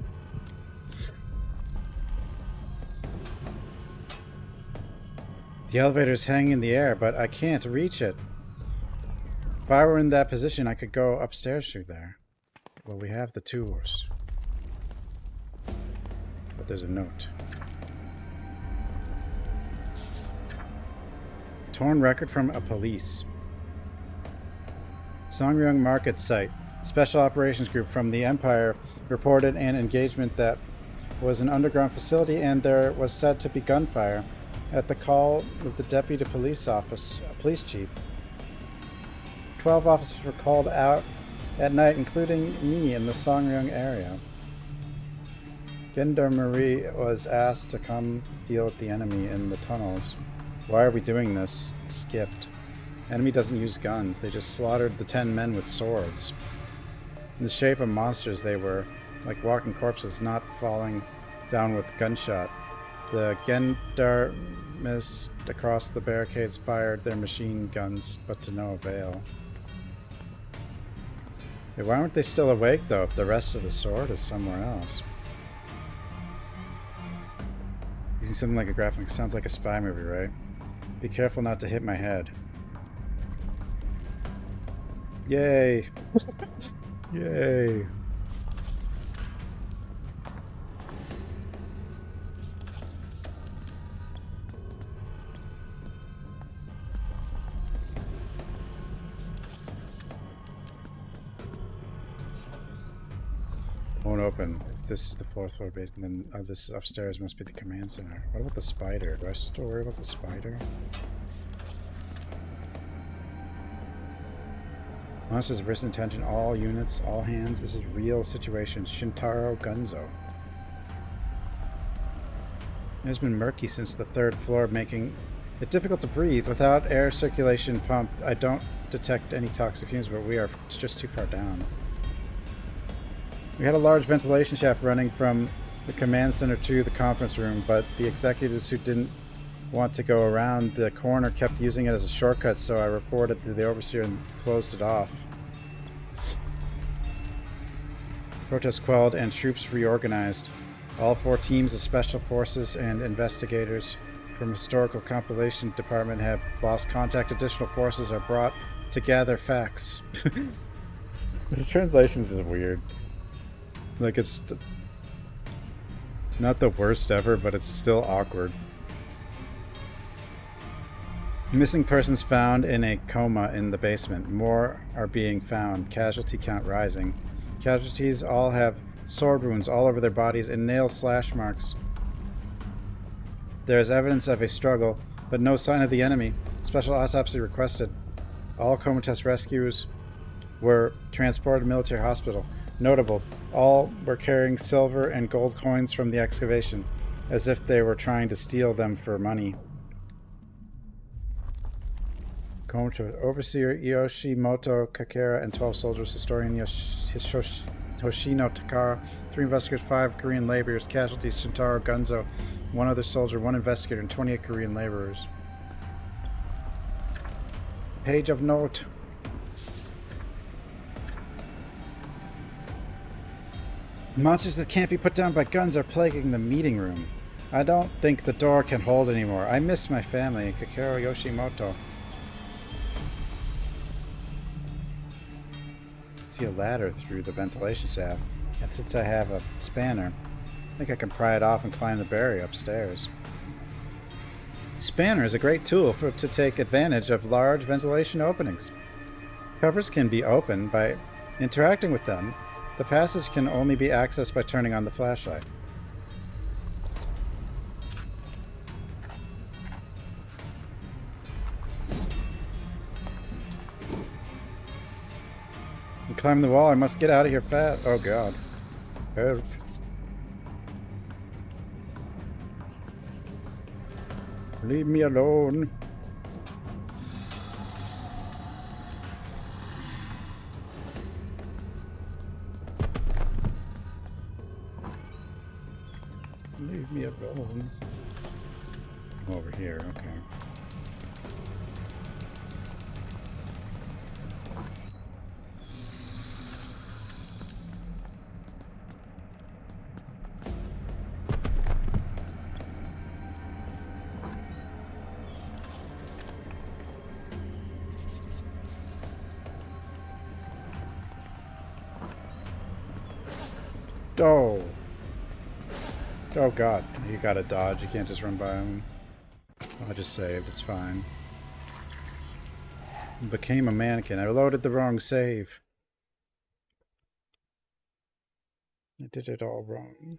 The elevator's hanging in the air, but I can't reach it. If I were in that position, I could go upstairs through there. Well, we have the tours. But there's a note. Torn record from a police. Songyang Market Site. Special Operations Group from the Empire reported an engagement that was an underground facility, and there was said to be gunfire. At the call of the Deputy Police Chief, 12 officers were called out at night, including me, in the Songyang area. Gendarmerie was asked to come deal with the enemy in the tunnels. Why are we doing this? Skipped. Enemy doesn't use guns. They just slaughtered the 10 men with swords. In the shape of monsters they were, like walking corpses not falling down with gunshot. The gendarmes across the barricades fired their machine guns, but to no avail. Hey, why aren't they still awake, though, if the rest of the sword is somewhere else? Using something like a graphic sounds like a spy movie, right? Be careful not to hit my head. Yay! Yay! Won't open. If this is the 4th floor basement, then this upstairs must be the command center. What about the spider? Do I still worry about the spider? Monsters have risen attention. All units, all hands. This is real situation. Shintaro Gunzo. It has been murky since the 3rd floor, making it difficult to breathe. Without air circulation pump, I don't detect any toxic fumes, but we are just too far down. We had a large ventilation shaft running from the command center to the conference room, but the executives who didn't want to go around the corner kept using it as a shortcut, so I reported to the overseer and closed it off. Protests quelled and troops reorganized. All 4 teams of special forces and investigators from Historical Compilation Department have lost contact. Additional forces are brought to gather facts. This translation is just weird. Like, it's not the worst ever, but it's still awkward. Missing persons found in a coma in the basement. More are being found. Casualty count rising. Casualties all have sword wounds all over their bodies and nail slash marks. There is evidence of a struggle, but no sign of the enemy. Special autopsy requested. All comatose rescues were transported to military hospital. Notable, all were carrying silver and gold coins from the excavation, as if they were trying to steal them for money. Comatose Overseer Yoshimoto Kakera and 12 soldiers. Historian Hoshino Takara. 3 investigators, 5 Korean laborers. Casualties Shintaro Gunzo, 1 other soldier, 1 investigator, and 28 Korean laborers. Page of note. Monsters that can't be put down by guns are plaguing the meeting room. I don't think the door can hold anymore. I miss my family, Kakero Yoshimoto. See a ladder through the ventilation shaft, and since I have a spanner, I think I can pry it off and climb the barrier upstairs. Spanner is a great tool to take advantage of large ventilation openings. Covers can be opened by interacting with them. The passage can only be accessed by turning on the flashlight. You climb the wall. I must get out of here fast. Oh god. Help. Leave me alone. Leave me alone. Over here, okay. Oh. Oh god, you gotta dodge, you can't just run by him. I just saved, it's fine. Became a mannequin. I loaded the wrong save. I did it all wrong.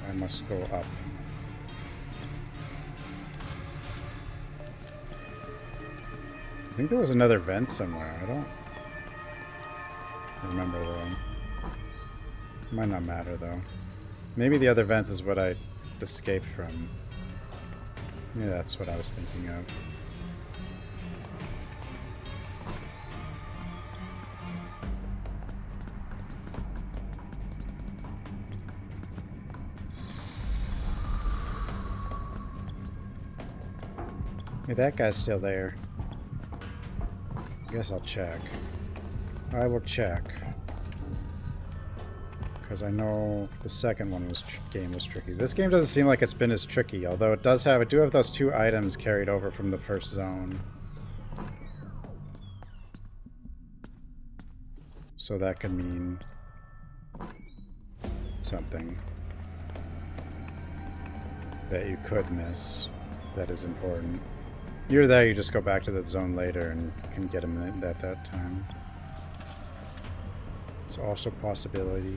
I must go up. I think there was another vent somewhere. I don't remember though. Might not matter though. Maybe the other vents is what I escaped from. Yeah, that's what I was thinking of. Hey, that guy's still there. I guess I'll check. I will check. Because I know the second one game was tricky. This game doesn't seem like it's been as tricky, although it does have, I do have those 2 items carried over from the first zone. So that could mean something that you could miss that is important. You're there, you just go back to the zone later and can get them at that time. It's also a possibility.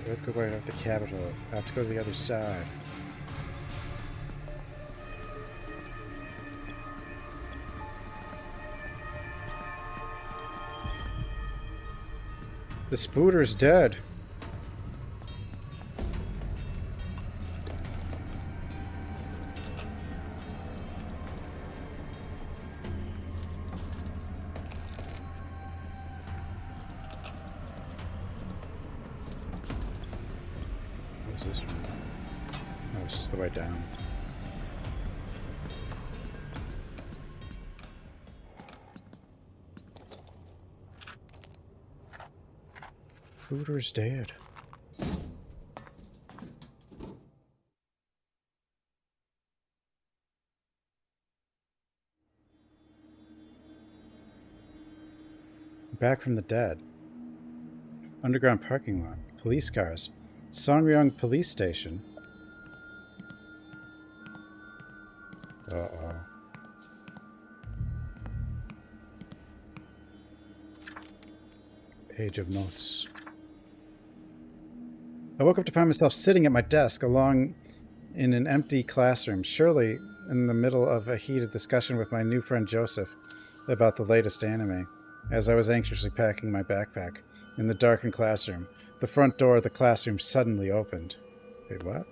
I have to go right up the capital. I have to go to the other side. The spooter's dead. What's this one? Oh, it's just the way down. Spooter's dead. Back from the dead. Underground parking lot. Police cars. Sonryong police station. Uh-oh. Page of notes. I woke up to find myself sitting at my desk along in an empty classroom, surely in the middle of a heated discussion with my new friend Joseph about the latest anime. As I was anxiously packing my backpack in the darkened classroom, the front door of the classroom suddenly opened. Wait, what?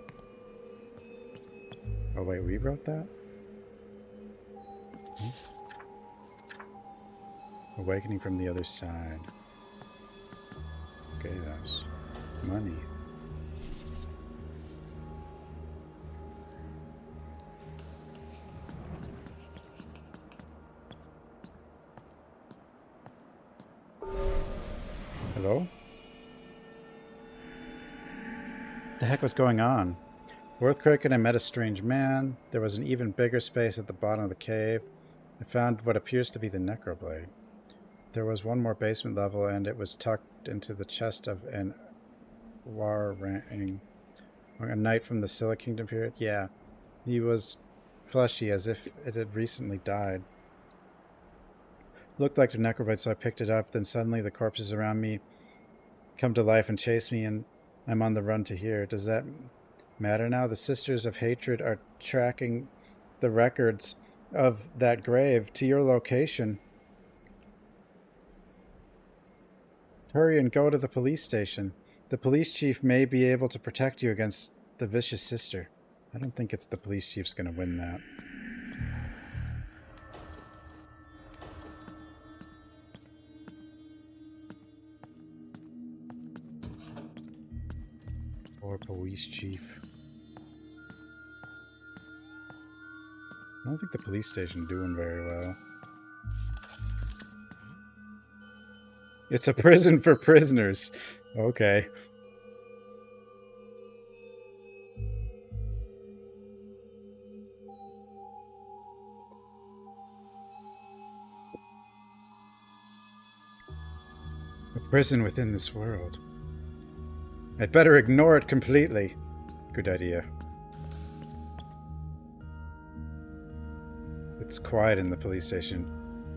Oh wait, we wrote that? Awakening from the other side. Okay, that's money. Hello? The heck was going on? Earthquake and I met a strange man. There was an even bigger space at the bottom of the cave. I found what appears to be the necroblade. There was one more basement level and it was tucked into the chest of an Warang. A knight from the Scylla Kingdom period? Yeah. He was fleshy as if it had recently died. Looked like the necroblade, so I picked it up. Then suddenly the corpses around me come to life and chase me, and I'm on the run to here. Does that matter now? The Sisters of Hatred are tracking the records of that grave to your location. Hurry and go to the police station. The police chief may be able to protect you against the vicious sister. I don't think it's the police chief's going to win that. Or police chief. I don't think the police station doing very well. It's a prison for prisoners. Okay. A prison within this world. I'd better ignore it completely. Good idea. It's quiet in the police station.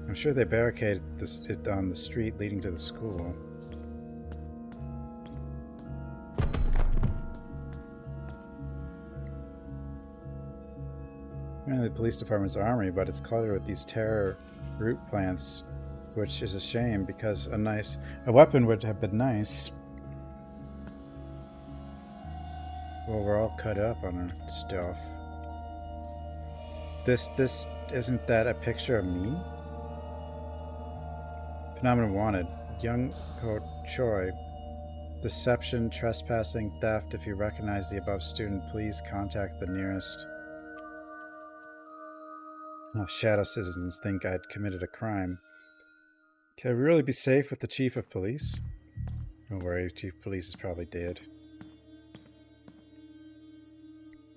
I'm sure they barricaded it on the street leading to the school. Apparently the police department's armory, but it's cluttered with these terror root plants, which is a shame because a weapon would have been nice. Well, we're all cut up on our stuff. This isn't that a picture of me? Phenomenon wanted. Youngho Choi. Deception, trespassing, theft. If you recognize the above student, please contact the nearest. Oh, shadow citizens think I'd committed a crime. Can I really be safe with the chief of police? Don't worry, chief of police is probably dead.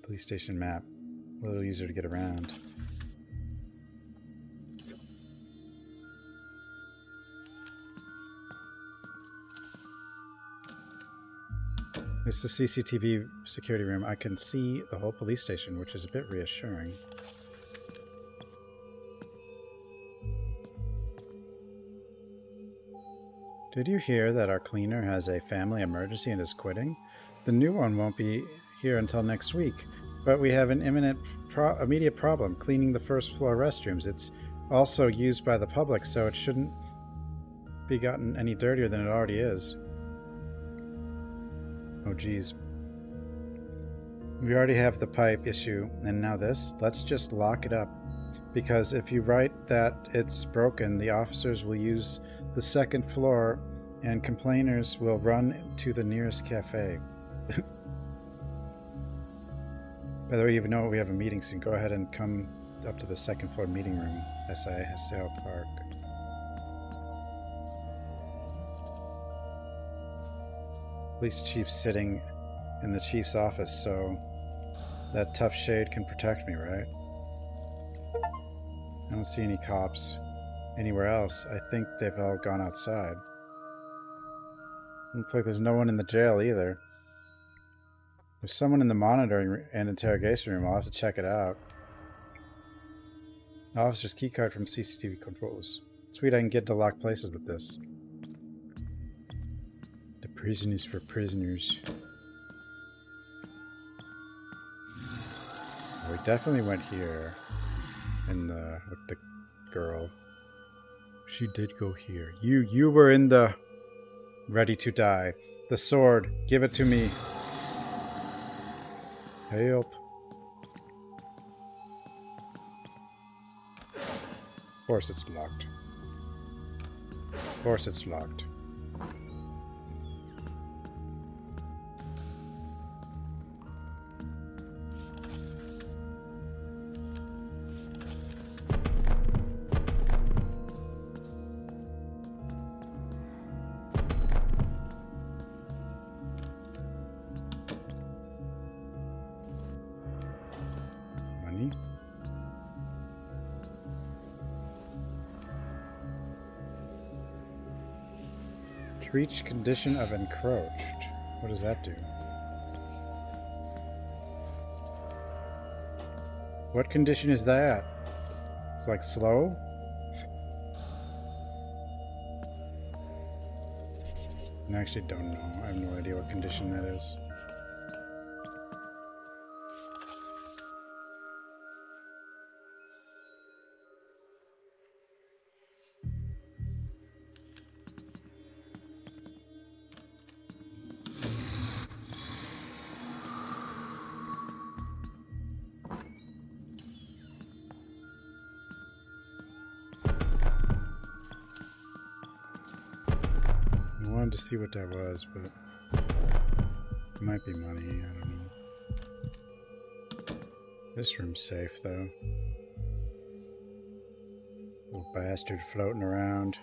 Police station map. A little easier to get around. It's the CCTV security room. I can see the whole police station, which is a bit reassuring. Did you hear that our cleaner has a family emergency and is quitting? The new one won't be here until next week, but we have an immediate problem cleaning the first floor restrooms. It's also used by the public, so it shouldn't be gotten any dirtier than it already is. Oh geez. We already have the pipe issue, and now this? Let's just lock it up. Because if you write that it's broken, the officers will use the second floor, and complainers will run to the nearest cafe. By the way, you know we have a meeting soon. Go ahead and come up to the second floor meeting room, SI Haseo Park. Police chief sitting in the chief's office, so that tough shade can protect me, right? I don't see any cops anywhere else. I think they've all gone outside. Looks like there's no one in the jail either. There's someone in the monitoring and interrogation room. I'll have to check it out. Officer's keycard from CCTV controls. Sweet, I can get to locked places with this. The prison is for prisoners. Oh, we definitely went here. In the with the girl. She did go here. You were in the ready to die. The sword, give it to me. Help. Of course it's locked. Of course it's locked. Reach condition of encroached. What does that do? What condition is that? It's like slow? I actually don't know. I have no idea what condition that is. I wanted to see what that was, but it might be money, I don't know. This room's safe, though. Little bastard floating around.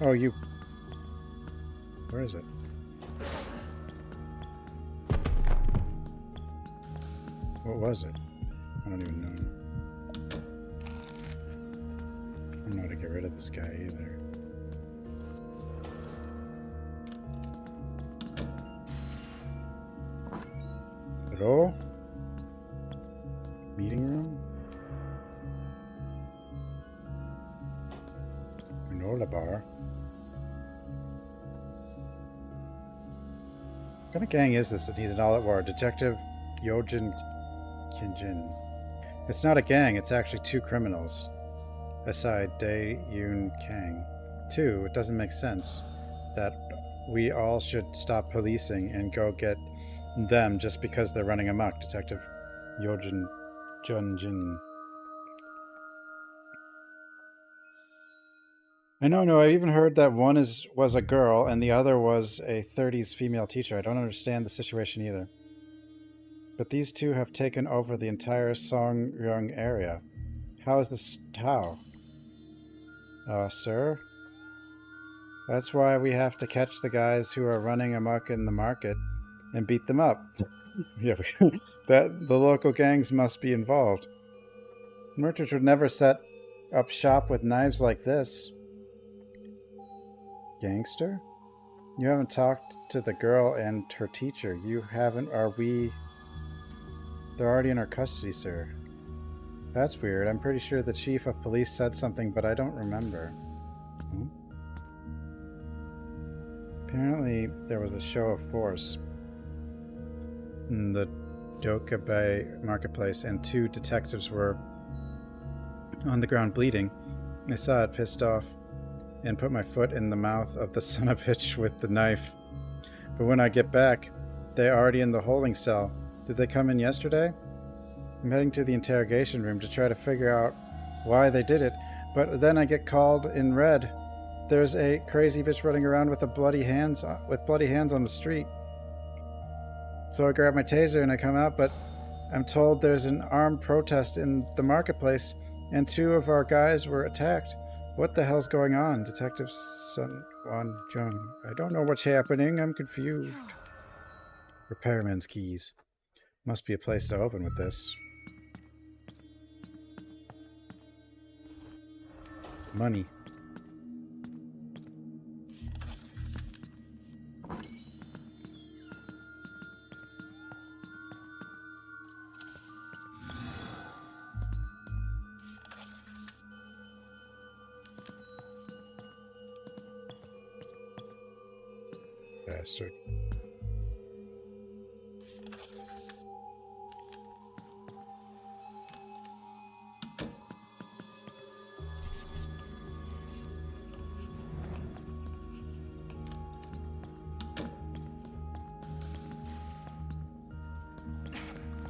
Oh, you... Where is it? What was it? I don't even know. I don't know how to get rid of this guy either. Hello? Meeting room? Granola bar. What kind of gang is this that needs an all-out war? Detective Yojin Kinjin. It's not a gang, it's actually two criminals. Aside Dae Yoon Kang. Two, it doesn't make sense that we all should stop policing and go get them just because they're running amok. Detective Yojin Junjin. I know, I even heard that one was a girl and the other was a 30s female teacher. I don't understand the situation either. But these two have taken over the entire Songyang area. How is this? How? Sir? That's why we have to catch the guys who are running amok in the market and beat them up. Yeah, that the local gangs must be involved. Merchants would never set up shop with knives like this. Gangster? You haven't talked to the girl and her teacher. You haven't, are we... They're already in our custody, sir. That's weird. I'm pretty sure the chief of police said something, but I don't remember. Hmm? Apparently, there was a show of force in the Doka Bay marketplace, and two detectives were on the ground bleeding. I saw it, pissed off, and put my foot in the mouth of the son of a bitch with the knife. But when I get back, they're already in the holding cell. Did they come in yesterday? I'm heading to the interrogation room to try to figure out why they did it, but then I get called in red. There's a crazy bitch running around with bloody hands on the street. So I grab my taser and I come out, but I'm told there's an armed protest in the marketplace and two of our guys were attacked. What the hell's going on, Detective Sun Wan Jung? I don't know what's happening. I'm confused. Repairman's keys. Must be a place to open with this. Money. Bastard.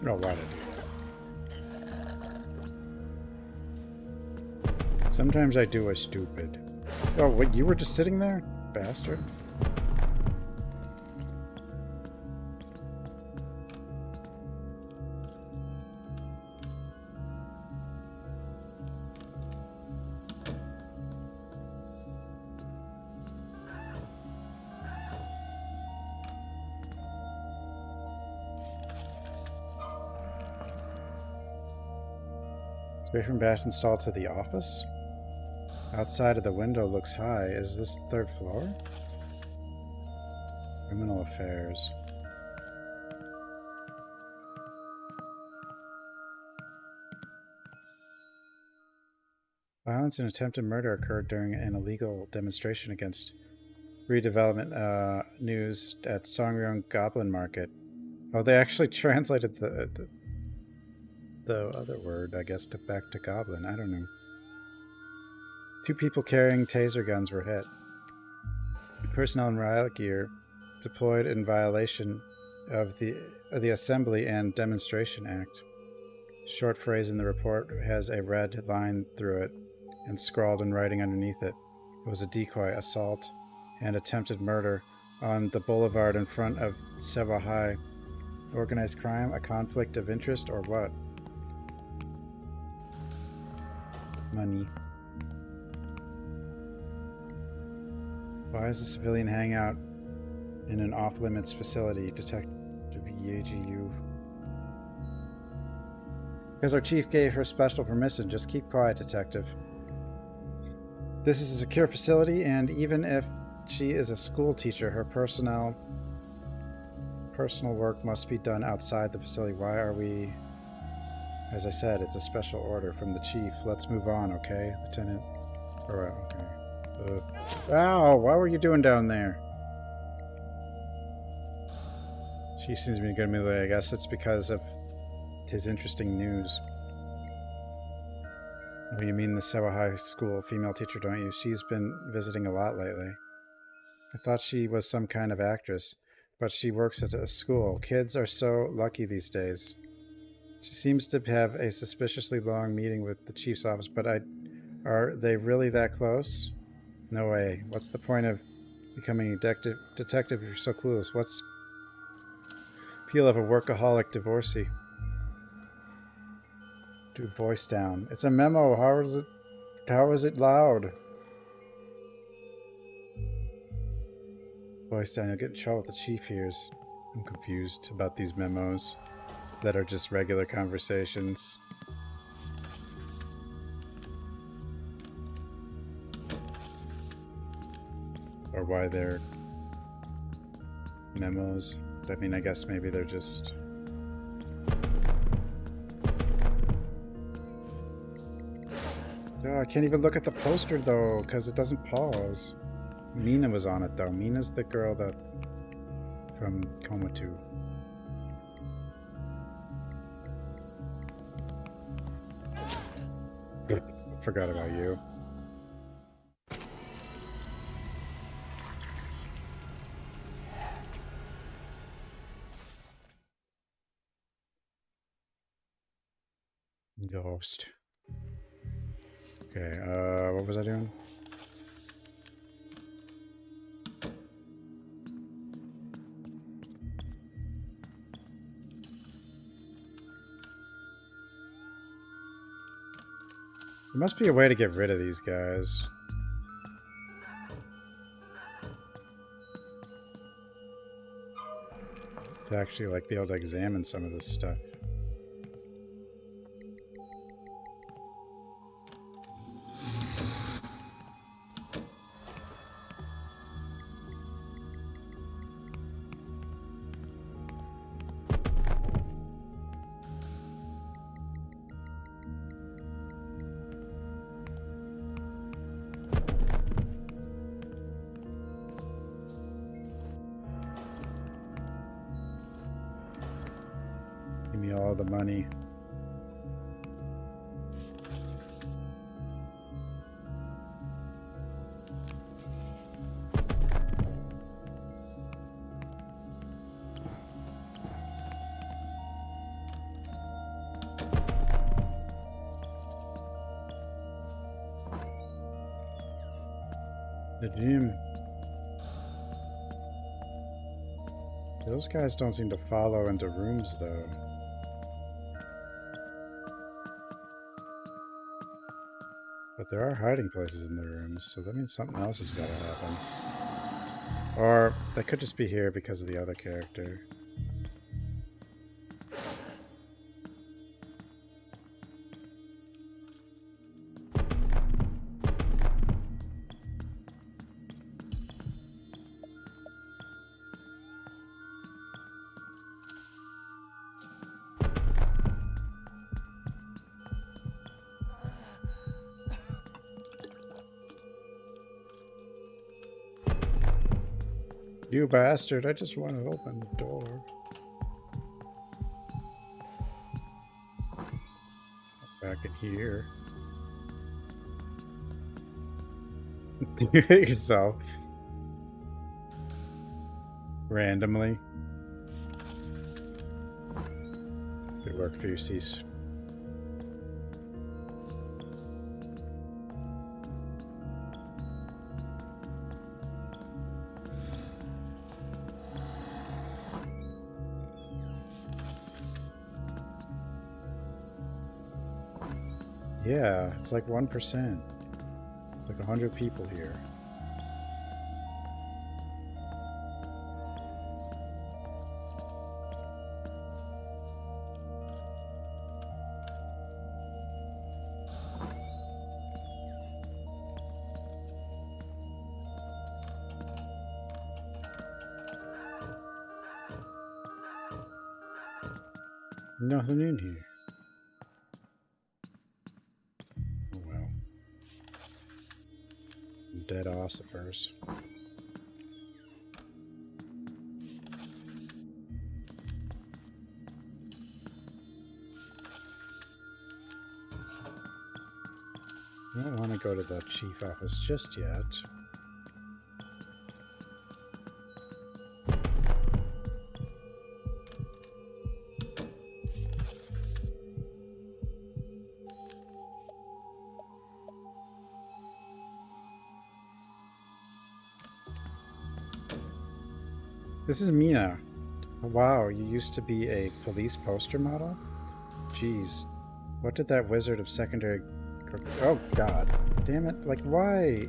No, why did I do that? Sometimes I do a stupid. Oh, wait, you were just sitting there? Bastard. From Bastion stall to the office? Outside of the window looks high. Is this the third floor? Criminal affairs. Violence and attempted murder occurred during an illegal demonstration against redevelopment news at Songryong Goblin Market. Oh, they actually translated the other word, I guess, back to goblin. I don't know. 2 people carrying taser guns were hit. Personnel in riot gear deployed in violation of the Assembly and Demonstration Act. Short phrase in the report has a red line through it and scrawled in writing underneath it. It was a decoy assault and attempted murder on the boulevard in front of Sewa High. Organized crime, a conflict of interest, or what? Money. Why is a civilian hangout in an off-limits facility? Detective Yejiu. Because our chief gave her special permission. Just keep quiet, detective. This is a secure facility, and even if she is a school teacher, her personal work must be done outside the facility. Why are we... As I said, it's a special order from the chief. Let's move on, okay, Lieutenant? Or, okay. Ow! What were you doing down there? Chief seems to be in a good mood. I guess it's because of his interesting news. Oh, you mean the Sewa High School female teacher, don't you? She's been visiting a lot lately. I thought she was some kind of actress, but she works at a school. Kids are so lucky these days. She seems to have a suspiciously long meeting with the chief's office, but are they really that close? No way. What's the point of becoming a detective if you're so clueless? What's the appeal of a workaholic divorcee? Do voice down. It's a memo. How is it loud? Voice down. You'll get in trouble if the chief hears. I'm confused about these memos that are just regular conversations. Or why they're memos. I mean, I guess maybe they're just... Oh, I can't even look at the poster though, because it doesn't pause. Mina was on it though. Mina's the girl that... from Coma 2. Forgot about you. Ghost. Okay, what was I doing? There must be a way to get rid of these guys. To actually, like, be able to examine some of this stuff. Give me all the money. The gym. Those guys don't seem to follow into rooms, though. But there are hiding places in the rooms, so that means something else has got to happen. Or they could just be here because of the other character. You bastard, I just want to open the door. Back in here. You hit yourself. Randomly. Good work, Fusies. Yeah, it's like 1%. Like 100 people here. Nothing in here. Oh well. Dead ossifers. I don't want to go to the chief office just yet. This is Mina. Wow, you used to be a police poster model? Jeez. What did that wizard of secondary... Oh, God. Damn it. Like, why?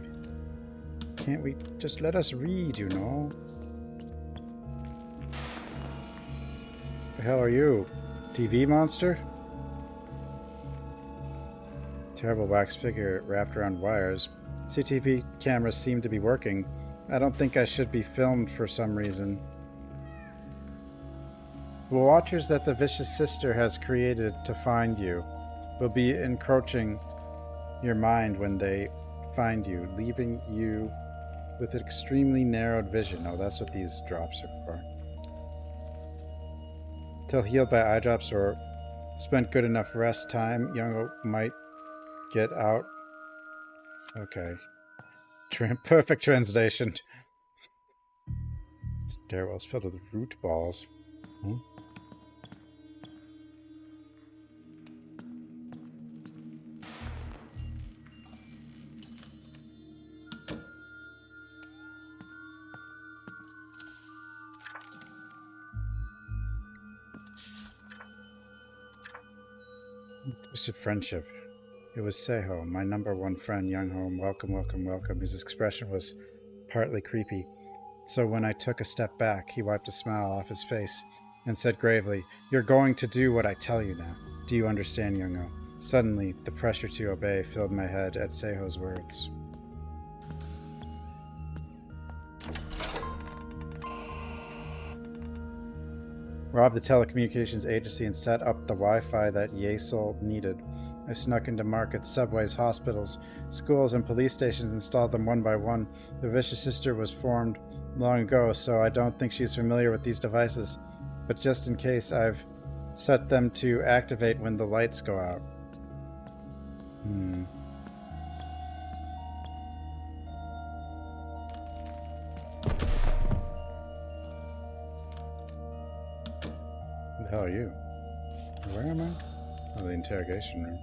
Can't we just let us read, you know? The hell are you? TV monster? Terrible wax figure wrapped around wires. CCTV cameras seem to be working. I don't think I should be filmed for some reason. The watchers that the vicious sister has created to find you will be encroaching your mind when they find you, leaving you with an extremely narrowed vision. Oh, that's what these drops are for. Till healed by eye drops or spent good enough rest time, Youngho might get out. Okay. Perfect translation. Stairwells filled with root balls. Hmm? Twisted friendship. It was Seiho, my number one friend, Youngho. Welcome, welcome, welcome. His expression was partly creepy. So when I took a step back, he wiped a smile off his face and said gravely, "You're going to do what I tell you now. Do you understand, Youngho?" Suddenly, the pressure to obey filled my head at Seiho's words. Robbed the telecommunications agency and set up the Wi-Fi that Yesol needed. I snuck into markets, subways, hospitals, schools, and police stations, installed them one by one. The vicious sister was formed long ago, so I don't think she's familiar with these devices. But just in case, I've set them to activate when the lights go out. Who the hell are you? Where am I? Oh, the interrogation room.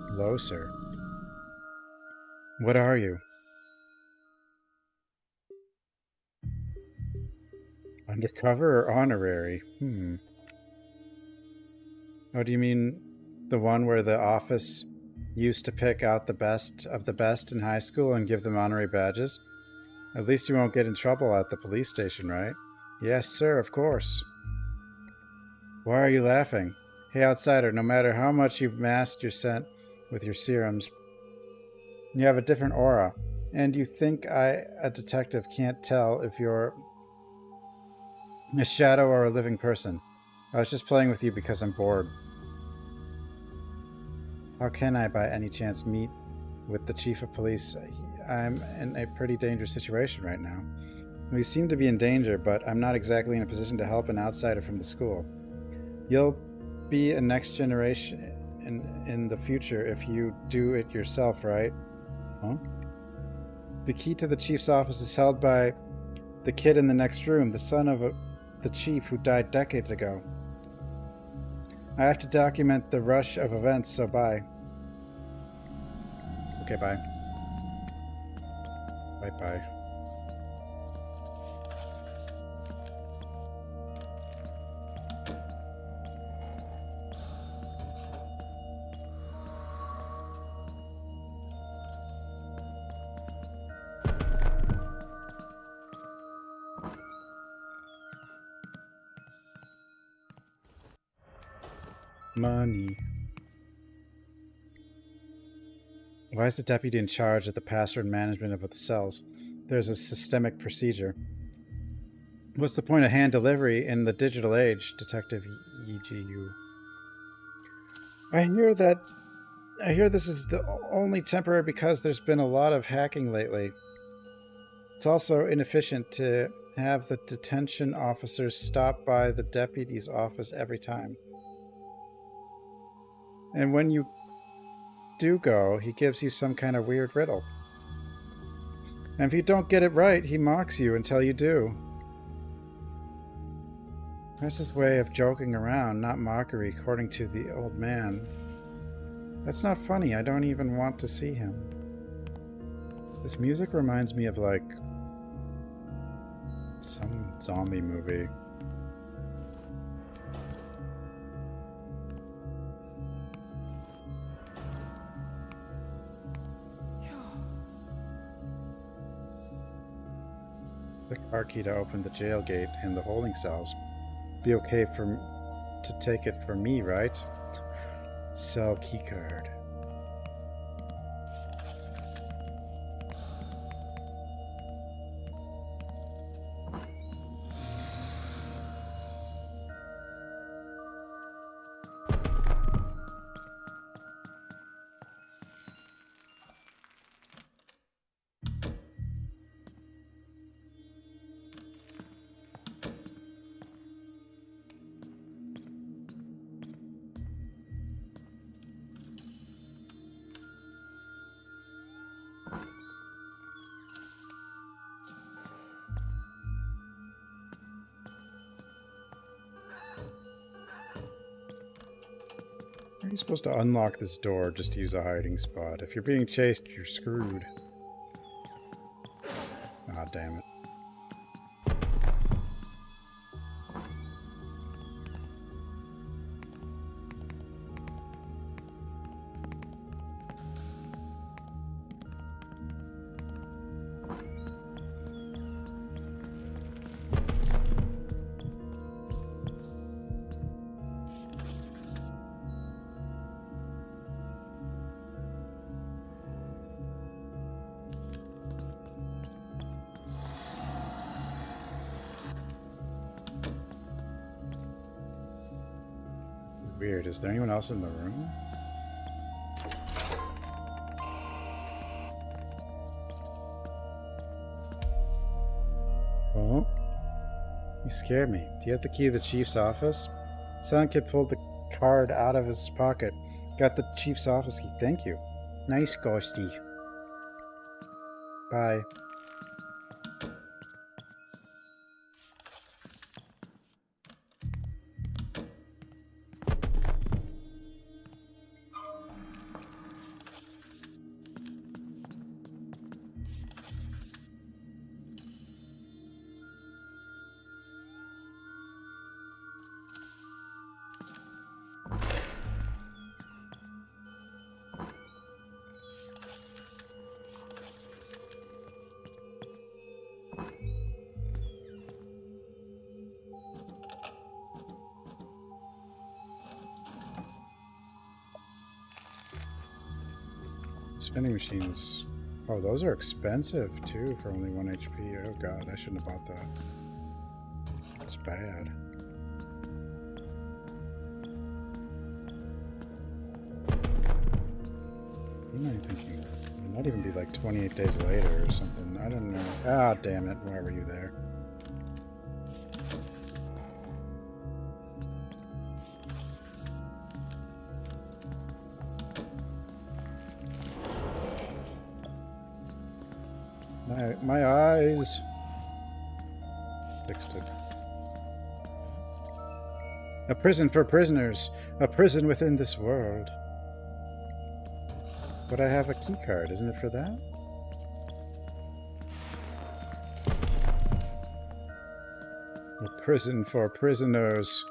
Hello, sir. What are you? Undercover or honorary? Oh, do you mean the one where the office used to pick out the best of the best in high school and give them honorary badges? At least you won't get in trouble at the police station, right? Yes, sir, of course. Why are you laughing? Hey, outsider, no matter how much you've masked your scent with your serums, you have a different aura. And you think I, a detective, can't tell if you're a shadow or a living person. I was just playing with you because I'm bored. How can I by any chance meet with the chief of police? I'm in a pretty dangerous situation right now. We seem to be in danger, but I'm not exactly in a position to help an outsider from the school. You'll be a next generation in the future if you do it yourself, right? Huh? The key to the chief's office is held by the kid in the next room, the son of the chief who died decades ago. I have to document the rush of events, so bye. Okay, bye. Bye-bye. Money. Why is the deputy in charge of the password management of the cells? There's a systemic procedure. What's the point of hand delivery in the digital age, Detective EGU? I hear this is the only temporary because there's been a lot of hacking lately. It's also inefficient to have the detention officers stop by the deputy's office every time. And when you do go, he gives you some kind of weird riddle. And if you don't get it right, he mocks you until you do. That's his way of joking around, not mockery, according to the old man. That's not funny. I don't even want to see him. This music reminds me of, like, some zombie movie. The car key to open the jail gate and the holding cells. Be okay to take it for me, right? Cell keycard. How are you supposed to unlock this door just to use a hiding spot? If you're being chased, you're screwed. Ah, damn it. Weird. Is there anyone else in the room? Oh. You scared me. Do you have the key to the chief's office? Silent Kid pulled the card out of his pocket. Got the chief's office key. Thank you. Nice, Ghosty. Bye. Spinning machines. Oh, those are expensive too for only 1 HP. Oh god, I shouldn't have bought that. That's bad. What am I thinking? It might even be like 28 days later or something. I don't know. Ah, damn it. Why were you there? My eyes. Fixed it. A prison for prisoners. A prison within this world. But I have a key card, isn't it for that? A prison for prisoners.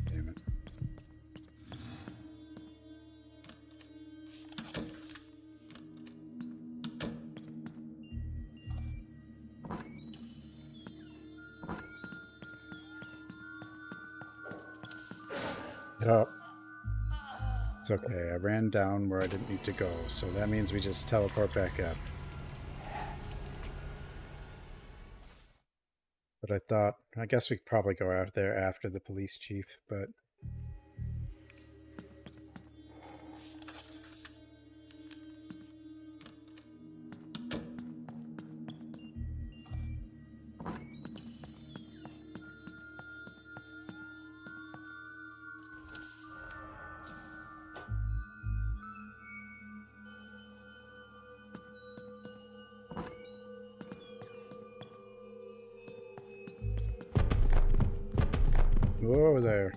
Damn it. Oh. It's okay. I ran down where I didn't need to go, so that means we just teleport back up. But I guess we could probably go out there after the police chief, but... Whoa there.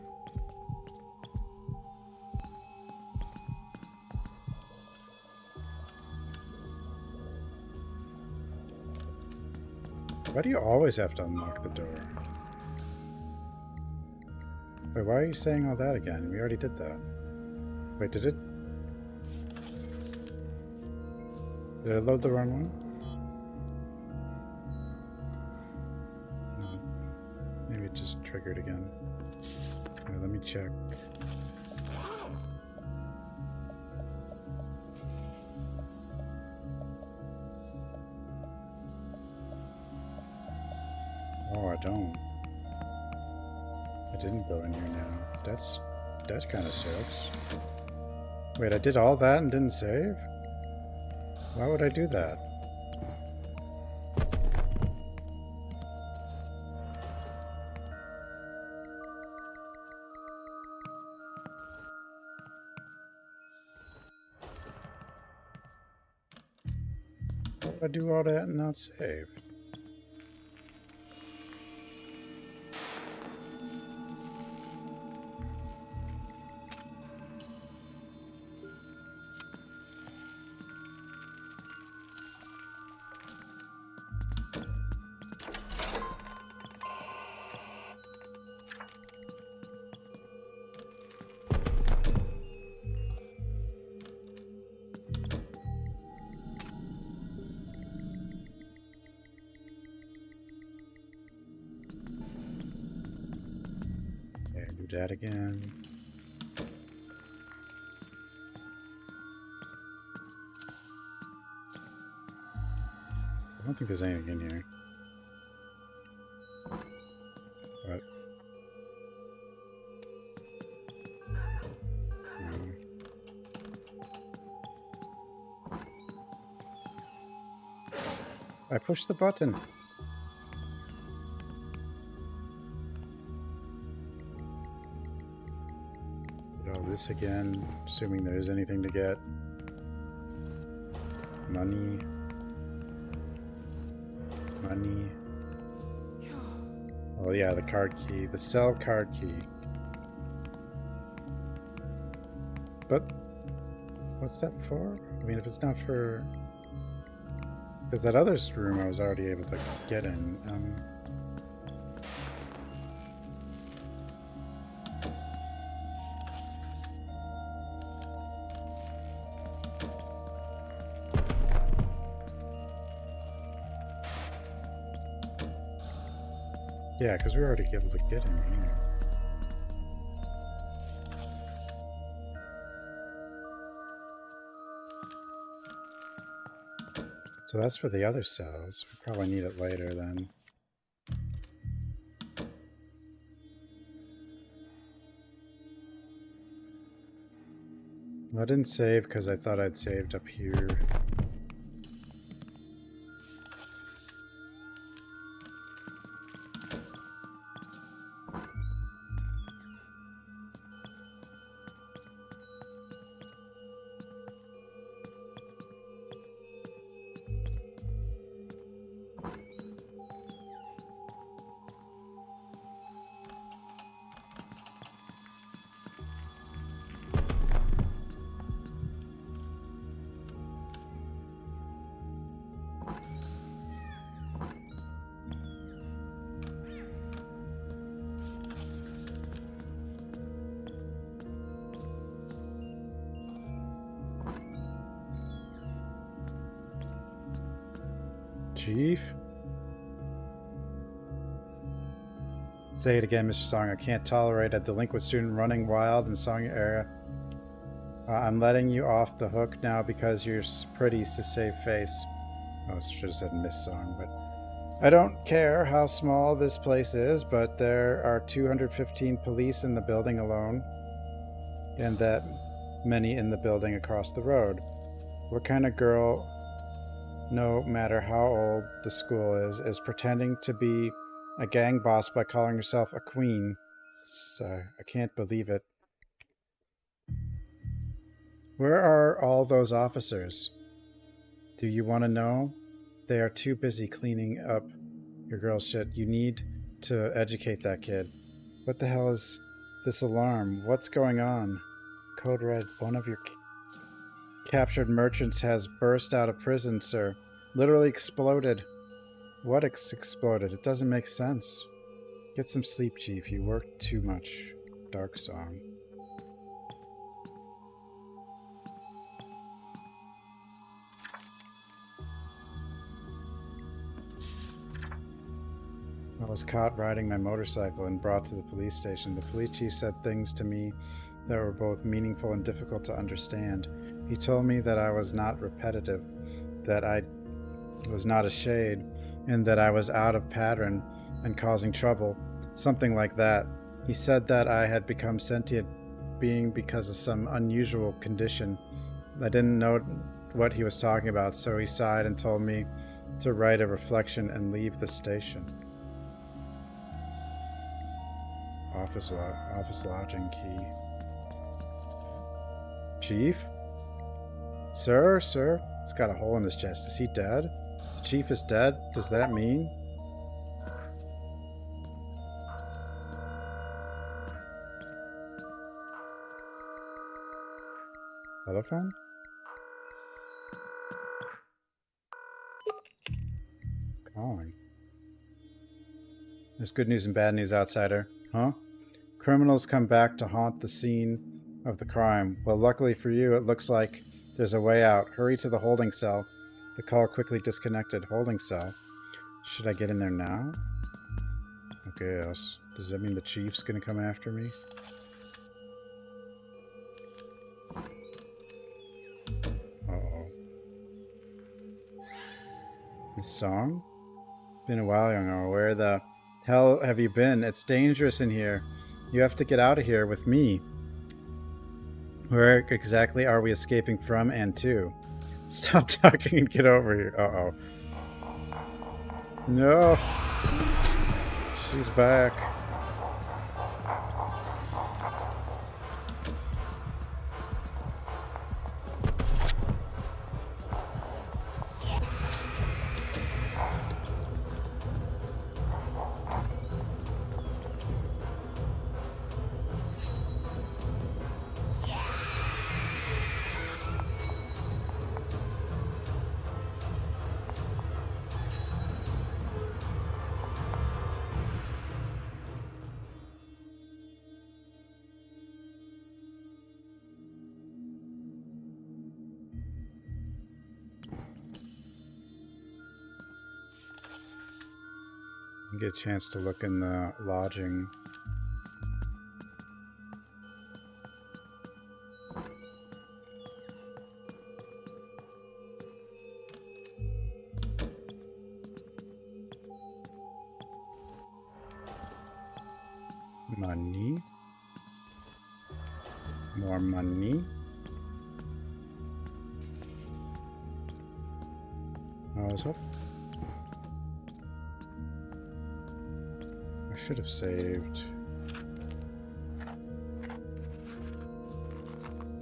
Why do you always have to unlock the door? Wait, why are you saying all that again? We already did that. Wait, did it? Did I load the wrong one? No. Maybe it just triggered again. Wait, let me check. Oh, I don't. I didn't go in here now. That kind of sucks. Wait, I did all that and didn't save? Why would I do that? Why would I do all that and not save? Do that again. I don't think there's anything in here. What? No. I pushed the button. This again, assuming there's anything to get. Money. Oh yeah, the card key, the cell card key. But what's that for? I mean, if it's not for, because that other room I was already able to get in. Yeah, because we were already able to get in here. So that's for the other cells. We probably need it later then. I didn't save because I thought I'd saved up here. Chief? Say it again, Mr. Song. I can't tolerate a delinquent student running wild in Song area. I'm letting you off the hook now because you're pretty to save face. Oh, I should have said Miss Song, but... I don't care how small this place is, but there are 215 police in the building alone, and that many in the building across the road. What kind of girl, no matter how old the school is pretending to be a gang boss by calling herself a queen? I can't believe it. Where are all those officers? Do you want to know? They are too busy cleaning up your girl's shit. You need to educate that kid. What the hell is this alarm? What's going on? Code Red, one of your captured merchants has burst out of prison, sir. Literally exploded. What exploded? It doesn't make sense. Get some sleep, Chief. You work too much. Dark Song. I was caught riding my motorcycle and brought to the police station. The police chief said things to me that were both meaningful and difficult to understand. He told me that I was not repetitive, that I was not a shade, and that I was out of pattern and causing trouble. Something like that. He said that I had become sentient being because of some unusual condition. I didn't know what he was talking about, so he sighed and told me to write a reflection and leave the station. Office lodging key. Chief? Sir? It's got a hole in his chest. Is he dead? The chief is dead? Does that mean? Telephone? Calling. There's good news and bad news, outsider. Huh? Criminals come back to haunt the scene of the crime. Well, luckily for you, it looks like there's a way out. Hurry to the holding cell. The call quickly disconnected. Holding cell. Should I get in there now? Okay, yes. Does that mean the chief's gonna come after me? Uh-oh. This song? Been a while, Youngho. Where the hell have you been? It's dangerous in here. You have to get out of here with me. Where exactly are we escaping from and to? Stop talking and get over here. Uh-oh. No. She's back. Get a chance to look in the lodging. Money. More money. those up. I should have saved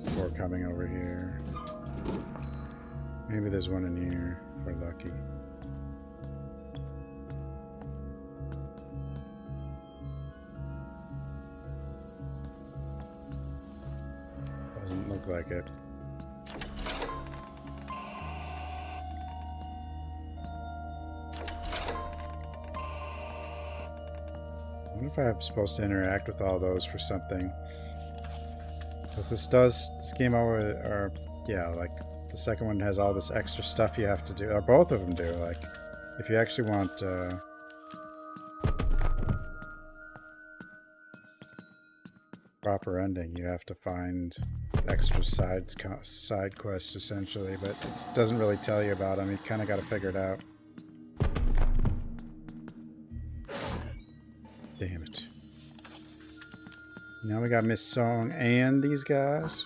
before coming over here. Maybe there's one in here if we're lucky. Doesn't look like it. I wonder if I'm supposed to interact with all those for something. Because this game or yeah, like the second one has all this extra stuff you have to do, or both of them do. Like, if you actually want proper ending, you have to find extra side quests essentially, but it doesn't really tell you about them. You kind of got to figure it out. Damn it. Now we got Miss Song and these guys.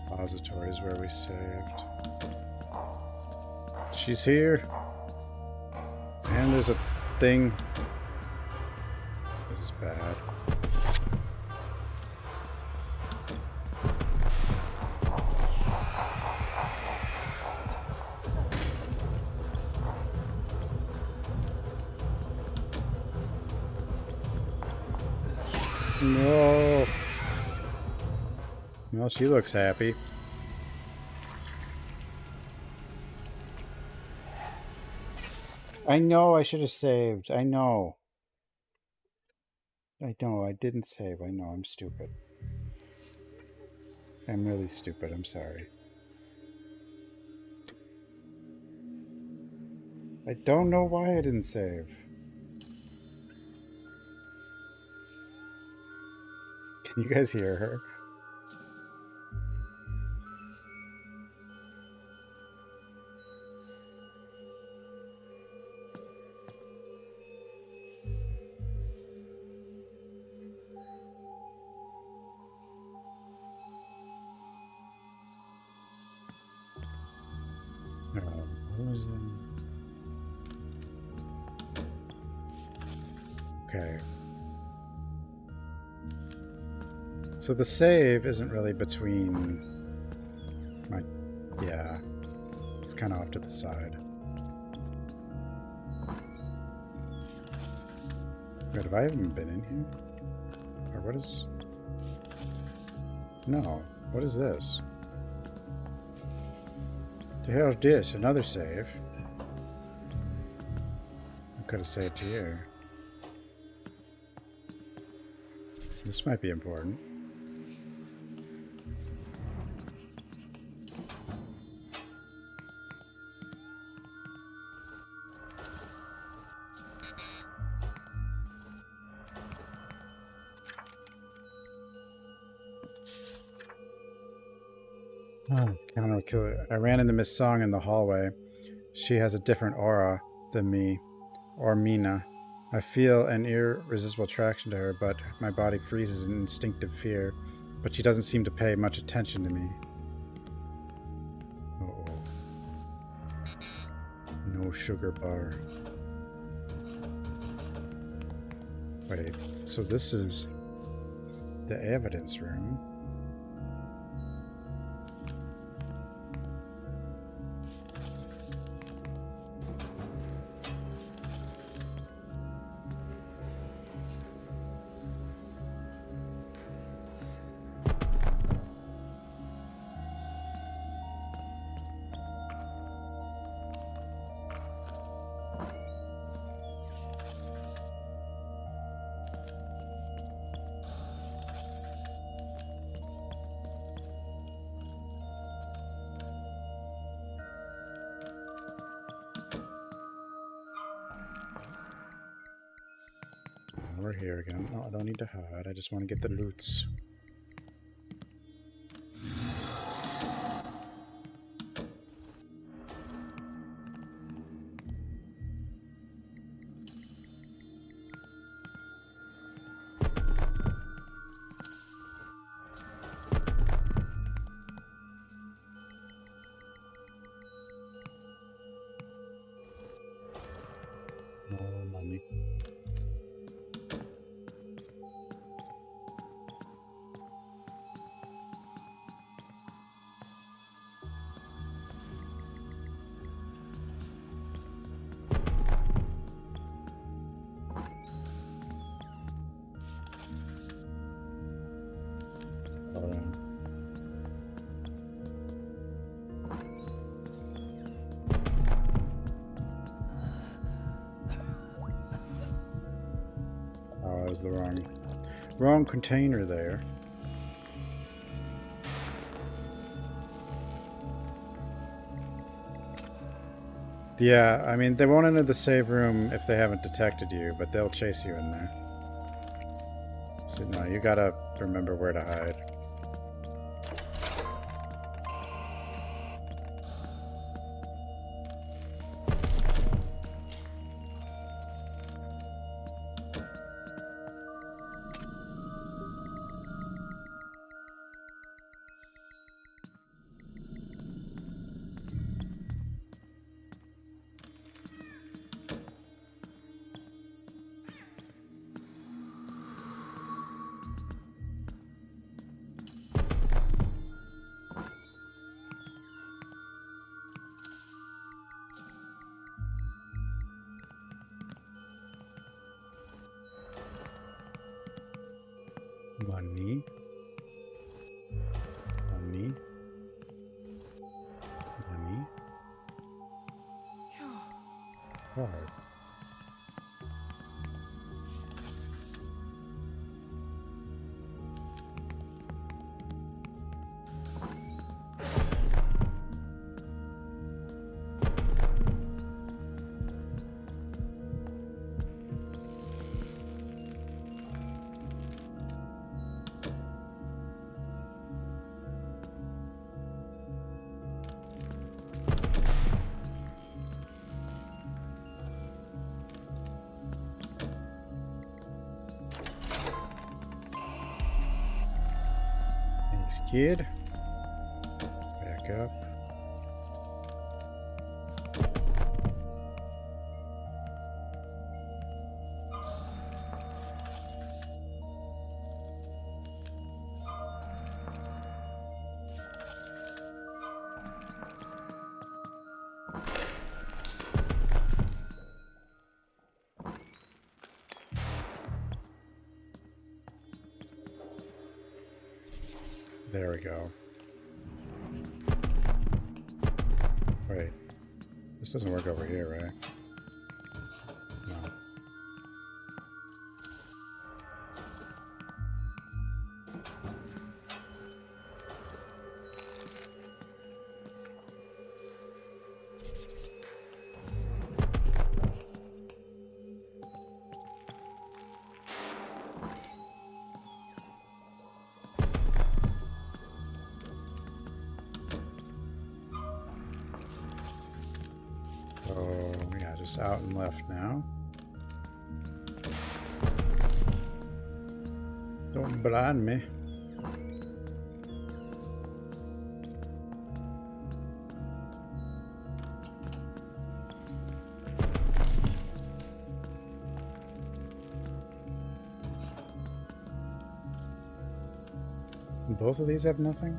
Repositories where we saved. She's here. And there's a thing. This is bad. No. Well, she looks happy. I know I should have saved. I know. I know I didn't save. I know I'm stupid. I'm really stupid. I'm sorry. I don't know why I didn't save. Can you guys hear her? Okay. So the save isn't really between my... Yeah. It's kind of off to the side. Wait, have I even been in here? Or what is... No. What is this? The hell is this? Another save? I could have saved here. This might be important. Oh, counter killer. I ran into Miss Song in the hallway. She has a different aura than me, or Mina. I feel an irresistible attraction to her, but my body freezes in instinctive fear. But she doesn't seem to pay much attention to me. Uh-oh. No sugar bar. Wait, so this is the evidence room. we're here again. Oh, I don't need to hide. I just want to get the loots. No money. Oh, I was the wrong container there. Yeah, I mean, they won't enter the save room if they haven't detected you, but they'll chase you in there. So no, you gotta remember where to hide. Money. Money. Money. Card. Thanks, kid. Back up. There we go. Wait. This doesn't work over here, right? No. So, yeah, just out and left now. Don't blind me. Both of these have nothing?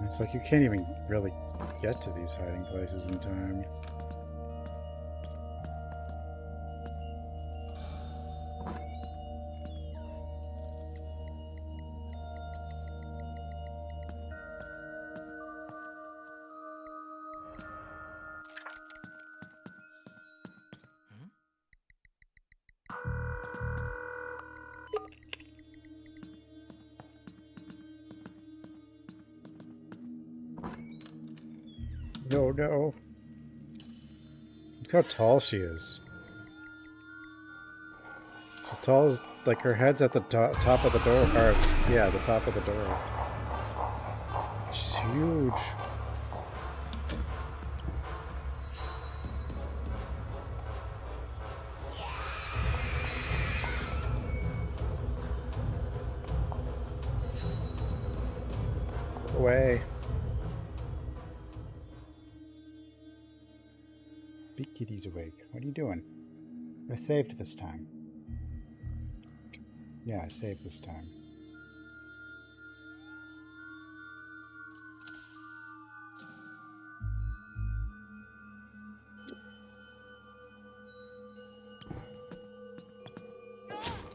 It's like you can't even really get to these hiding places in time. No, no. Look how tall she is. So tall as, like, her head's at the top of the door. Or, yeah, the top of the door. She's huge. Away. Big kitty's awake. What are you doing? I saved this time. Yeah, I saved this time.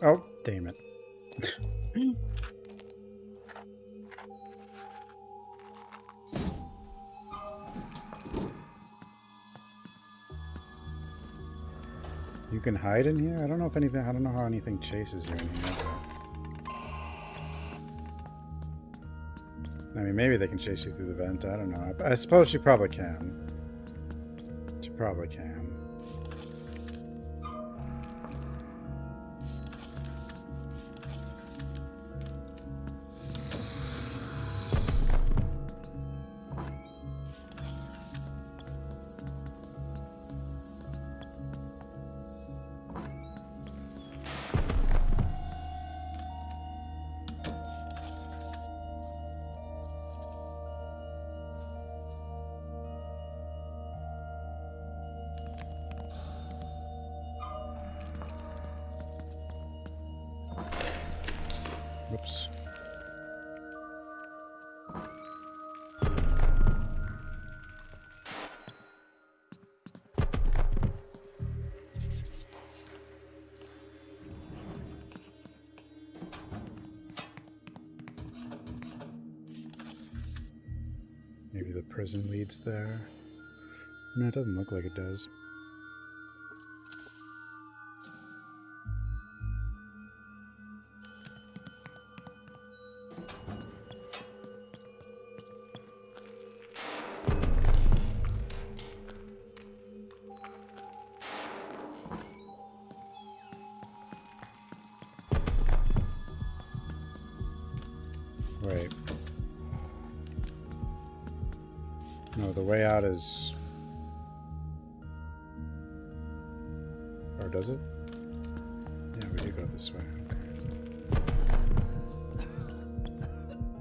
Oh, damn it. You can hide in here? I don't know if anything, I don't know how anything chases you in here. But... I mean, maybe they can chase you through the vent, I don't know. I suppose she probably can. She probably can. Whoops. Maybe the prison leads there. No, it doesn't look like it does. Right. No, the way out is... Or does it? Yeah, we do go this way. Okay.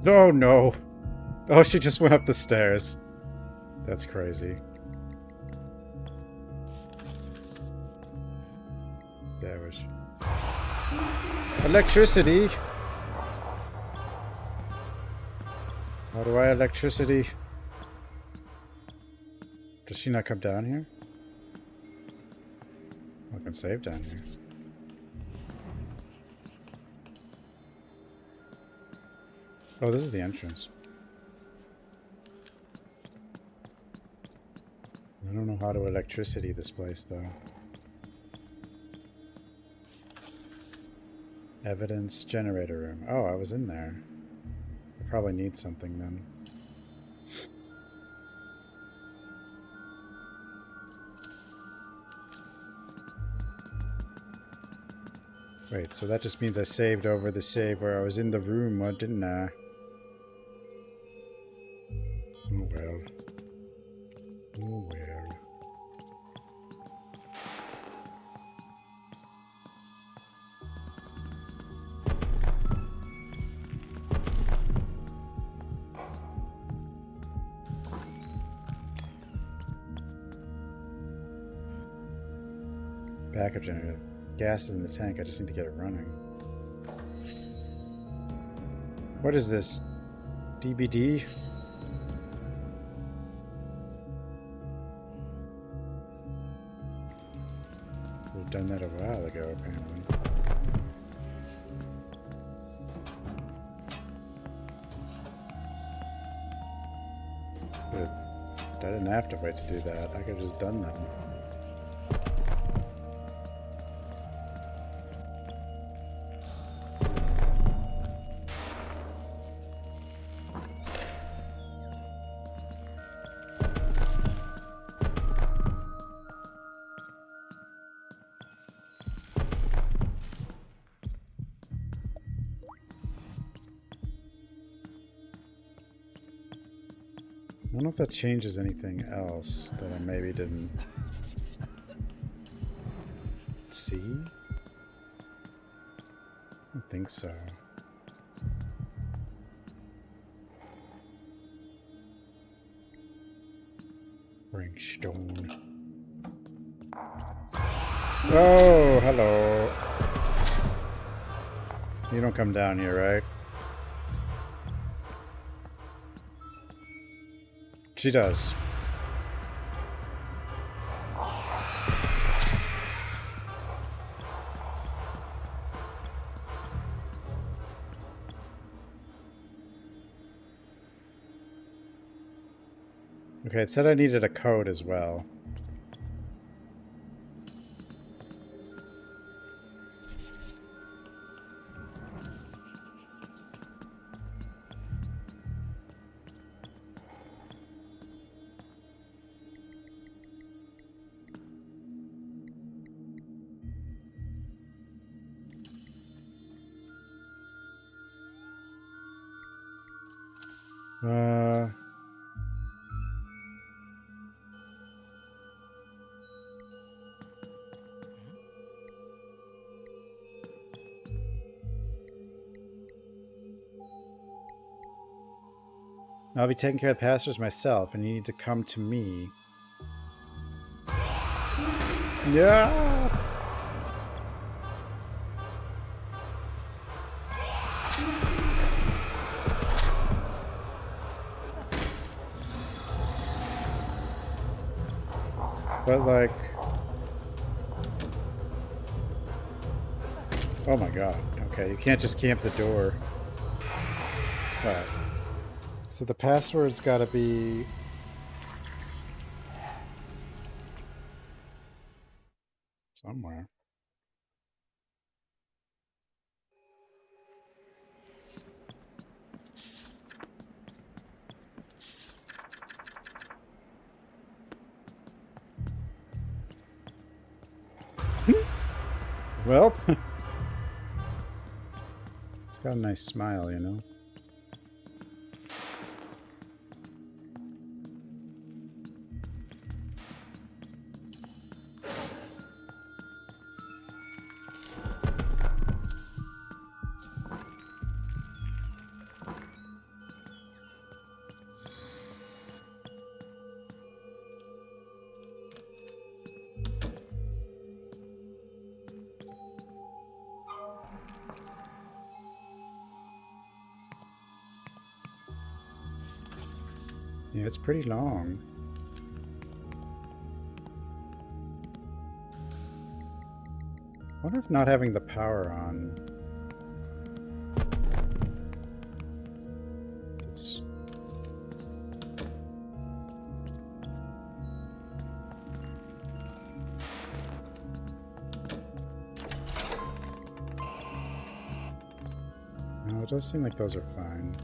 Oh, no! Oh, she just went up the stairs. That's crazy. There was... Electricity! How do I electricity? Does she not come down here? I can save down here. Oh, this is the entrance. I don't know how to electricity this place, though. Evidence generator room. Oh, I was in there. I probably need something then. Wait, so that just means I saved over the save where I was in the room, didn't I? Oh well. Oh well. Backup generator. Gas is in the tank, I just need to get it running. What is this? DBD? We've done that a while ago, apparently. But I didn't have to wait to do that. I could have just done them. wonder if that changes anything else that I maybe didn't see. I don't think so. Bring stone. Oh, hello. You don't come down here, right? She does. Okay, it said I needed a code as well. I'll be taking care of the passengers myself, and you need to come to me. Yeah! But like... Oh my god. Okay, you can't just camp the door. Alright. So the password's gotta be... somewhere. Well, it's got a nice smile, you know. Yeah, it's pretty long. I wonder if not having the power on... It's... No, it does seem like those are fine.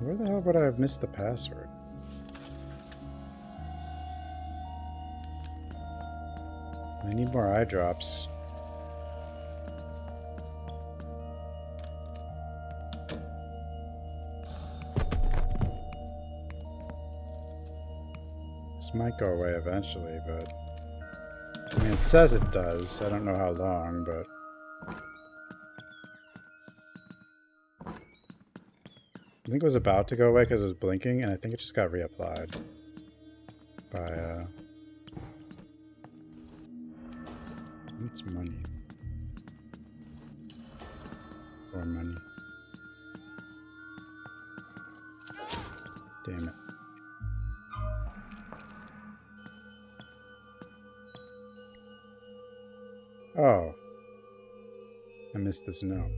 Where the hell would I have missed the password? I need more eye drops. This might go away eventually, but... I mean, it says it does. I don't know how long, but... I think it was about to go away because it was blinking, and I think it just got reapplied by, it's money. Or money. Damn it. Oh. I missed this note.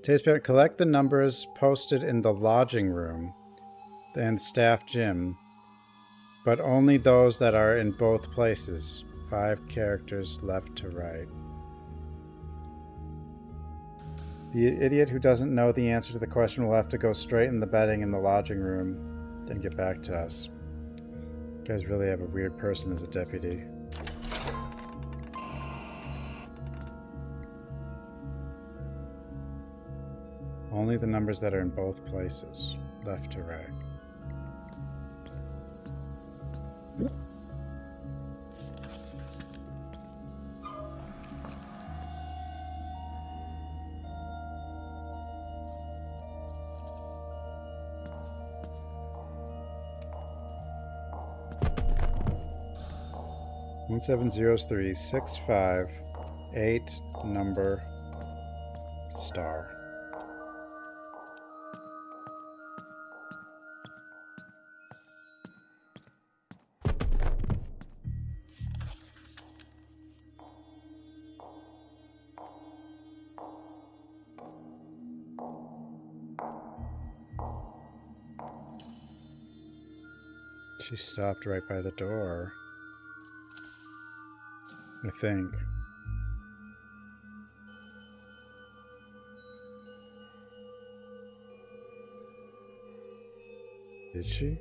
Today's parent, collect the numbers posted in the lodging room and staff gym, but only those that are in both places. 5 characters left to right. The idiot who doesn't know the answer to the question will have to go straight in the bedding in the lodging room, then get back to us. You guys really have a weird person as a deputy. Only the numbers that are in both places. left to right. One 703 658 number star. She stopped right by the door, I think. Did she?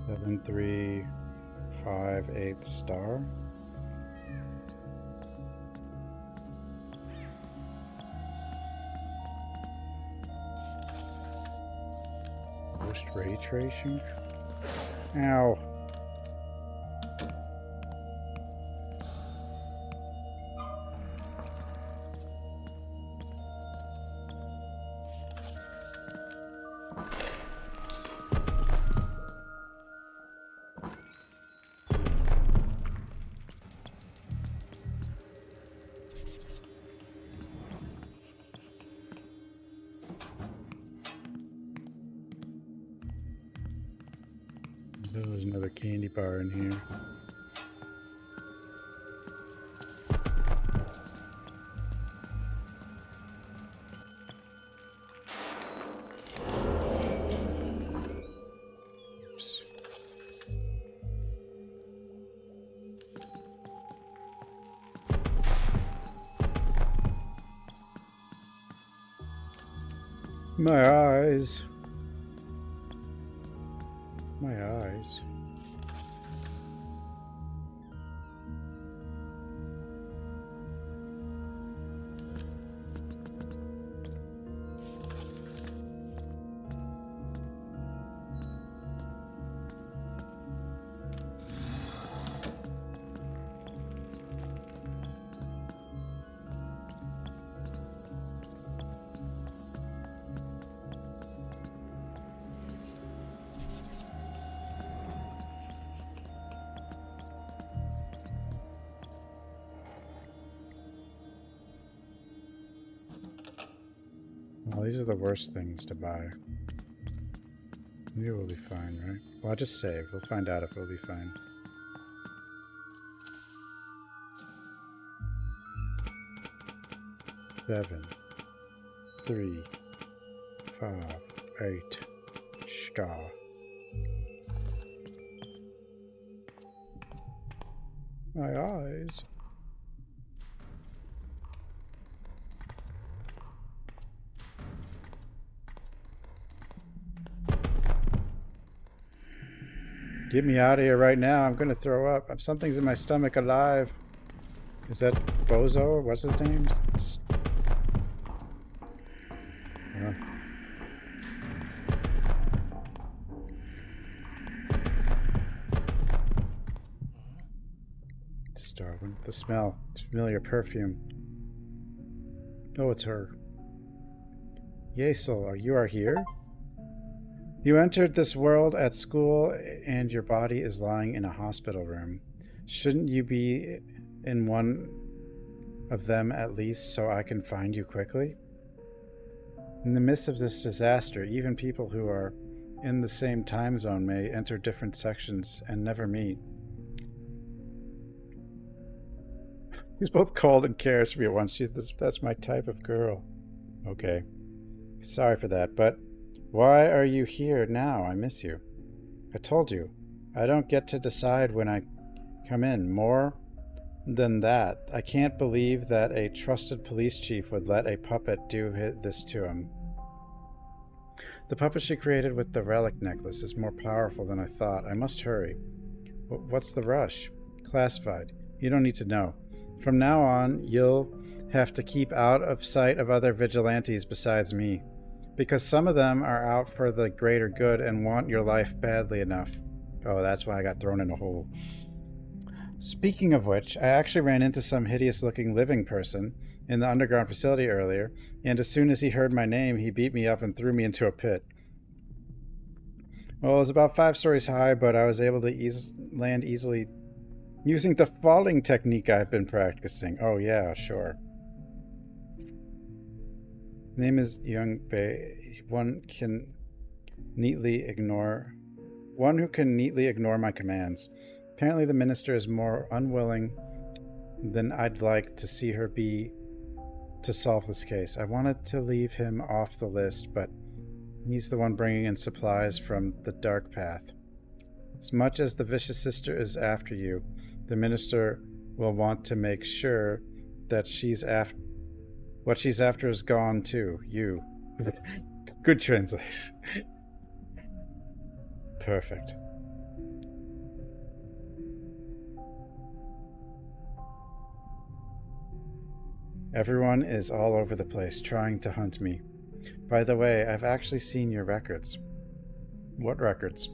Seven, 3, 5, 8 star. Post ray tracing. Ow. There was another candy bar in here. Oops. My eyes. My eyes. Well, these are the worst things to buy. Maybe we'll be fine, right? Well, I'll just save. We'll find out if we'll be fine. Seven, 3, 5, 8 star. My eyes. Get me out of here right now. I'm gonna throw up. Something's in my stomach alive. Is that Bozo? What's his name? It's Darwin. The smell. It's familiar perfume. Oh, it's her. Yesel, you are here? You entered this world at school and your body is lying in a hospital room. Shouldn't you be in one of them at least so I can find you quickly? In the midst of this disaster, even people who are in the same time zone may enter different sections and never meet. He's both cold and cares for me at once. That's my type of girl. Okay. Sorry for that, but why are you here now? I miss you. I told you. I don't get to decide when I come in. More than that, I can't believe that a trusted police chief would let a puppet do this to him. The puppet she created with the relic necklace is more powerful than I thought. I must hurry. What's the rush? Classified. You don't need to know. From now on, you'll have to keep out of sight of other vigilantes besides me, because some of them are out for the greater good and want your life badly enough. Oh, that's why I got thrown in a hole. Speaking of which, I actually ran into some hideous-looking living person in the underground facility earlier, and as soon as he heard my name, he beat me up and threw me into a pit. Well, it was about 5 stories high, but I was able to land easily using the falling technique I've been practicing. Oh yeah, sure. Name is Youngho. One who can neatly ignore my commands. Apparently the minister is more unwilling than I'd like to see her be to solve this case. I wanted to leave him off the list, but he's the one bringing in supplies from the dark path. As much as the vicious sister is after you, the minister will want to make sure that what she's after is gone too. You. Good translation. Perfect. Everyone is all over the place trying to hunt me. By the way, I've actually seen your records. What records?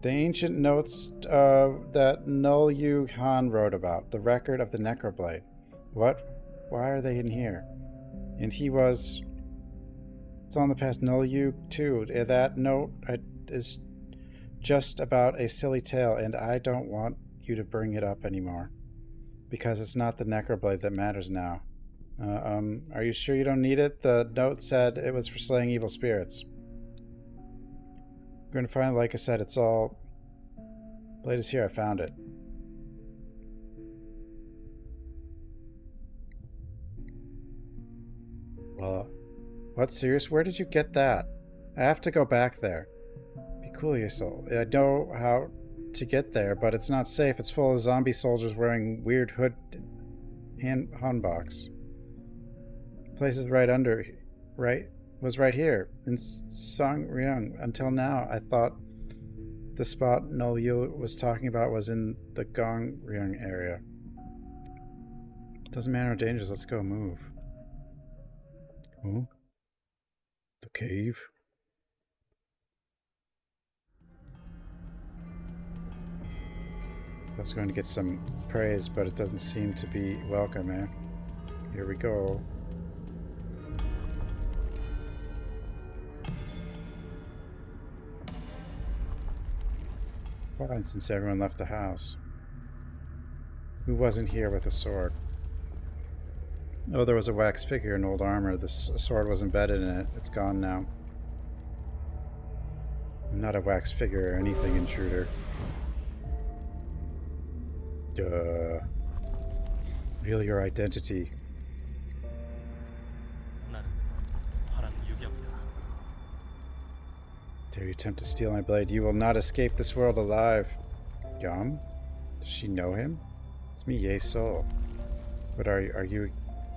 The ancient notes that Null Yu Han wrote about. The record of the Necroblade. What? Why are they in here? And he was... It's on the past Null Yu too. That note is just about a silly tale, and I don't want you to bring it up anymore. Because it's not the Necroblade that matters now. Are you sure you don't need it? The note said it was for slaying evil spirits. I'm going to find it, like I said, it's all... Blade is here, I found it. What, serious? Where did you get that? I have to go back there. Be cool, you soul. I know how to get there, but it's not safe. It's full of zombie soldiers wearing weird hood handbox. Place is was right here in Songryung. Until now, I thought the spot Null Yu was talking about was in the Gongryung area. Doesn't matter how dangerous. Let's go move. Oh, the cave. I was going to get some praise, but it doesn't seem to be welcome, eh? Here we go. Fine, since everyone left the house. Who wasn't here with a sword? Oh, there was a wax figure in old armor. The sword was embedded in it. It's gone now. I'm not a wax figure or anything, intruder. Duh. Reveal your identity. Dare you attempt to steal my blade? You will not escape this world alive. Yum? Does she know him? It's me, Ye Soul. But are you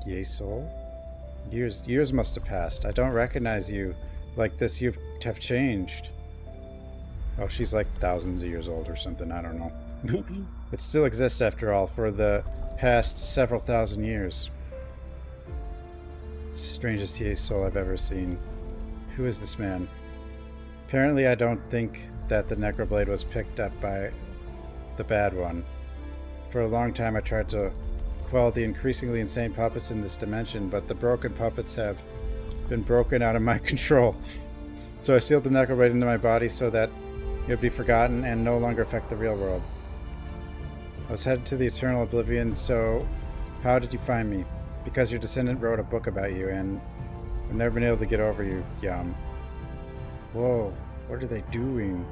Ye Soul? Years must have passed. I don't recognize you like this. You have changed. Oh, she's like thousands of years old or something. I don't know. It still exists after all for the past several thousand years. It's the strangest Ye Soul I've ever seen. Who is this man? Apparently I don't think that the Necroblade was picked up by the bad one. For a long time I tried to quell the increasingly insane puppets in this dimension, but the broken puppets have been broken out of my control. So I sealed the Necroblade into my body so that it would be forgotten and no longer affect the real world. I was headed to the eternal oblivion, so how did you find me? Because your descendant wrote a book about you, and I've never been able to get over you, Yum. Whoa, what are they doing?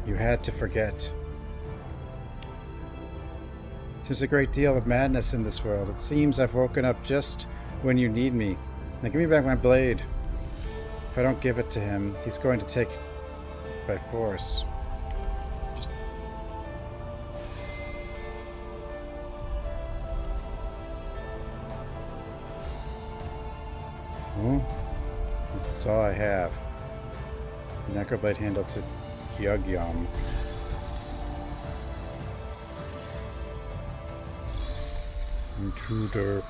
You had to forget. There's a great deal of madness in this world. It seems I've woken up just when you need me. Now give me back my blade. If I don't give it to him, he's going to take it by force. Just... Oh, this is all I have. Necroblade handle to Youngho. Intruder.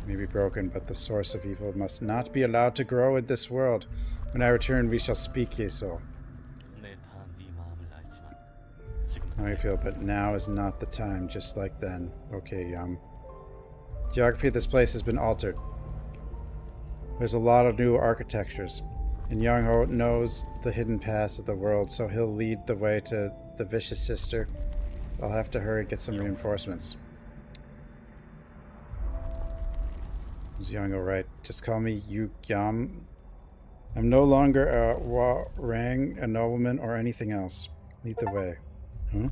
May be broken, but the source of evil must not be allowed to grow in this world. When I return, we shall speak, Yeso. How you feel, but now is not the time, just like then. Okay, Geography of this place has been altered. There's a lot of new architectures, and Youngho knows the hidden paths of the world, so he'll lead the way to the Vicious Sister. I'll have to hurry and get some reinforcements. Is Youngho right? Just call me Youngho. I'm no longer a Warang, a nobleman, or anything else. Lead the way. Huh?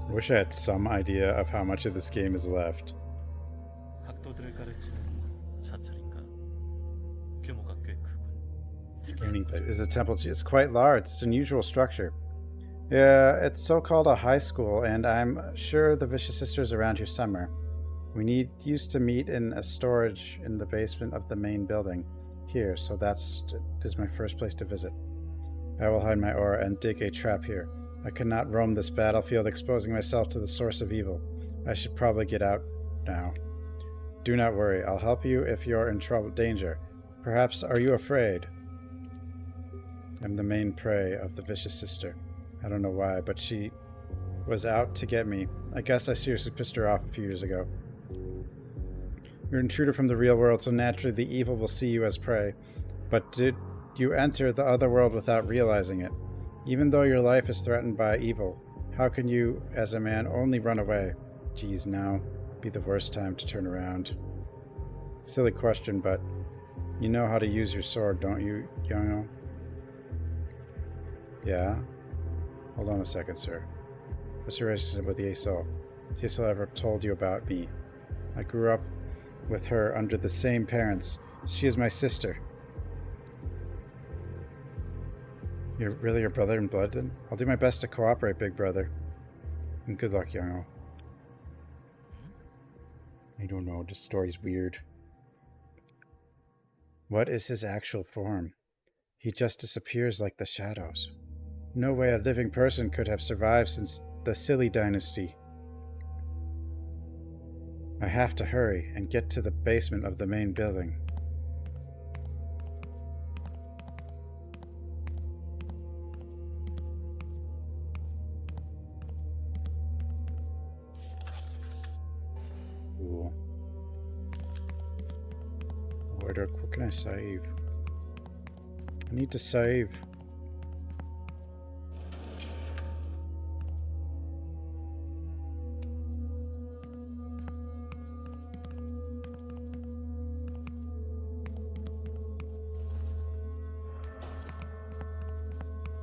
I wish I had some idea of how much of this game is left. Training place is a temple. It's quite large. It's an unusual structure. Yeah, it's so-called a high school, and I'm sure the Vicious Sisters around here somewhere. We used to meet in a storage in the basement of the main building here, so this is my first place to visit. I will hide my aura and dig a trap here. I cannot roam this battlefield exposing myself to the source of evil. I should probably get out now. Do not worry, I'll help you if you're in danger. Perhaps are you afraid? I'm the main prey of the Vicious Sister. I don't know why, but she was out to get me. I guess I seriously pissed her off a few years ago. You're an intruder from the real world, so naturally the evil will see you as prey. But did you enter the other world without realizing it? Even though your life is threatened by evil, how can you, as a man, only run away? Geez, now be the worst time to turn around. Silly question, but you know how to use your sword, don't you, Youngho? Yeah? Hold on a second, sir. What's your relationship with Yeso? Has Yeso ever told you about me? I grew up with her under the same parents. She is my sister. You're really your brother in blood, then? I'll do my best to cooperate, big brother. And good luck, Youngho. I don't know, this story's weird. What is his actual form? He just disappears like the shadows. No way a living person could have survived since the Silly Dynasty. I have to hurry and get to the basement of the main building. Cool. What can I save? I need to save.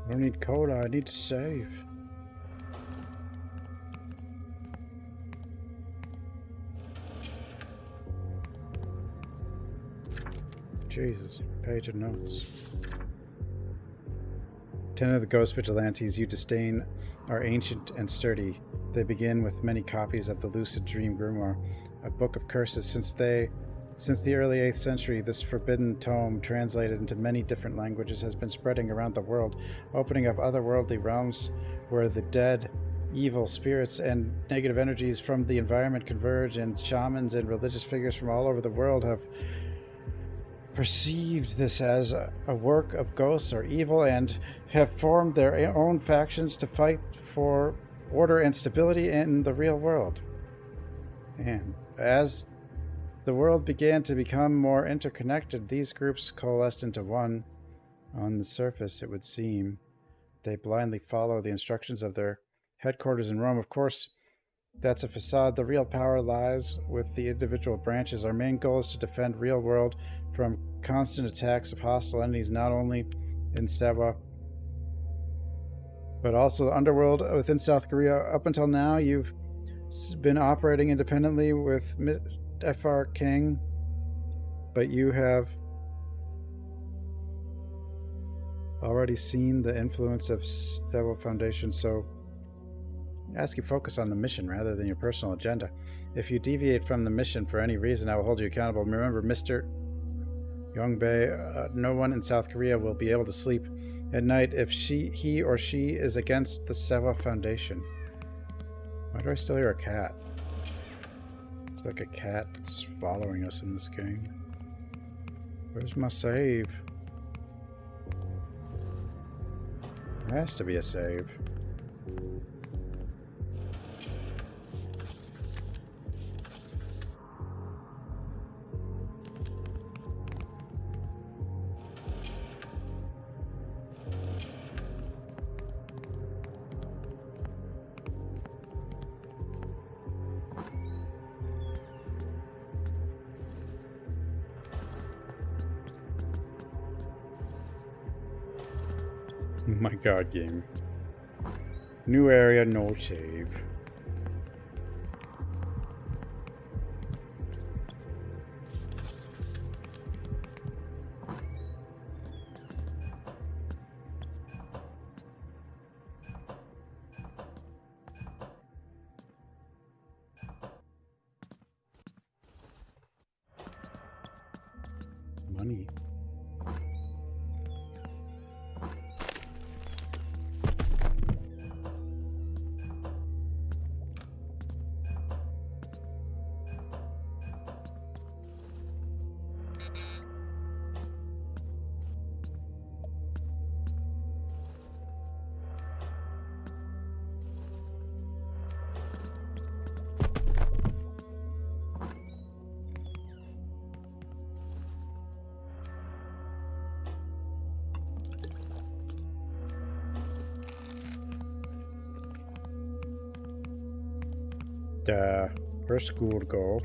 I don't need cola, I need to save. Jesus, page of notes. 10 of the Ghost Vigilantes you disdain are ancient and sturdy. They begin with many copies of the Lucid Dream Grimoire, a book of curses. Since the early 8th century, this forbidden tome, translated into many different languages, has been spreading around the world, opening up otherworldly realms where the dead, evil spirits, and negative energies from the environment converge, and shamans and religious figures from all over the world have perceived this as a work of ghosts or evil and have formed their own factions to fight for order and stability in the real world. And as the world began to become more interconnected, these groups coalesced into one. On the surface, it would seem they blindly follow the instructions of their headquarters in Rome. Of course, that's a facade. The real power lies with the individual branches. Our main goal is to defend real world from constant attacks of hostile entities, not only in Sewa, but also the underworld within South Korea. Up until now, you've been operating independently with FR King, but you have already seen the influence of Sewa Foundation, so I ask you focus on the mission rather than your personal agenda. If you deviate from the mission for any reason, I will hold you accountable. Remember, Mr. Yongbae, no one in South Korea will be able to sleep at night if he or she is against the Sewa Foundation. Why do I still hear a cat? It's like a cat that's following us in this game. Where's my save? There has to be a save. Oh my god, game. New area, no save. Money. Where's school to go?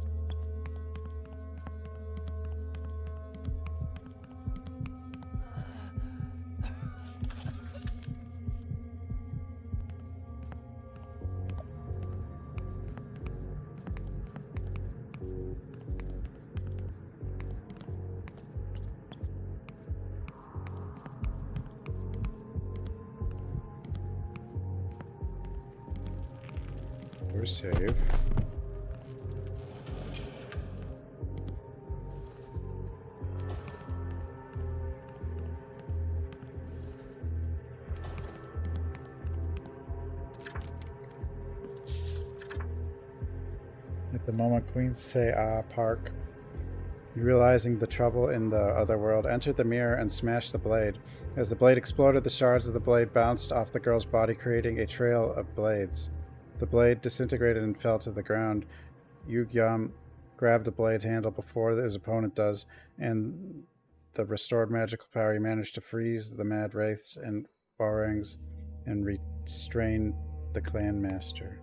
Where's save? At the moment Queens say, park. Realizing the trouble in the other world, entered the mirror and smashed the blade. As the blade exploded, the shards of the blade bounced off the girl's body, creating a trail of blades. The blade disintegrated and fell to the ground. Yugyam grabbed the blade handle before his opponent does, and the restored magical power, he managed to freeze the mad wraiths and Warangs and restrain the clan master.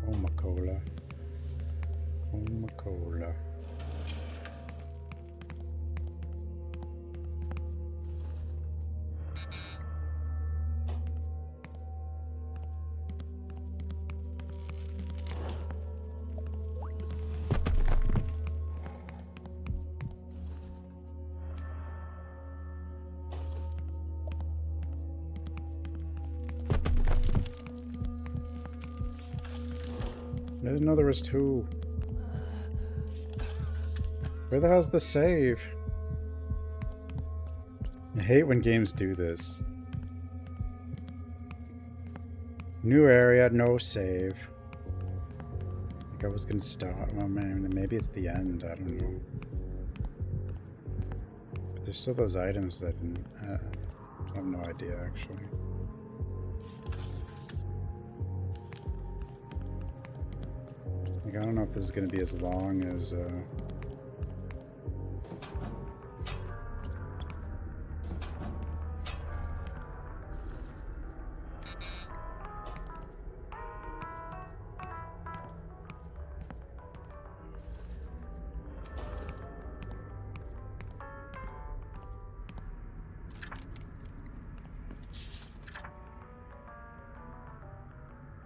Oh, Makola. Oh, Makola. I didn't know there was two. Where the hell's the save? I hate when games do this. New area, no save. I think I was gonna start. Well, man, maybe it's the end. I don't know. But there's still those items that I have no idea, actually. Like, I don't know if this is going to be as long as...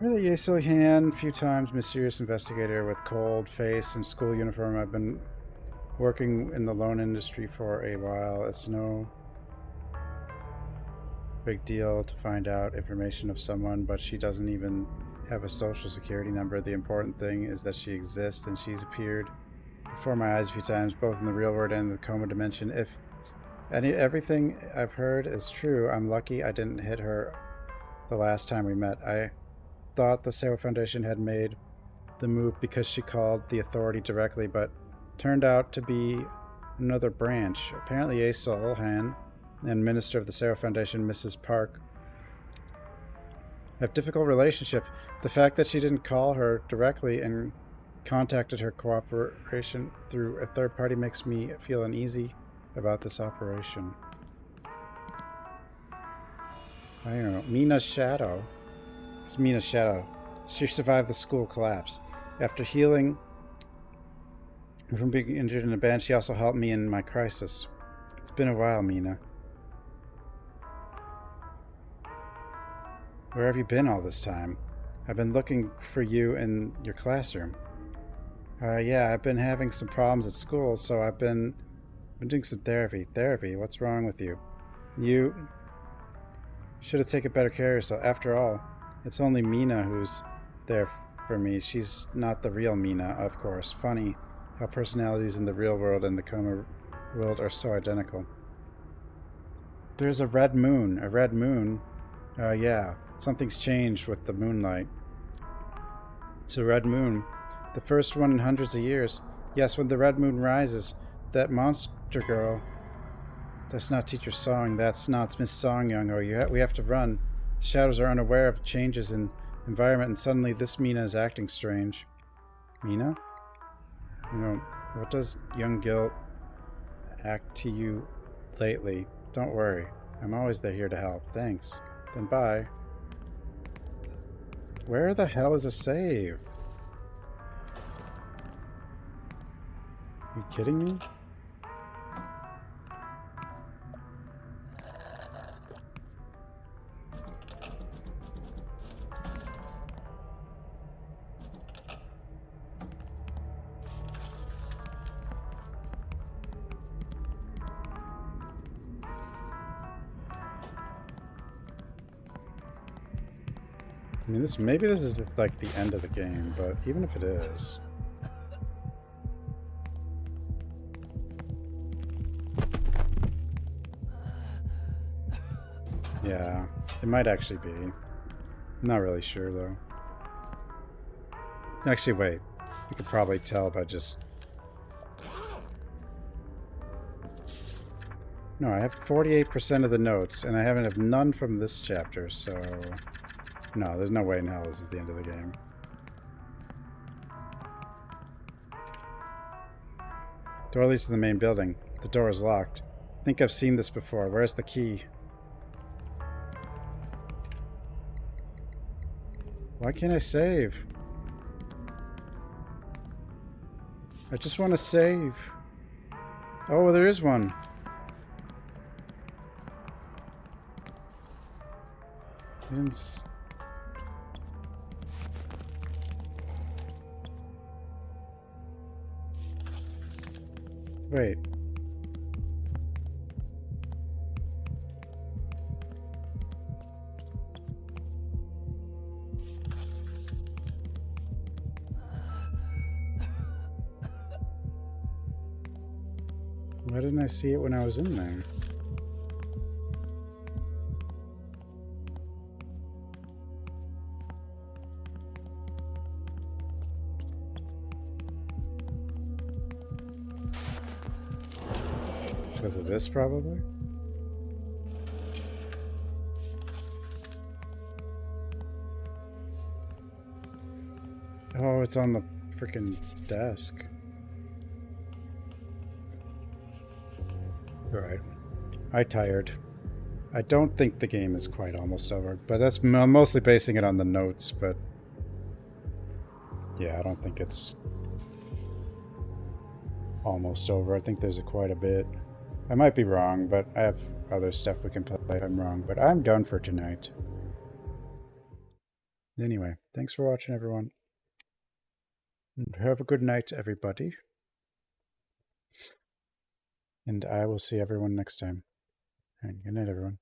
Really, Yesel Han, a few times, mysterious investigator with cold face and school uniform. I've been working in the loan industry for a while. It's no big deal to find out information of someone, but she doesn't even have a social security number. The important thing is that she exists, and she's appeared before my eyes a few times, both in the real world and the Coma dimension. If everything I've heard is true, I'm lucky I didn't hit her the last time we met. I thought the Seo Foundation had made the move because she called the authority directly, but turned out to be another branch. Apparently Yesel Han and Minister of the Seo Foundation, Mrs. Park, have difficult relationship. The fact that she didn't call her directly and contacted her cooperation through a third party makes me feel uneasy about this operation. I don't know. Mina's shadow. It's Mina's shadow. She survived the school collapse. After healing from being injured in a band, she also helped me in my crisis. It's been a while, Mina. Where have you been all this time? I've been looking for you in your classroom. Yeah, I've been having some problems at school, so I've been doing some therapy. Therapy? What's wrong with you? You should have taken better care of yourself. After all, it's only Mina who's there for me. She's not the real Mina, of course. Funny how personalities in the real world and the Coma world are so identical. There's a red moon. A red moon? Yeah. Something's changed with the moonlight. It's a red moon. The first one in hundreds of years. Yes, when the red moon rises, that monster girl... That's not Teacher Song. That's not Miss Song, Youngho. We have to run. The shadows are unaware of changes in environment, and suddenly this Mina is acting strange. Mina? You know, what does young Gil act to you lately? Don't worry. I'm always there here to help. Thanks. Then bye. Where the hell is a save? Are you kidding me? I mean, maybe this is just like the end of the game, but even if it is... Yeah, it might actually be. I'm not really sure, though. Actually, wait. You could probably tell by just... No, I have 48% of the notes, and I have none from this chapter, so... No, there's no way in hell this is the end of the game. Door leads to the main building. The door is locked. I think I've seen this before. Where's the key? Why can't I save? I just want to save. Oh, there is one. Wait. Why didn't I see it when I was in there? Was it this, probably? Oh, it's on the freaking desk. Alright. I'm tired. I don't think the game is quite almost over, but I'm mostly basing it on the notes, but yeah, I don't think it's almost over. I think there's quite a bit. I might be wrong, but I have other stuff we can play if I'm wrong, but I'm done for tonight. Anyway, thanks for watching, everyone. And have a good night, everybody. And I will see everyone next time. And good night, everyone.